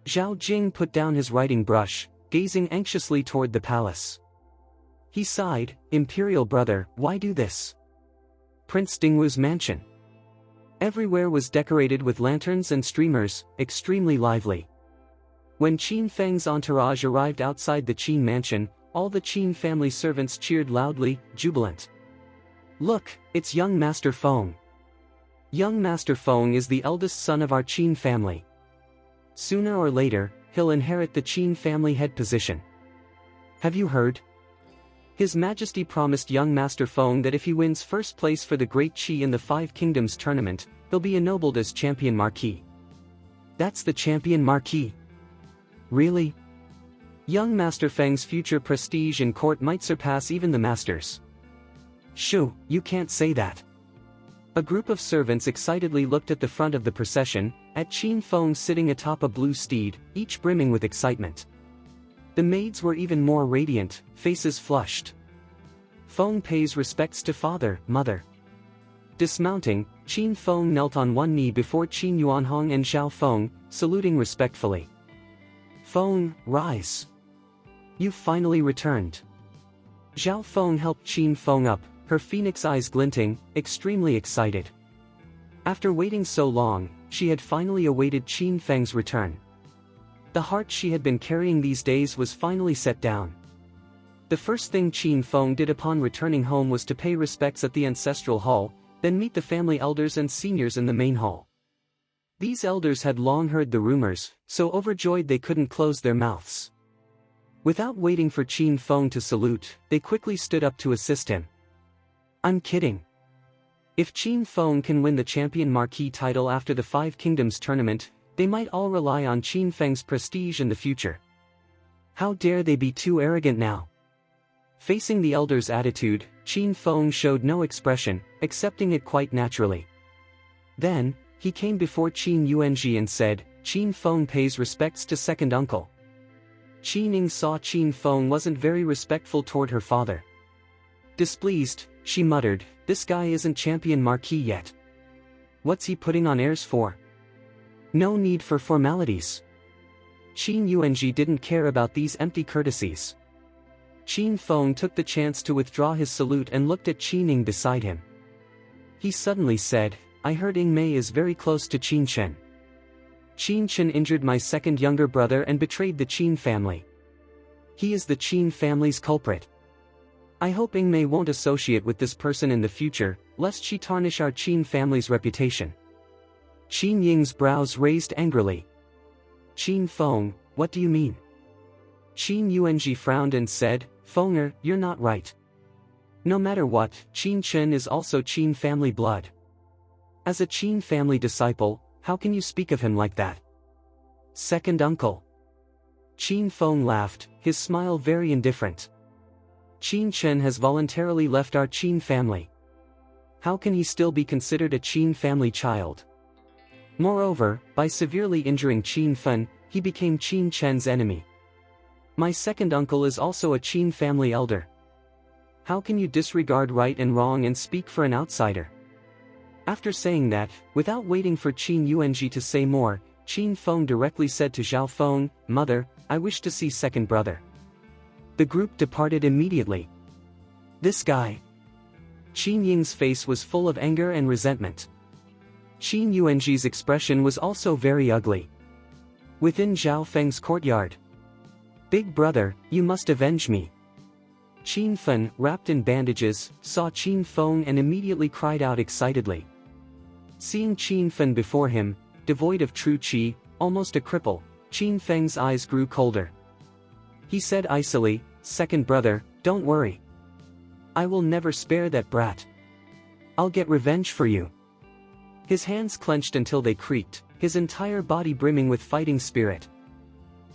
[SPEAKER 1] Zhao Jing put down his writing brush, gazing anxiously toward the palace. He sighed, "Imperial brother, why do this?" Prince Dingwu's mansion. Everywhere was decorated with lanterns and streamers, extremely lively. When Qin Feng's entourage arrived outside the Qin mansion, all the Qin family servants cheered loudly, jubilant. "Look, it's young Master Feng. Young Master Feng is the eldest son of our Qin family. Sooner or later, he'll inherit the Qin family head position. Have you heard? His Majesty promised young Master Feng that if he wins first place for the Great Qi in the Five Kingdoms tournament, he'll be ennobled as champion marquis." That's the champion marquis? Really? Young Master Feng's future prestige in court might surpass even the masters. Shoo, you can't say that. A group of servants excitedly looked at the front of the procession, at Qin Feng sitting atop a blue steed, each brimming with excitement. The maids were even more radiant, faces flushed. Feng pays respects to father, mother. Dismounting, Qin Feng knelt on one knee before Qin Yuanhong and Zhao Feng, saluting respectfully. "Feng, rise. You've finally returned." Zhao Feng helped Qin Feng up, her phoenix eyes glinting, extremely excited. After waiting so long, she had finally awaited Qin Feng's return. The heart she had been carrying these days was finally set down. The first thing Qin Feng did upon returning home was to pay respects at the ancestral hall, then meet the family elders and seniors in the main hall. These elders had long heard the rumors, so overjoyed they couldn't close their mouths. Without waiting for Qin Feng to salute, they quickly stood up to assist him. I'm kidding. If Qin Feng can win the champion marquis title after the Five Kingdoms tournament, they might all rely on Qin Feng's prestige in the future. How dare they be too arrogant now? Facing the elders' attitude, Qin Feng showed no expression, accepting it quite naturally. Then, he came before Qin Yuanji and said, "Qin Feng pays respects to second uncle." Qin Ning saw Qin Feng wasn't very respectful toward her father. Displeased, she muttered, "This guy isn't champion marquis yet. What's he putting on airs for? No need for formalities." Qin Yuanji didn't care about these empty courtesies. Qin Feng took the chance to withdraw his salute and looked at Qin Ning beside him. He suddenly said, "I heard Ying Mei is very close to Qin Chen. Qin Chen injured my second younger brother and betrayed the Qin family. He is the Qin family's culprit. I hope Ying Mei won't associate with this person in the future, lest she tarnish our Qin family's reputation." Qin Ying's brows raised angrily. "Qin Feng, what do you mean?" Qin Yuanji frowned and said, "Fenger, you're not right. No matter what, Qin Chen is also Qin family blood. As a Qin family disciple, how can you speak of him like that? Second uncle." Qin Feng laughed, his smile very indifferent. "Qin Chen has voluntarily left our Qin family. How can he still be considered a Qin family child? Moreover, by severely injuring Qin Fen, he became Qin Chen's enemy. My second uncle is also a Qin family elder. How can you disregard right and wrong and speak for an outsider?" After saying that, without waiting for Qin Yuanji to say more, Qin Feng directly said to Zhao Feng, "Mother, I wish to see second brother." The group departed immediately. This guy. Qin Ying's face was full of anger and resentment. Qin Yuanji's expression was also very ugly. Within Zhao Feng's courtyard. Big brother, you must avenge me. Qin Fen, wrapped in bandages, saw Qin Feng and immediately cried out excitedly. Seeing Qin Fen before him, devoid of true qi, almost a cripple, Qin Feng's eyes grew colder. He said icily, "Second brother, don't worry. I will never spare that brat. I'll get revenge for you." His hands clenched until they creaked, his entire body brimming with fighting spirit.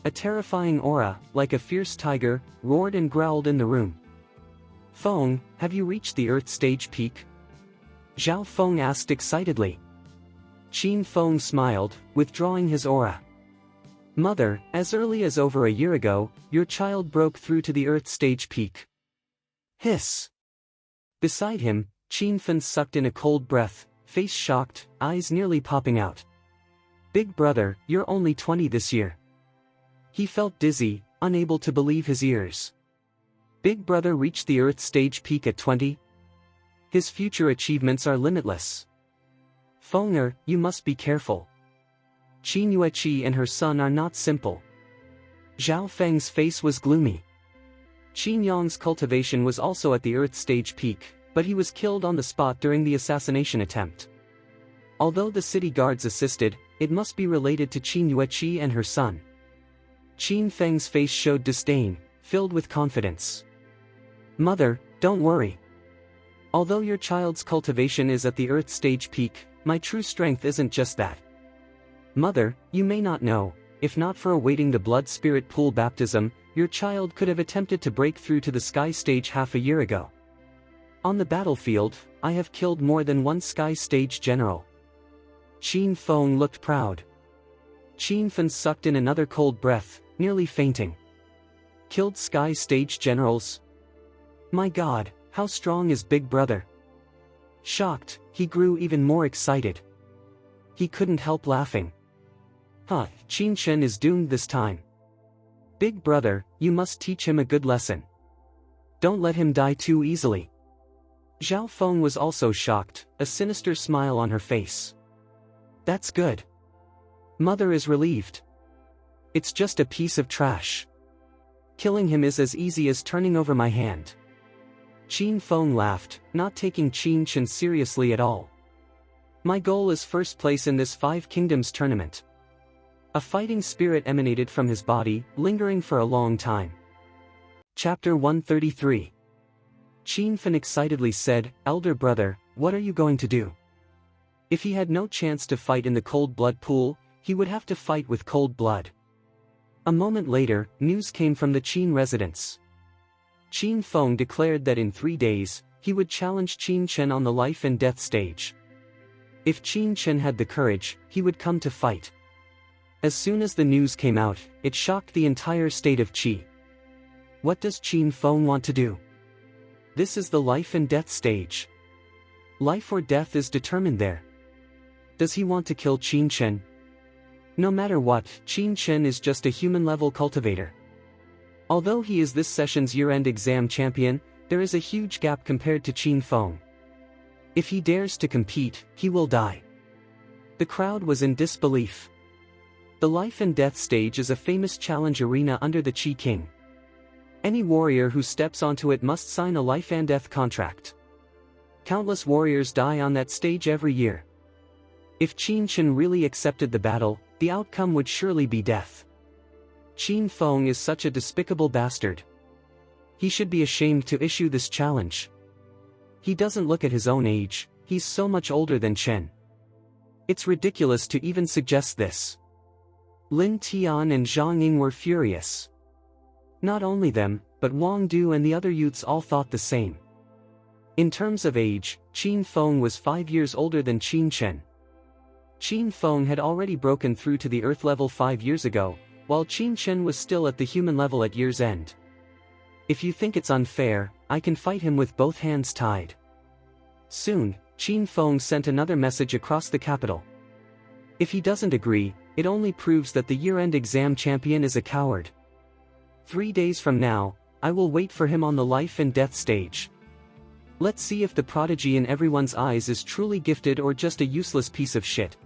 [SPEAKER 1] A terrifying aura, like a fierce tiger, roared and growled in the room. "Feng, have you reached the Earth stage peak?" Zhao Feng asked excitedly. Qin Feng smiled, withdrawing his aura. "Mother, as early as over a year ago, your child broke through to the Earth stage peak." Hiss! Beside him, Qin Fen sucked in a cold breath, face shocked, eyes nearly popping out. "Big brother, you're only 20 this year." He felt dizzy, unable to believe his ears. Big brother reached the Earth stage peak at 20? His future achievements are limitless. Fenger, you must be careful. Qin Yueqi and her son are not simple. Zhao Feng's face was gloomy. Qin Yang's cultivation was also at the Earth stage peak, but he was killed on the spot during the assassination attempt. Although the city guards assisted, it must be related to Qin Yueqi and her son. Qin Feng's face showed disdain, filled with confidence. "Mother, don't worry. Although your child's cultivation is at the Earth stage peak, my true strength isn't just that. Mother, you may not know, if not for awaiting the blood spirit pool baptism, your child could have attempted to break through to the sky stage half a year ago. On the battlefield, I have killed more than one sky stage general." Qin Feng looked proud. Qin Fen sucked in another cold breath, nearly fainting. "Killed sky stage generals? My God, how strong is Big Brother?" Shocked, he grew even more excited. He couldn't help laughing. Qin Chen is doomed this time. Big brother, you must teach him a good lesson. Don't let him die too easily. Zhao Feng was also shocked, a sinister smile on her face. That's good. Mother is relieved. It's just a piece of trash. Killing him is as easy as turning over my hand. Qin Feng laughed, not taking Qin Chen seriously at all. My goal is first place in this Five Kingdoms tournament. A fighting spirit emanated from his body, lingering for a long time. Chapter 133. Qin Fen excitedly said, "Elder brother, what are you going to do?" If he had no chance to fight in the cold blood pool, he would have to fight with cold blood. A moment later, news came from the Qin residence. Qin Feng declared that in 3 days, he would challenge Qin Chen on the life and death stage. If Qin Chen had the courage, he would come to fight. As soon as the news came out, it shocked the entire state of Qi. What does Qin Feng want to do? This is the life and death stage. Life or death is determined there. Does he want to kill Qin Chen? No matter what, Qin Chen is just a human-level cultivator. Although he is this session's year-end exam champion, there is a huge gap compared to Qin Feng. If he dares to compete, he will die. The crowd was in disbelief. The life and death stage is a famous challenge arena under the Qi King. Any warrior who steps onto it must sign a life and death contract. Countless warriors die on that stage every year. If Qin Chen really accepted the battle, the outcome would surely be death. Qin Feng is such a despicable bastard. He should be ashamed to issue this challenge. He doesn't look at his own age, he's so much older than Chen. It's ridiculous to even suggest this. Lin Tian and Zhang Ying were furious. Not only them, but Wang Du and the other youths all thought the same. In terms of age, Qin Feng was 5 years older than Qin Chen. Qin Feng had already broken through to the Earth level 5 years ago, while Qin Chen was still at the human level at year's end. If you think it's unfair, I can fight him with both hands tied. Soon, Qin Feng sent another message across the capital. If he doesn't agree, it only proves that the year-end exam champion is a coward. 3 days from now, I will wait for him on the life and death stage. Let's see if the prodigy in everyone's eyes is truly gifted or just a useless piece of shit.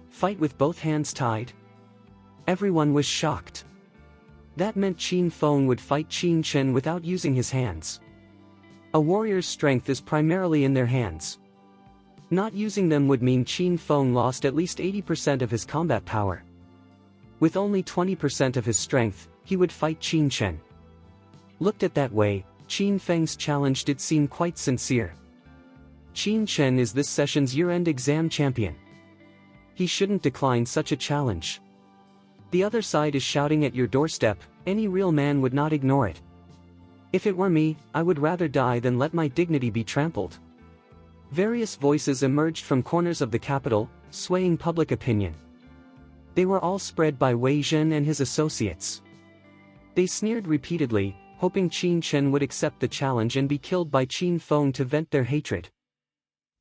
[SPEAKER 1] Fight with both hands tied? Everyone was shocked. That meant Qin Feng would fight Qin Chen without using his hands. A warrior's strength is primarily in their hands. Not using them would mean Qin Feng lost at least 80% of his combat power. With only 20% of his strength, he would fight Qin Chen. Looked at that way, Qin Feng's challenge did seem quite sincere. Qin Chen is this session's year-end exam champion. He shouldn't decline such a challenge. The other side is shouting at your doorstep, any real man would not ignore it. If it were me, I would rather die than let my dignity be trampled. Various voices emerged from corners of the capital, swaying public opinion. They were all spread by Wei Zhen and his associates. They sneered repeatedly, hoping Qin Chen would accept the challenge and be killed by Qin Feng to vent their hatred.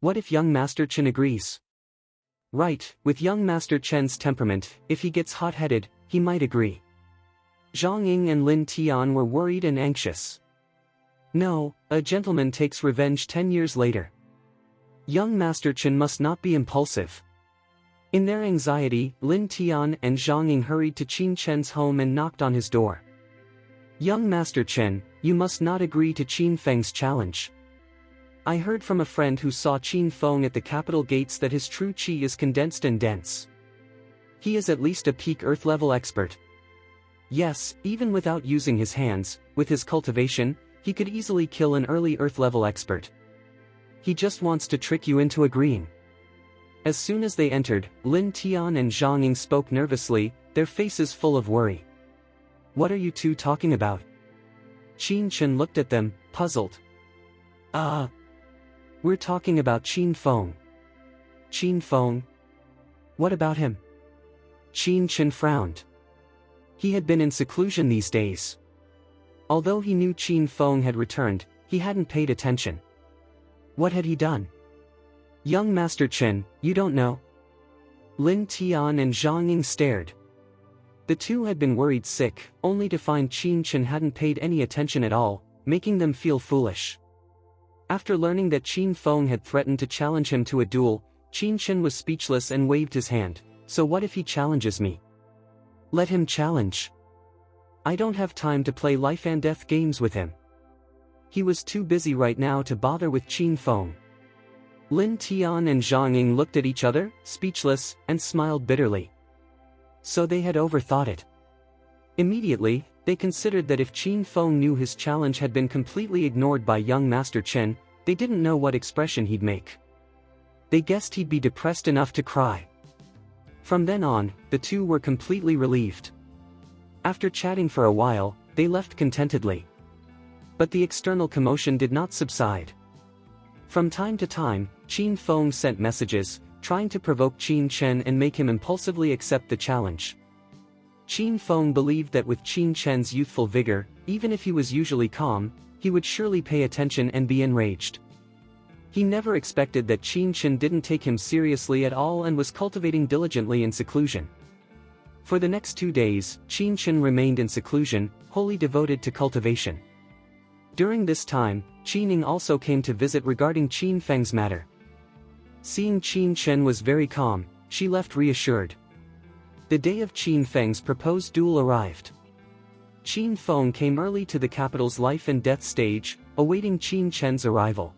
[SPEAKER 1] What if young Master Chen agrees? Right, with young Master Chen's temperament, if he gets hot-headed, he might agree. Zhang Ying and Lin Tian were worried and anxious. No, a gentleman takes revenge 10 years later. Young Master Chen must not be impulsive. In their anxiety, Lin Tian and Zhang Ying hurried to Qin Chen's home and knocked on his door. Young Master Chen, you must not agree to Qin Feng's challenge. I heard from a friend who saw Qin Feng at the capital gates that his true qi is condensed and dense. He is at least a peak earth-level expert. Yes, even without using his hands, with his cultivation, he could easily kill an early earth-level expert. He just wants to trick you into agreeing. As soon as they entered, Lin Tian and Zhang Ying spoke nervously, their faces full of worry. What are you two talking about? Qin Chen looked at them, puzzled. We're talking about Qin Feng. Qin Feng? What about him? Qin Chen frowned. He had been in seclusion these days. Although he knew Qin Feng had returned, he hadn't paid attention. What had he done? Young Master Chen, you don't know? Lin Tian and Zhang Ying stared. The two had been worried sick, only to find Qin Chen hadn't paid any attention at all, making them feel foolish. After learning that Qin Feng had threatened to challenge him to a duel, Qin Chen was speechless and waved his hand. So what if he challenges me? Let him challenge. I don't have time to play life and death games with him. He was too busy right now to bother with Qin Feng. Lin Tian and Zhang Ying looked at each other, speechless, and smiled bitterly. So they had overthought it. Immediately, they considered that if Qin Feng knew his challenge had been completely ignored by young Master Chen, they didn't know what expression he'd make. They guessed he'd be depressed enough to cry. From then on, the two were completely relieved. After chatting for a while, they left contentedly. But the external commotion did not subside. From time to time, Qin Feng sent messages, trying to provoke Qin Chen and make him impulsively accept the challenge. Qin Feng believed that with Qin Chen's youthful vigor, even if he was usually calm, he would surely pay attention and be enraged. He never expected that Qin Chen didn't take him seriously at all and was cultivating diligently in seclusion. For the next 2 days, Qin Chen remained in seclusion, wholly devoted to cultivation. During this time, Qin Ying also came to visit regarding Qin Feng's matter. Seeing Qin Chen was very calm, she left reassured. The day of Qin Feng's proposed duel arrived. Qin Feng came early to the capital's life and death stage, awaiting Qin Chen's arrival.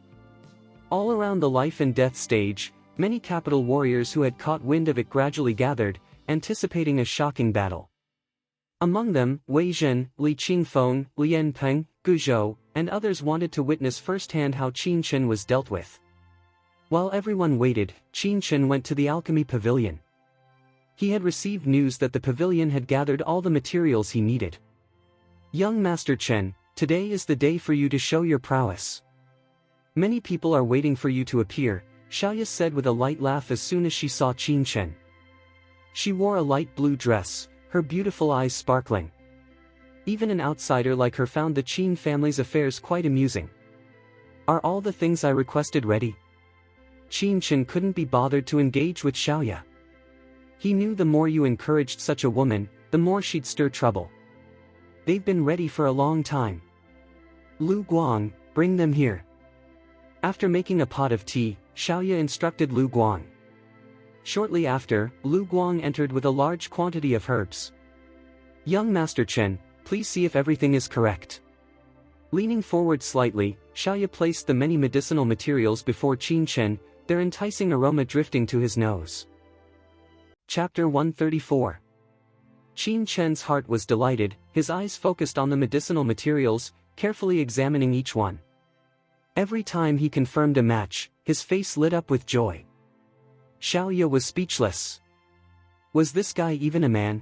[SPEAKER 1] All around the life and death stage, many capital warriors who had caught wind of it gradually gathered, anticipating a shocking battle. Among them, Wei Zhen, Li Qingfeng, Lian Peng, Gu Zhou, and others wanted to witness firsthand how Qin Chen was dealt with. While everyone waited, Qin Chen went to the alchemy pavilion. He had received news that the pavilion had gathered all the materials he needed. Young Master Chen, today is the day for you to show your prowess. Many people are waiting for you to appear, Xiaoya said with a light laugh as soon as she saw Qin Chen. She wore a light blue dress, her beautiful eyes sparkling. Even an outsider like her found the Qin family's affairs quite amusing. Are all the things I requested ready? Qin Chen couldn't be bothered to engage with Xiaoya. He knew the more you encouraged such a woman, the more she'd stir trouble. They've been ready for a long time. Lu Guang, bring them here. After making a pot of tea, Xiaoya instructed Lu Guang. Shortly after, Lu Guang entered with a large quantity of herbs. Young Master Chen, please see if everything is correct. Leaning forward slightly, Xiaoya placed the many medicinal materials before Qin Chen, their enticing aroma drifting to his nose. Chapter 134. Qin Chen's heart was delighted, his eyes focused on the medicinal materials, carefully examining each one. Every time he confirmed a match, his face lit up with joy. Xiaoya was speechless. Was this guy even a man?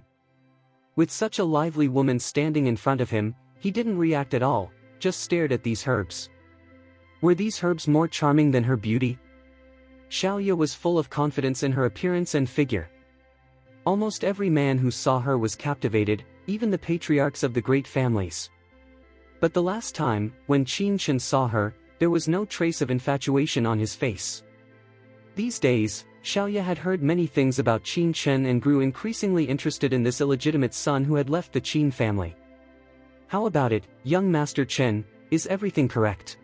[SPEAKER 1] With such a lively woman standing in front of him, he didn't react at all, just stared at these herbs. Were these herbs more charming than her beauty? Xiaoya was full of confidence in her appearance and figure. Almost every man who saw her was captivated, even the patriarchs of the great families. But the last time, when Qin Chen saw her, there was no trace of infatuation on his face. These days, Xiaoya had heard many things about Qin Chen and grew increasingly interested in this illegitimate son who had left the Qin family. How about it, young Master Chen, is everything correct?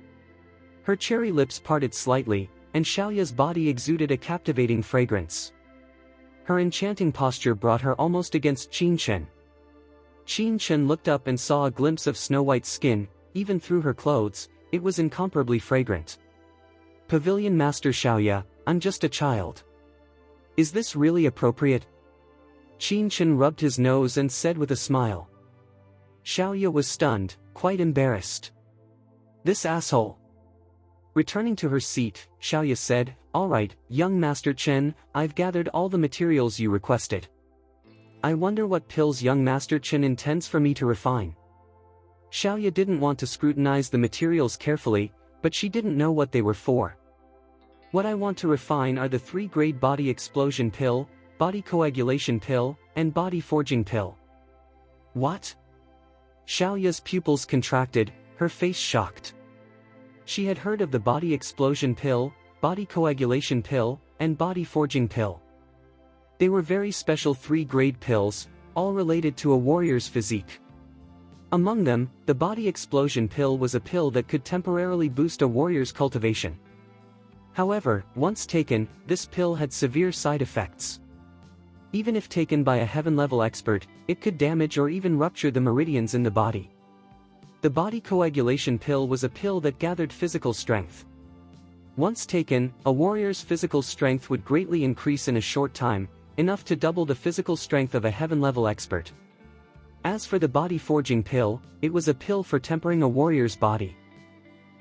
[SPEAKER 1] Her cherry lips parted slightly, and Xiaoya's body exuded a captivating fragrance. Her enchanting posture brought her almost against Qin Chen. Qin Chen looked up and saw a glimpse of snow-white skin, even through her clothes, it was incomparably fragrant. Pavilion Master Xiaoya, I'm just a child. Is this really appropriate? Qin Chen rubbed his nose and said with a smile. Xiaoya was stunned, quite embarrassed. This asshole. Returning to her seat, Xiaoya said, All right, young Master Chen, I've gathered all the materials you requested. I wonder what pills young Master Chen intends for me to refine. Xiaoya didn't want to scrutinize the materials carefully, but she didn't know what they were for. What I want to refine are the 3-grade body explosion pill, body coagulation pill, and body forging pill. What? Xiaoya's pupils contracted, her face shocked. She had heard of the body explosion pill, body coagulation pill, and body forging pill. They were very special 3-grade pills, all related to a warrior's physique. Among them, the body explosion pill was a pill that could temporarily boost a warrior's cultivation. However, once taken, this pill had severe side effects. Even if taken by a heaven-level expert, it could damage or even rupture the meridians in the body. The body coagulation pill was a pill that gathered physical strength. Once taken, a warrior's physical strength would greatly increase in a short time, enough to double the physical strength of a heaven-level expert. As for the body forging pill, it was a pill for tempering a warrior's body.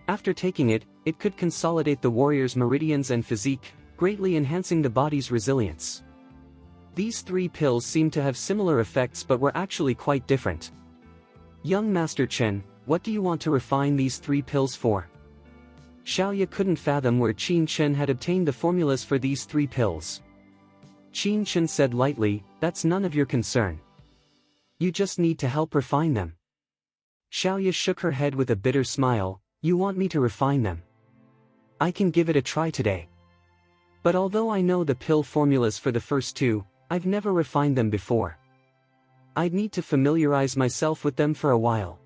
[SPEAKER 1] After taking it, it could consolidate the warrior's meridians and physique, greatly enhancing the body's resilience. These 3 pills seemed to have similar effects but were actually quite different. Young Master Chen, what do you want to refine these 3 pills for? Xiaoya couldn't fathom where Qin Chen had obtained the formulas for these 3 pills. Qin Chen said lightly, that's none of your concern. You just need to help refine them. Xiaoya shook her head with a bitter smile, you want me to refine them? I can give it a try today. But although I know the pill formulas for the first 2, I've never refined them before. I'd need to familiarize myself with them for a while.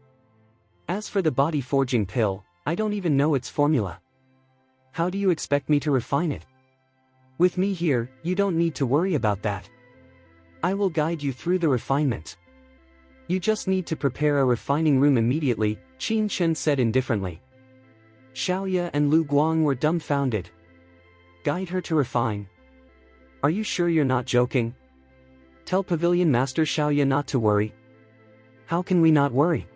[SPEAKER 1] As for the body forging pill, I don't even know its formula. How do you expect me to refine it? With me here, you don't need to worry about that. I will guide you through the refinement. You just need to prepare a refining room immediately, Qin Chen said indifferently. Xiaoya and Lu Guang were dumbfounded. Guide her to refine. Are you sure you're not joking? Tell Pavilion Master Xiaoya not to worry. How can we not worry?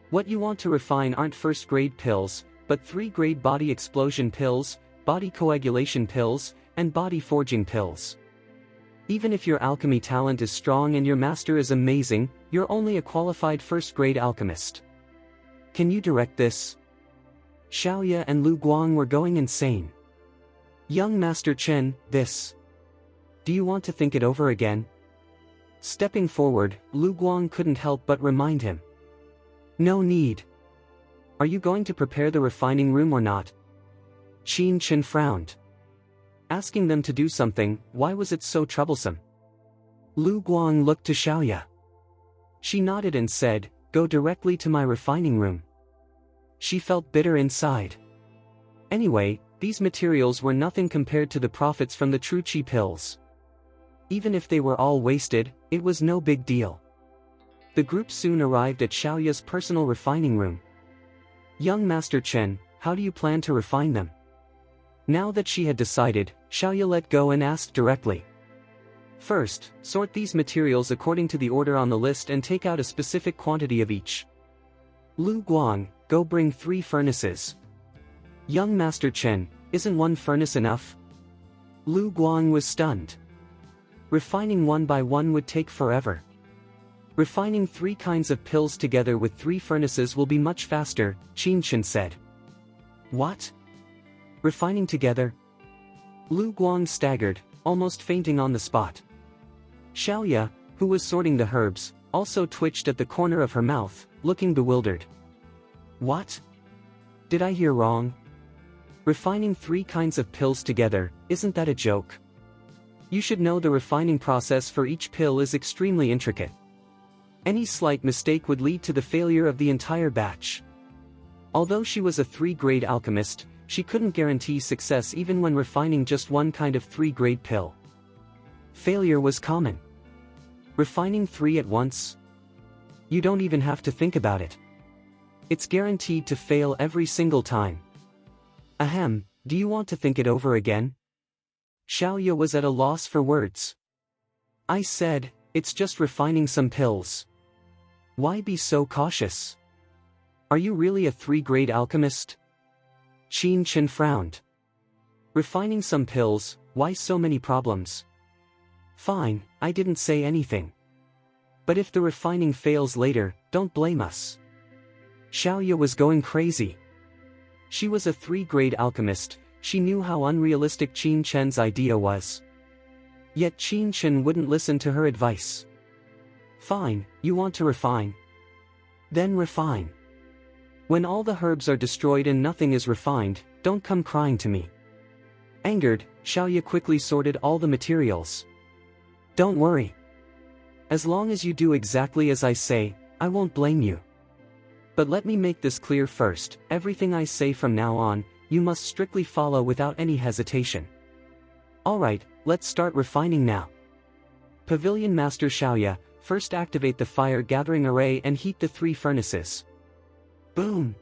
[SPEAKER 1] What you want to refine aren't 1st-grade pills, but 3-grade body explosion pills, body coagulation pills, and body forging pills. Even if your alchemy talent is strong and your master is amazing, you're only a qualified 1st-grade alchemist. Can you direct this? Xiaoya and Lu Guang were going insane. Young Master Chen, this. Do you want to think it over again? Stepping forward, Lu Guang couldn't help but remind him. No need. Are you going to prepare the refining room or not? Qin Chen frowned. Asking them to do something, why was it so troublesome? Lu Guang looked to Xiaoya. She nodded and said, go directly to my refining room. She felt bitter inside. Anyway, these materials were nothing compared to the profits from the true Qi pills. Even if they were all wasted, it was no big deal. The group soon arrived at Xiaoya's personal refining room. Young Master Chen, how do you plan to refine them? Now that she had decided, Xiaoya let go and asked directly. First, sort these materials according to the order on the list and take out a specific quantity of each. Lu Guang, go bring 3 furnaces. Young Master Chen, isn't one furnace enough? Lu Guang was stunned. Refining one by one would take forever. Refining 3 kinds of pills together with 3 furnaces will be much faster, Qin Chen said. What? Refining together? Lu Guang staggered, almost fainting on the spot. Xiaoya, who was sorting the herbs, also twitched at the corner of her mouth, looking bewildered. What? Did I hear wrong? Refining 3 kinds of pills together, isn't that a joke? You should know the refining process for each pill is extremely intricate. Any slight mistake would lead to the failure of the entire batch. Although she was a 3-grade alchemist, she couldn't guarantee success even when refining just one kind of 3-grade pill. Failure was common. Refining 3 at once? You don't even have to think about it. It's guaranteed to fail every single time. Ahem, do you want to think it over again? Xiaoya was at a loss for words. I said, it's just refining some pills. Why be so cautious? Are you really a 3-grade alchemist? Qin Chen frowned. Refining some pills, why so many problems? Fine, I didn't say anything. But if the refining fails later, don't blame us. Xiaoya was going crazy. She was a 3-grade alchemist. She knew how unrealistic Qin Chen's idea was. Yet Qin Chen wouldn't listen to her advice. Fine, you want to refine? Then refine. When all the herbs are destroyed and nothing is refined, don't come crying to me. Angered, Xiaoya quickly sorted all the materials. Don't worry. As long as you do exactly as I say, I won't blame you. But let me make this clear first, everything I say from now on, you must strictly follow without any hesitation. Alright, let's start refining now. Pavilion Master Xiaoya, first activate the fire gathering array and heat the 3 furnaces. Boom!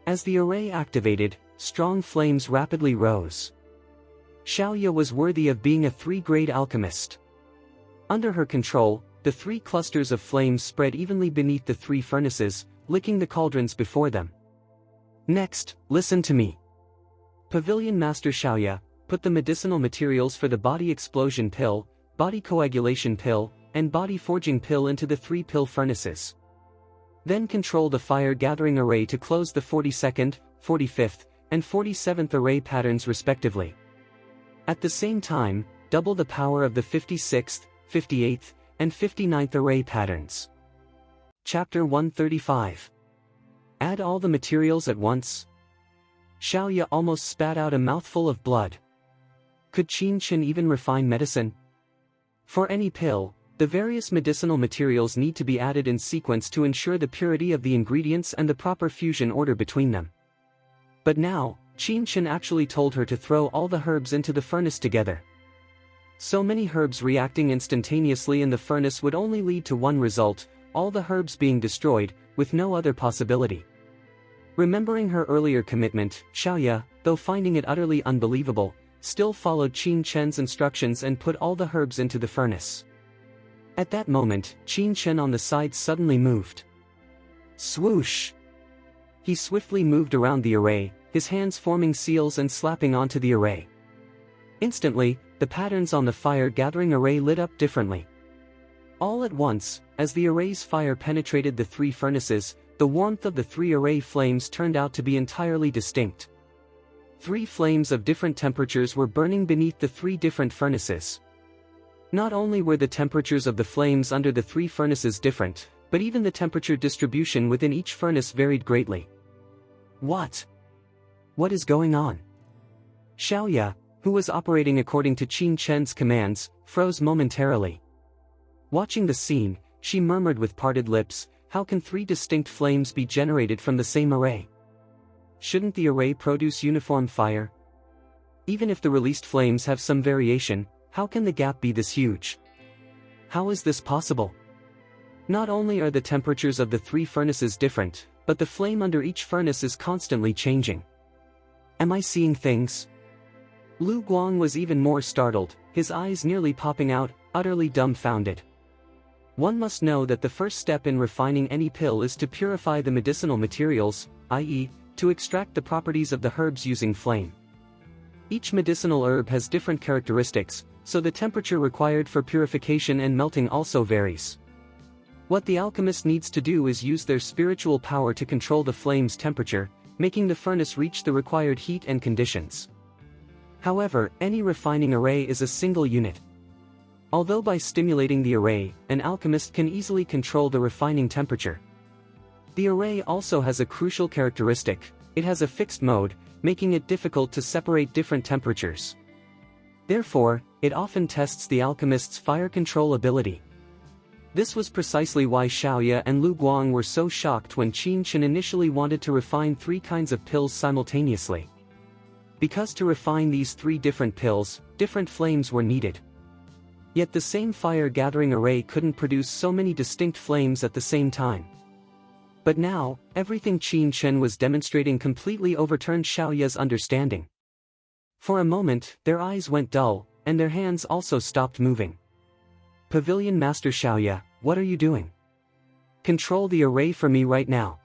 [SPEAKER 1] As the array activated, strong flames rapidly rose. Xiaoya was worthy of being a 3-grade alchemist. Under her control, the 3 clusters of flames spread evenly beneath the 3 furnaces, licking the cauldrons before them. Next, listen to me. Pavilion Master Xiaoya, put the medicinal materials for the body explosion pill, body coagulation pill, and body forging pill into the 3 pill furnaces. Then control the fire gathering array to close the 42nd, 45th, and 47th array patterns respectively. At the same time, double the power of the 56th, 58th, and 59th array patterns. Chapter 135. Add all the materials at once. Xiaoya almost spat out a mouthful of blood. Could Qin Chen even refine medicine? For any pill, the various medicinal materials need to be added in sequence to ensure the purity of the ingredients and the proper fusion order between them. But now, Qin Chen actually told her to throw all the herbs into the furnace together. So many herbs reacting instantaneously in the furnace would only lead to one result, all the herbs being destroyed, with no other possibility. Remembering her earlier commitment, Xiaoya, though finding it utterly unbelievable, still followed Qin Chen's instructions and put all the herbs into the furnace. At that moment, Qin Chen on the side suddenly moved. Swoosh! He swiftly moved around the array, his hands forming seals and slapping onto the array. Instantly, the patterns on the fire-gathering array lit up differently. All at once, as the array's fire penetrated the 3 furnaces, the warmth of the 3 array flames turned out to be entirely distinct. 3 flames of different temperatures were burning beneath the 3 different furnaces. Not only were the temperatures of the flames under the 3 furnaces different, but even the temperature distribution within each furnace varied greatly. What? What is going on? Xiaoya, who was operating according to Qin Chen's commands, froze momentarily. Watching the scene, she murmured with parted lips, how can 3 distinct flames be generated from the same array? shouldn't the array produce uniform fire? Even if the released flames have some variation, how can the gap be this huge? How is this possible? Not only are the temperatures of the three furnaces different, but the flame under each furnace is constantly changing. Am I seeing things? Lu Guang was even more startled, his eyes nearly popping out, utterly dumbfounded. One must know that the first step in refining any pill is to purify the medicinal materials, i.e., to extract the properties of the herbs using flame. Each medicinal herb has different characteristics, so the temperature required for purification and melting also varies. What the alchemist needs to do is use their spiritual power to control the flame's temperature, making the furnace reach the required heat and conditions. However, any refining array is a single unit. Although by stimulating the array, an alchemist can easily control the refining temperature. The array also has a crucial characteristic: it has a fixed mode, making it difficult to separate different temperatures. Therefore, it often tests the alchemist's fire control ability. This was precisely why Xiaoya and Lu Guang were so shocked when Qin Chen initially wanted to refine three kinds of pills simultaneously. Because to refine these three different pills, different flames were needed. Yet the same fire-gathering array couldn't produce so many distinct flames at the same time. But now, everything Qin Chen was demonstrating completely overturned Xiaoya's understanding. For a moment, their eyes went dull, and their hands also stopped moving. Pavilion Master Xiaoya, what are you doing? Control the array for me right now.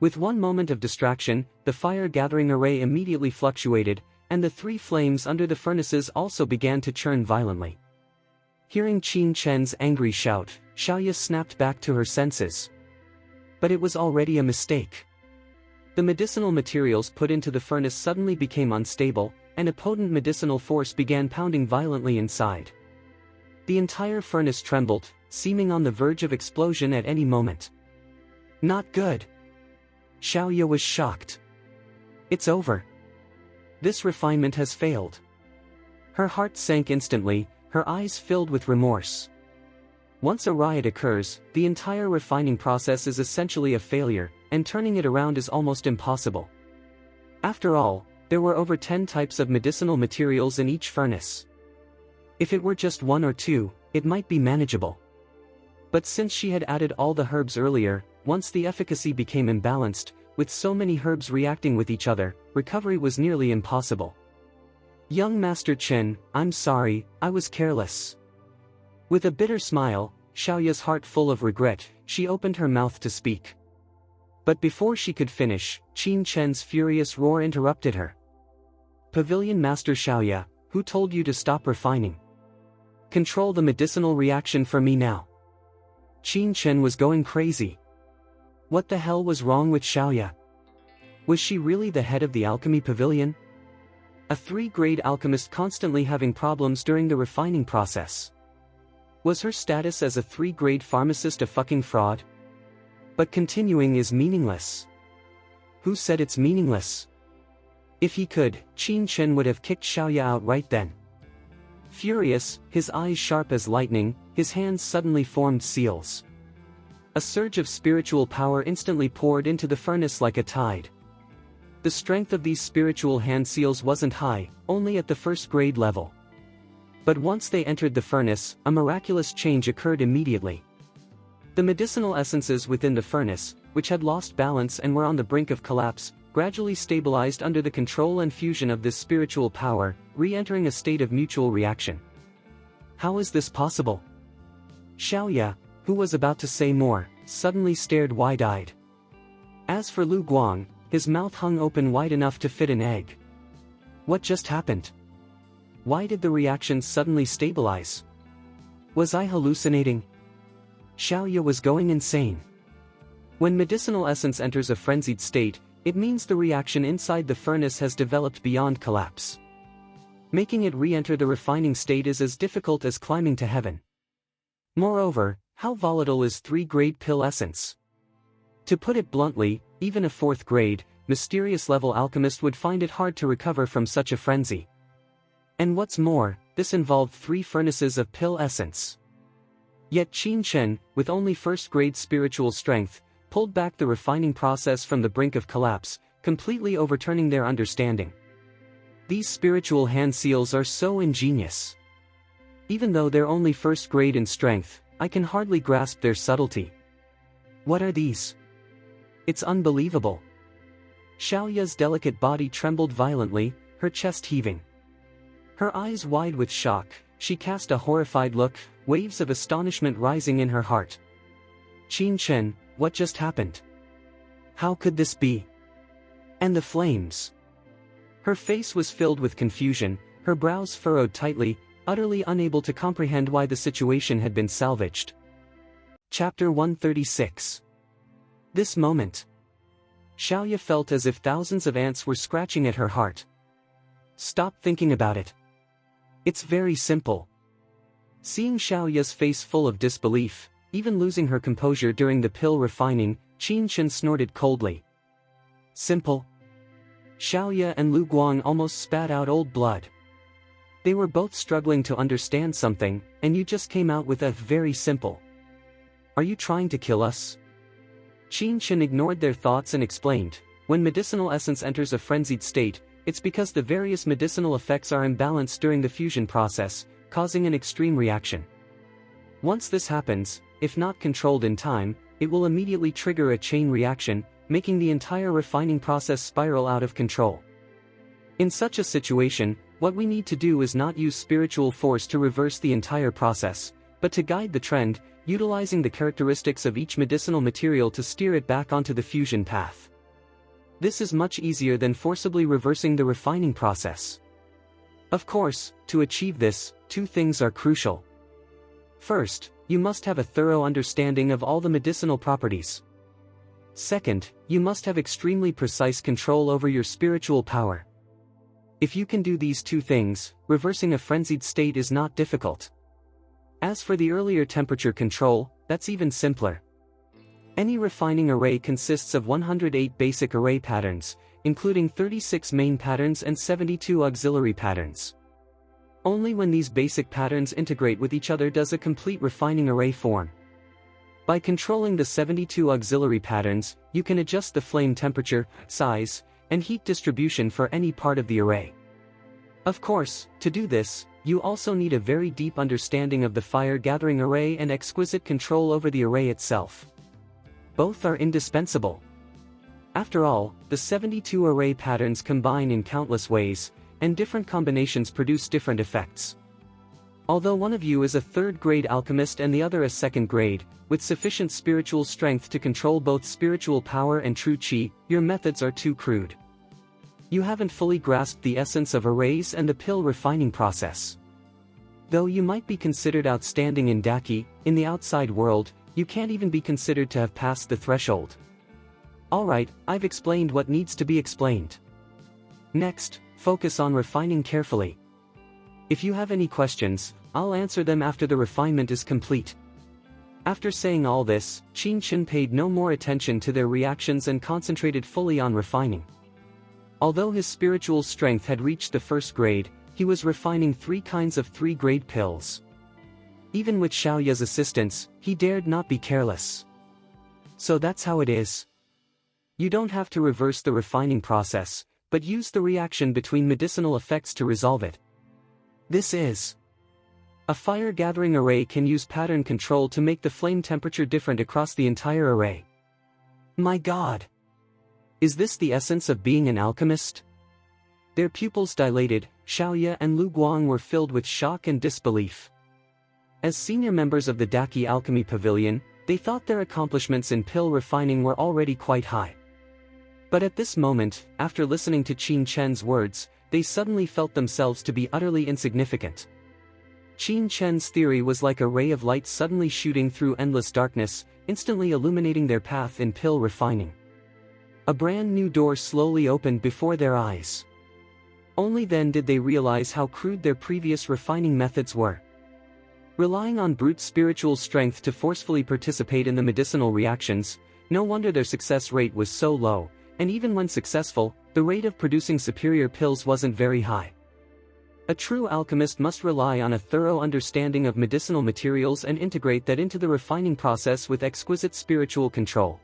[SPEAKER 1] With one moment of distraction, the fire-gathering array immediately fluctuated, and the three flames under the furnaces also began to churn violently. Hearing Qin Chen's angry shout, Xiaoya snapped back to her senses. But it was already a mistake. The medicinal materials put into the furnace suddenly became unstable, and a potent medicinal force began pounding violently inside. The entire furnace trembled, seeming on the verge of explosion at any moment. Not good. Xiaoya was shocked. It's over. This refinement has failed. Her heart sank instantly, her eyes filled with remorse. Once a riot occurs, the entire refining process is essentially a failure, and turning it around is almost impossible. After all, there were over 10 types of medicinal materials in each furnace. If it were just one or two, it might be manageable. But since she had added all the herbs earlier, once the efficacy became imbalanced, with so many herbs reacting with each other, recovery was nearly impossible. Young Master Chen, I'm sorry, I was careless. With a bitter smile, Xiaoya's heart full of regret, she opened her mouth to speak. But before she could finish, Qin Chen's furious roar interrupted her. Pavilion Master Xiaoya, who told you to stop refining? Control the medicinal reaction for me now. Qin Chen was going crazy. What the hell was wrong with Xiaoya? Was she really the head of the alchemy pavilion? A 3-grade alchemist constantly having problems during the refining process. Was her status as a 3-grade pharmacist a fucking fraud? But continuing is meaningless. Who said it's meaningless? If he could, Qin Chen would have kicked Xiaoya out right then. Furious, his eyes sharp as lightning, his hands suddenly formed seals. A surge of spiritual power instantly poured into the furnace like a tide. The strength of these spiritual hand seals wasn't high, only at the 1st-grade level. But once they entered the furnace, a miraculous change occurred immediately. The medicinal essences within the furnace, which had lost balance and were on the brink of collapse, gradually stabilized under the control and fusion of this spiritual power, re-entering a state of mutual reaction. How is this possible? Xiaoya, who was about to say more, suddenly stared wide-eyed. As for Lu Guang, his mouth hung open wide enough to fit an egg. What just happened? Why did the reaction suddenly stabilize? Was I hallucinating? Xiaoya was going insane. When medicinal essence enters a frenzied state, it means the reaction inside the furnace has developed beyond collapse. Making it re-enter the refining state is as difficult as climbing to heaven. Moreover, how volatile is 3-grade pill essence? To put it bluntly, even a 4th-grade, mysterious-level alchemist would find it hard to recover from such a frenzy. And what's more, this involved 3 furnaces of pill essence. Yet Qin Chen, with only 1st-grade spiritual strength, pulled back the refining process from the brink of collapse, completely overturning their understanding. These spiritual hand seals are so ingenious. Even though they're only first grade in strength, I can hardly grasp their subtlety. What are these? It's unbelievable. Xiaoya's delicate body trembled violently, her chest heaving. Her eyes wide with shock, she cast a horrified look, waves of astonishment rising in her heart. Qin Chen, what just happened? How could this be? And the flames? Her face was filled with confusion, her brows furrowed tightly, utterly unable to comprehend why the situation had been salvaged. Chapter 136. This moment. Xiaoya felt as if thousands of ants were scratching at her heart. Stop thinking about it. It's very simple. Seeing Xiaoya's face full of disbelief, even losing her composure during the pill refining, Qin Chen snorted coldly. Simple? Xiaoya and Lu Guang almost spat out old blood. They were both struggling to understand something, and you just came out with a very simple. Are you trying to kill us? Qin Chen ignored their thoughts and explained, when medicinal essence enters a frenzied state, it's because the various medicinal effects are imbalanced during the fusion process, causing an extreme reaction. Once this happens, if not controlled in time, it will immediately trigger a chain reaction, making the entire refining process spiral out of control. In such a situation, what we need to do is not use spiritual force to reverse the entire process, but to guide the trend, utilizing the characteristics of each medicinal material to steer it back onto the fusion path. This is much easier than forcibly reversing the refining process. Of course, to achieve this, two things are crucial. First, you must have a thorough understanding of all the medicinal properties. Second, you must have extremely precise control over your spiritual power. If you can do these two things, reversing a frenzied state is not difficult. As for the earlier temperature control, that's even simpler. Any refining array consists of 108 basic array patterns, including 36 main patterns and 72 auxiliary patterns. Only when these basic patterns integrate with each other does a complete refining array form. By controlling the 72 auxiliary patterns, you can adjust the flame temperature, size, and heat distribution for any part of the array. Of course, to do this, you also need a very deep understanding of the fire-gathering array and exquisite control over the array itself. Both are indispensable. After all, the 72 array patterns combine in countless ways, and different combinations produce different effects. Although one of you is a third-grade alchemist and the other a second-grade, with sufficient spiritual strength to control both spiritual power and true qi, your methods are too crude. You haven't fully grasped the essence of arrays and the pill refining process. Though you might be considered outstanding in Daki, in the outside world, you can't even be considered to have passed the threshold. Alright, I've explained what needs to be explained. Next, focus on refining carefully. If you have any questions, I'll answer them after the refinement is complete. After saying all this, Qin Chen paid no more attention to their reactions and concentrated fully on refining. Although his spiritual strength had reached the first grade, he was refining 3 kinds of 3-grade pills. Even with Xiaoya's assistance, he dared not be careless. So that's how it is. You don't have to reverse the refining process, but use the reaction between medicinal effects to resolve it. This is. A fire-gathering array can use pattern control to make the flame temperature different across the entire array. My God! Is this the essence of being an alchemist? Their pupils dilated, Xiaoya and Lu Guang were filled with shock and disbelief. As senior members of the Daki Alchemy Pavilion, they thought their accomplishments in pill refining were already quite high. But at this moment, after listening to Qin Chen's words, they suddenly felt themselves to be utterly insignificant. Qin Chen's theory was like a ray of light suddenly shooting through endless darkness, instantly illuminating their path in pill refining. A brand new door slowly opened before their eyes. Only then did they realize how crude their previous refining methods were. Relying on brute spiritual strength to forcefully participate in the medicinal reactions, no wonder their success rate was so low, and even when successful, the rate of producing superior pills wasn't very high. A true alchemist must rely on a thorough understanding of medicinal materials and integrate that into the refining process with exquisite spiritual control.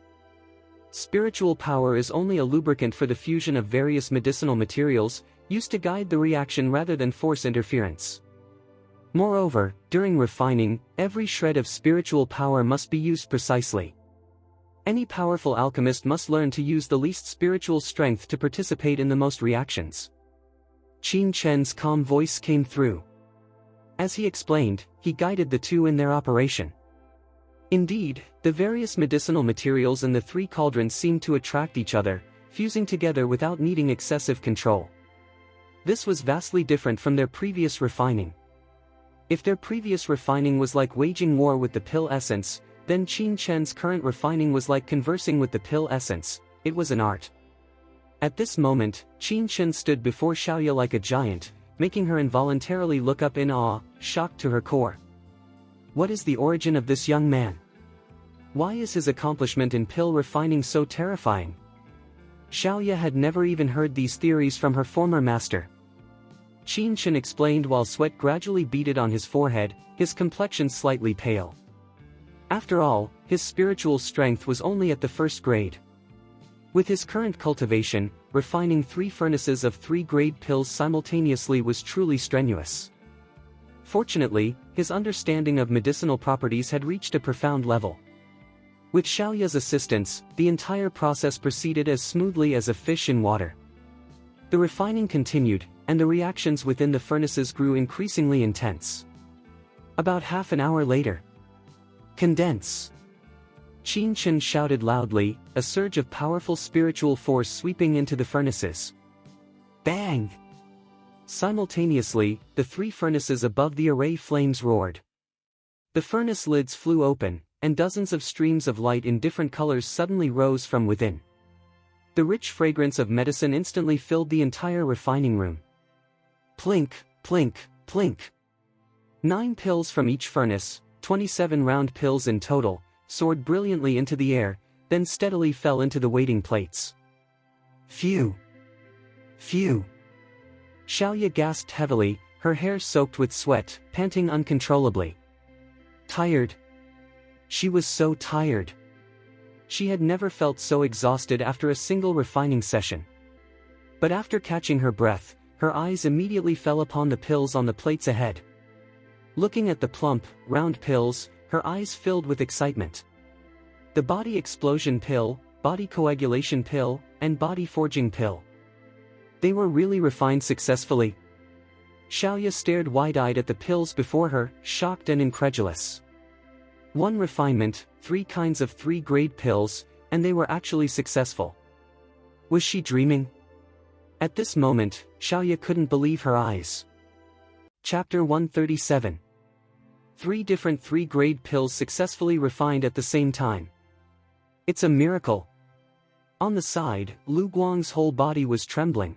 [SPEAKER 1] Spiritual power is only a lubricant for the fusion of various medicinal materials, used to guide the reaction rather than force interference. Moreover, during refining, every shred of spiritual power must be used precisely. Any powerful alchemist must learn to use the least spiritual strength to participate in the most reactions. Qin Chen's calm voice came through. As he explained, he guided the two in their operation. Indeed, the various medicinal materials in the three cauldrons seemed to attract each other, fusing together without needing excessive control. This was vastly different from their previous refining. If their previous refining was like waging war with the pill essence, then Qin Chen's current refining was like conversing with the pill essence. It was an art. At this moment, Qin Chen stood before Xiaoya like a giant, making her involuntarily look up in awe, shocked to her core. What is the origin of this young man? Why is his accomplishment in pill refining so terrifying? Xiaoya had never even heard these theories from her former master. Qin Chen explained while sweat gradually beaded on his forehead, his complexion slightly pale. After all, his spiritual strength was only at the first grade. With his current cultivation, refining 3 furnaces of 3-grade pills simultaneously was truly strenuous. Fortunately, his understanding of medicinal properties had reached a profound level. With Xiaoya's assistance, the entire process proceeded as smoothly as a fish in water. The refining continued, and the reactions within the furnaces grew increasingly intense. About half an hour later, condense! Qin Chen shouted loudly, a surge of powerful spiritual force sweeping into the furnaces. Bang! Simultaneously, the 3 furnaces above the array flames roared. The furnace lids flew open, and dozens of streams of light in different colors suddenly rose from within. The rich fragrance of medicine instantly filled the entire refining room. Plink, plink, plink. 9 pills from each furnace, 27 round pills in total, soared brilliantly into the air, then steadily fell into the waiting plates. Phew! Phew! Xiaoya gasped heavily, her hair soaked with sweat, panting uncontrollably. Tired. She was so tired. She had never felt so exhausted after a single refining session. But after catching her breath, her eyes immediately fell upon the pills on the plates ahead. Looking at the plump, round pills, her eyes filled with excitement. The body explosion pill, body coagulation pill, and body forging pill. They were really refined successfully. Xiaoya stared wide-eyed at the pills before her, shocked and incredulous. 1 refinement, 3 kinds of 3-grade pills, and they were actually successful. Was she dreaming? At this moment, Xiaoya couldn't believe her eyes. Chapter 137. 3 different 3-grade pills successfully refined at the same time. It's a miracle. On the side, Lu Guang's whole body was trembling.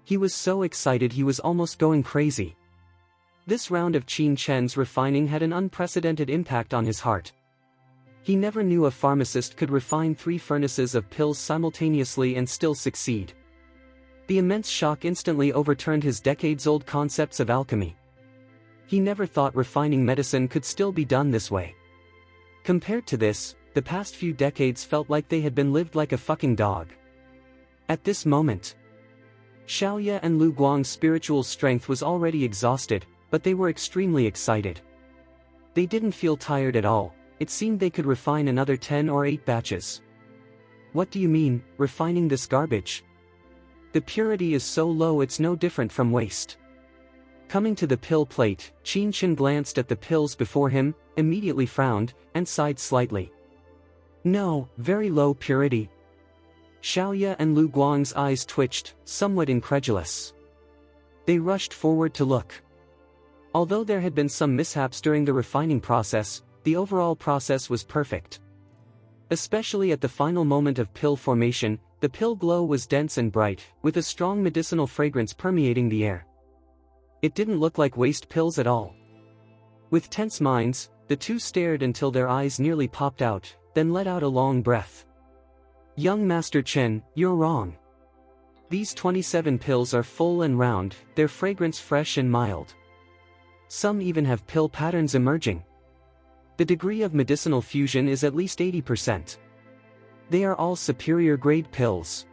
[SPEAKER 1] He was so excited he was almost going crazy. This round of Qin Chen's refining had an unprecedented impact on his heart. He never knew a pharmacist could refine 3 furnaces of pills simultaneously and still succeed. The immense shock instantly overturned his decades-old concepts of alchemy. He never thought refining medicine could still be done this way. Compared to this, the past few decades felt like they had been lived like a fucking dog. At this moment, Xiaoya and Lu Guang's spiritual strength was already exhausted, but they were extremely excited. They didn't feel tired at all. It seemed they could refine another 10 or 8 batches. What do you mean, refining this garbage? The purity is so low it's no different from waste. Coming to the pill plate, Qin Chen glanced at the pills before him, immediately frowned, and sighed slightly. No, very low purity. Xiaoya and Lu Guang's eyes twitched, somewhat incredulous. They rushed forward to look. Although there had been some mishaps during the refining process, the overall process was perfect. Especially at the final moment of pill formation, the pill glow was dense and bright, with a strong medicinal fragrance permeating the air. It didn't look like waste pills at all. With tense minds, the two stared until their eyes nearly popped out, then let out a long breath. Young Master Chen, you're wrong. These 27 pills are full and round, their fragrance fresh and mild. Some even have pill patterns emerging. The degree of medicinal fusion is at least 80%. They are all superior-grade pills.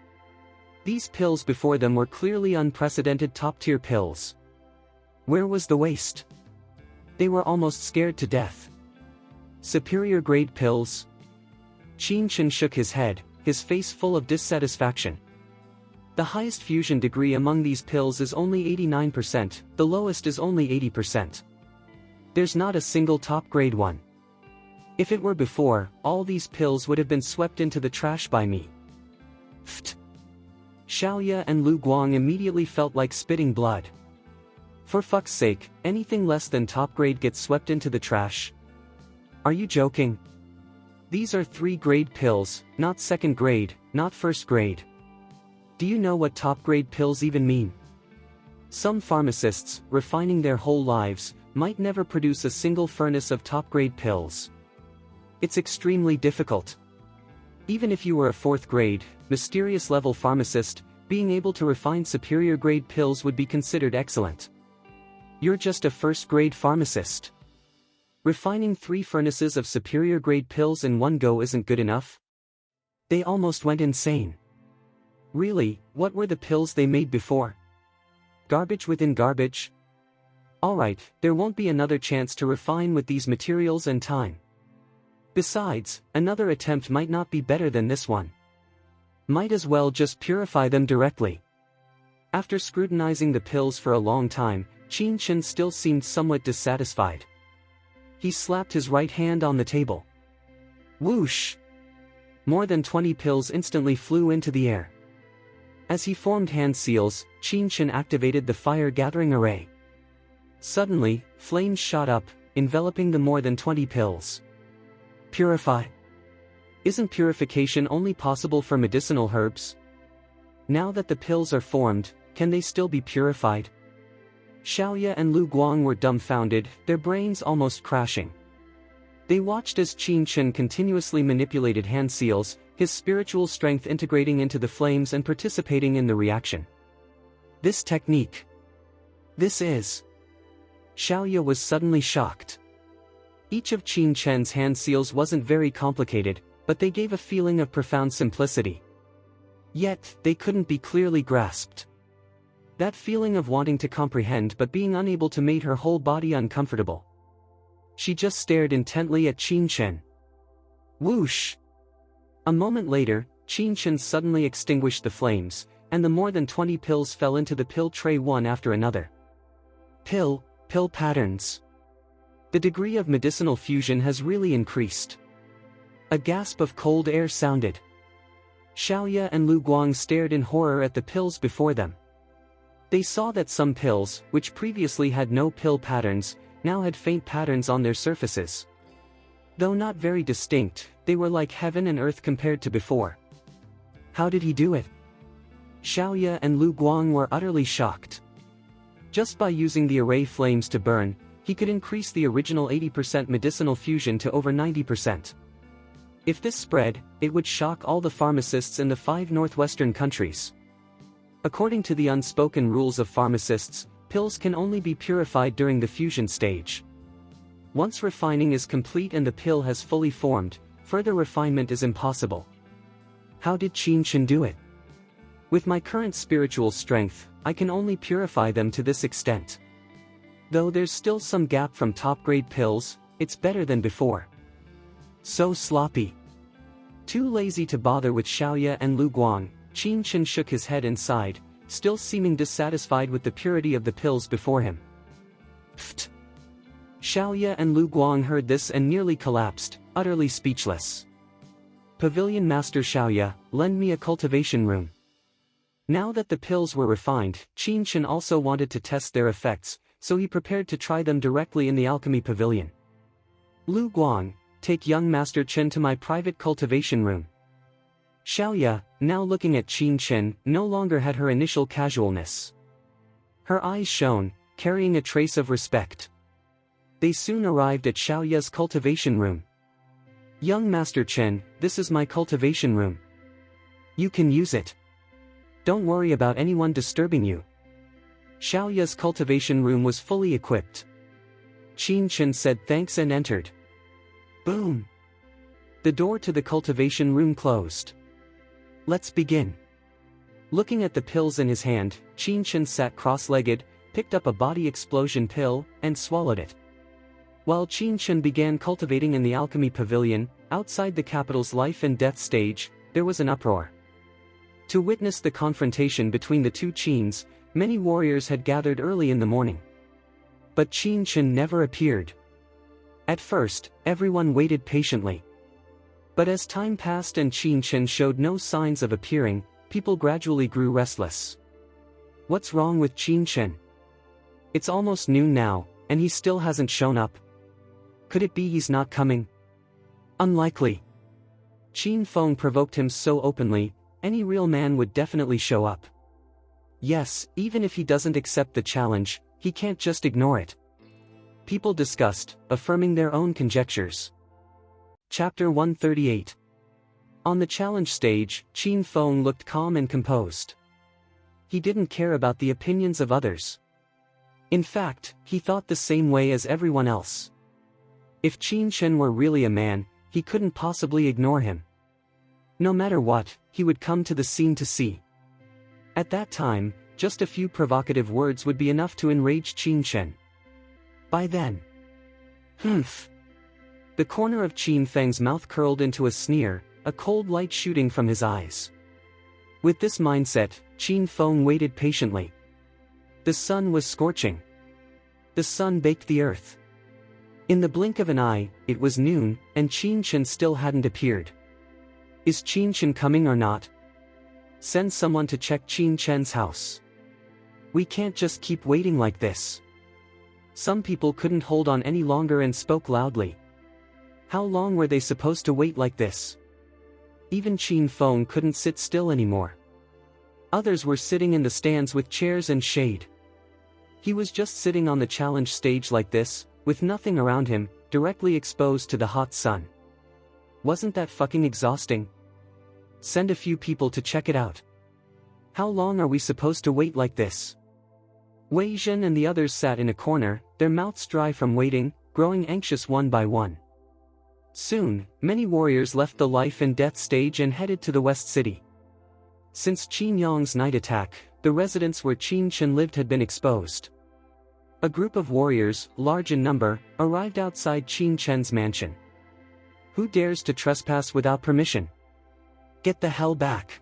[SPEAKER 1] These pills before them were clearly unprecedented top-tier pills. Where was the waste? They were almost scared to death. Superior-grade pills? Qin Chen shook his head, his face full of dissatisfaction. The highest fusion degree among these pills is only 89%, the lowest is only 80%. There's not a single top-grade one. If it were before, all these pills would have been swept into the trash by me. Pfft. Xiaoya and Lu Guang immediately felt like spitting blood. For fuck's sake, anything less than top grade gets swept into the trash? Are you joking? These are 3-grade pills, not 2nd grade, not 1st grade. Do you know what top grade pills even mean? Some pharmacists, refining their whole lives, might never produce a single furnace of top grade pills. It's extremely difficult. Even if you were a 4th grade, mysterious level pharmacist, being able to refine superior grade pills would be considered excellent. You're just a 1st grade pharmacist. Refining 3 furnaces of superior grade pills in one go isn't good enough? They almost went insane. Really, what were the pills they made before? Garbage within garbage? Alright, there won't be another chance to refine with these materials and time. Besides, another attempt might not be better than this one. Might as well just purify them directly. After scrutinizing the pills for a long time, Qin Chen still seemed somewhat dissatisfied. He slapped his right hand on the table. Whoosh! More than 20 pills instantly flew into the air. As he formed hand seals, Qin Chen activated the fire-gathering array. Suddenly, flames shot up, enveloping the more than 20 pills. Purify? Isn't purification only possible for medicinal herbs? Now that the pills are formed, can they still be purified? Xiaoya and Lu Guang were dumbfounded, their brains almost crashing. They watched as Qin Chen continuously manipulated hand seals, his spiritual strength integrating into the flames and participating in the reaction. This technique. This is. Xiaoya was suddenly shocked. Each of Qin Chen's hand seals wasn't very complicated, but they gave a feeling of profound simplicity. Yet, they couldn't be clearly grasped. That feeling of wanting to comprehend but being unable to made her whole body uncomfortable. She just stared intently at Qin Chen. Whoosh! A moment later, Qin Chen suddenly extinguished the flames, and the more than 20 pills fell into the pill tray one after another. Pill patterns. The degree of medicinal fusion has really increased. A gasp of cold air sounded. Xiaoya and Lu Guang stared in horror at the pills before them. They saw that some pills, which previously had no pill patterns, now had faint patterns on their surfaces. Though not very distinct, they were like heaven and earth compared to before. How did he do it? Xiaoya and Lu Guang were utterly shocked. Just by using the array flames to burn, he could increase the original 80% medicinal fusion to over 90%. If this spread, it would shock all the pharmacists in the 5 northwestern countries. According to the unspoken rules of pharmacists, pills can only be purified during the fusion stage. Once refining is complete and the pill has fully formed, further refinement is impossible. How did Qin Chen do it? With my current spiritual strength, I can only purify them to this extent. Though there's still some gap from top-grade pills, it's better than before. So sloppy. Too lazy to bother with Xiaoya and Lu Guang, Qin Chen shook his head and sighed, still seeming dissatisfied with the purity of the pills before him. Pfft! Xiaoya and Lu Guang heard this and nearly collapsed, utterly speechless. Pavilion Master Xiaoya, lend me a cultivation room. Now that the pills were refined, Qin Chen also wanted to test their effects, so he prepared to try them directly in the alchemy pavilion. Lu Guang, take young Master Chen to my private cultivation room. Xiaoya, now looking at Qin Chen, no longer had her initial casualness. Her eyes shone, carrying a trace of respect. They soon arrived at Xiaoya's cultivation room. Young Master Chen, this is my cultivation room. You can use it. Don't worry about anyone disturbing you. Xiaoya's cultivation room was fully equipped. Qin Chen said thanks and entered. Boom! The door to the cultivation room closed. Let's begin. Looking at the pills in his hand, Qin Chen sat cross-legged, picked up a body explosion pill, and swallowed it. While Qin Chen began cultivating in the alchemy pavilion, outside the capital's life and death stage, there was an uproar. To witness the confrontation between the two Qins, many warriors had gathered early in the morning. But Qin Chen never appeared. At first, everyone waited patiently. But as time passed and Qin Chen showed no signs of appearing, people gradually grew restless. What's wrong with Qin Chen? It's almost noon now, and he still hasn't shown up. Could it be he's not coming? Unlikely. Qin Feng provoked him so openly, any real man would definitely show up. Yes, even if he doesn't accept the challenge, he can't just ignore it. People discussed, affirming their own conjectures. Chapter 138. On the challenge stage, Qin Feng looked calm and composed. He didn't care about the opinions of others. In fact, he thought the same way as everyone else. If Qin Chen were really a man, he couldn't possibly ignore him. No matter what, he would come to the scene to see. At that time, just a few provocative words would be enough to enrage Qin Chen. By then. Humph. The corner of Qin Feng's mouth curled into a sneer, a cold light shooting from his eyes. With this mindset, Qin Feng waited patiently. The sun was scorching. The sun baked the earth. In the blink of an eye, it was noon, and Qin Chen still hadn't appeared. Is Qin Chen coming or not? Send someone to check Qin Chen's house. We can't just keep waiting like this. Some people couldn't hold on any longer and spoke loudly. How long were they supposed to wait like this? Even Qin Feng couldn't sit still anymore. Others were sitting in the stands with chairs and shade. He was just sitting on the challenge stage like this, with nothing around him, directly exposed to the hot sun. Wasn't that fucking exhausting? Send a few people to check it out. How long are we supposed to wait like this? Wei Zhen and the others sat in a corner, their mouths dry from waiting, growing anxious one by one. Soon, many warriors left the life and death stage and headed to the West City. Since Qin Yang's night attack, the residence where Qin Chen lived had been exposed. A group of warriors, large in number, arrived outside Qin Chen's mansion. Who dares to trespass without permission? Get the hell back!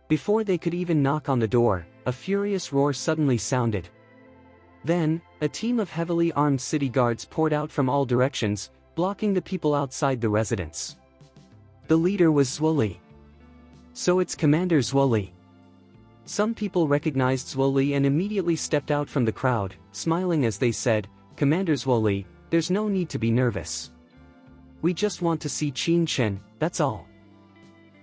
[SPEAKER 1] Before they could even knock on the door, a furious roar suddenly sounded. Then, a team of heavily armed city guards poured out from all directions, blocking the people outside the residence. The leader was Zuoli. So it's Commander Zuoli. Some people recognized Zuoli and immediately stepped out from the crowd, smiling as they said, "Commander Zuoli, there's no need to be nervous. We just want to see Qin Chen, that's all."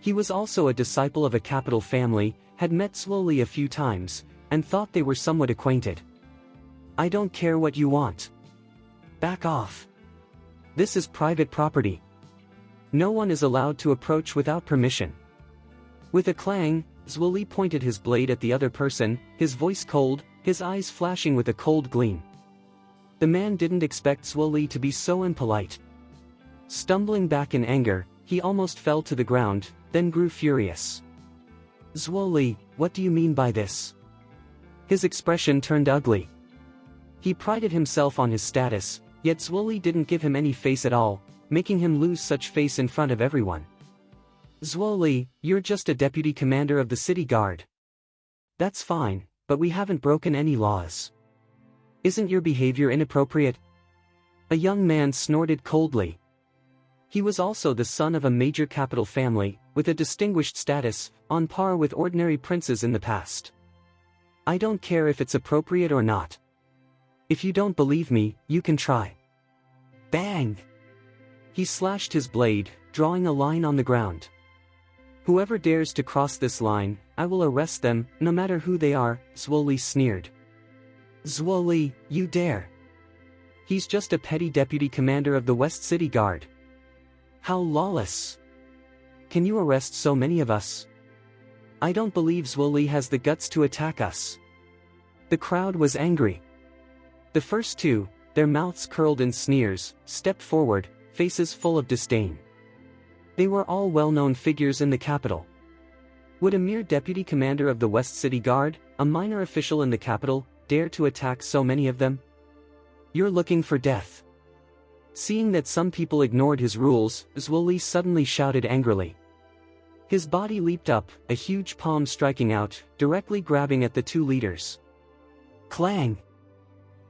[SPEAKER 1] He was also a disciple of a capital family, had met Zuoli a few times, and thought they were somewhat acquainted. "I don't care what you want. Back off. This is private property. No one is allowed to approach without permission." With a clang, Zuoli pointed his blade at the other person, his voice cold, his eyes flashing with a cold gleam. The man didn't expect Zuoli to be so impolite. Stumbling back in anger, he almost fell to the ground, then grew furious. "Zuoli, what do you mean by this?" His expression turned ugly. He prided himself on his status, yet Zuoli didn't give him any face at all, making him lose such face in front of everyone. "Zuoli, you're just a deputy commander of the city guard. That's fine, but we haven't broken any laws. Isn't your behavior inappropriate?" A young man snorted coldly. He was also the son of a major capital family, with a distinguished status, on par with ordinary princes in the past. "I don't care if it's appropriate or not. If you don't believe me, you can try." Bang! He slashed his blade, drawing a line on the ground. "Whoever dares to cross this line, I will arrest them, no matter who they are," Zuoli sneered. "Zuoli, you dare? He's just a petty deputy commander of the West City Guard. How lawless! Can you arrest so many of us? I don't believe Zuoli has the guts to attack us." The crowd was angry. The first two, their mouths curled in sneers, stepped forward, faces full of disdain. They were all well-known figures in the capital. Would a mere deputy commander of the West City Guard, a minor official in the capital, dare to attack so many of them? You're looking for death. Seeing that some people ignored his rules, Zhuoli suddenly shouted angrily. His body leaped up, a huge palm striking out, directly grabbing at the two leaders. Clang!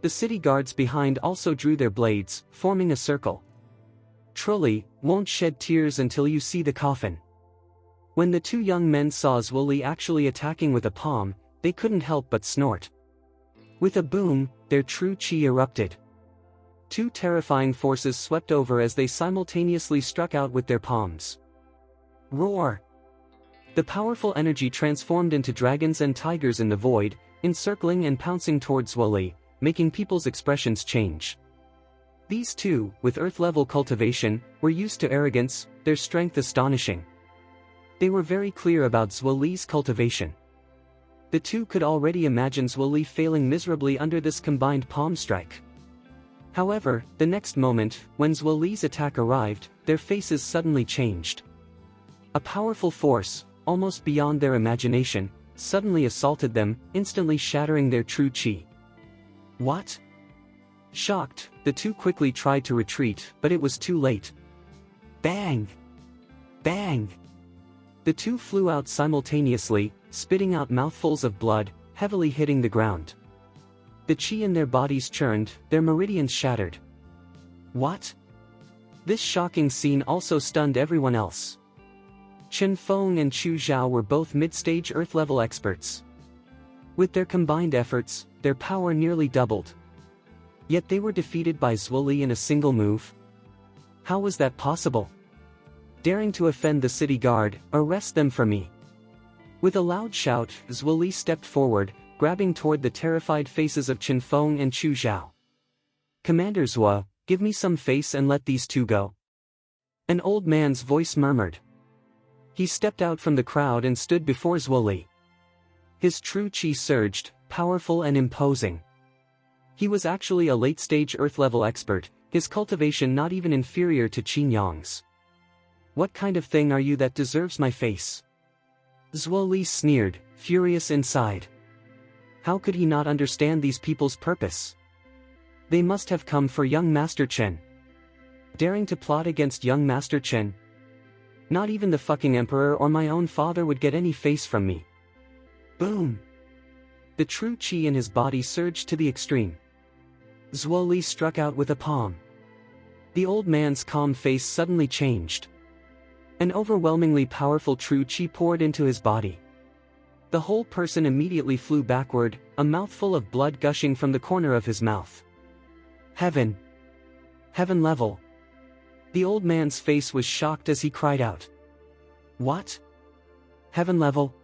[SPEAKER 1] The city guards behind also drew their blades, forming a circle. Truly, won't shed tears until you see the coffin. When the two young men saw Zhuoli actually attacking with a palm, they couldn't help but snort. With a boom, their true qi erupted. Two terrifying forces swept over as they simultaneously struck out with their palms. Roar! The powerful energy transformed into dragons and tigers in the void, encircling and pouncing towards Zhuoli, making people's expressions change. These two, with earth-level cultivation, were used to arrogance, their strength astonishing. They were very clear about Zhuoli's cultivation. The two could already imagine Zhuoli failing miserably under this combined palm strike. However, the next moment, when Zhuoli's attack arrived, their faces suddenly changed. A powerful force, almost beyond their imagination, suddenly assaulted them, instantly shattering their true qi. What? Shocked, the two quickly tried to retreat, but it was too late. Bang! Bang! The two flew out simultaneously, spitting out mouthfuls of blood, heavily hitting the ground. The qi in their bodies churned, their meridians shattered. What? This shocking scene also stunned everyone else. Chen Feng and Chu Zhao were both mid-stage Earth-level experts. With their combined efforts, their power nearly doubled. Yet they were defeated by Zhuoli in a single move. How was that possible? Daring to offend the city guard, arrest them for me. With a loud shout, Zhuoli stepped forward, grabbing toward the terrified faces of Chen Feng and Chu Zhao. Commander Zhua, give me some face and let these two go. An old man's voice murmured. He stepped out from the crowd and stood before Zhuoli. His true qi surged, powerful and imposing. He was actually a late-stage Earth-level expert, his cultivation not even inferior to Qin Yang's. What kind of thing are you that deserves my face? Zhuoli sneered, furious inside. How could he not understand these people's purpose? They must have come for young Master Chen. Daring to plot against young Master Chen? Not even the fucking emperor or my own father would get any face from me. Boom! The true qi in his body surged to the extreme. Zhuoli struck out with a palm. The old man's calm face suddenly changed. An overwhelmingly powerful true qi poured into his body. The whole person immediately flew backward, a mouthful of blood gushing from the corner of his mouth. Heaven! Heaven level! The old man's face was shocked as he cried out. What? Heaven level?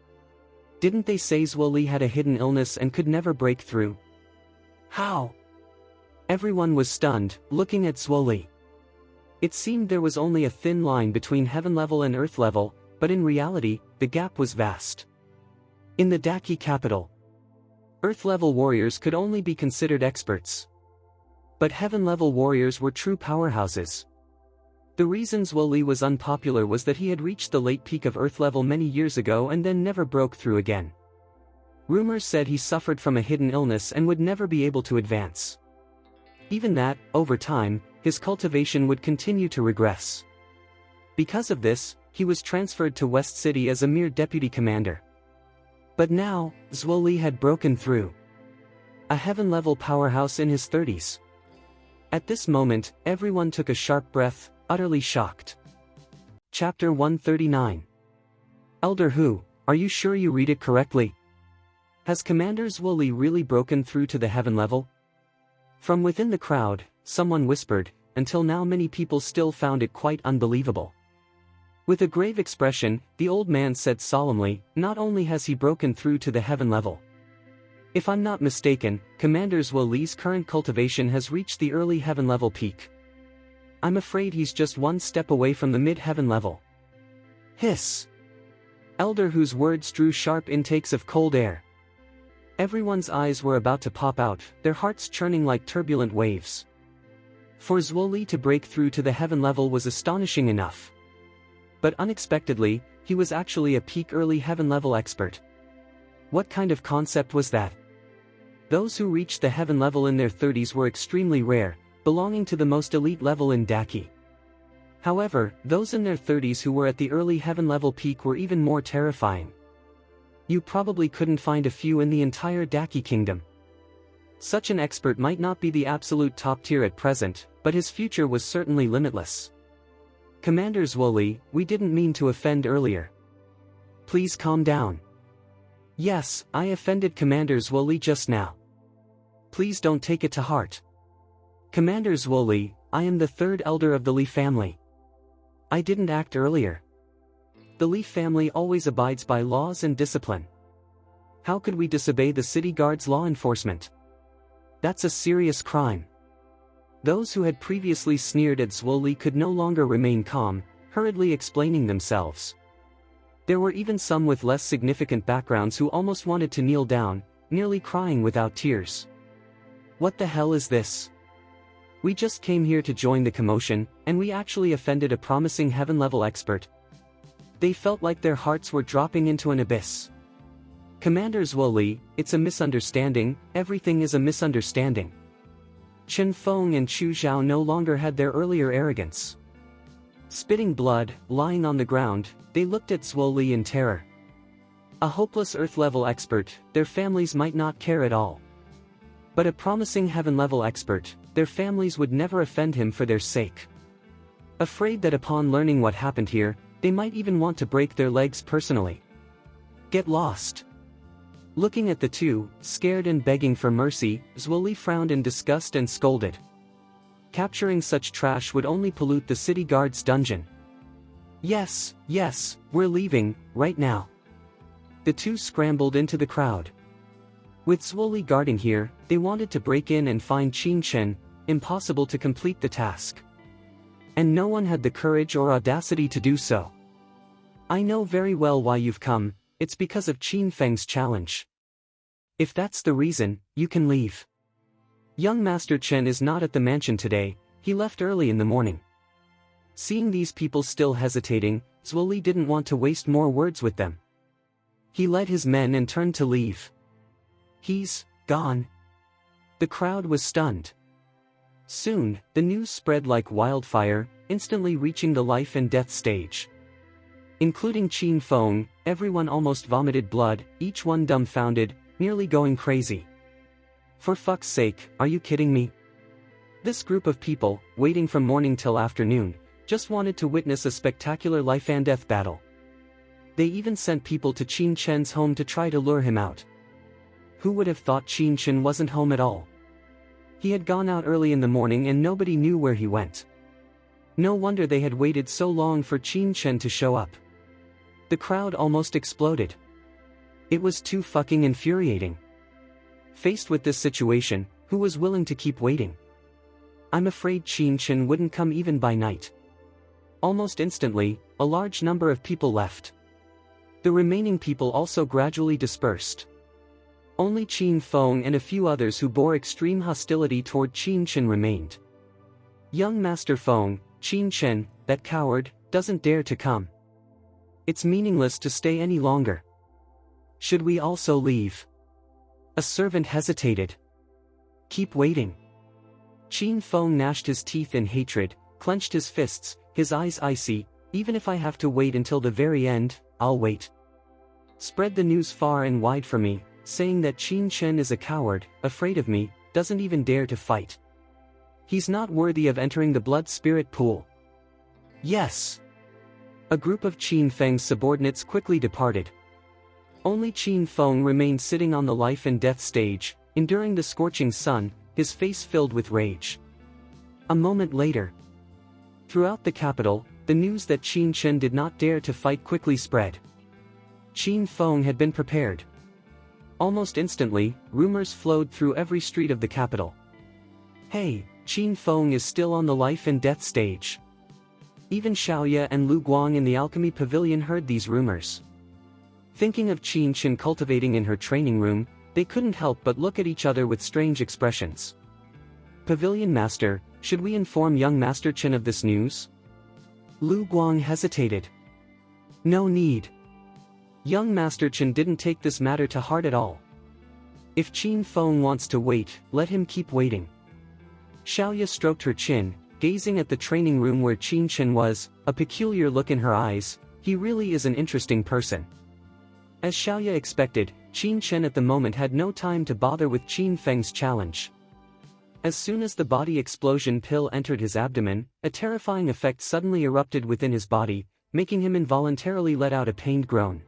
[SPEAKER 1] Didn't they say Zhuoli had a hidden illness and could never break through? How? Everyone was stunned, looking at Zhuoli. It seemed there was only a thin line between heaven level and earth level, but in reality, the gap was vast. In the Daqi capital, earth-level warriors could only be considered experts. But heaven-level warriors were true powerhouses. The reason Zhuoli was unpopular was that he had reached the late peak of earth level many years ago and then never broke through again. Rumors said he suffered from a hidden illness and would never be able to advance. Even that, over time, his cultivation would continue to regress. Because of this, he was transferred to West City as a mere deputy commander. But now, Zhuoli had broken through. A heaven-level powerhouse in his 30s. At this moment, everyone took a sharp breath, utterly shocked. Chapter 139. Elder Hu, are you sure you read it correctly? Has Commander Zhuoli really broken through to the heaven level? From within the crowd, someone whispered, until now many people still found it quite unbelievable. With a grave expression, the old man said solemnly, not only has he broken through to the heaven level. If I'm not mistaken, Commander Zhuoli's current cultivation has reached the early heaven level peak. I'm afraid he's just one step away from the mid-heaven level. Hiss! Elder Hu's words drew sharp intakes of cold air. Everyone's eyes were about to pop out, their hearts churning like turbulent waves. For Zhuoli to break through to the heaven level was astonishing enough. But unexpectedly, he was actually a peak early heaven-level expert. What kind of concept was that? Those who reached the heaven level in their 30s were extremely rare, belonging to the most elite level in Daki. However, those in their 30s who were at the early heaven level peak were even more terrifying. You probably couldn't find a few in the entire Daki kingdom. Such an expert might not be the absolute top tier at present, but his future was certainly limitless. Commander Zwoli, we didn't mean to offend earlier. Please calm down. Yes, I offended Commander Zwoli just now. Please don't take it to heart. Commander Zwoli, I am the third elder of the Li family. I didn't act earlier. The Li family always abides by laws and discipline. How could we disobey the city guard's law enforcement? That's a serious crime. Those who had previously sneered at Zwoli could no longer remain calm, hurriedly explaining themselves. There were even some with less significant backgrounds who almost wanted to kneel down, nearly crying without tears. What the hell is this? We just came here to join the commotion, and we actually offended a promising heaven-level expert. They felt like their hearts were dropping into an abyss. Commander Zwoli, it's a misunderstanding, everything is a misunderstanding. Chen Feng and Chu Zhao no longer had their earlier arrogance. Spitting blood, lying on the ground, they looked at Zwoli in terror. A hopeless Earth-level expert, their families might not care at all. But a promising heaven-level expert, their families would never offend him for their sake. Afraid that upon learning what happened here, they might even want to break their legs personally. Get lost. Looking at the two, scared and begging for mercy, Zwoli frowned in disgust and scolded. Capturing such trash would only pollute the city guard's dungeon. Yes, we're leaving, right now. The two scrambled into the crowd. With Zwoli guarding here, they wanted to break in and find Qin Chen, impossible to complete the task. And no one had the courage or audacity to do so. I know very well why you've come, it's because of Qin Feng's challenge. If that's the reason, you can leave. Young Master Chen is not at the mansion today, he left early in the morning. Seeing these people still hesitating, Zwoli didn't want to waste more words with them. He led his men and turned to leave. He's gone. The crowd was stunned. Soon, the news spread like wildfire, instantly reaching the life and death stage. Including Qin Feng, everyone almost vomited blood, each one dumbfounded, nearly going crazy. For fuck's sake, are you kidding me? This group of people, waiting from morning till afternoon, just wanted to witness a spectacular life and death battle. They even sent people to Qin Chen's home to try to lure him out. Who would have thought Qin Chen wasn't home at all? He had gone out early in the morning and nobody knew where he went. No wonder they had waited so long for Qin Chen to show up. The crowd almost exploded. It was too fucking infuriating. Faced with this situation, who was willing to keep waiting? I'm afraid Qin Chen wouldn't come even by night. Almost instantly, a large number of people left. The remaining people also gradually dispersed. Only Qin Feng and a few others who bore extreme hostility toward Qin Chen remained. Young Master Feng, Qin Chen, that coward, doesn't dare to come. It's meaningless to stay any longer. Should we also leave? A servant hesitated. Keep waiting. Qin Feng gnashed his teeth in hatred, clenched his fists, his eyes icy. Even if I have to wait until the very end, I'll wait. Spread the news far and wide for me, saying that Qin Chen is a coward, afraid of me, doesn't even dare to fight. He's not worthy of entering the blood spirit pool. Yes. A group of Qin Feng's subordinates quickly departed. Only Qin Feng remained sitting on the life and death stage, enduring the scorching sun, his face filled with rage. A moment later, throughout the capital, the news that Qin Chen did not dare to fight quickly spread. Qin Feng had been prepared. Almost instantly, rumors flowed through every street of the capital. Hey, Qin Feng is still on the life and death stage. Even Xiaoya and Lu Guang in the alchemy pavilion heard these rumors. Thinking of Qin Chen cultivating in her training room, they couldn't help but look at each other with strange expressions. Pavilion Master, should we inform young Master Chen of this news? Lu Guang hesitated. No need. Young Master Chen didn't take this matter to heart at all. If Qin Feng wants to wait, let him keep waiting. Xiaoya stroked her chin, gazing at the training room where Qin Chen was, a peculiar look in her eyes. He really is an interesting person. As Xiaoya expected, Qin Chen at the moment had no time to bother with Qin Feng's challenge. As soon as the body explosion pill entered his abdomen, a terrifying effect suddenly erupted within his body, making him involuntarily let out a pained groan.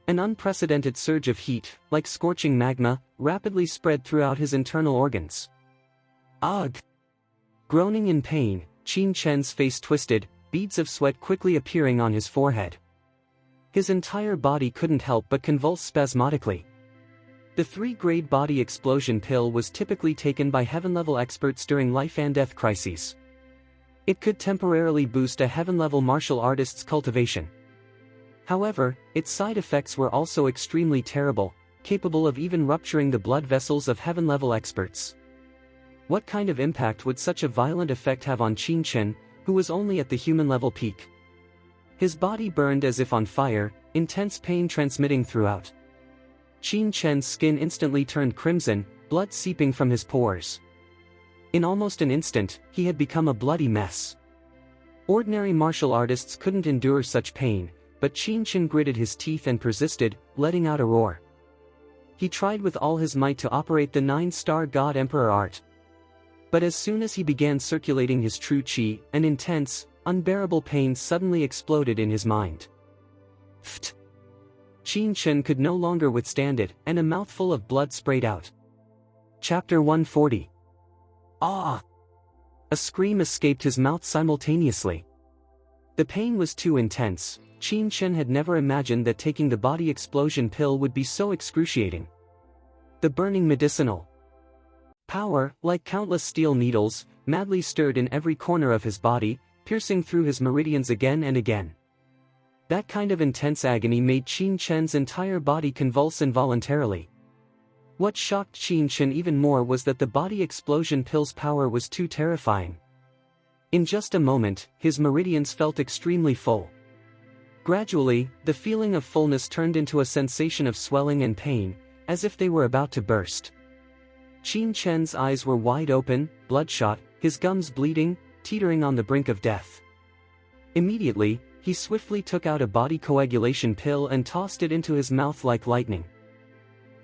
[SPEAKER 1] An unprecedented surge of heat, like scorching magma, rapidly spread throughout his internal organs. Ugh! Groaning in pain, Qin Chen's face twisted, beads of sweat quickly appearing on his forehead. His entire body couldn't help but convulse spasmodically. The 3-grade body explosion pill was typically taken by heaven-level experts during life and death crises. It could temporarily boost a heaven-level martial artist's cultivation. However, its side effects were also extremely terrible, capable of even rupturing the blood vessels of heaven-level experts. What kind of impact would such a violent effect have on Qin Chen, who was only at the human-level peak? His body burned as if on fire, intense pain transmitting throughout. Qin Chen's skin instantly turned crimson, blood seeping from his pores. In almost an instant, he had become a bloody mess. Ordinary martial artists couldn't endure such pain, but Qin Chen gritted his teeth and persisted, letting out a roar. He tried with all his might to operate the 9-star God Emperor art. But as soon as he began circulating his true qi, an intense, unbearable pain suddenly exploded in his mind. Pht! Qin Chen could no longer withstand it, and a mouthful of blood sprayed out. Chapter 140. Ah! A scream escaped his mouth simultaneously. The pain was too intense. Qin Chen had never imagined that taking the body explosion pill would be so excruciating. The burning medicinal power, like countless steel needles, madly stirred in every corner of his body, piercing through his meridians again and again. That kind of intense agony made Qin Chen's entire body convulse involuntarily. What shocked Qin Chen even more was that the body explosion pill's power was too terrifying. In just a moment, his meridians felt extremely full. Gradually, the feeling of fullness turned into a sensation of swelling and pain, as if they were about to burst. Qin Chen's eyes were wide open, bloodshot, his gums bleeding, teetering on the brink of death. Immediately, he swiftly took out a body coagulation pill and tossed it into his mouth like lightning.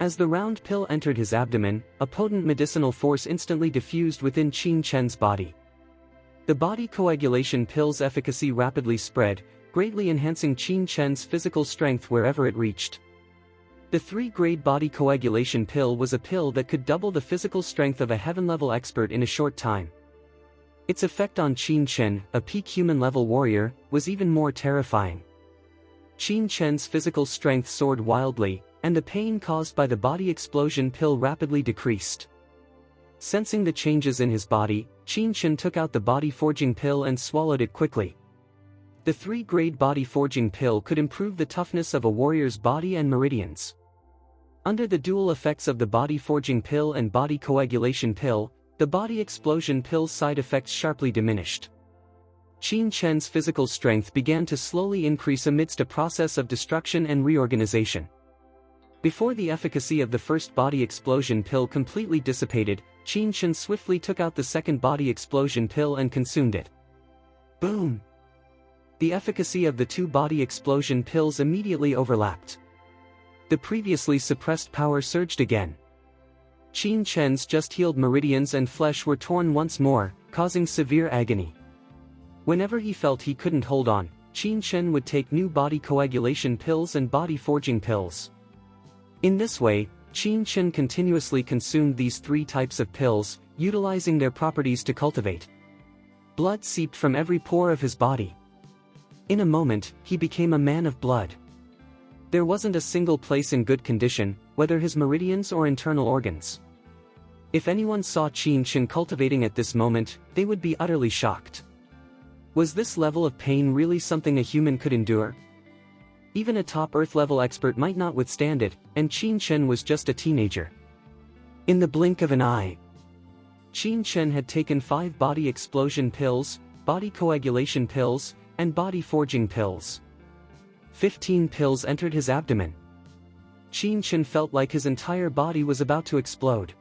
[SPEAKER 1] As the round pill entered his abdomen, a potent medicinal force instantly diffused within Qin Chen's body. The body coagulation pill's efficacy rapidly spread, greatly enhancing Qin Chen's physical strength wherever it reached. The 3-grade body coagulation pill was a pill that could double the physical strength of a heaven-level expert in a short time. Its effect on Qin Chen, a peak human-level warrior, was even more terrifying. Qin Chen's physical strength soared wildly, and the pain caused by the body explosion pill rapidly decreased. Sensing the changes in his body, Qin Chen took out the body forging pill and swallowed it quickly. The 3-grade body forging pill could improve the toughness of a warrior's body and meridians. Under the dual effects of the body forging pill and body coagulation pill, the body explosion pill's side effects sharply diminished. Qin Chen's physical strength began to slowly increase amidst a process of destruction and reorganization. Before the efficacy of the first body explosion pill completely dissipated, Qin Chen swiftly took out the second body explosion pill and consumed it. Boom! The efficacy of the 2 body explosion pills immediately overlapped. The previously suppressed power surged again. Qin Chen's just-healed meridians and flesh were torn once more, causing severe agony. Whenever he felt he couldn't hold on, Qin Chen would take new body coagulation pills and body forging pills. In this way, Qin Chen continuously consumed these 3 types of pills, utilizing their properties to cultivate. Blood seeped from every pore of his body. In a moment, he became a man of blood. There wasn't a single place in good condition, whether his meridians or internal organs. If anyone saw Qin Chen cultivating at this moment, they would be utterly shocked. Was this level of pain really something a human could endure? Even a top Earth-level expert might not withstand it, and Qin Chen was just a teenager. In the blink of an eye, Qin Chen had taken 5 body explosion pills, body coagulation pills, and body forging pills. 15 pills entered his abdomen. Qin Chen felt like his entire body was about to explode.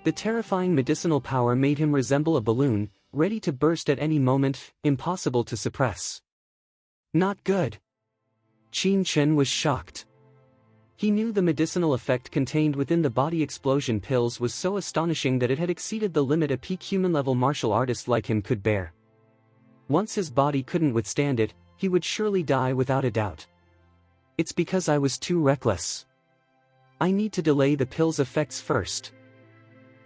[SPEAKER 1] The terrifying medicinal power made him resemble a balloon, ready to burst at any moment, impossible to suppress. Not good. Qin Chen was shocked. He knew the medicinal effect contained within the body explosion pills was so astonishing that it had exceeded the limit a peak human-level martial artist like him could bear. Once his body couldn't withstand it, he would surely die without a doubt. It's because I was too reckless. I need to delay the pill's effects first.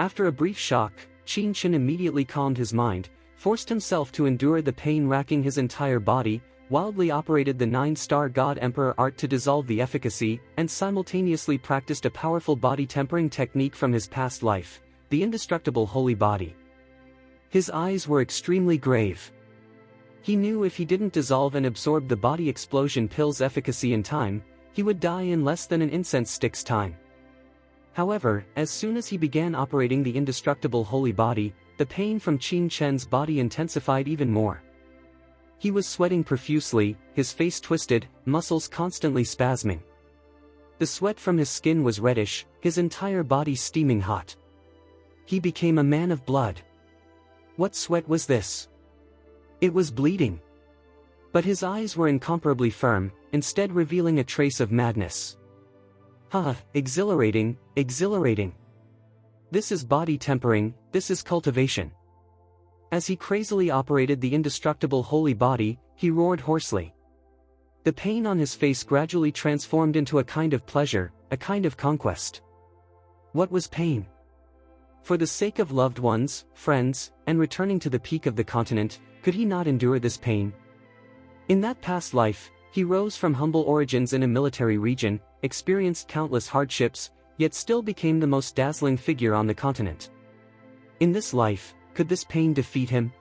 [SPEAKER 1] After a brief shock, Qin Chen immediately calmed his mind, forced himself to endure the pain racking his entire body, wildly operated the 9-star God Emperor art to dissolve the efficacy, and simultaneously practiced a powerful body tempering technique from his past life, the indestructible holy body. His eyes were extremely grave. He knew if he didn't dissolve and absorb the body explosion pill's efficacy in time, he would die in less than an incense stick's time. However, as soon as he began operating the indestructible holy body, the pain from Qin Chen's body intensified even more. He was sweating profusely, his face twisted, muscles constantly spasming. The sweat from his skin was reddish, his entire body steaming hot. He became a man of blood. What sweat was this? It was bleeding. But his eyes were incomparably firm, instead revealing a trace of madness. Exhilarating, exhilarating. This is body tempering, this is cultivation. As he crazily operated the indestructible holy body, he roared hoarsely. The pain on his face gradually transformed into a kind of pleasure, a kind of conquest. What was pain? For the sake of loved ones, friends, and returning to the peak of the continent, could he not endure this pain? In that past life, he rose from humble origins in a military region, experienced countless hardships, yet still became the most dazzling figure on the continent. In this life, could this pain defeat him?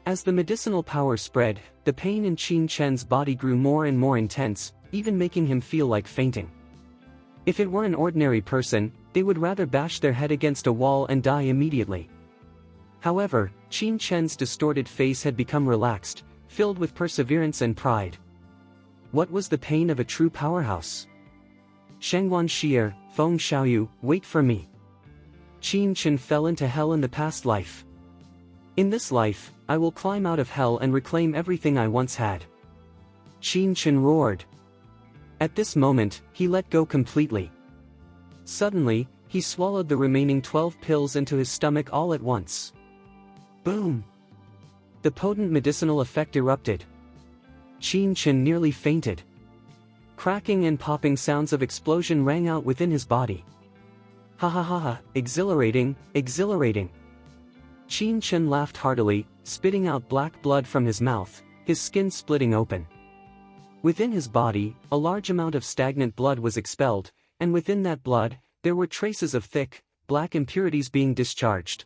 [SPEAKER 1] As the medicinal power spread, the pain in Qin Chen's body grew more and more intense, even making him feel like fainting. If it were an ordinary person, they would rather bash their head against a wall and die immediately. However, Qin Chen's distorted face had become relaxed, filled with perseverance and pride. What was the pain of a true powerhouse? Shangguan Shi'er, Feng Xiaoyu, wait for me. Qin Chen fell into hell in the past life. In this life, I will climb out of hell and reclaim everything I once had. Qin Chen roared. At this moment, he let go completely. Suddenly, he swallowed the remaining 12 pills into his stomach all at once. Boom! The potent medicinal effect erupted. Qin Chen nearly fainted. Cracking and popping sounds of explosion rang out within his body. Exhilarating, exhilarating. Qin Chen laughed heartily, spitting out black blood from his mouth, his skin splitting open. Within his body, a large amount of stagnant blood was expelled, and within that blood, there were traces of thick, black impurities being discharged.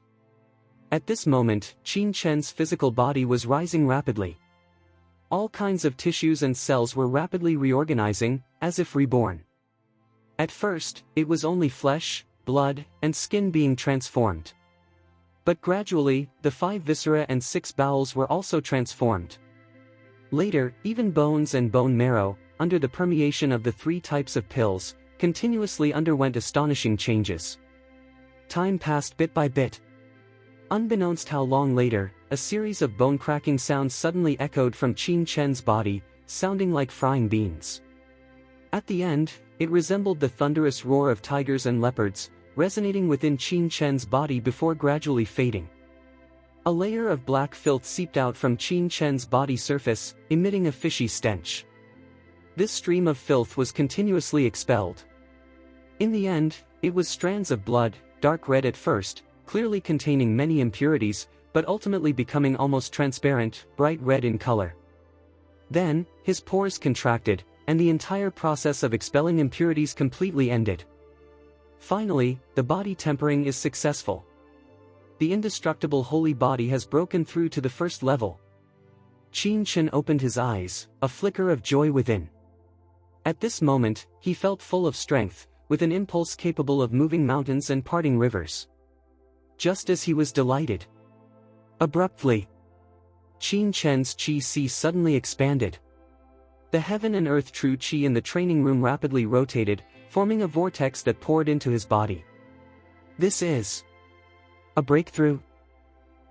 [SPEAKER 1] At this moment, Qin Chen's physical body was rising rapidly. All kinds of tissues and cells were rapidly reorganizing, as if reborn. At first, it was only flesh, blood, and skin being transformed. But gradually, the 5 viscera and 6 bowels were also transformed. Later, even bones and bone marrow, under the permeation of the 3 types of pills, continuously underwent astonishing changes. Time passed bit by bit. Unbeknownst how long later, a series of bone-cracking sounds suddenly echoed from Qin Chen's body, sounding like frying beans. At the end, it resembled the thunderous roar of tigers and leopards, resonating within Qin Chen's body before gradually fading. A layer of black filth seeped out from Qin Chen's body surface, emitting a fishy stench. This stream of filth was continuously expelled. In the end, it was strands of blood, dark red at first, clearly containing many impurities, but ultimately becoming almost transparent, bright red in color. Then, his pores contracted, and the entire process of expelling impurities completely ended. Finally, the body tempering is successful. The indestructible holy body has broken through to the first level. Qin Chen opened his eyes, a flicker of joy within. At this moment, he felt full of strength, with an impulse capable of moving mountains and parting rivers. Just as he was delighted. Abruptly, Qin Chen's qi suddenly expanded. The heaven and earth true qi in the training room rapidly rotated, forming a vortex that poured into his body. This is a breakthrough?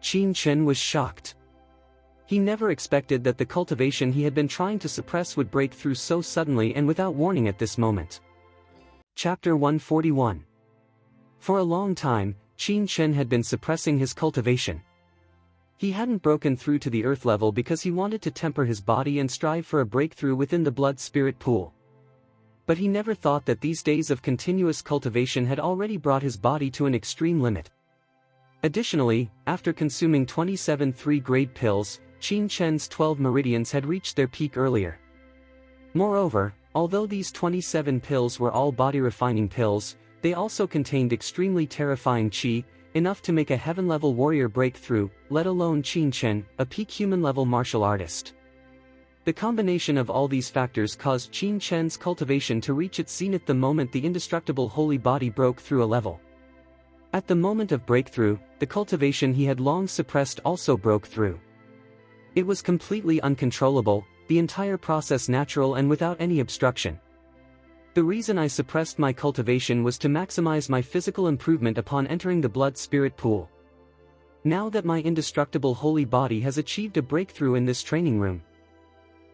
[SPEAKER 1] Qin Chen was shocked. He never expected that the cultivation he had been trying to suppress would break through so suddenly and without warning at this moment. Chapter 141. For a long time, Qin Chen had been suppressing his cultivation. He hadn't broken through to the earth level because he wanted to temper his body and strive for a breakthrough within the blood-spirit pool. But he never thought that these days of continuous cultivation had already brought his body to an extreme limit. Additionally, after consuming 27 3-grade pills, Qin Chen's 12 meridians had reached their peak earlier. Moreover, although these 27 pills were all body-refining pills, they also contained extremely terrifying qi, enough to make a heaven-level warrior break through, let alone Qin Chen, a peak human-level martial artist. The combination of all these factors caused Qin Chen's cultivation to reach its zenith the moment the indestructible holy body broke through a level. At the moment of breakthrough, the cultivation he had long suppressed also broke through. It was completely uncontrollable, the entire process natural and without any obstruction. The reason I suppressed my cultivation was to maximize my physical improvement upon entering the blood-spirit pool. Now that my indestructible holy body has achieved a breakthrough in this training room,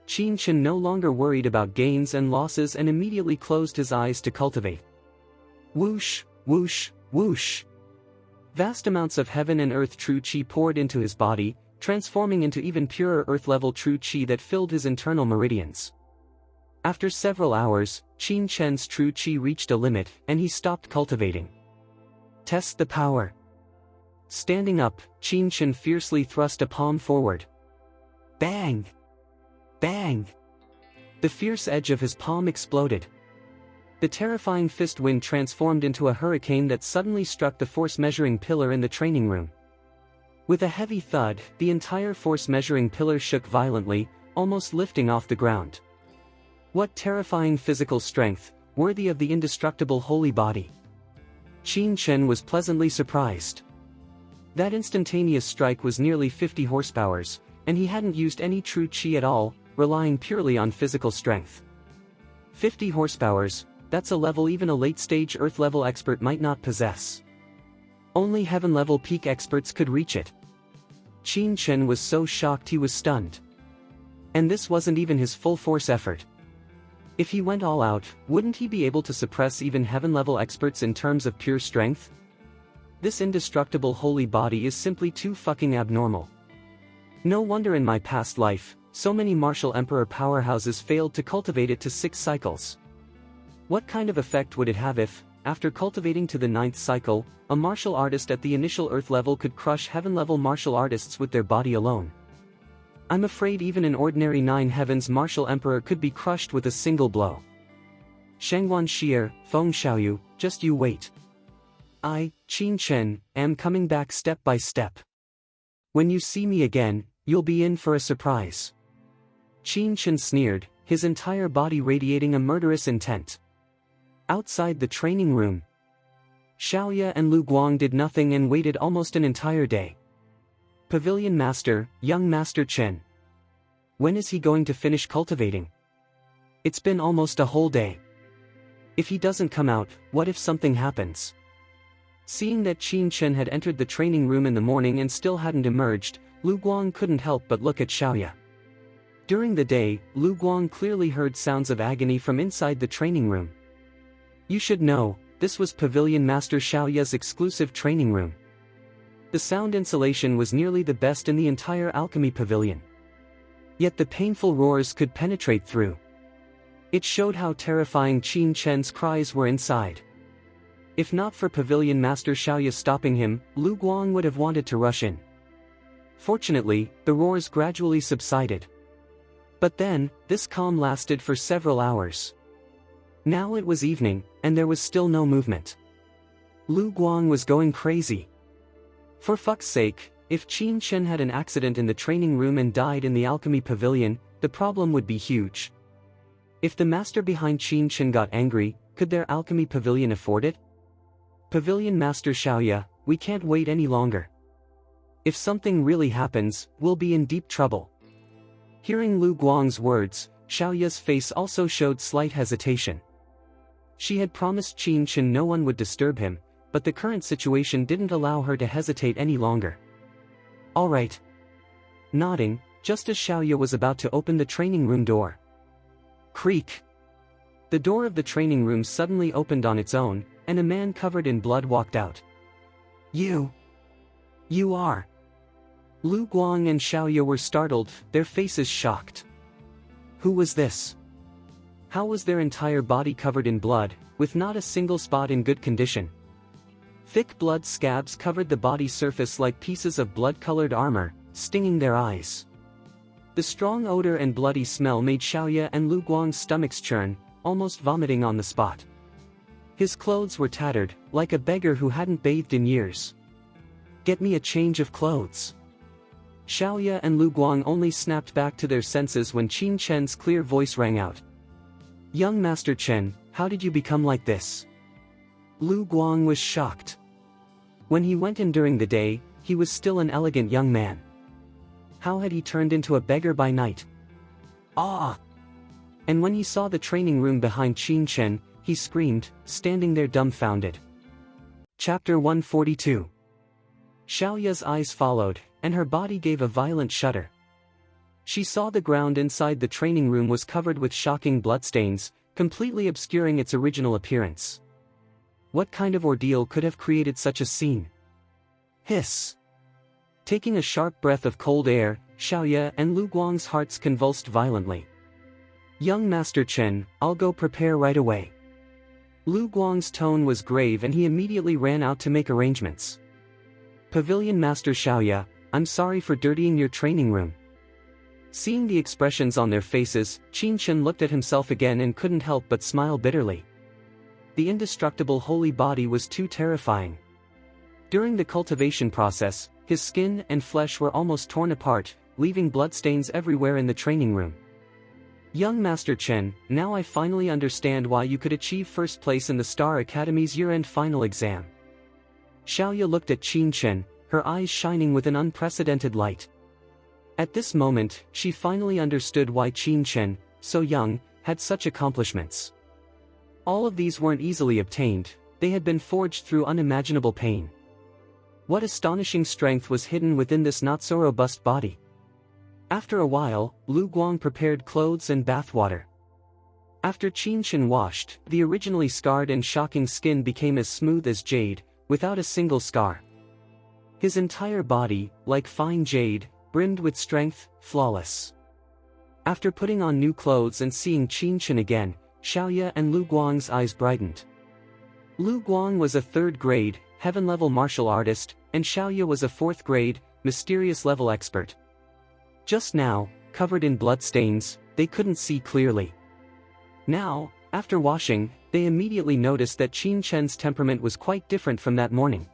[SPEAKER 1] Qin Chen no longer worried about gains and losses and immediately closed his eyes to cultivate. Whoosh, whoosh, whoosh. Vast amounts of heaven and earth true qi poured into his body, transforming into even purer earth-level true qi that filled his internal meridians. After several hours, Qin Chen's true qi reached a limit, and he stopped cultivating. Test the power. Standing up, Qin Chen fiercely thrust a palm forward. Bang! Bang! The fierce edge of his palm exploded. The terrifying fist wind transformed into a hurricane that suddenly struck the force-measuring pillar in the training room. With a heavy thud, the entire force-measuring pillar shook violently, almost lifting off the ground. What terrifying physical strength, worthy of the indestructible holy body! Qin Chen was pleasantly surprised. That instantaneous strike was nearly 50 horsepowers, and he hadn't used any true qi at all, relying purely on physical strength. 50 horsepowers, that's a level even a late-stage Earth-level expert might not possess. Only heaven-level peak experts could reach it. Qin Chen was so shocked he was stunned. And this wasn't even his full-force effort. If he went all out, wouldn't he be able to suppress even heaven-level experts in terms of pure strength? This indestructible holy body is simply too fucking abnormal. No wonder in my past life, so many martial emperor powerhouses failed to cultivate it to 6 cycles. What kind of effect would it have if, after cultivating to the 9th cycle, a martial artist at the initial earth level could crush heaven-level martial artists with their body alone? I'm afraid even an ordinary 9 heavens martial emperor could be crushed with a single blow. Shangguan Shi'er, Feng Xiaoyu, just you wait. I, Qin Chen, am coming back step by step. When you see me again, you'll be in for a surprise. Qin Chen sneered, his entire body radiating a murderous intent. Outside the training room, Xiaoya and Lu Guang did nothing and waited almost an entire day. Pavilion Master, young Master Chen. When is he going to finish cultivating? It's been almost a whole day. If he doesn't come out, what if something happens? Seeing that Qin Chen had entered the training room in the morning and still hadn't emerged, Lu Guang couldn't help but look at Xiaoya. During the day, Lu Guang clearly heard sounds of agony from inside the training room. You should know, this was Pavilion Master Xiaoya's exclusive training room. The sound insulation was nearly the best in the entire alchemy pavilion. Yet the painful roars could penetrate through. It showed how terrifying Qin Chen's cries were inside. If not for Pavilion Master Xiaoya stopping him, Lu Guang would have wanted to rush in. Fortunately, the roars gradually subsided. But then, this calm lasted for several hours. Now it was evening, and there was still no movement. Lu Guang was going crazy. For fuck's sake, if Qin Chen had an accident in the training room and died in the alchemy pavilion, the problem would be huge. If the master behind Qin Chen got angry, could their alchemy pavilion afford it? Pavilion Master Xiaoya, we can't wait any longer. If something really happens, we'll be in deep trouble. Hearing Lu Guang's words, Xiaoya's face also showed slight hesitation. She had promised Qin Chen no one would disturb him, but the current situation didn't allow her to hesitate any longer. All right. Nodding, just as Xiaoya was about to open the training room door. Creak. The door of the training room suddenly opened on its own, and a man covered in blood walked out. You are. Lu Guang and Xiaoya were startled, their faces shocked. Who was this? How was their entire body covered in blood, with not a single spot in good condition? Thick blood scabs covered the body surface like pieces of blood-colored armor, stinging their eyes. The strong odor and bloody smell made Xiaoya and Lu Guang's stomachs churn, almost vomiting on the spot. His clothes were tattered, like a beggar who hadn't bathed in years. Get me a change of clothes. Xiaoya and Lu Guang only snapped back to their senses when Qin Chen's clear voice rang out. Young Master Chen, how did you become like this? Lu Guang was shocked. When he went in during the day, he was still an elegant young man. How had he turned into a beggar by night? Ah! And when he saw the training room behind Qin Chen, he screamed, standing there dumbfounded. Chapter 142. Xiaoya's eyes followed, and her body gave a violent shudder. She saw the ground inside the training room was covered with shocking bloodstains, completely obscuring its original appearance. What kind of ordeal could have created such a scene? Hiss! Taking a sharp breath of cold air, Xiaoya and Lu Guang's hearts convulsed violently. Young Master Chen, I'll go prepare right away. Lu Guang's tone was grave and he immediately ran out to make arrangements. Pavilion Master Xiaoya, I'm sorry for dirtying your training room. Seeing the expressions on their faces, Qin Chen looked at himself again and couldn't help but smile bitterly. The indestructible holy body was too terrifying. During the cultivation process, his skin and flesh were almost torn apart, leaving bloodstains everywhere in the training room. Young Master Chen, now I finally understand why you could achieve first place in the Star Academy's year-end final exam. Xiaoya looked at Qin Chen, her eyes shining with an unprecedented light. At this moment, she finally understood why Qin Chen, so young, had such accomplishments. All of these weren't easily obtained, they had been forged through unimaginable pain. What astonishing strength was hidden within this not-so-robust body? After a while, Lu Guang prepared clothes and bathwater. After Qin Chen washed, the originally scarred and shocking skin became as smooth as jade, without a single scar. His entire body, like fine jade, brimmed with strength, flawless. After putting on new clothes and seeing Qin Chen again, Xiaoya and Lu Guang's eyes brightened. Lu Guang was a 3rd grade, heaven-level martial artist, and Xiaoya was a 4th grade, mysterious-level expert. Just now, covered in bloodstains, they couldn't see clearly. Now, after washing, they immediately noticed that Qin Chen's temperament was quite different from that morning.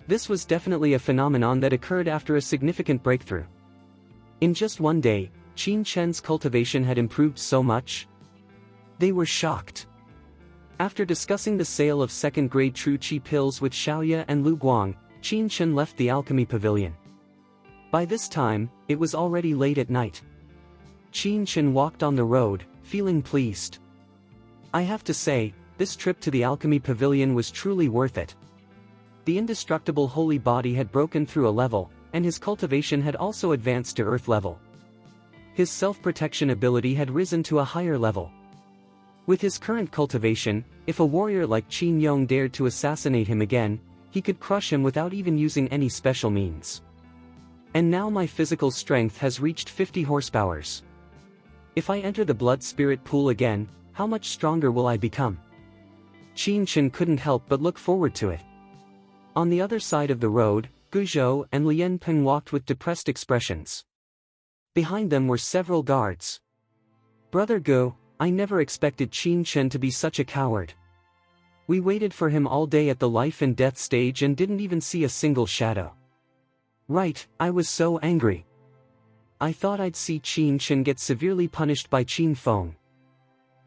[SPEAKER 1] This was definitely a phenomenon that occurred after a significant breakthrough. In just one day, Qin Chen's cultivation had improved so much. They were shocked. After discussing the sale of 2nd-grade True Qi pills with Xiaoya and Lu Guang, Qin Chen left the alchemy pavilion. By this time, it was already late at night. Qin Chen walked on the road, feeling pleased. I have to say, this trip to the alchemy pavilion was truly worth it. The indestructible holy body had broken through a level, and his cultivation had also advanced to earth level. His self-protection ability had risen to a higher level. With his current cultivation, if a warrior like Qin Yong dared to assassinate him again, he could crush him without even using any special means. And now my physical strength has reached 50 horsepowers. If I enter the blood spirit pool again, how much stronger will I become? Qin Chen couldn't help but look forward to it. On the other side of the road, Guzhou and Lian Peng walked with depressed expressions. Behind them were several guards. Brother Gu, I never expected Qin Chen to be such a coward. We waited for him all day at the life and death stage and didn't even see a single shadow. Right, I was so angry. I thought I'd see Qin Chen get severely punished by Qin Feng.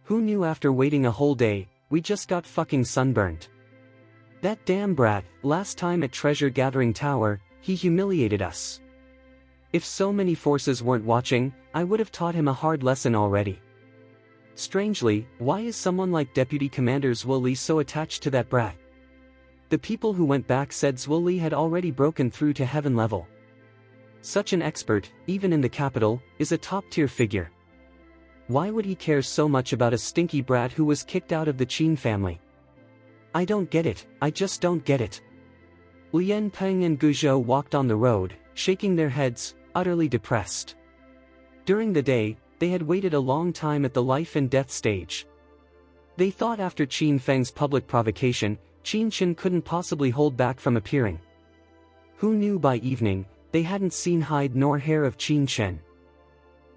[SPEAKER 1] Who knew after waiting a whole day, we just got fucking sunburned. That damn brat, last time at Treasure Gathering Tower, he humiliated us. If so many forces weren't watching, I would have taught him a hard lesson already. Strangely, why is someone like Deputy Commander Zwoli so attached to that brat? The people who went back said Zwoli had already broken through to heaven level. Such an expert, even in the capital, is a top-tier figure. Why would he care so much about a stinky brat who was kicked out of the Qin family? I don't get it, I just don't get it. Lian Peng and Guzhou walked on the road, shaking their heads, utterly depressed. During the day, they had waited a long time at the life and death stage. They thought after Qin Feng's public provocation, Qin Chen couldn't possibly hold back from appearing. Who knew by evening, they hadn't seen hide nor hair of Qin Chen.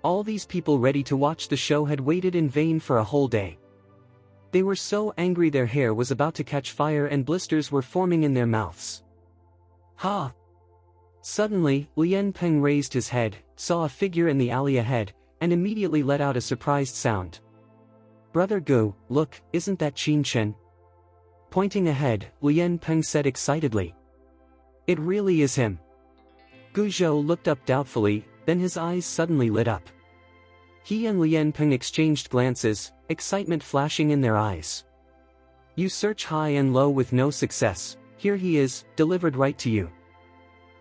[SPEAKER 1] All these people ready to watch the show had waited in vain for a whole day. They were so angry their hair was about to catch fire and blisters were forming in their mouths. Ha! Suddenly, Lian Peng raised his head, saw a figure in the alley ahead, and immediately let out a surprised sound. Brother Gu, look, isn't that Qin Chen? Pointing ahead, Lian Peng said excitedly. It really is him. Guzhou looked up doubtfully, then his eyes suddenly lit up. He and Lian Peng exchanged glances, excitement flashing in their eyes. You search high and low with no success, here he is, delivered right to you.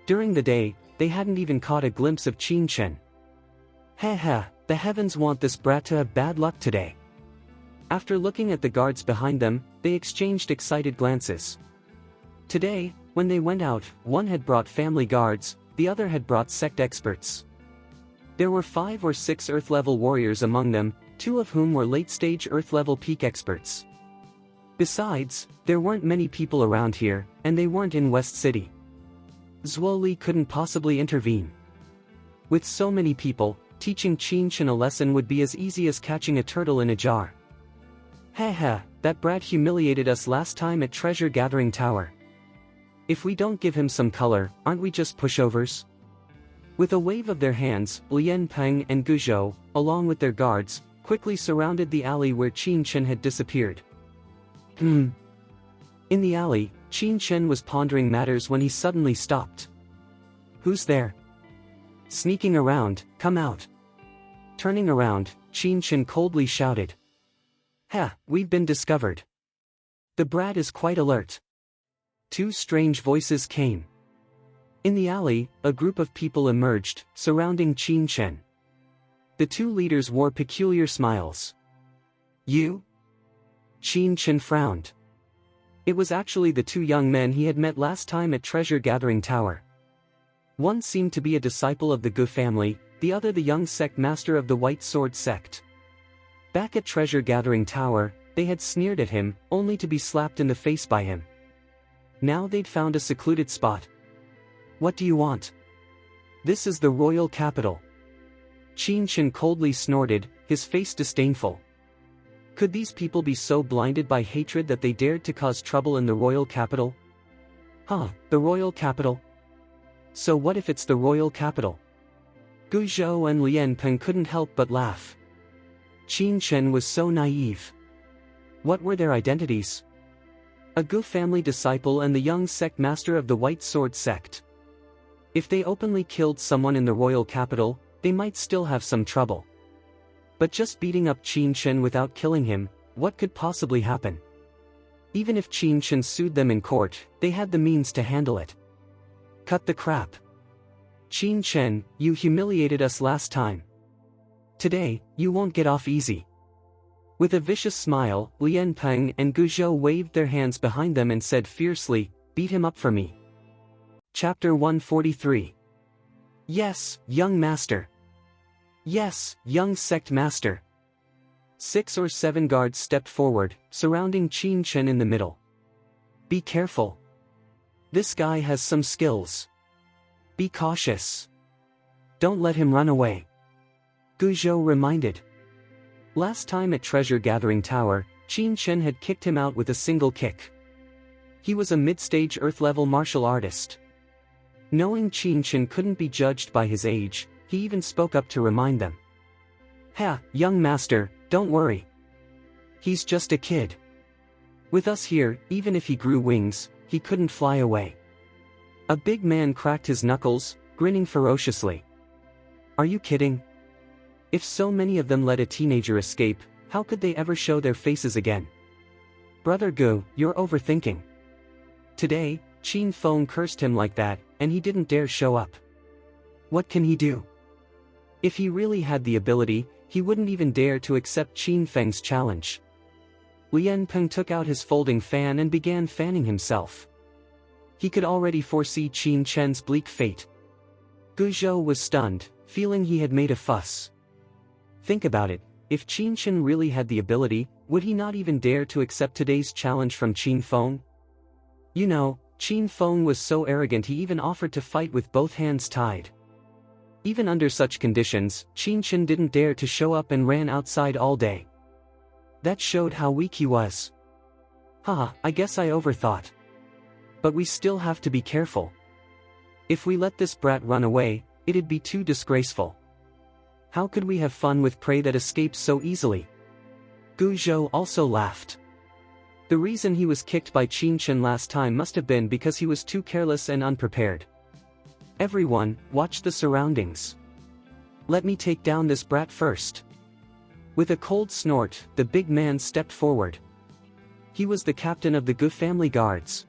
[SPEAKER 1] During the day, they hadn't even caught a glimpse of Qin Chen. Heh, the heavens want this brat to have bad luck today. After looking at the guards behind them, they exchanged excited glances. Today, when they went out, one had brought family guards, the other had brought sect experts. There were 5 or 6 Earth-level warriors among them, 2 of whom were late-stage Earth-level peak experts. Besides, there weren't many people around here, and they weren't in West City. Zwoli couldn't possibly intervene. With so many people, teaching Qin Chen a lesson would be as easy as catching a turtle in a jar. Heh, that brat humiliated us last time at Treasure Gathering Tower. If we don't give him some color, aren't we just pushovers? With a wave of their hands, Lian Peng and Guzhou, along with their guards, quickly surrounded the alley where Qin Chen had disappeared. In the alley, Qin Chen was pondering matters when he suddenly stopped. Who's there? Sneaking around, come out. Turning around, Qin Chen coldly shouted. We've been discovered. The brat is quite alert. 2 strange voices came. In the alley, a group of people emerged, surrounding Qin Chen. The 2 leaders wore peculiar smiles. You? Qin Chen frowned. It was actually the 2 young men he had met last time at Treasure Gathering Tower. One seemed to be a disciple of the Gu family, the other the young sect master of the White Sword sect. Back at Treasure Gathering Tower, they had sneered at him, only to be slapped in the face by him. Now they'd found a secluded spot. What do you want? This is the royal capital. Qin Chen coldly snorted, his face disdainful. Could these people be so blinded by hatred that they dared to cause trouble in the royal capital? The royal capital? So what if it's the royal capital? Guzhou and Lian Peng couldn't help but laugh. Qin Chen was so naive. What were their identities? A Gu family disciple and the young sect master of the White Sword sect. If they openly killed someone in the royal capital, they might still have some trouble. But just beating up Qin Chen without killing him, what could possibly happen? Even if Qin Chen sued them in court, they had the means to handle it. Cut the crap. Qin Chen, you humiliated us last time. Today, you won't get off easy. With a vicious smile, Lian Peng and Guzhou waved their hands behind them and said fiercely, beat him up for me. Chapter 143. Yes, young master. Yes, young sect master. 6 or 7 guards stepped forward, surrounding Qin Chen in the middle. Be careful. This guy has some skills. Be cautious. Don't let him run away. Guzhou reminded. Last time at Treasure Gathering Tower, Qin Chen had kicked him out with a single kick. He was a mid-stage Earth-level martial artist. Knowing Qin Chen couldn't be judged by his age, he even spoke up to remind them. Young master, don't worry. He's just a kid. With us here, even if he grew wings, he couldn't fly away. A big man cracked his knuckles, grinning ferociously. Are you kidding? If so many of them let a teenager escape, how could they ever show their faces again? Brother Gu, you're overthinking. Today, Qin Feng cursed him like that, and he didn't dare show up. What can he do? If he really had the ability, he wouldn't even dare to accept Qin Feng's challenge. Lian Peng took out his folding fan and began fanning himself. He could already foresee Qin Chen's bleak fate. Gu Zhou was stunned, feeling he had made a fuss. Think about it, if Qin Chen really had the ability, would he not even dare to accept today's challenge from Qin Feng? You know, Qin Feng was so arrogant he even offered to fight with both hands tied. Even under such conditions, Qin Chen didn't dare to show up and ran outside all day. That showed how weak he was. Haha, I guess I overthought. But we still have to be careful. If we let this brat run away, it'd be too disgraceful. How could we have fun with prey that escapes so easily? Gu Zhou also laughed. The reason he was kicked by Qin Chen last time must have been because he was too careless and unprepared. Everyone, watch the surroundings. Let me take down this brat first. With a cold snort, the big man stepped forward. He was the captain of the Gu family guards.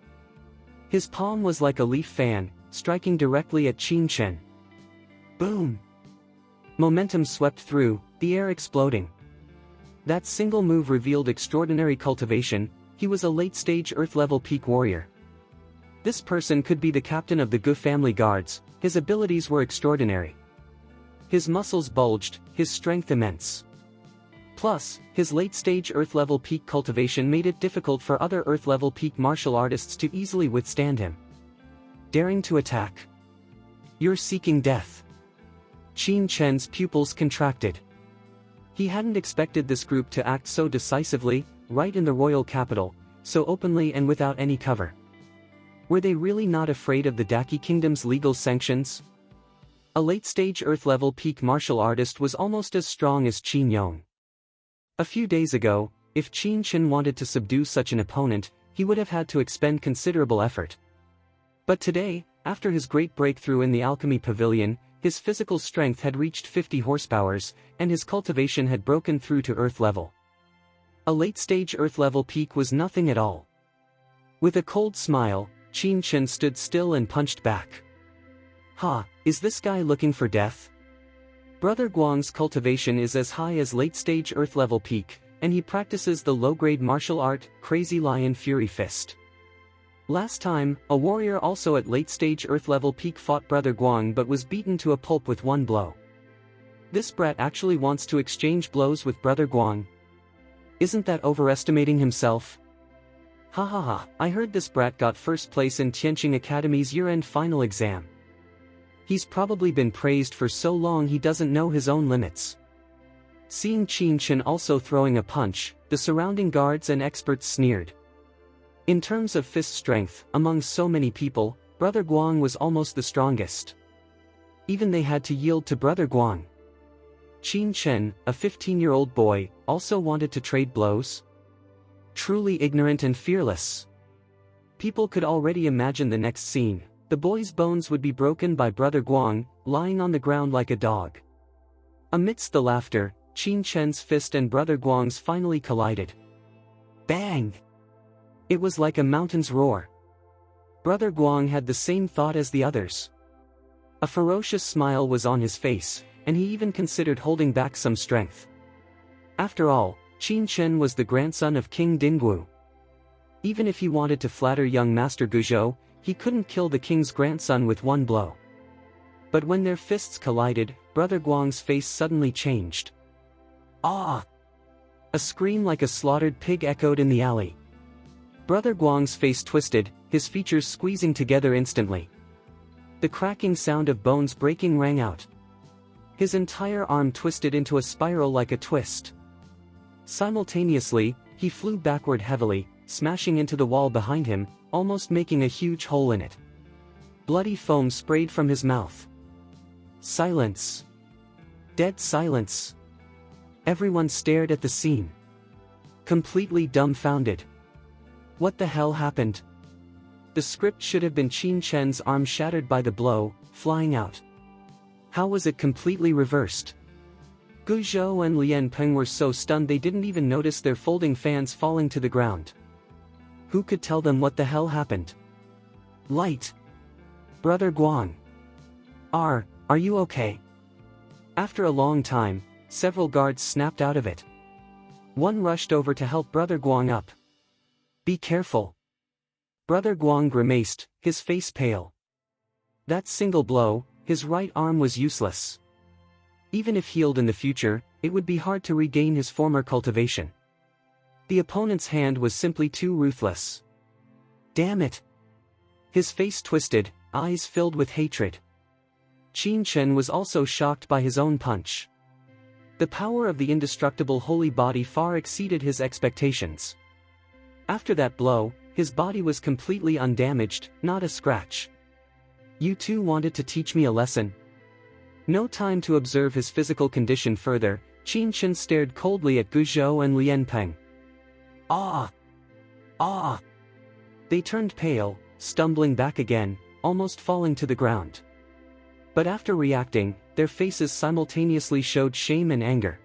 [SPEAKER 1] His palm was like a leaf fan, striking directly at Qin Chen. Boom! Momentum swept through, the air exploding. That single move revealed extraordinary cultivation. He was a late-stage Earth-level peak warrior. This person could be the captain of the Gu family guards. His abilities were extraordinary. His muscles bulged, his strength immense. Plus, his late-stage Earth-level peak cultivation made it difficult for other Earth-level peak martial artists to easily withstand him. Daring to attack. You're seeking death. Qin Chen's pupils contracted. He hadn't expected this group to act so decisively, right in the royal capital, so openly and without any cover. Were they really not afraid of the Daqi Kingdom's legal sanctions? A late-stage Earth-level peak martial artist was almost as strong as Qin Yong. A few days ago, if Qin Chen wanted to subdue such an opponent, he would have had to expend considerable effort. But today, after his great breakthrough in the alchemy pavilion, his physical strength had reached 50 horsepowers, and his cultivation had broken through to Earth level. A late-stage Earth level peak was nothing at all. With a cold smile, Qin Chen stood still and punched back. Ha, is this guy looking for death? Brother Guang's cultivation is as high as late-stage Earth level peak, and he practices the low-grade martial art, Crazy Lion Fury Fist. Last time, a warrior also at late-stage Earth-level peak fought Brother Guang but was beaten to a pulp with one blow. This brat actually wants to exchange blows with Brother Guang. Isn't that overestimating himself? Ha ha ha, I heard this brat got first place in Tianqing Academy's year-end final exam. He's probably been praised for so long he doesn't know his own limits. Seeing Qin Chen also throwing a punch, the surrounding guards and experts sneered. In terms of fist strength, among so many people, Brother Guang was almost the strongest. Even they had to yield to Brother Guang. Qin Chen, a 15-year-old boy, also wanted to trade blows? Truly ignorant and fearless. People could already imagine the next scene. The boy's bones would be broken by Brother Guang, lying on the ground like a dog. Amidst the laughter, Qin Chen's fist and Brother Guang's finally collided. Bang! It was like a mountain's roar. Brother Guang had the same thought as the others. A ferocious smile was on his face, and he even considered holding back some strength. After all, Qin Chen was the grandson of King Dinggu. Even if he wanted to flatter young Master Guzhou, he couldn't kill the king's grandson with one blow. But when their fists collided, Brother Guang's face suddenly changed. Ah! A scream like a slaughtered pig echoed in the alley. Brother Guang's face twisted, his features squeezing together instantly. The cracking sound of bones breaking rang out. His entire arm twisted into a spiral like a twist. Simultaneously, he flew backward heavily, smashing into the wall behind him, almost making a huge hole in it. Bloody foam sprayed from his mouth. Silence. Dead silence. Everyone stared at the scene. Completely dumbfounded. What the hell happened? The script should have been Qin Chen's arm shattered by the blow, flying out. How was it completely reversed? Gu Zhou and Lian Peng were so stunned they didn't even notice their folding fans falling to the ground. Who could tell them what the hell happened? Light. Brother Guang. Are you okay? After a long time, several guards snapped out of it. One rushed over to help Brother Guang up. Be careful. Brother Guang grimaced, his face pale. That single blow, his right arm was useless. Even if healed in the future, it would be hard to regain his former cultivation. The opponent's hand was simply too ruthless. Damn it! His face twisted, eyes filled with hatred. Qin Chen was also shocked by his own punch. The power of the indestructible holy body far exceeded his expectations. After that blow, his body was completely undamaged, not a scratch. You two wanted to teach me a lesson? No time to observe his physical condition further, Qin Chen stared coldly at Gu Zhou and Lian Peng. Ah! Ah! They turned pale, stumbling back again, almost falling to the ground. But after reacting, their faces simultaneously showed shame and anger.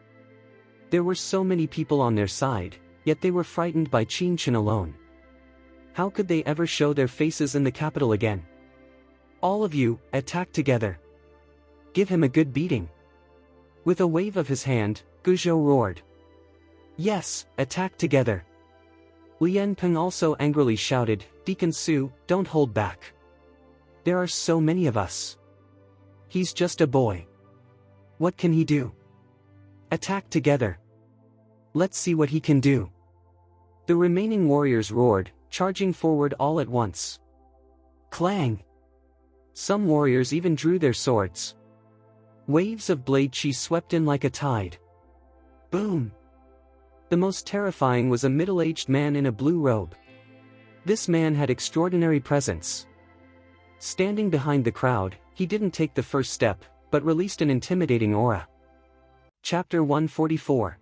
[SPEAKER 1] There were so many people on their side, yet they were frightened by Qin Chen alone. How could they ever show their faces in the capital again? All of you, attack together. Give him a good beating. With a wave of his hand, Gu Zhou roared. Yes, attack together. Lian Peng also angrily shouted, Deacon Su, don't hold back. There are so many of us. He's just a boy. What can he do? Attack together. Let's see what he can do. The remaining warriors roared, charging forward all at once. Clang! Some warriors even drew their swords. Waves of blade chi swept in like a tide. Boom! The most terrifying was a middle-aged man in a blue robe. This man had extraordinary presence. Standing behind the crowd, he didn't take the first step, but released an intimidating aura. Chapter 144.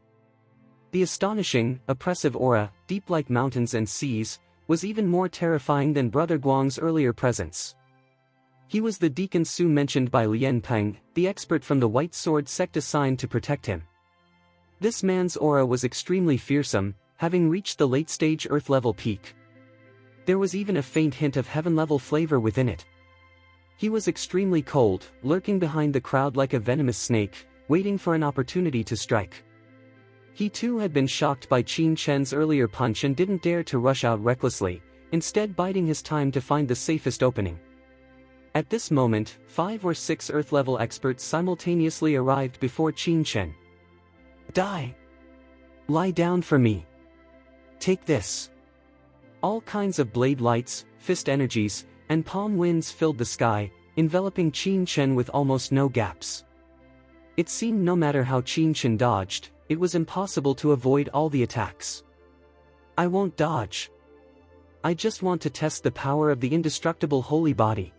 [SPEAKER 1] The astonishing, oppressive aura, deep like mountains and seas, was even more terrifying than Brother Guang's earlier presence. He was the Deacon Su mentioned by Lian Peng, the expert from the White Sword sect assigned to protect him. This man's aura was extremely fearsome, having reached the late-stage Earth-level peak. There was even a faint hint of heaven-level flavor within it. He was extremely cold, lurking behind the crowd like a venomous snake, waiting for an opportunity to strike. He too had been shocked by Qin Chen's earlier punch and didn't dare to rush out recklessly, instead biding his time to find the safest opening. At this moment, 5 or 6 Earth-level experts simultaneously arrived before Qin Chen. Die! Lie down for me! Take this! All kinds of blade lights, fist energies, and palm winds filled the sky, enveloping Qin Chen with almost no gaps. It seemed no matter how Qin Chen dodged, it was impossible to avoid all the attacks. I won't dodge. I just want to test the power of the indestructible holy body.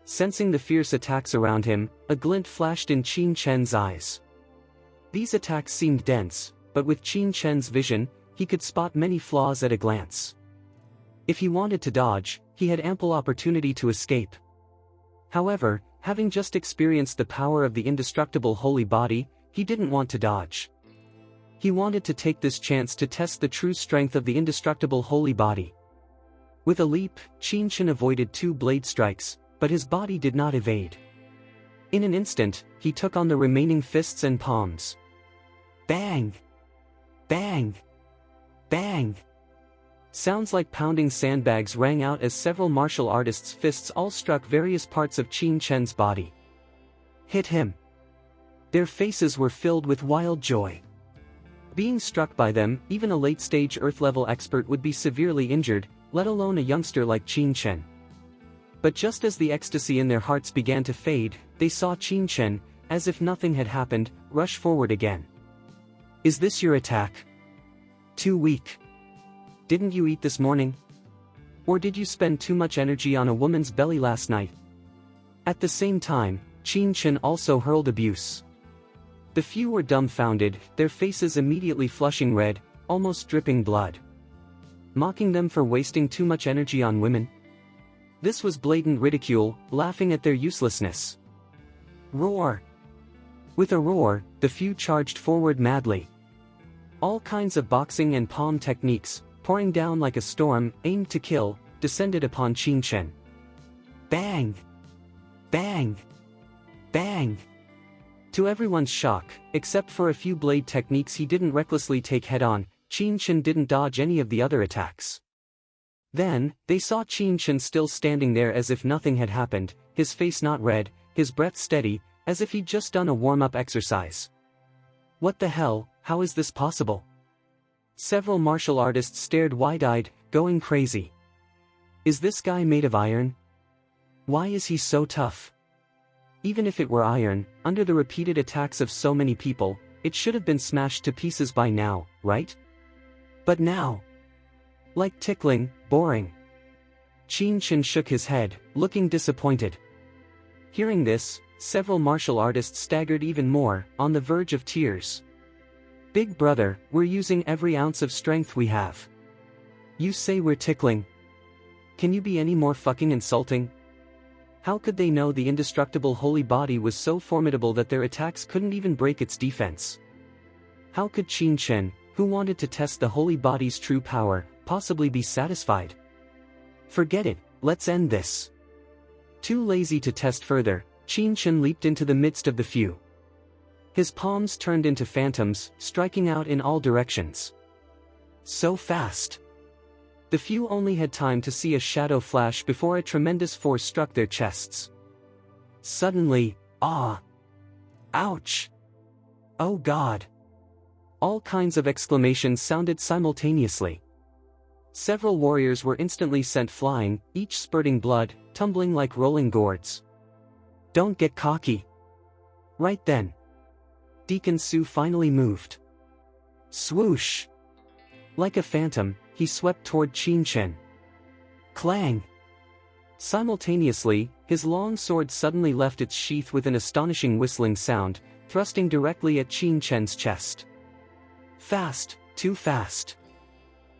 [SPEAKER 1] Sensing the fierce attacks around him, a glint flashed in Qin Chen's eyes. These attacks seemed dense, but with Qin Chen's vision, he could spot many flaws at a glance. If he wanted to dodge, he had ample opportunity to escape. However, having just experienced the power of the indestructible holy body, he didn't want to dodge. He wanted to take this chance to test the true strength of the indestructible holy body. With a leap, Qin Chen avoided 2 blade strikes, but his body did not evade. In an instant, he took on the remaining fists and palms. Bang! Bang! Bang! Sounds like pounding sandbags rang out as several martial artists' fists all struck various parts of Qin Chen's body. Hit him! Their faces were filled with wild joy. Being struck by them, even a late-stage Earth-level expert would be severely injured, let alone a youngster like Qin Chen. But just as the ecstasy in their hearts began to fade, they saw Qin Chen, as if nothing had happened, rush forward again. Is this your attack? Too weak. Didn't you eat this morning? Or did you spend too much energy on a woman's belly last night? At the same time, Qin Chen also hurled abuse. The few were dumbfounded, their faces immediately flushing red, almost dripping blood. Mocking them for wasting too much energy on women? This was blatant ridicule, laughing at their uselessness. Roar! With a roar, the few charged forward madly. All kinds of boxing and palm techniques, pouring down like a storm, aimed to kill, descended upon Qin Chen. Bang! Bang! Bang! To everyone's shock, except for a few blade techniques he didn't recklessly take head-on, Qin Chen didn't dodge any of the other attacks. Then, they saw Qin Chen still standing there as if nothing had happened, his face not red, his breath steady, as if he'd just done a warm-up exercise. What the hell, how is this possible? Several martial artists stared wide-eyed, going crazy. Is this guy made of iron? Why is he so tough? Even if it were iron, under the repeated attacks of so many people, it should have been smashed to pieces by now, right? But now... like tickling, boring. Qin Chen shook his head, looking disappointed. Hearing this, several martial artists staggered even more, on the verge of tears. Big brother, we're using every ounce of strength we have. You say we're tickling? Can you be any more fucking insulting? How could they know the indestructible holy body was so formidable that their attacks couldn't even break its defense? How could Qin Chen, who wanted to test the holy body's true power, possibly be satisfied? Forget it, let's end this. Too lazy to test further, Qin Chen leaped into the midst of the few. His palms turned into phantoms, striking out in all directions. So fast. The few only had time to see a shadow flash before a tremendous force struck their chests. Suddenly, ah! Ouch! Oh God! All kinds of exclamations sounded simultaneously. Several warriors were instantly sent flying, each spurting blood, tumbling like rolling gourds. Don't get cocky. Right then. Deacon Su finally moved. Swoosh! Like a phantom, he swept toward Qin Chen. Clang! Simultaneously, his long sword suddenly left its sheath with an astonishing whistling sound, thrusting directly at Qin Chen's chest. Fast, too fast.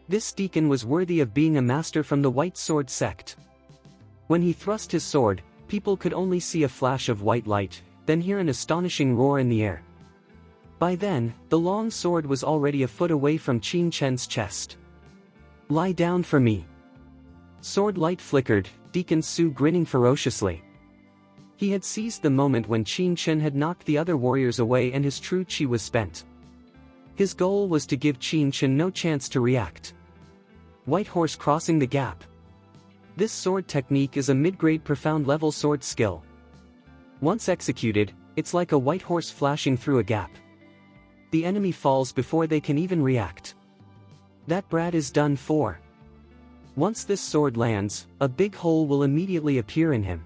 [SPEAKER 1] This deacon was worthy of being a master from the White Sword sect. When he thrust his sword, people could only see a flash of white light, then hear an astonishing roar in the air. By then, the long sword was already a foot away from Qin Chen's chest. Lie down for me. Sword light flickered, Deacon Su grinning ferociously. He had seized the moment when Qin Chen had knocked the other warriors away and his true chi was spent. His goal was to give Qin Chen no chance to react. White Horse crossing the gap. This sword technique is a mid-grade profound level sword skill. Once executed, it's like a white horse flashing through a gap. The enemy falls before they can even react. That brat is done for. Once this sword lands, a big hole will immediately appear in him.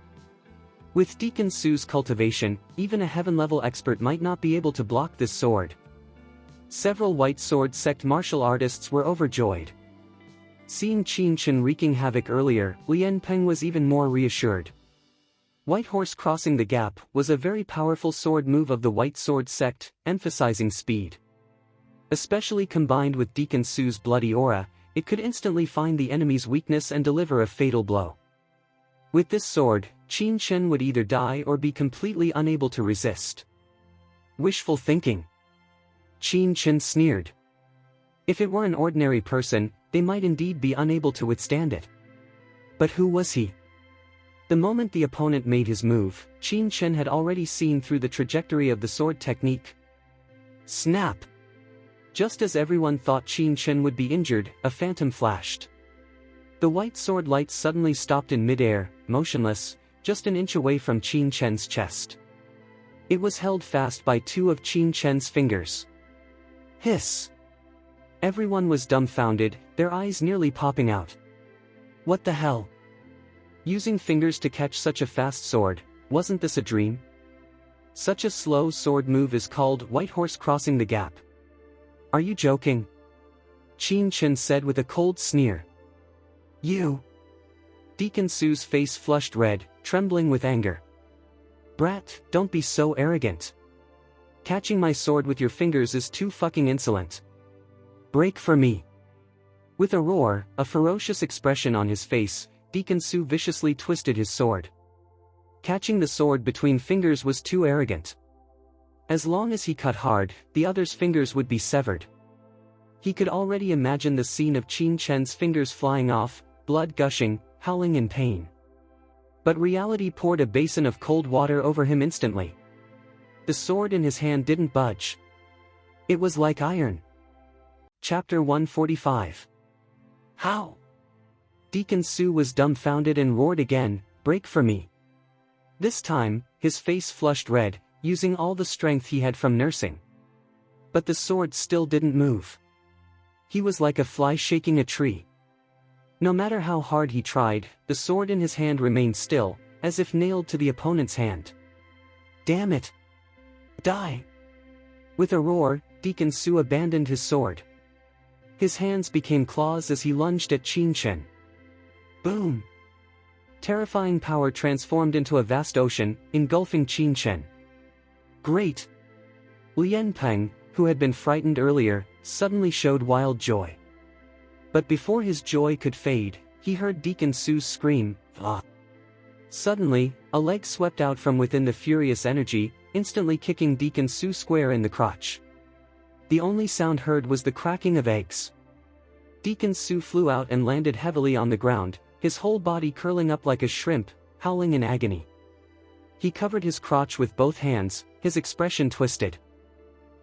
[SPEAKER 1] With Deacon Su's cultivation, even a heaven-level expert might not be able to block this sword. Several White Sword sect martial artists were overjoyed. Seeing Qin Chen wreaking havoc earlier, Lian Peng was even more reassured. White Horse crossing the gap was a very powerful sword move of the White Sword sect, emphasizing speed. Especially combined with Deacon Su's bloody aura, it could instantly find the enemy's weakness and deliver a fatal blow. With this sword, Qin Chen would either die or be completely unable to resist. Wishful thinking. Qin Chen sneered. If it were an ordinary person, they might indeed be unable to withstand it. But who was he? The moment the opponent made his move, Qin Chen had already seen through the trajectory of the sword technique. Snap! Just as everyone thought Qin Chen would be injured, a phantom flashed. The white sword light suddenly stopped in midair, motionless, just an inch away from Qin Chen's chest. It was held fast by two of Qin Chen's fingers. Hiss! Everyone was dumbfounded, their eyes nearly popping out. What the hell? Using fingers to catch such a fast sword, wasn't this a dream? Such a slow sword move is called White Horse crossing the gap. Are you joking? Qin Chen said with a cold sneer. You! Deacon Su's face flushed red, trembling with anger. Brat, don't be so arrogant. Catching my sword with your fingers is too fucking insolent. Break for me. With a roar, a ferocious expression on his face, Deacon Su viciously twisted his sword. catching the sword between fingers was too arrogant. As long as he cut hard, the other's fingers would be severed. He could already imagine the scene of Qin Chen's fingers flying off, blood gushing, howling in pain. But reality poured a basin of cold water over him instantly. The sword in his hand didn't budge. It was like iron. Chapter 145. How? Deacon Su was dumbfounded and roared again, "Break for me." This time, his face flushed red, using all the strength he had from nursing. But the sword still didn't move. He was like a fly shaking a tree. No matter how hard he tried, the sword in his hand remained still, as if nailed to the opponent's hand. Damn it! Die! With a roar, Deacon Su abandoned his sword. His hands became claws as he lunged at Qin Chen. Boom! Terrifying power transformed into a vast ocean, engulfing Qin Chen. Great! Lian Peng, who had been frightened earlier, suddenly showed wild joy. But before his joy could fade, he heard Deacon Su's scream, "Ah!" Suddenly, a leg swept out from within the furious energy, instantly kicking Deacon Su square in the crotch. The only sound heard was the cracking of eggs. Deacon Su flew out and landed heavily on the ground, his whole body curling up like a shrimp, howling in agony. He covered his crotch with both hands, his expression twisted.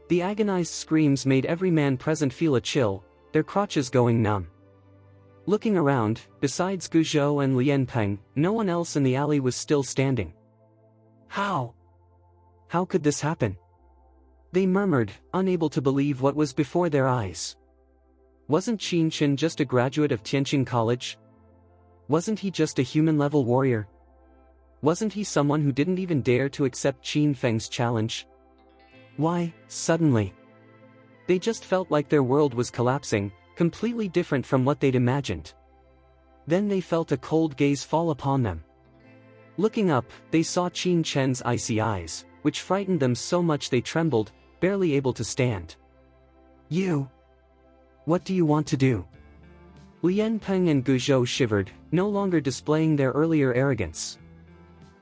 [SPEAKER 1] The agonized screams made every man present feel a chill, their crotches going numb. Looking around, besides Guzhou and Lian Peng, no one else in the alley was still standing. How? How could this happen? They murmured, unable to believe what was before their eyes. Wasn't Qin Chen just a graduate of Tianqing College? Wasn't he just a human-level warrior? Wasn't he someone who didn't even dare to accept Qin Feng's challenge? Why, suddenly? They just felt like their world was collapsing, completely different from what they'd imagined. Then they felt a cold gaze fall upon them. Looking up, they saw Qin Chen's icy eyes, which frightened them so much they trembled, barely able to stand. You! What do you want to do? Lian Peng and Guzhou shivered, no longer displaying their earlier arrogance.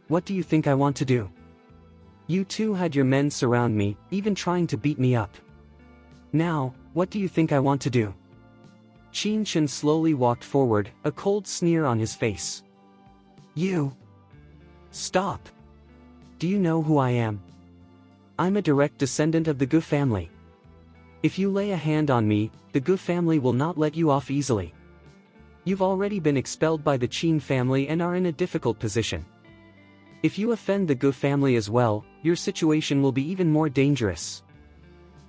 [SPEAKER 1] What do you think I want to do? You two had your men surround me, even trying to beat me up. Now, what do you think I want to do? Qin Chen slowly walked forward, a cold sneer on his face. You! Stop! Do you know who I am? I'm a direct descendant of the Gu family. If you lay a hand on me, the Gu family will not let you off easily. You've already been expelled by the Qin family and are in a difficult position. If you offend the Gu family as well, your situation will be even more dangerous.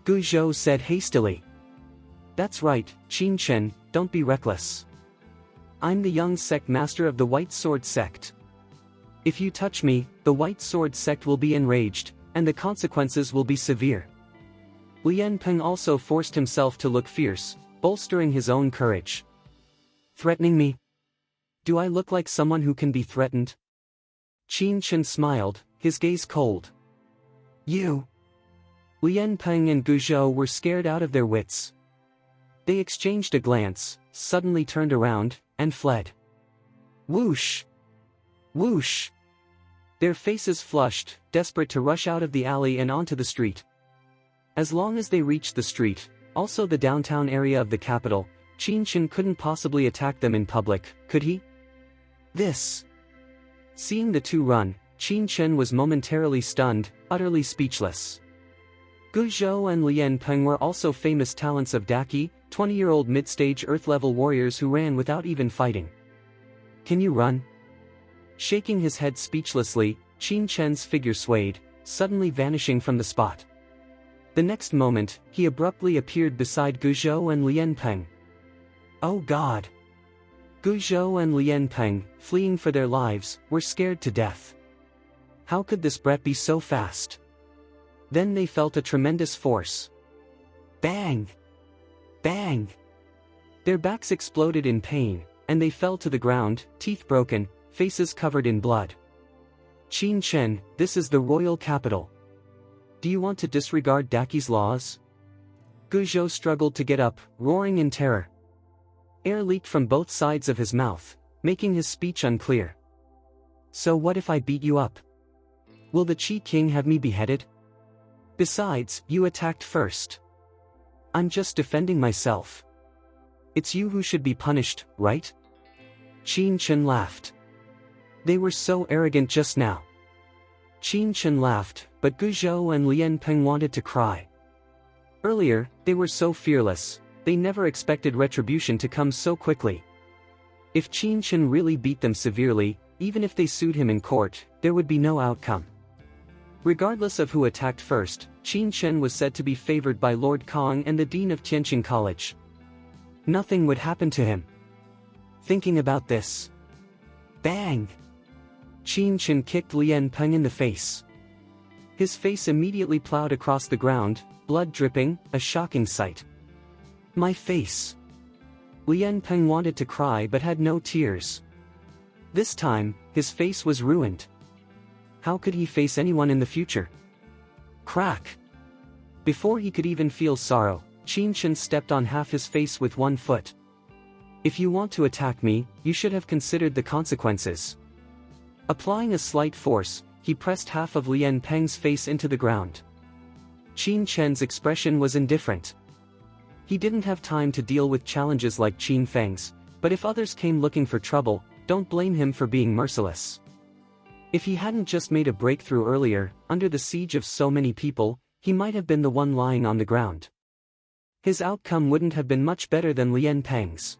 [SPEAKER 1] Guzhou said hastily. That's right, Qin Chen, don't be reckless. I'm the young sect master of the White Sword sect. If you touch me, the White Sword sect will be enraged, and the consequences will be severe. Lian Peng also forced himself to look fierce, bolstering his own courage. Threatening me? Do I look like someone who can be threatened? Qin Chen smiled, his gaze cold. You! Lian Peng and Guzhou were scared out of their wits. They exchanged a glance, suddenly turned around, and fled. Whoosh! Whoosh! Their faces flushed, desperate to rush out of the alley and onto the street. As long as they reached the street, also the downtown area of the capital, Qin Chen couldn't possibly attack them in public, could he? Seeing the two run, Qin Chen was momentarily stunned, utterly speechless. Guzhou and Lian Peng were also famous talents of Daqi, 20-year-old mid-stage Earth-level warriors who ran without even fighting. Can you run? Shaking his head speechlessly, Qin Chen's figure swayed, suddenly vanishing from the spot. The next moment, he abruptly appeared beside Guzhou and Lian Peng. Oh God! Guzhou and Lian Peng, fleeing for their lives, were scared to death. How could this brat be so fast? Then they felt a tremendous force. Bang! Bang! Their backs exploded in pain, and they fell to the ground, teeth broken, faces covered in blood. Qin Chen, this is the royal capital. Do you want to disregard Daqi's laws? Guzhou struggled to get up, roaring in terror. Air leaked from both sides of his mouth, making his speech unclear. So what if I beat you up? Will the Qi King have me beheaded? Besides, you attacked first. I'm just defending myself. It's you who should be punished, right? Qin Chen laughed. They were so arrogant just now. Qin Chen laughed, but Guzhou and Lian Peng wanted to cry. Earlier, they were so fearless, they never expected retribution to come so quickly. If Qin Chen really beat them severely, even if they sued him in court, there would be no outcome. Regardless of who attacked first, Qin Chen was said to be favored by Lord Kong and the Dean of Tianqing College. Nothing would happen to him. Thinking about this. Bang! Qin Chen kicked Lian Peng in the face. His face immediately plowed across the ground, blood dripping, a shocking sight. My face. Lian Peng wanted to cry but had no tears. This time, his face was ruined. How could he face anyone in the future? Crack! Before he could even feel sorrow, Qin Chen stepped on half his face with one foot. If you want to attack me, you should have considered the consequences. Applying a slight force, he pressed half of Lian Peng's face into the ground. Qin Chen's expression was indifferent. He didn't have time to deal with challenges like Qin Feng's, but if others came looking for trouble, don't blame him for being merciless. If he hadn't just made a breakthrough earlier, under the siege of so many people, he might have been the one lying on the ground. His outcome wouldn't have been much better than Lian Peng's.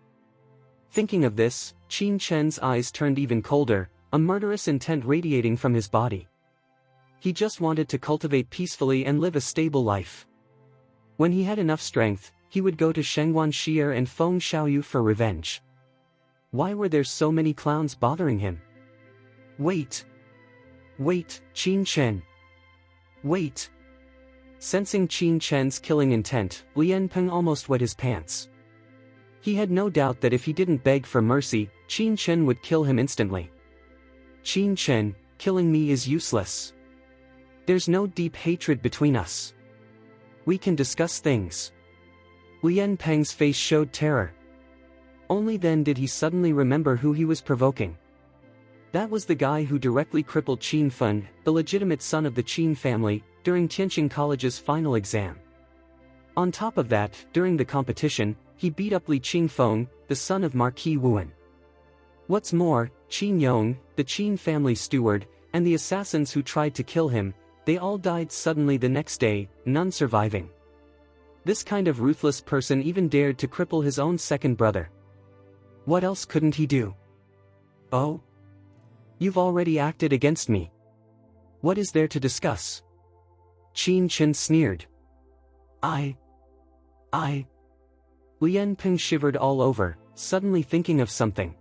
[SPEAKER 1] Thinking of this, Qin Chen's eyes turned even colder, a murderous intent radiating from his body. He just wanted to cultivate peacefully and live a stable life. When he had enough strength, he would go to Shengguan Shi'er and Feng Xiaoyu for revenge. Why were there so many clowns bothering him? Wait! Wait, Qin Chen! Wait! Sensing Qin Chen's killing intent, Lian Peng almost wet his pants. He had no doubt that if he didn't beg for mercy, Qin Chen would kill him instantly. Qin Chen, killing me is useless. There's no deep hatred between us. We can discuss things. Lian Peng's face showed terror. Only then did he suddenly remember who he was provoking. That was the guy who directly crippled Qin Feng, the legitimate son of the Qin family, during Tianqing College's final exam. On top of that, during the competition, he beat up Li Qingfeng, the son of Marquis Wuan. What's more, Qin Yong, the Qin family steward, and the assassins who tried to kill him, they all died suddenly the next day, none surviving. This kind of ruthless person even dared to cripple his own second brother. What else couldn't he do? Oh? You've already acted against me. What is there to discuss? Qin Chen sneered. Lian Peng shivered all over, suddenly thinking of something.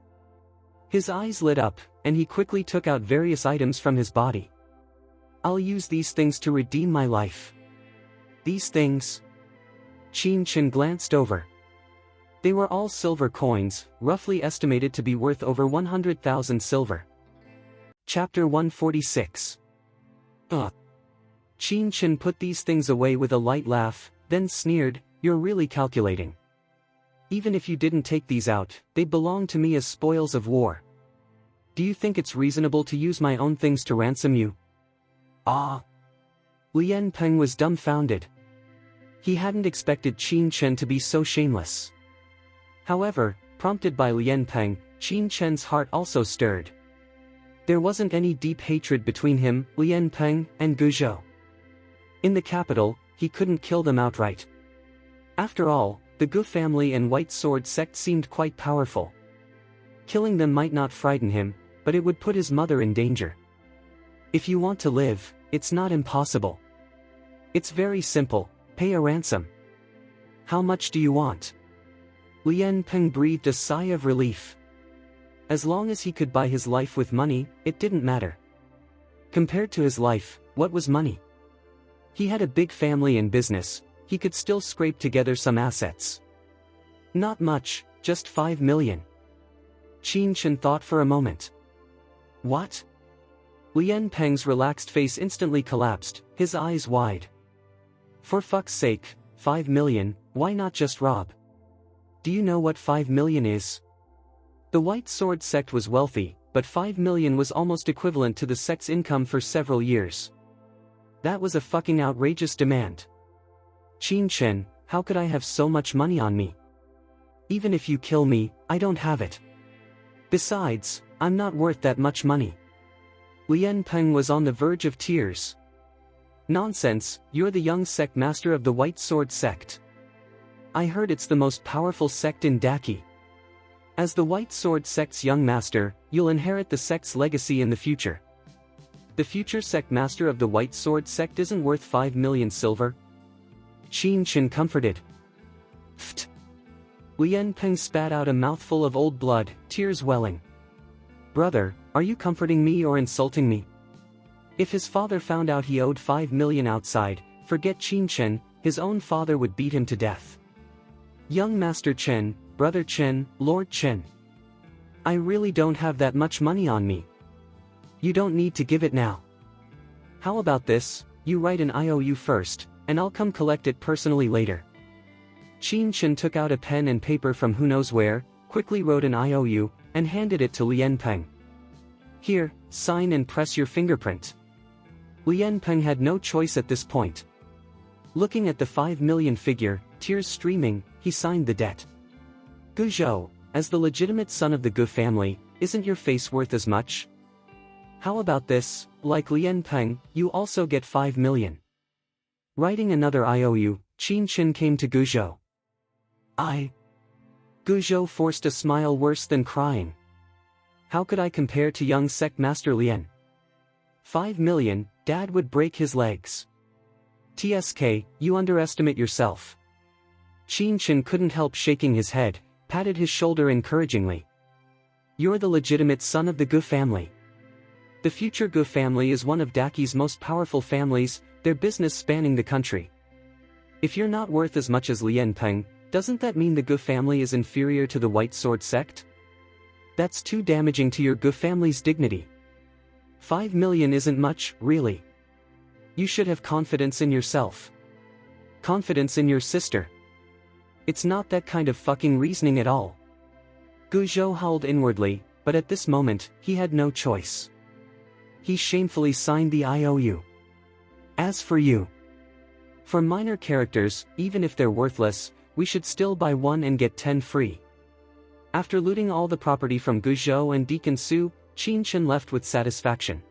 [SPEAKER 1] His eyes lit up, and he quickly took out various items from his body. I'll use these things to redeem my life. These things? Qin Chen glanced over. They were all silver coins, roughly estimated to be worth over 100,000 silver. Chapter 146. Qin Chen put these things away with a light laugh, then sneered, "You're really calculating. Even if you didn't take these out, they belong to me as spoils of war. Do you think it's reasonable to use my own things to ransom you?" Lian Peng was dumbfounded. He hadn't expected Qin Chen to be so shameless. However, prompted by Lian Peng, Qin Chen's heart also stirred. There wasn't any deep hatred between him, Lian Peng, and Guzhou. In the capital, he couldn't kill them outright. After all, the Gu family and White Sword sect seemed quite powerful. Killing them might not frighten him, but it would put his mother in danger. If you want to live, it's not impossible. It's very simple, pay a ransom. How much do you want? Lian Peng breathed a sigh of relief. As long as he could buy his life with money, it didn't matter. Compared to his life, what was money? He had a big family and business, he could still scrape together some assets. Not much, just 5 million. Qin Chen thought for a moment. What? Lian Peng's relaxed face instantly collapsed, his eyes wide. For fuck's sake, 5 million, why not just rob? Do you know what 5 million is? The White Sword sect was wealthy, but 5 million was almost equivalent to the sect's income for several years. That was a fucking outrageous demand. Qin Chen, how could I have so much money on me? Even if you kill me, I don't have it. Besides, I'm not worth that much money. Lian Peng was on the verge of tears. Nonsense, you're the young sect master of the White Sword sect. I heard it's the most powerful sect in Daki. As the White Sword sect's young master, you'll inherit the sect's legacy in the future. The future sect master of the White Sword sect isn't worth 5 million silver. Qin Chen comforted. Pfft. Lian Peng spat out a mouthful of old blood, tears welling. Brother, are you comforting me or insulting me? If his father found out he owed 5 million outside, forget Qin Chen, his own father would beat him to death. Young Master Chen, Brother Chen, Lord Chen. I really don't have that much money on me. You don't need to give it now. How about this, you write an IOU first, and I'll come collect it personally later. Qin Chen took out a pen and paper from who knows where, quickly wrote an IOU, and handed it to Lian Peng. Here, sign and press your fingerprint. Lian Peng had no choice at this point. Looking at the 5 million figure, tears streaming, he signed the debt. Gu Zhou, as the legitimate son of the Gu family, isn't your face worth as much? How about this, like Lian Peng, you also get 5 million. Writing another IOU, Qin Chen came to Gu Zhou. Gu Zhou forced a smile worse than crying. How could I compare to young sect master Lian? 5 million, Dad would break his legs. TSK, you underestimate yourself. Qin Chen couldn't help shaking his head, patted his shoulder encouragingly. You're the legitimate son of the Gu family. The future Gu family is one of Daki's most powerful families, their business spanning the country. If you're not worth as much as Lian Peng, doesn't that mean the Gu family is inferior to the White Sword sect? That's too damaging to your Gu family's dignity. 5 million isn't much, really. You should have confidence in yourself. Confidence in your sister. It's not that kind of fucking reasoning at all. Gu Zhou howled inwardly, but at this moment, he had no choice. He shamefully signed the IOU. As for you. For minor characters, even if they're worthless, we should still buy one and get 10 free. After looting all the property from Gu Zhou and Deacon Su, Qin Chen left with satisfaction.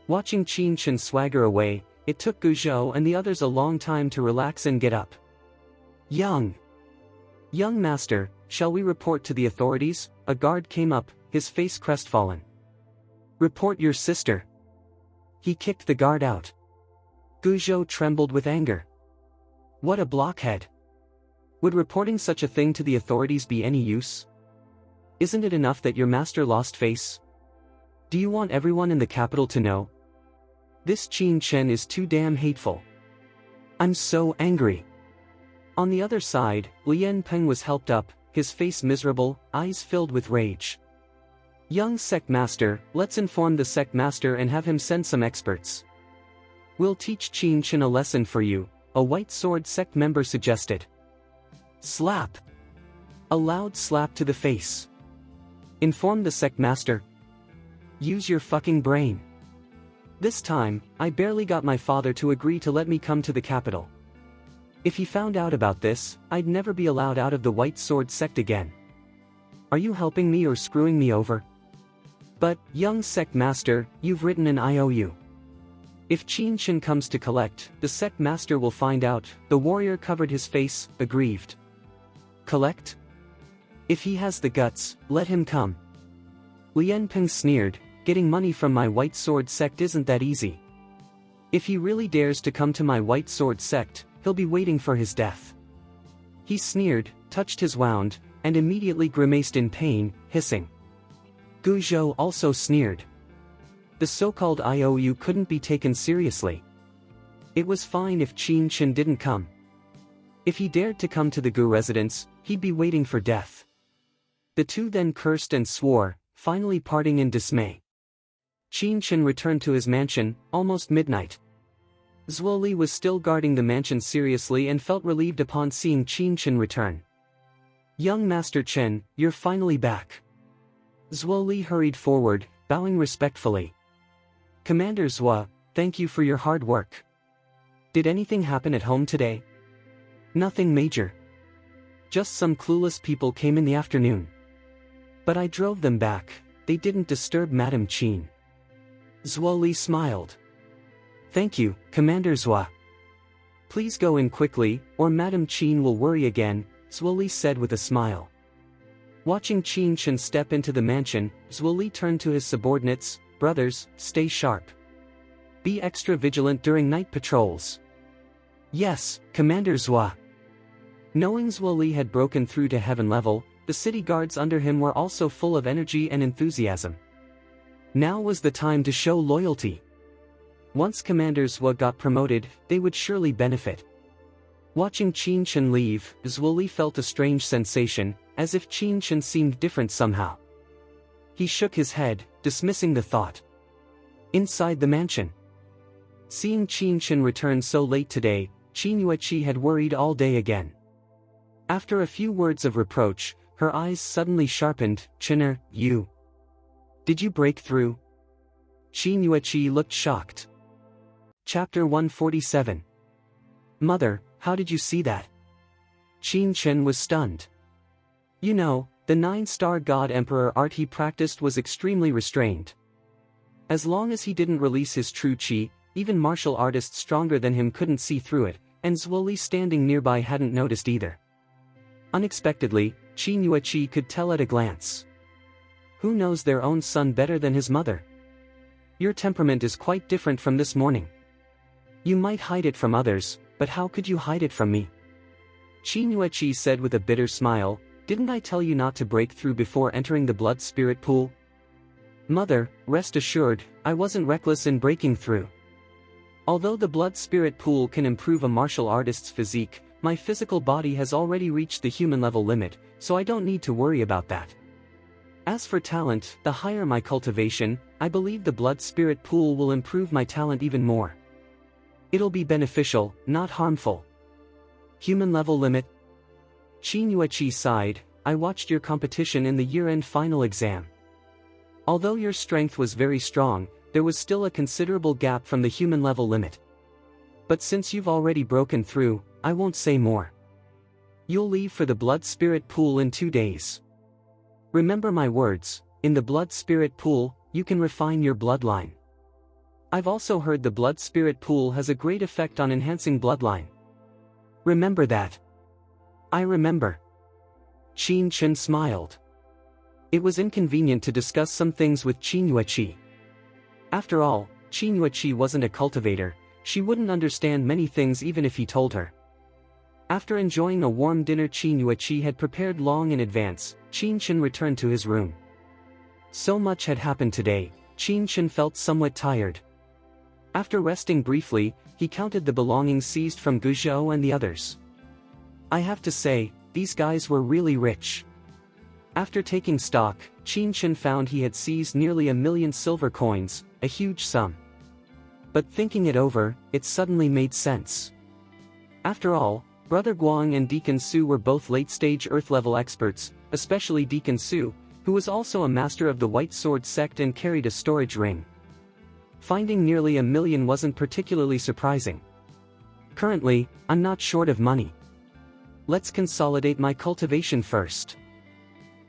[SPEAKER 1] Watching Qin Chen swagger away, it took Gu Zhou and the others a long time to relax and get up. Young master, shall we report to the authorities? A guard came up, his face crestfallen. Report your sister. He kicked the guard out. Gu Zhou trembled with anger. What a blockhead. Would reporting such a thing to the authorities be any use? Isn't it enough that your master lost face? Do you want everyone in the capital to know? This Qin Chen is too damn hateful. I'm so angry. On the other side, Lian Peng was helped up, his face miserable, eyes filled with rage. Young sect master, let's inform the sect master and have him send some experts. We'll teach Qin Chen a lesson for you, a White Sword sect member suggested. Slap. A loud slap to the face. Inform the sect master. Use your fucking brain. This time, I barely got my father to agree to let me come to the capital. If he found out about this, I'd never be allowed out of the White Sword sect again. Are you helping me or screwing me over? But, young sect master, you've written an IOU. If Qin Chen comes to collect, the sect master will find out. The warrior covered his face, aggrieved. Collect? If he has the guts, let him come. Lian Peng sneered, getting money from my White Sword sect isn't that easy. If he really dares to come to my White Sword sect, he'll be waiting for his death. He sneered, touched his wound, and immediately grimaced in pain, hissing. Gu Zhou also sneered. The so-called IOU couldn't be taken seriously. It was fine if Qin Chen didn't come. If he dared to come to the Gu residence, he'd be waiting for death. The two then cursed and swore, finally parting in dismay. Qin Chen returned to his mansion, almost midnight. Zhuo Li was still guarding the mansion seriously and felt relieved upon seeing Qin Chen return. Young Master Chen, you're finally back. Zhuo Li hurried forward, bowing respectfully. Commander Zhua, thank you for your hard work. Did anything happen at home today? Nothing major. Just some clueless people came in the afternoon. But I drove them back, they didn't disturb Madame Qin. Zhuo Li smiled. Thank you, Commander Zhua. Please go in quickly, or Madame Qin will worry again, Zhuo Li said with a smile. Watching Qin Chen step into the mansion, Zhuo Li turned to his subordinates, brothers, stay sharp. Be extra vigilant during night patrols. Yes, Commander Zhua. Knowing Zhuo Li had broken through to heaven level, the city guards under him were also full of energy and enthusiasm. Now was the time to show loyalty. Once Commander Zhua got promoted, they would surely benefit. Watching Qin Chen leave, Zhuo Li felt a strange sensation, as if Qin Chen seemed different somehow. He shook his head, dismissing the thought. Inside the mansion. Seeing Qin Chen return so late today, Qin Yueqi had worried all day again. After a few words of reproach, her eyes suddenly sharpened. Chener, you. Did you break through? Qin Yueqi looked shocked. Chapter 147. Mother, how did you see that? Qin Chen was stunned. You know, the 9-star god emperor art he practiced was extremely restrained. As long as he didn't release his true qi, even martial artists stronger than him couldn't see through it, and Zhuo Li standing nearby hadn't noticed either. Unexpectedly, Qin Yueqi could tell at a glance. Who knows their own son better than his mother? Your temperament is quite different from this morning. You might hide it from others, but how could you hide it from me? Qin Yueqi said with a bitter smile, didn't I tell you not to break through before entering the blood spirit pool? Mother, rest assured, I wasn't reckless in breaking through. Although the blood spirit pool can improve a martial artist's physique, my physical body has already reached the human level limit, so I don't need to worry about that. As for talent, the higher my cultivation, I believe the blood spirit pool will improve my talent even more. It'll be beneficial, not harmful. Human level limit? Qin Yueqi sighed, I watched your competition in the year-end final exam. Although your strength was very strong, there was still a considerable gap from the human level limit. But since you've already broken through, I won't say more. You'll leave for the blood spirit pool in 2 days. Remember my words, in the blood spirit pool, you can refine your bloodline. I've also heard the blood spirit pool has a great effect on enhancing bloodline. Remember that. I remember. Qin Chen smiled. It was inconvenient to discuss some things with Qin Yueqi. After all, Qin Yueqi wasn't a cultivator, she wouldn't understand many things even if he told her. After enjoying a warm dinner Qin Yueqi had prepared long in advance, Qin Chen returned to his room. So much had happened today, Qin Chen felt somewhat tired. After resting briefly, he counted the belongings seized from Guzhou and the others. I have to say, these guys were really rich. After taking stock, Qin Chen found he had seized nearly 1 million silver coins, a huge sum. But thinking it over, it suddenly made sense. After all, Brother Guang and Deacon Su were both late-stage Earth-level experts, especially Deacon Su, who was also a master of the White Sword sect and carried a storage ring. Finding nearly 1 million wasn't particularly surprising. Currently, I'm not short of money. Let's consolidate my cultivation first.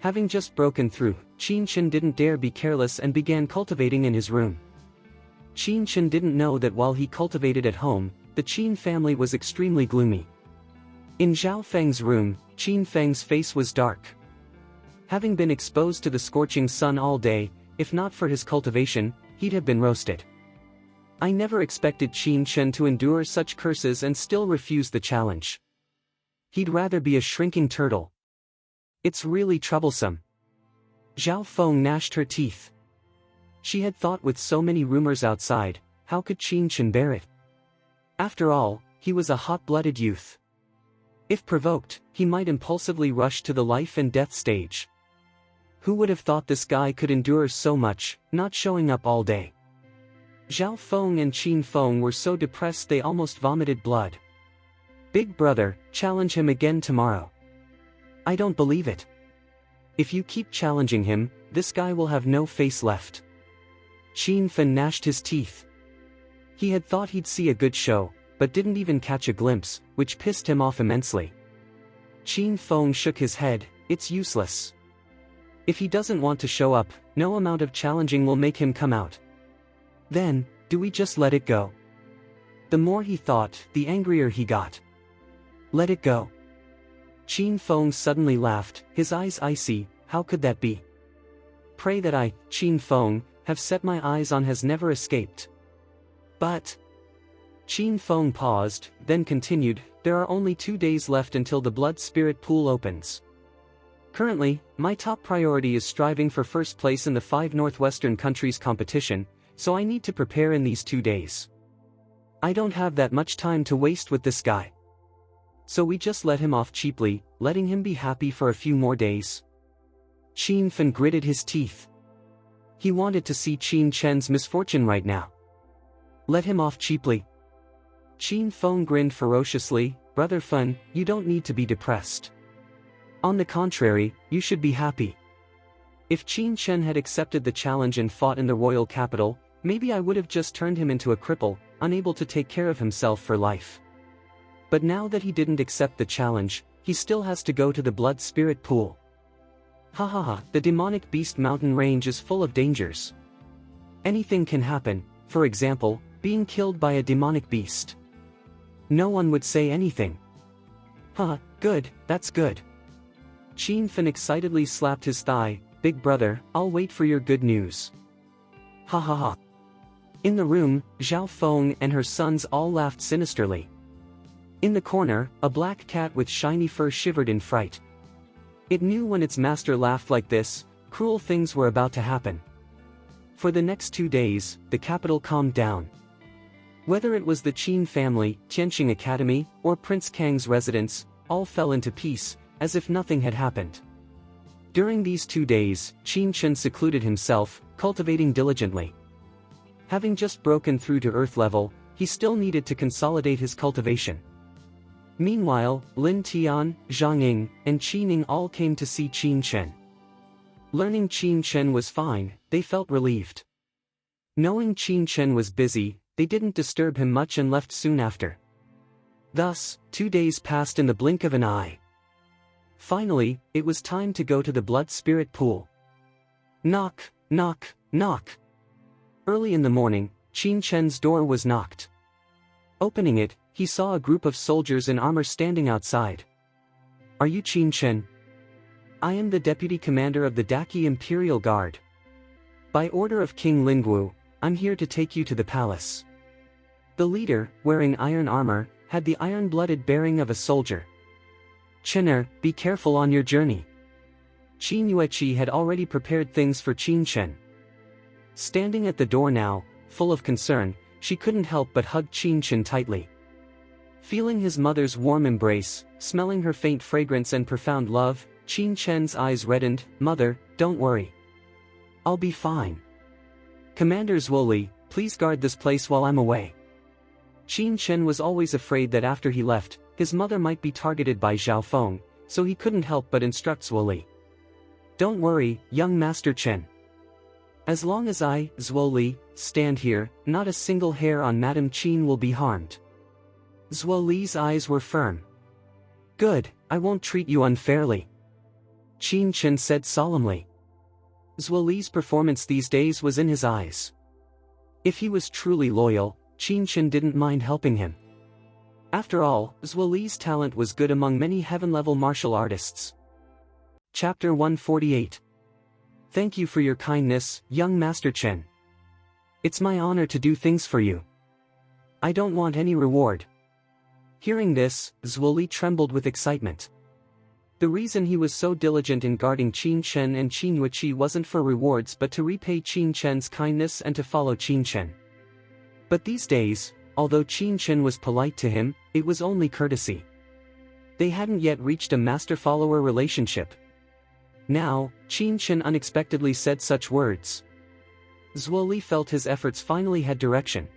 [SPEAKER 1] Having just broken through, Qin Chen didn't dare be careless and began cultivating in his room. Qin Chen didn't know that while he cultivated at home, the Qin family was extremely gloomy. In Zhao Feng's room, Qin Feng's face was dark. Having been exposed to the scorching sun all day, if not for his cultivation, he'd have been roasted. I never expected Qin Chen to endure such curses and still refuse the challenge. He'd rather be a shrinking turtle. It's really troublesome. Zhao Feng gnashed her teeth. She had thought with so many rumors outside, how could Qin Chen bear it? After all, he was a hot-blooded youth. If provoked, he might impulsively rush to the life and death stage. Who would have thought this guy could endure so much, not showing up all day? Zhao Feng and Qin Feng were so depressed they almost vomited blood. Big brother, challenge him again tomorrow. I don't believe it. If you keep challenging him, this guy will have no face left. Qin Chen gnashed his teeth. He had thought he'd see a good show, but didn't even catch a glimpse, which pissed him off immensely. Qin Feng shook his head, it's useless. If he doesn't want to show up, no amount of challenging will make him come out. Then, do we just let it go? The more he thought, the angrier he got. Let it go. Qin Feng suddenly laughed, his eyes icy. How could that be? Pray that I, Qin Feng, have set my eyes on has never escaped. But... Qin Feng paused, then continued, there are only 2 days left until the blood spirit pool opens. Currently, my top priority is striving for first place in the 5 Northwestern countries competition, so I need to prepare in these 2 days. I don't have that much time to waste with this guy. So we just let him off cheaply, letting him be happy for a few more days. Qin Chen gritted his teeth. He wanted to see Qin Chen's misfortune right now. Let him off cheaply. Qin Feng grinned ferociously, Brother Fen, you don't need to be depressed. On the contrary, you should be happy. If Qin Chen had accepted the challenge and fought in the royal capital, maybe I would have just turned him into a cripple, unable to take care of himself for life. But now that he didn't accept the challenge, he still has to go to the blood spirit pool. Ha ha ha, the demonic beast mountain range is full of dangers. Anything can happen, for example, being killed by a demonic beast. No one would say anything. Huh, good, that's good. Qin Chen excitedly slapped his thigh, big brother, I'll wait for your good news. Ha ha ha. In the room, Zhao Feng and her sons all laughed sinisterly. In the corner, a black cat with shiny fur shivered in fright. It knew when its master laughed like this, cruel things were about to happen. For the next 2 days, the capital calmed down. Whether it was the Qin family, Tianqing Academy, or Prince Kang's residence, all fell into peace, as if nothing had happened. During these 2 days, Qin Chen secluded himself, cultivating diligently. Having just broken through to earth level, he still needed to consolidate his cultivation. Meanwhile, Lin Tian, Zhang Ying, and Qi Ning all came to see Qin Chen. Learning Qin Chen was fine, they felt relieved. Knowing Qin Chen was busy, they didn't disturb him much and left soon after. Thus, 2 days passed in the blink of an eye. Finally, it was time to go to the blood spirit pool. Knock, knock, knock. Early in the morning, Qin Chen's door was knocked. Opening it, he saw a group of soldiers in armor standing outside. Are you Qin Chen? I am the deputy commander of the Daqi Imperial Guard. By order of King Lingwu, I'm here to take you to the palace. The leader, wearing iron armor, had the iron-blooded bearing of a soldier. Chener, be careful on your journey. Qin Yueqi had already prepared things for Qin Chen. Standing at the door now, full of concern, she couldn't help but hug Qin Chen tightly. Feeling his mother's warm embrace, smelling her faint fragrance and profound love, Qin Chen's eyes reddened. Mother, don't worry. I'll be fine. Commander Zhuoli, please guard this place while I'm away. Qin Chen was always afraid that after he left, his mother might be targeted by Zhao Feng, so he couldn't help but instruct Zhuoli. Don't worry, young Master Chen. As long as I, Zhuoli, stand here, not a single hair on Madame Qin will be harmed. Zhuoli's eyes were firm. Good, I won't treat you unfairly. Qin Chen said solemnly. Zhuoli's performance these days was in his eyes. If he was truly loyal, Qin Chen didn't mind helping him. After all, Zhuoli's talent was good among many heaven-level martial artists. Chapter 148. Thank you for your kindness, young Master Chen. It's my honor to do things for you. I don't want any reward. Hearing this, Zhuoli trembled with excitement. The reason he was so diligent in guarding Qin Chen and Qin Yueqi wasn't for rewards but to repay Qin Chen's kindness and to follow Qin Chen. But these days, although Qin Chen was polite to him, it was only courtesy. They hadn't yet reached a master-follower relationship. Now, Qin Chen unexpectedly said such words. Zhuoli felt his efforts finally had direction.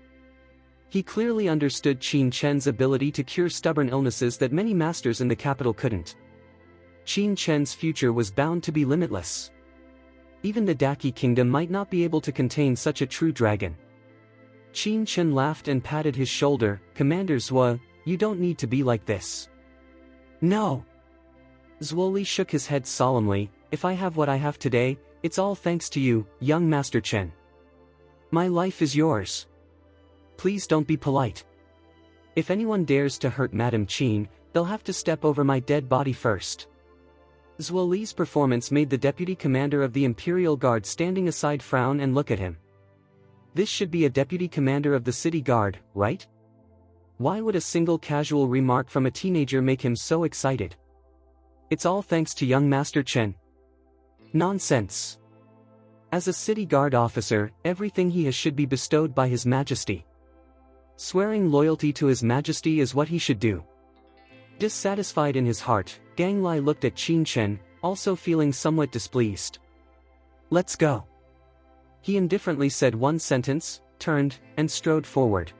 [SPEAKER 1] He clearly understood Qin Chen's ability to cure stubborn illnesses that many masters in the capital couldn't. Qin Chen's future was bound to be limitless. Even the Daki kingdom might not be able to contain such a true dragon. Qin Chen laughed and patted his shoulder. Commander Zhuo, you don't need to be like this. No. Zhuo Li shook his head solemnly. If I have what I have today, it's all thanks to you, young Master Chen. My life is yours. Please don't be polite. If anyone dares to hurt Madame Qin, they'll have to step over my dead body first. Zhuo Li's performance made the deputy commander of the Imperial Guard standing aside frown and look at him. This should be a deputy commander of the city guard, right? Why would a single casual remark from a teenager make him so excited? It's all thanks to young Master Chen. Nonsense. As a city guard officer, everything he has should be bestowed by His Majesty. Swearing loyalty to His Majesty is what he should do. Dissatisfied in his heart, Gang Lai looked at Qin Chen, also feeling somewhat displeased. Let's go. He indifferently said one sentence, turned, and strode forward.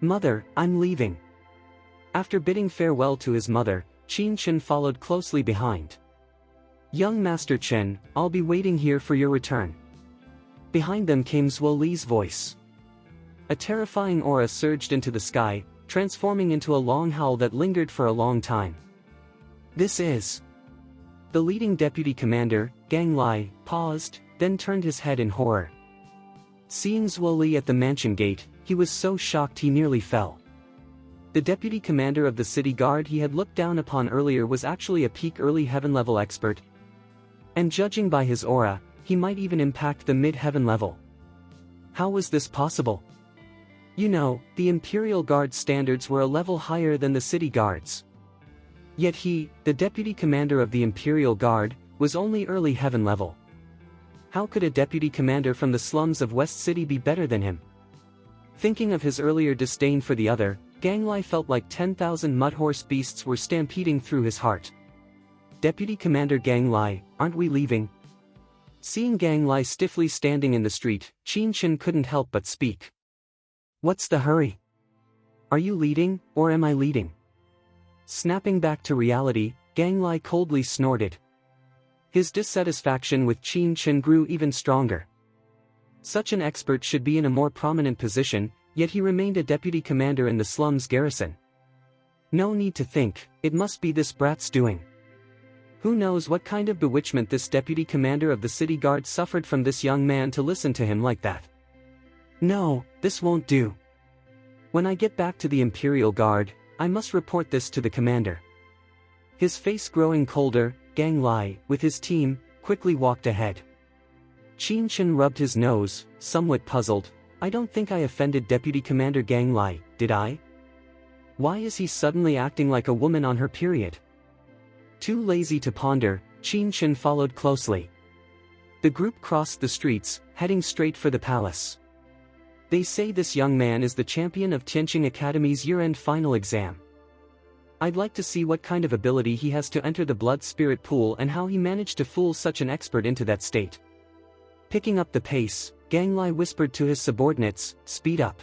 [SPEAKER 1] Mother, I'm leaving. After bidding farewell to his mother, Qin Chen followed closely behind. Young Master Chen, I'll be waiting here for your return. Behind them came Zhuo Li's voice. A terrifying aura surged into the sky, transforming into a long howl that lingered for a long time. This is... The leading deputy commander, Gang Lai, paused, then turned his head in horror. Seeing Zhuo Li at the mansion gate, he was so shocked he nearly fell. The deputy commander of the city guard he had looked down upon earlier was actually a peak early heaven level expert. And judging by his aura, he might even impact the mid-heaven level. How was this possible? You know, the Imperial Guard standards were a level higher than the city guards. Yet he, the deputy commander of the Imperial Guard, was only early heaven level. How could a deputy commander from the slums of West City be better than him? Thinking of his earlier disdain for the other, Gang Lai felt like 10,000 mudhorse beasts were stampeding through his heart. Deputy Commander Gang Lai, aren't we leaving? Seeing Gang Lai stiffly standing in the street, Qin Chen couldn't help but speak. What's the hurry? Are you leading, or am I leading? Snapping back to reality, Gang Lai coldly snorted. His dissatisfaction with Qin Chen grew even stronger. Such an expert should be in a more prominent position, yet he remained a deputy commander in the slums garrison. No need to think, it must be this brat's doing. Who knows what kind of bewitchment this deputy commander of the city guard suffered from this young man to listen to him like that. No, this won't do. When I get back to the Imperial Guard, I must report this to the commander. His face growing colder, Gang Lai, with his team, quickly walked ahead. Qin Chen rubbed his nose, somewhat puzzled. I don't think I offended Deputy Commander Gang Lai, did I? Why is he suddenly acting like a woman on her period? Too lazy to ponder, Qin Chen followed closely. The group crossed the streets, heading straight for the palace. They say this young man is the champion of Tianqing Academy's year-end final exam. I'd like to see what kind of ability he has to enter the blood spirit pool and how he managed to fool such an expert into that state. Picking up the pace, Gang Lai whispered to his subordinates, speed up.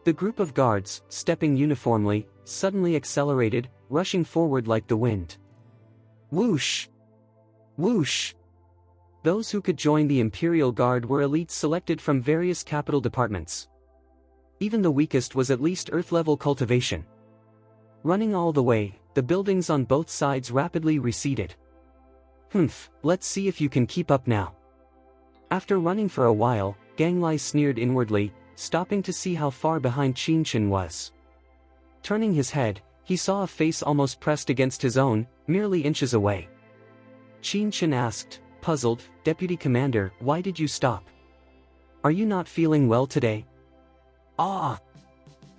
[SPEAKER 1] The group of guards, stepping uniformly, suddenly accelerated, rushing forward like the wind. Whoosh! Whoosh! Those who could join the Imperial Guard were elites selected from various capital departments. Even the weakest was at least Earth-level cultivation. Running all the way, the buildings on both sides rapidly receded. Let's see if you can keep up now. After running for a while, Gang Lai sneered inwardly, stopping to see how far behind Qin Chen was. Turning his head, he saw a face almost pressed against his own, merely inches away. Qin Chen asked, puzzled, Deputy Commander, why did you stop? Are you not feeling well today? Ah!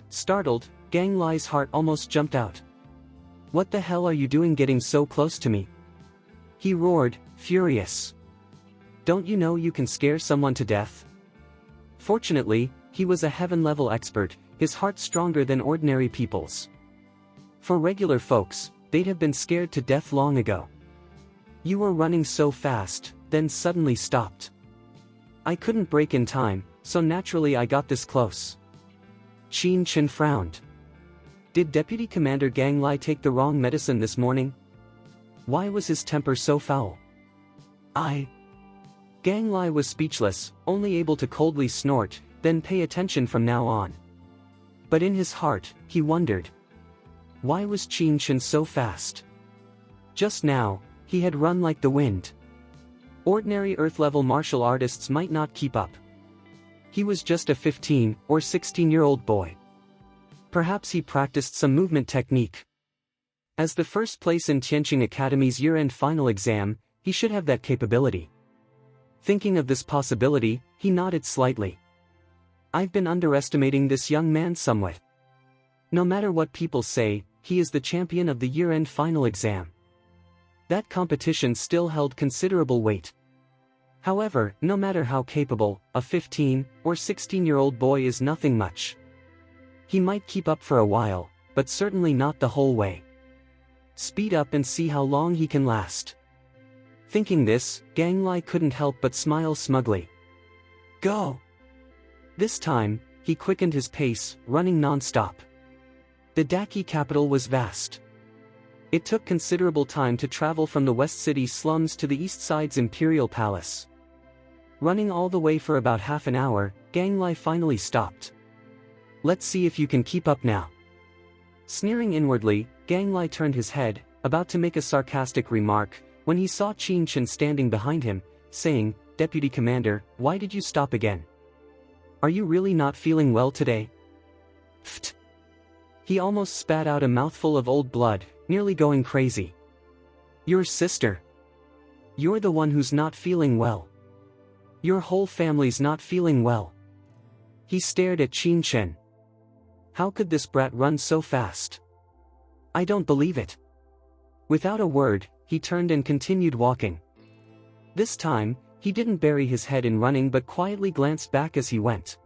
[SPEAKER 1] Startled, Gang Lai's heart almost jumped out. What the hell are you doing getting so close to me? He roared, furious. Don't you know you can scare someone to death? Fortunately, he was a heaven-level expert, his heart stronger than ordinary people's. For regular folks, they'd have been scared to death long ago. You were running so fast, then suddenly stopped. I couldn't brake in time, so naturally I got this close. Qin Chen frowned. Did Deputy Commander Gang Lai take the wrong medicine this morning? Why was his temper so foul? Gang Lai was speechless, only able to coldly snort, then pay attention from now on. But in his heart, he wondered. Why was Qin Chen so fast? Just now, he had run like the wind. Ordinary Earth-level martial artists might not keep up. He was just a 15 or 16-year-old boy. Perhaps he practiced some movement technique. As the first place in Tianqing Academy's year-end final exam, he should have that capability. Thinking of this possibility, he nodded slightly. I've been underestimating this young man somewhat. No matter what people say, he is the champion of the year-end final exam. That competition still held considerable weight. However, no matter how capable, a 15 or 16-year-old boy is nothing much. He might keep up for a while, but certainly not the whole way. Speed up and see how long he can last. Thinking this, Gang Lai couldn't help but smile smugly. Go! This time, he quickened his pace, running non-stop. The Daqi capital was vast. It took considerable time to travel from the West City slums to the East Side's Imperial Palace. Running all the way for about half an hour, Gang Lai finally stopped. Let's see if you can keep up now. Sneering inwardly, Gang Lai turned his head, about to make a sarcastic remark, when he saw Qin Chen standing behind him, saying, Deputy Commander, why did you stop again? Are you really not feeling well today? Pfft! He almost spat out a mouthful of old blood, nearly going crazy. Your sister. You're the one who's not feeling well. Your whole family's not feeling well. He stared at Qin Chen. How could this brat run so fast? I don't believe it. Without a word, he turned and continued walking. This time, he didn't bury his head in running but quietly glanced back as he went.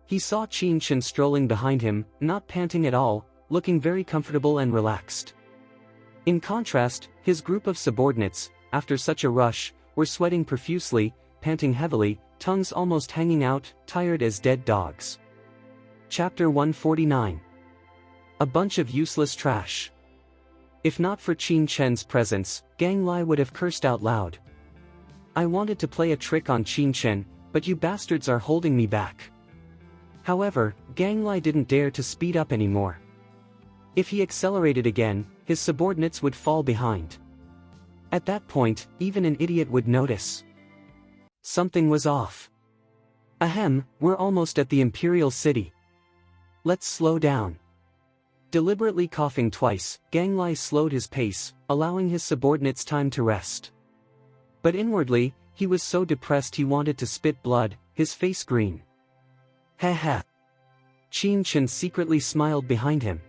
[SPEAKER 1] He saw Qin Chen strolling behind him, not panting at all, looking very comfortable and relaxed. In contrast, his group of subordinates, after such a rush, were sweating profusely, panting heavily, tongues almost hanging out, tired as dead dogs. Chapter 149. A bunch of useless trash. If not for Qin Chen's presence, Gang Lai would have cursed out loud. I wanted to play a trick on Qin Chen, but you bastards are holding me back. However, Gang Lai didn't dare to speed up anymore. If he accelerated again, his subordinates would fall behind. At that point, even an idiot would notice. Something was off. Ahem, we're almost at the Imperial City. Let's slow down. Deliberately coughing twice, Gang Lai slowed his pace, allowing his subordinates time to rest. But inwardly, he was so depressed he wanted to spit blood, his face green. Ha ha. Qin Chen secretly smiled behind him.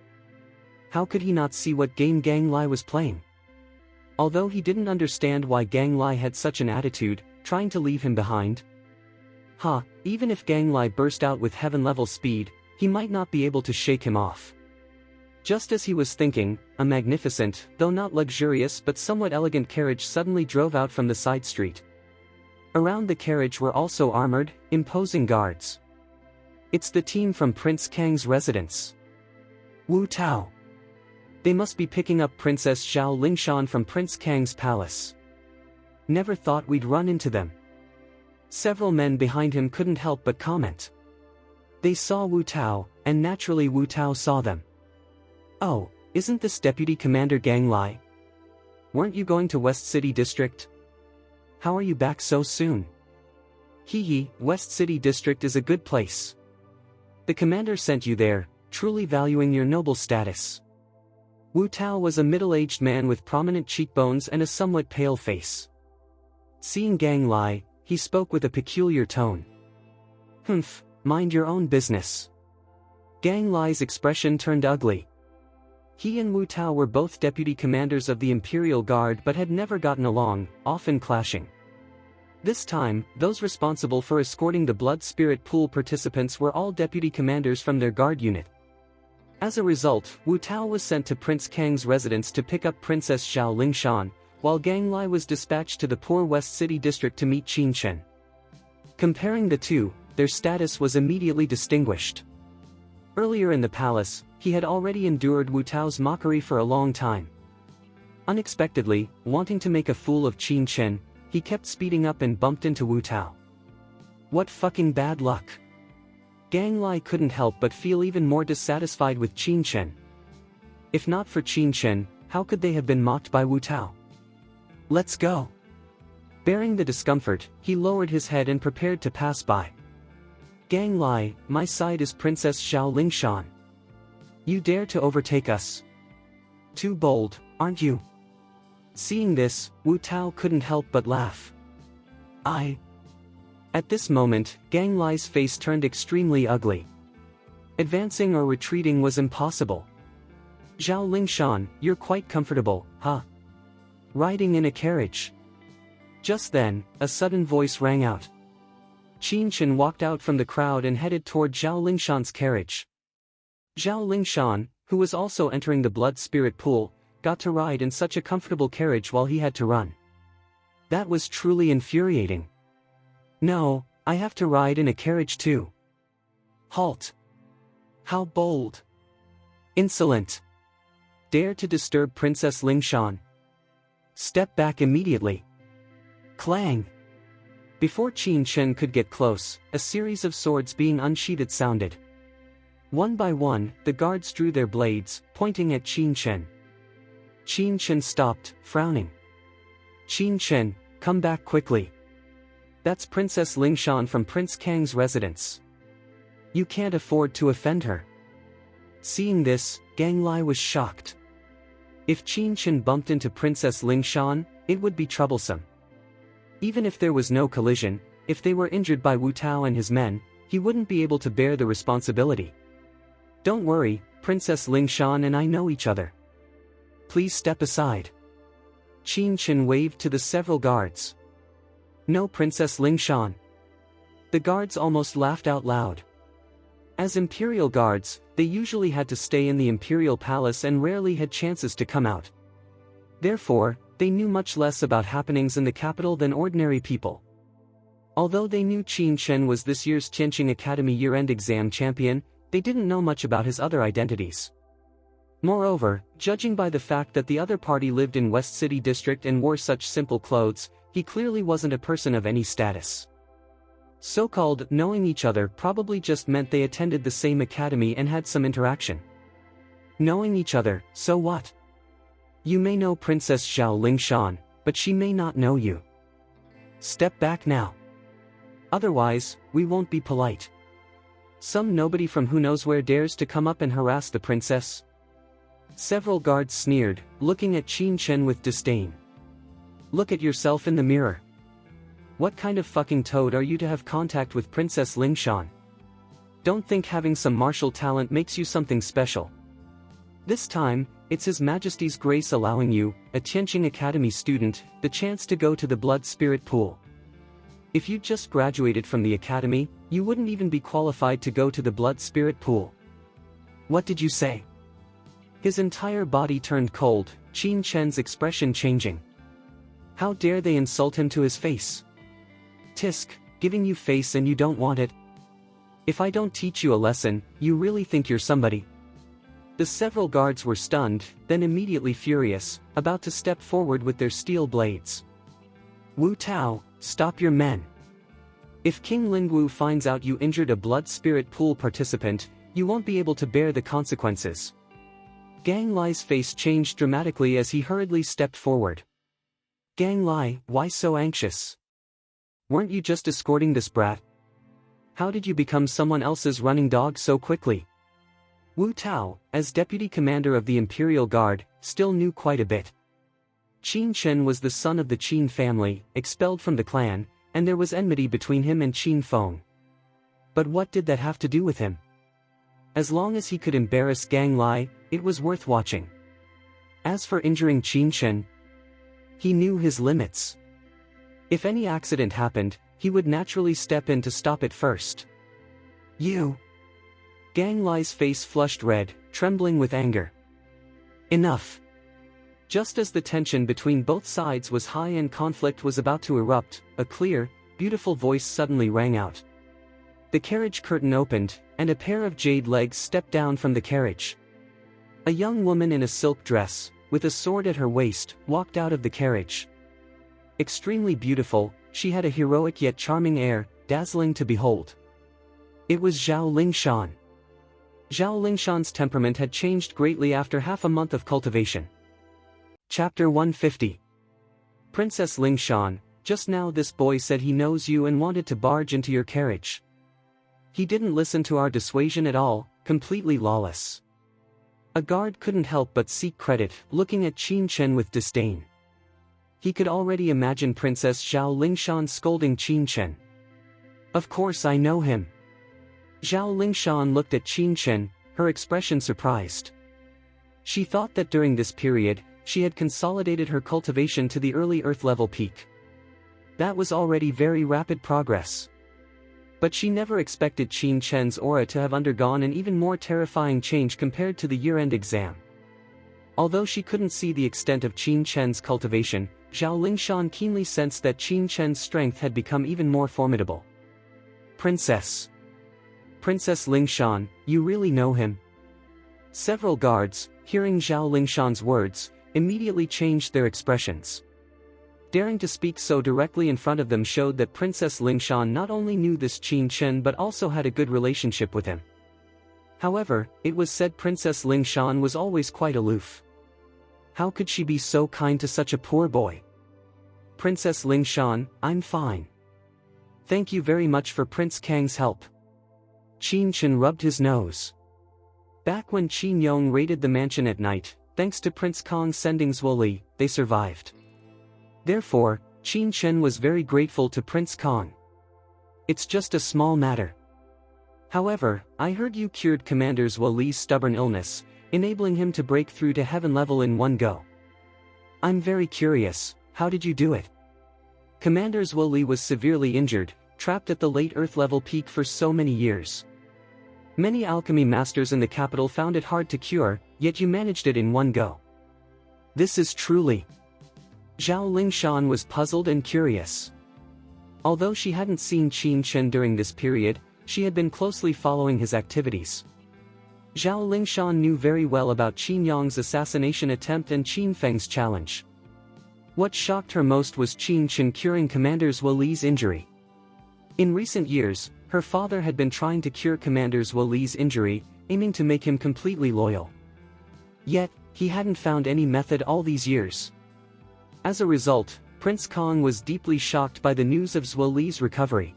[SPEAKER 1] How could he not see what game Gang Lai was playing? Although he didn't understand why Gang Lai had such an attitude, trying to leave him behind. Even if Gang Lai burst out with heaven-level speed, he might not be able to shake him off. Just as he was thinking, a magnificent, though not luxurious but somewhat elegant carriage suddenly drove out from the side street. Around the carriage were also armored, imposing guards. It's the team from Prince Kang's residence. Wu Tao. They must be picking up Princess Zhao Lingshan from Prince Kang's palace. Never thought we'd run into them. Several men behind him couldn't help but comment. They saw Wu Tao, and naturally Wu Tao saw them. Oh, isn't this Deputy Commander Gang Lai? Weren't you going to West City District? How are you back so soon? Hee, West City District is a good place. The commander sent you there, truly valuing your noble status. Wu Tao was a middle-aged man with prominent cheekbones and a somewhat pale face. Seeing Gang Lai, he spoke with a peculiar tone. Humph, mind your own business. Gang Lai's expression turned ugly. He and Wu Tao were both deputy commanders of the Imperial Guard but had never gotten along, often clashing. This time, those responsible for escorting the Blood Spirit Pool participants were all deputy commanders from their guard unit. As a result, Wu Tao was sent to Prince Kang's residence to pick up Princess Zhao Lingshan, while Gang Lai was dispatched to the poor West City District to meet Qin Chen. Comparing the two, their status was immediately distinguished. Earlier in the palace, he had already endured Wu Tao's mockery for a long time. Unexpectedly, wanting to make a fool of Qin Chen, he kept speeding up and bumped into Wu Tao. What fucking bad luck. Gang Lai couldn't help but feel even more dissatisfied with Qin Chen. If not for Qin Chen, how could they have been mocked by Wu Tao? Let's go. Bearing the discomfort, he lowered his head and prepared to pass by. Gang Lai, my side is Princess Zhao Lingshan. You dare to overtake us? Too bold, aren't you? Seeing this, Wu Tao couldn't help but laugh. At this moment, Gang Lai's face turned extremely ugly. Advancing or retreating was impossible. Zhao Lingshan, you're quite comfortable, huh? Riding in a carriage. Just then, a sudden voice rang out. Qin Chen walked out from the crowd and headed toward Zhao Lingshan's carriage. Zhao Lingshan, who was also entering the blood spirit pool, got to ride in such a comfortable carriage while he had to run. That was truly infuriating. No, I have to ride in a carriage too. Halt. How bold. Insolent. Dare to disturb Princess Lingshan. Step back immediately. Clang. Before Qin Chen could get close, a series of swords being unsheathed sounded. One by one, the guards drew their blades, pointing at Qin Chen. Qin Chen stopped, frowning. Qin Chen, come back quickly. That's Princess Lingshan from Prince Kang's residence. You can't afford to offend her. Seeing this, Gang Lai was shocked. If Qin Chen bumped into Princess Lingshan, it would be troublesome. Even if there was no collision, if they were injured by Wu Tao and his men, he wouldn't be able to bear the responsibility. Don't worry, Princess Lingshan and I know each other. Please step aside. Qin Chen waved to the several guards. No, Princess Lingshan. The guards almost laughed out loud. As imperial guards, they usually had to stay in the imperial palace and rarely had chances to come out. Therefore, they knew much less about happenings in the capital than ordinary people. Although they knew Qin Chen was this year's Tianqing Academy year-end exam champion, they didn't know much about his other identities. Moreover, judging by the fact that the other party lived in West City District and wore such simple clothes, he clearly wasn't a person of any status. So-called knowing each other probably just meant they attended the same academy and had some interaction. Knowing each other, so what? You may know Princess Zhao Lingshan, but she may not know you. Step back now. Otherwise, we won't be polite. Some nobody from who knows where dares to come up and harass the princess? Several guards sneered, looking at Qin Chen with disdain. Look at yourself in the mirror. What kind of fucking toad are you to have contact with Princess Lingshan? Don't think having some martial talent makes you something special. This time, it's His Majesty's grace allowing you, a Tianqing Academy student, the chance to go to the blood spirit pool. If you just graduated from the academy, you wouldn't even be qualified to go to the blood spirit pool. What did you say? His entire body turned cold, Qin Chen's expression changing. How dare they insult him to his face? Tisk, giving you face and you don't want it? If I don't teach you a lesson, you really think you're somebody? The several guards were stunned, then immediately furious, about to step forward with their steel blades. Wu Tao, stop your men. If King Lingwu finds out you injured a blood spirit pool participant, you won't be able to bear the consequences. Gang Lai's face changed dramatically as he hurriedly stepped forward. Gang Lai, why so anxious? Weren't you just escorting this brat? How did you become someone else's running dog so quickly? Wu Tao, as deputy commander of the Imperial Guard, still knew quite a bit. Qin Chen was the son of the Qin family, expelled from the clan, and there was enmity between him and Qin Feng. But what did that have to do with him? As long as he could embarrass Gang Lai, it was worth watching. As for injuring Qin Chen, he knew his limits. If any accident happened, he would naturally step in to stop it first. You! Gang Lai's face flushed red, trembling with anger. Enough! Just as the tension between both sides was high and conflict was about to erupt, a clear, beautiful voice suddenly rang out. The carriage curtain opened, and a pair of jade legs stepped down from the carriage. A young woman in a silk dress, with a sword at her waist, walked out of the carriage. Extremely beautiful, she had a heroic yet charming air, dazzling to behold. It was Zhao Lingshan. Zhao Lingshan's temperament had changed greatly after half a month of cultivation. Chapter 150. Princess Lingshan, just now this boy said he knows you and wanted to barge into your carriage. He didn't listen to our dissuasion at all, completely lawless. A guard couldn't help but seek credit, looking at Qin Chen with disdain. He could already imagine Princess Zhao Lingshan scolding Qin Chen. Of course I know him. Zhao Lingshan looked at Qin Chen, her expression surprised. She thought that during this period, she had consolidated her cultivation to the early Earth level peak. That was already very rapid progress. But she never expected Qin Chen's aura to have undergone an even more terrifying change compared to the year-end exam. Although she couldn't see the extent of Qin Chen's cultivation, Zhao Lingshan keenly sensed that Qin Chen's strength had become even more formidable. Princess Lingshan, you really know him? Several guards, hearing Zhao Lingshan's words, immediately changed their expressions. Daring to speak so directly in front of them showed that Princess Lingshan not only knew this Qin Chen but also had a good relationship with him. However, it was said Princess Lingshan was always quite aloof. How could she be so kind to such a poor boy? Princess Lingshan, I'm fine. Thank you very much for Prince Kang's help. Qin Chen rubbed his nose. Back when Qin Yong raided the mansion at night, thanks to Prince Kang sending Zhuoli, they survived. Therefore, Qin Chen was very grateful to Prince Kang. It's just a small matter. However, I heard you cured Commander Zhuoli's stubborn illness, enabling him to break through to heaven level in one go. I'm very curious, how did you do it? Commander Zhuoli was severely injured, trapped at the late Earth level peak for so many years. Many alchemy masters in the capital found it hard to cure, yet you managed it in one go. This is truly... Zhao Lingshan was puzzled and curious. Although she hadn't seen Qin Chen during this period, she had been closely following his activities. Zhao Lingshan knew very well about Qin Yong's assassination attempt and Qin Feng's challenge. What shocked her most was Qin Chen curing Commander Zhuoli's injury. In recent years, her father had been trying to cure Commander Zhuoli's injury, aiming to make him completely loyal. Yet, he hadn't found any method all these years. As a result, Prince Kang was deeply shocked by the news of Zhuoli's recovery.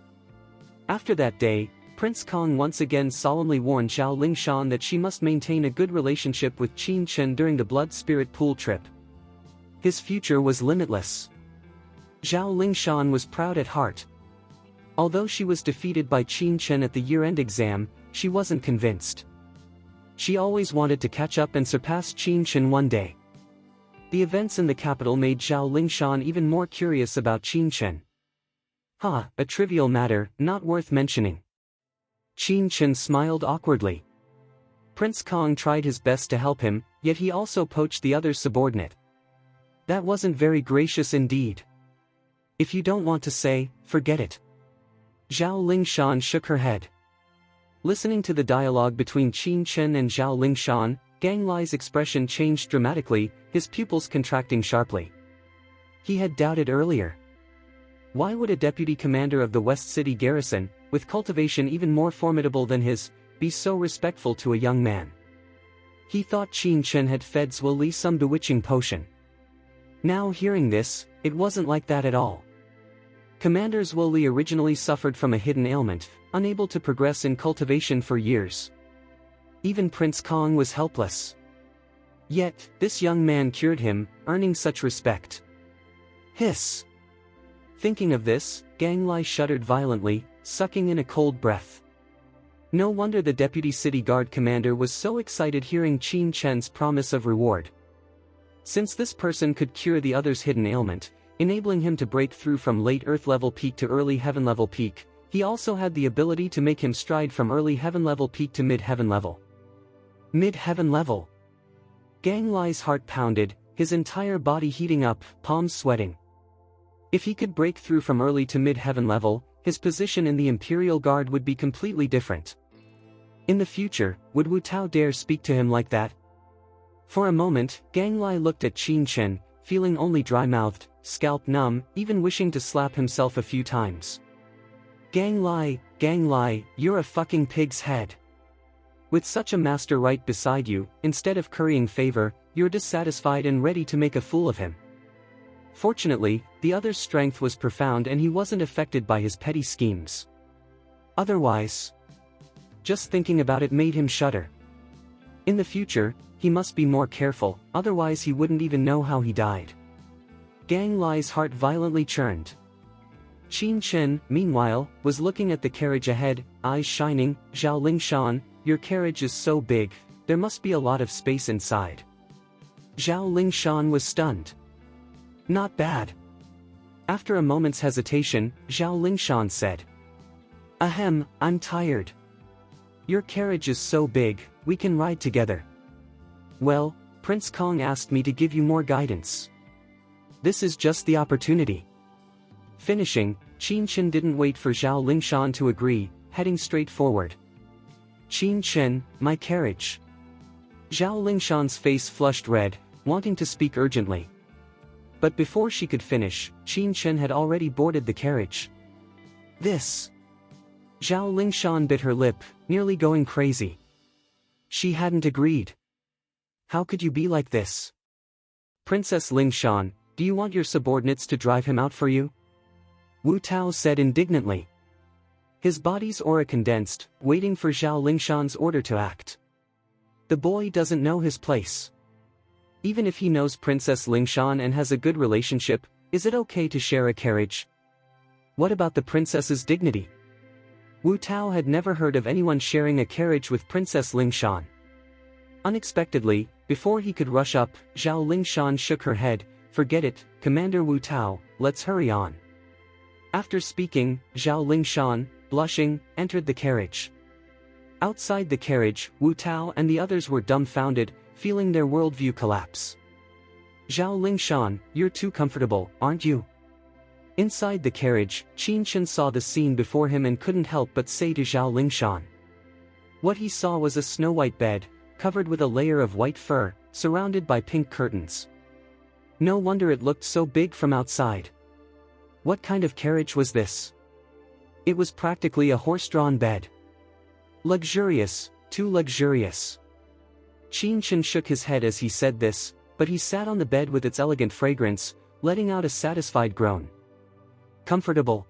[SPEAKER 1] After that day, Prince Kang once again solemnly warned Zhao Lingshan that she must maintain a good relationship with Qin Chen during the Blood Spirit Pool trip. His future was limitless. Zhao Lingshan was proud at heart. Although she was defeated by Qin Chen at the year-end exam, she wasn't convinced. She always wanted to catch up and surpass Qin Chen one day. The events in the capital made Zhao Lingshan even more curious about Qin Chen. A trivial matter, not worth mentioning. Qin Chen smiled awkwardly. Prince Kang tried his best to help him, yet he also poached the other's subordinate. That wasn't very gracious indeed. If you don't want to say, forget it. Zhao Lingshan shook her head. Listening to the dialogue between Qin Chen and Zhao Lingshan, Gang Lai's expression changed dramatically, his pupils contracting sharply. He had doubted earlier. Why would a deputy commander of the West City garrison, with cultivation even more formidable than his, be so respectful to a young man? He thought Qin Chen had fed Zhuoli some bewitching potion. Now hearing this, it wasn't like that at all. Commander Zhuoli originally suffered from a hidden ailment, unable to progress in cultivation for years. Even Prince Kang was helpless. Yet, this young man cured him, earning such respect. Hiss! Thinking of this, Gang Lai shuddered violently, sucking in a cold breath. No wonder the deputy city guard commander was so excited hearing Qin Chen's promise of reward. Since this person could cure the other's hidden ailment, enabling him to break through from late Earth level peak to early heaven level peak, he also had the ability to make him stride from early heaven level peak to mid-heaven level. Mid-heaven level. Gang Lai's heart pounded, his entire body heating up, palms sweating. If he could break through from early to mid-heaven level, his position in the Imperial Guard would be completely different. In the future, would Wu Tao dare speak to him like that? For a moment, Gang Lai looked at Qin Chen, feeling only dry-mouthed, scalp numb, even wishing to slap himself a few times. Gang Lai, you're a fucking pig's head. With such a master right beside you, instead of currying favor, you're dissatisfied and ready to make a fool of him. Fortunately, the other's strength was profound and he wasn't affected by his petty schemes. Otherwise, just thinking about it made him shudder. In the future, he must be more careful, otherwise he wouldn't even know how he died. Gang Lai's heart violently churned. Qin Chen, meanwhile, was looking at the carriage ahead, eyes shining. Zhao Lingshan, your carriage is so big, there must be a lot of space inside. Zhao Lingshan was stunned. Not bad. After a moment's hesitation, Zhao Lingshan said. Ahem, I'm tired. Your carriage is so big, we can ride together. Well, Prince Kong asked me to give you more guidance. This is just the opportunity. Finishing, Qin Chen didn't wait for Zhao Lingshan to agree, heading straight forward. Qin Chen, my carriage. Zhao Lingshan's face flushed red, wanting to speak urgently. But before she could finish, Qin Chen had already boarded the carriage. This. Zhao Lingshan bit her lip, nearly going crazy. She hadn't agreed. How could you be like this? Princess Lingshan, do you want your subordinates to drive him out for you? Wu Tao said indignantly. His body's aura condensed, waiting for Zhao Lingshan's order to act. The boy doesn't know his place. Even if he knows Princess Lingshan and has a good relationship, is it okay to share a carriage? What about the princess's dignity? Wu Tao had never heard of anyone sharing a carriage with Princess Lingshan. Unexpectedly, before he could rush up, Zhao Lingshan shook her head. Forget it, Commander Wu Tao, let's hurry on. After speaking, Zhao Lingshan, blushing, entered the carriage. Outside the carriage, Wu Tao and the others were dumbfounded, feeling their worldview collapse. Zhao Lingshan, you're too comfortable, aren't you? Inside the carriage, Qin Chen saw the scene before him and couldn't help but say to Zhao Lingshan. What he saw was a snow-white bed, covered with a layer of white fur, surrounded by pink curtains. No wonder it looked so big from outside. What kind of carriage was this? It was practically a horse-drawn bed. Luxurious, too luxurious. Qin Chen shook his head as he said this, but he sat on the bed with its elegant fragrance, letting out a satisfied groan. Comfortable,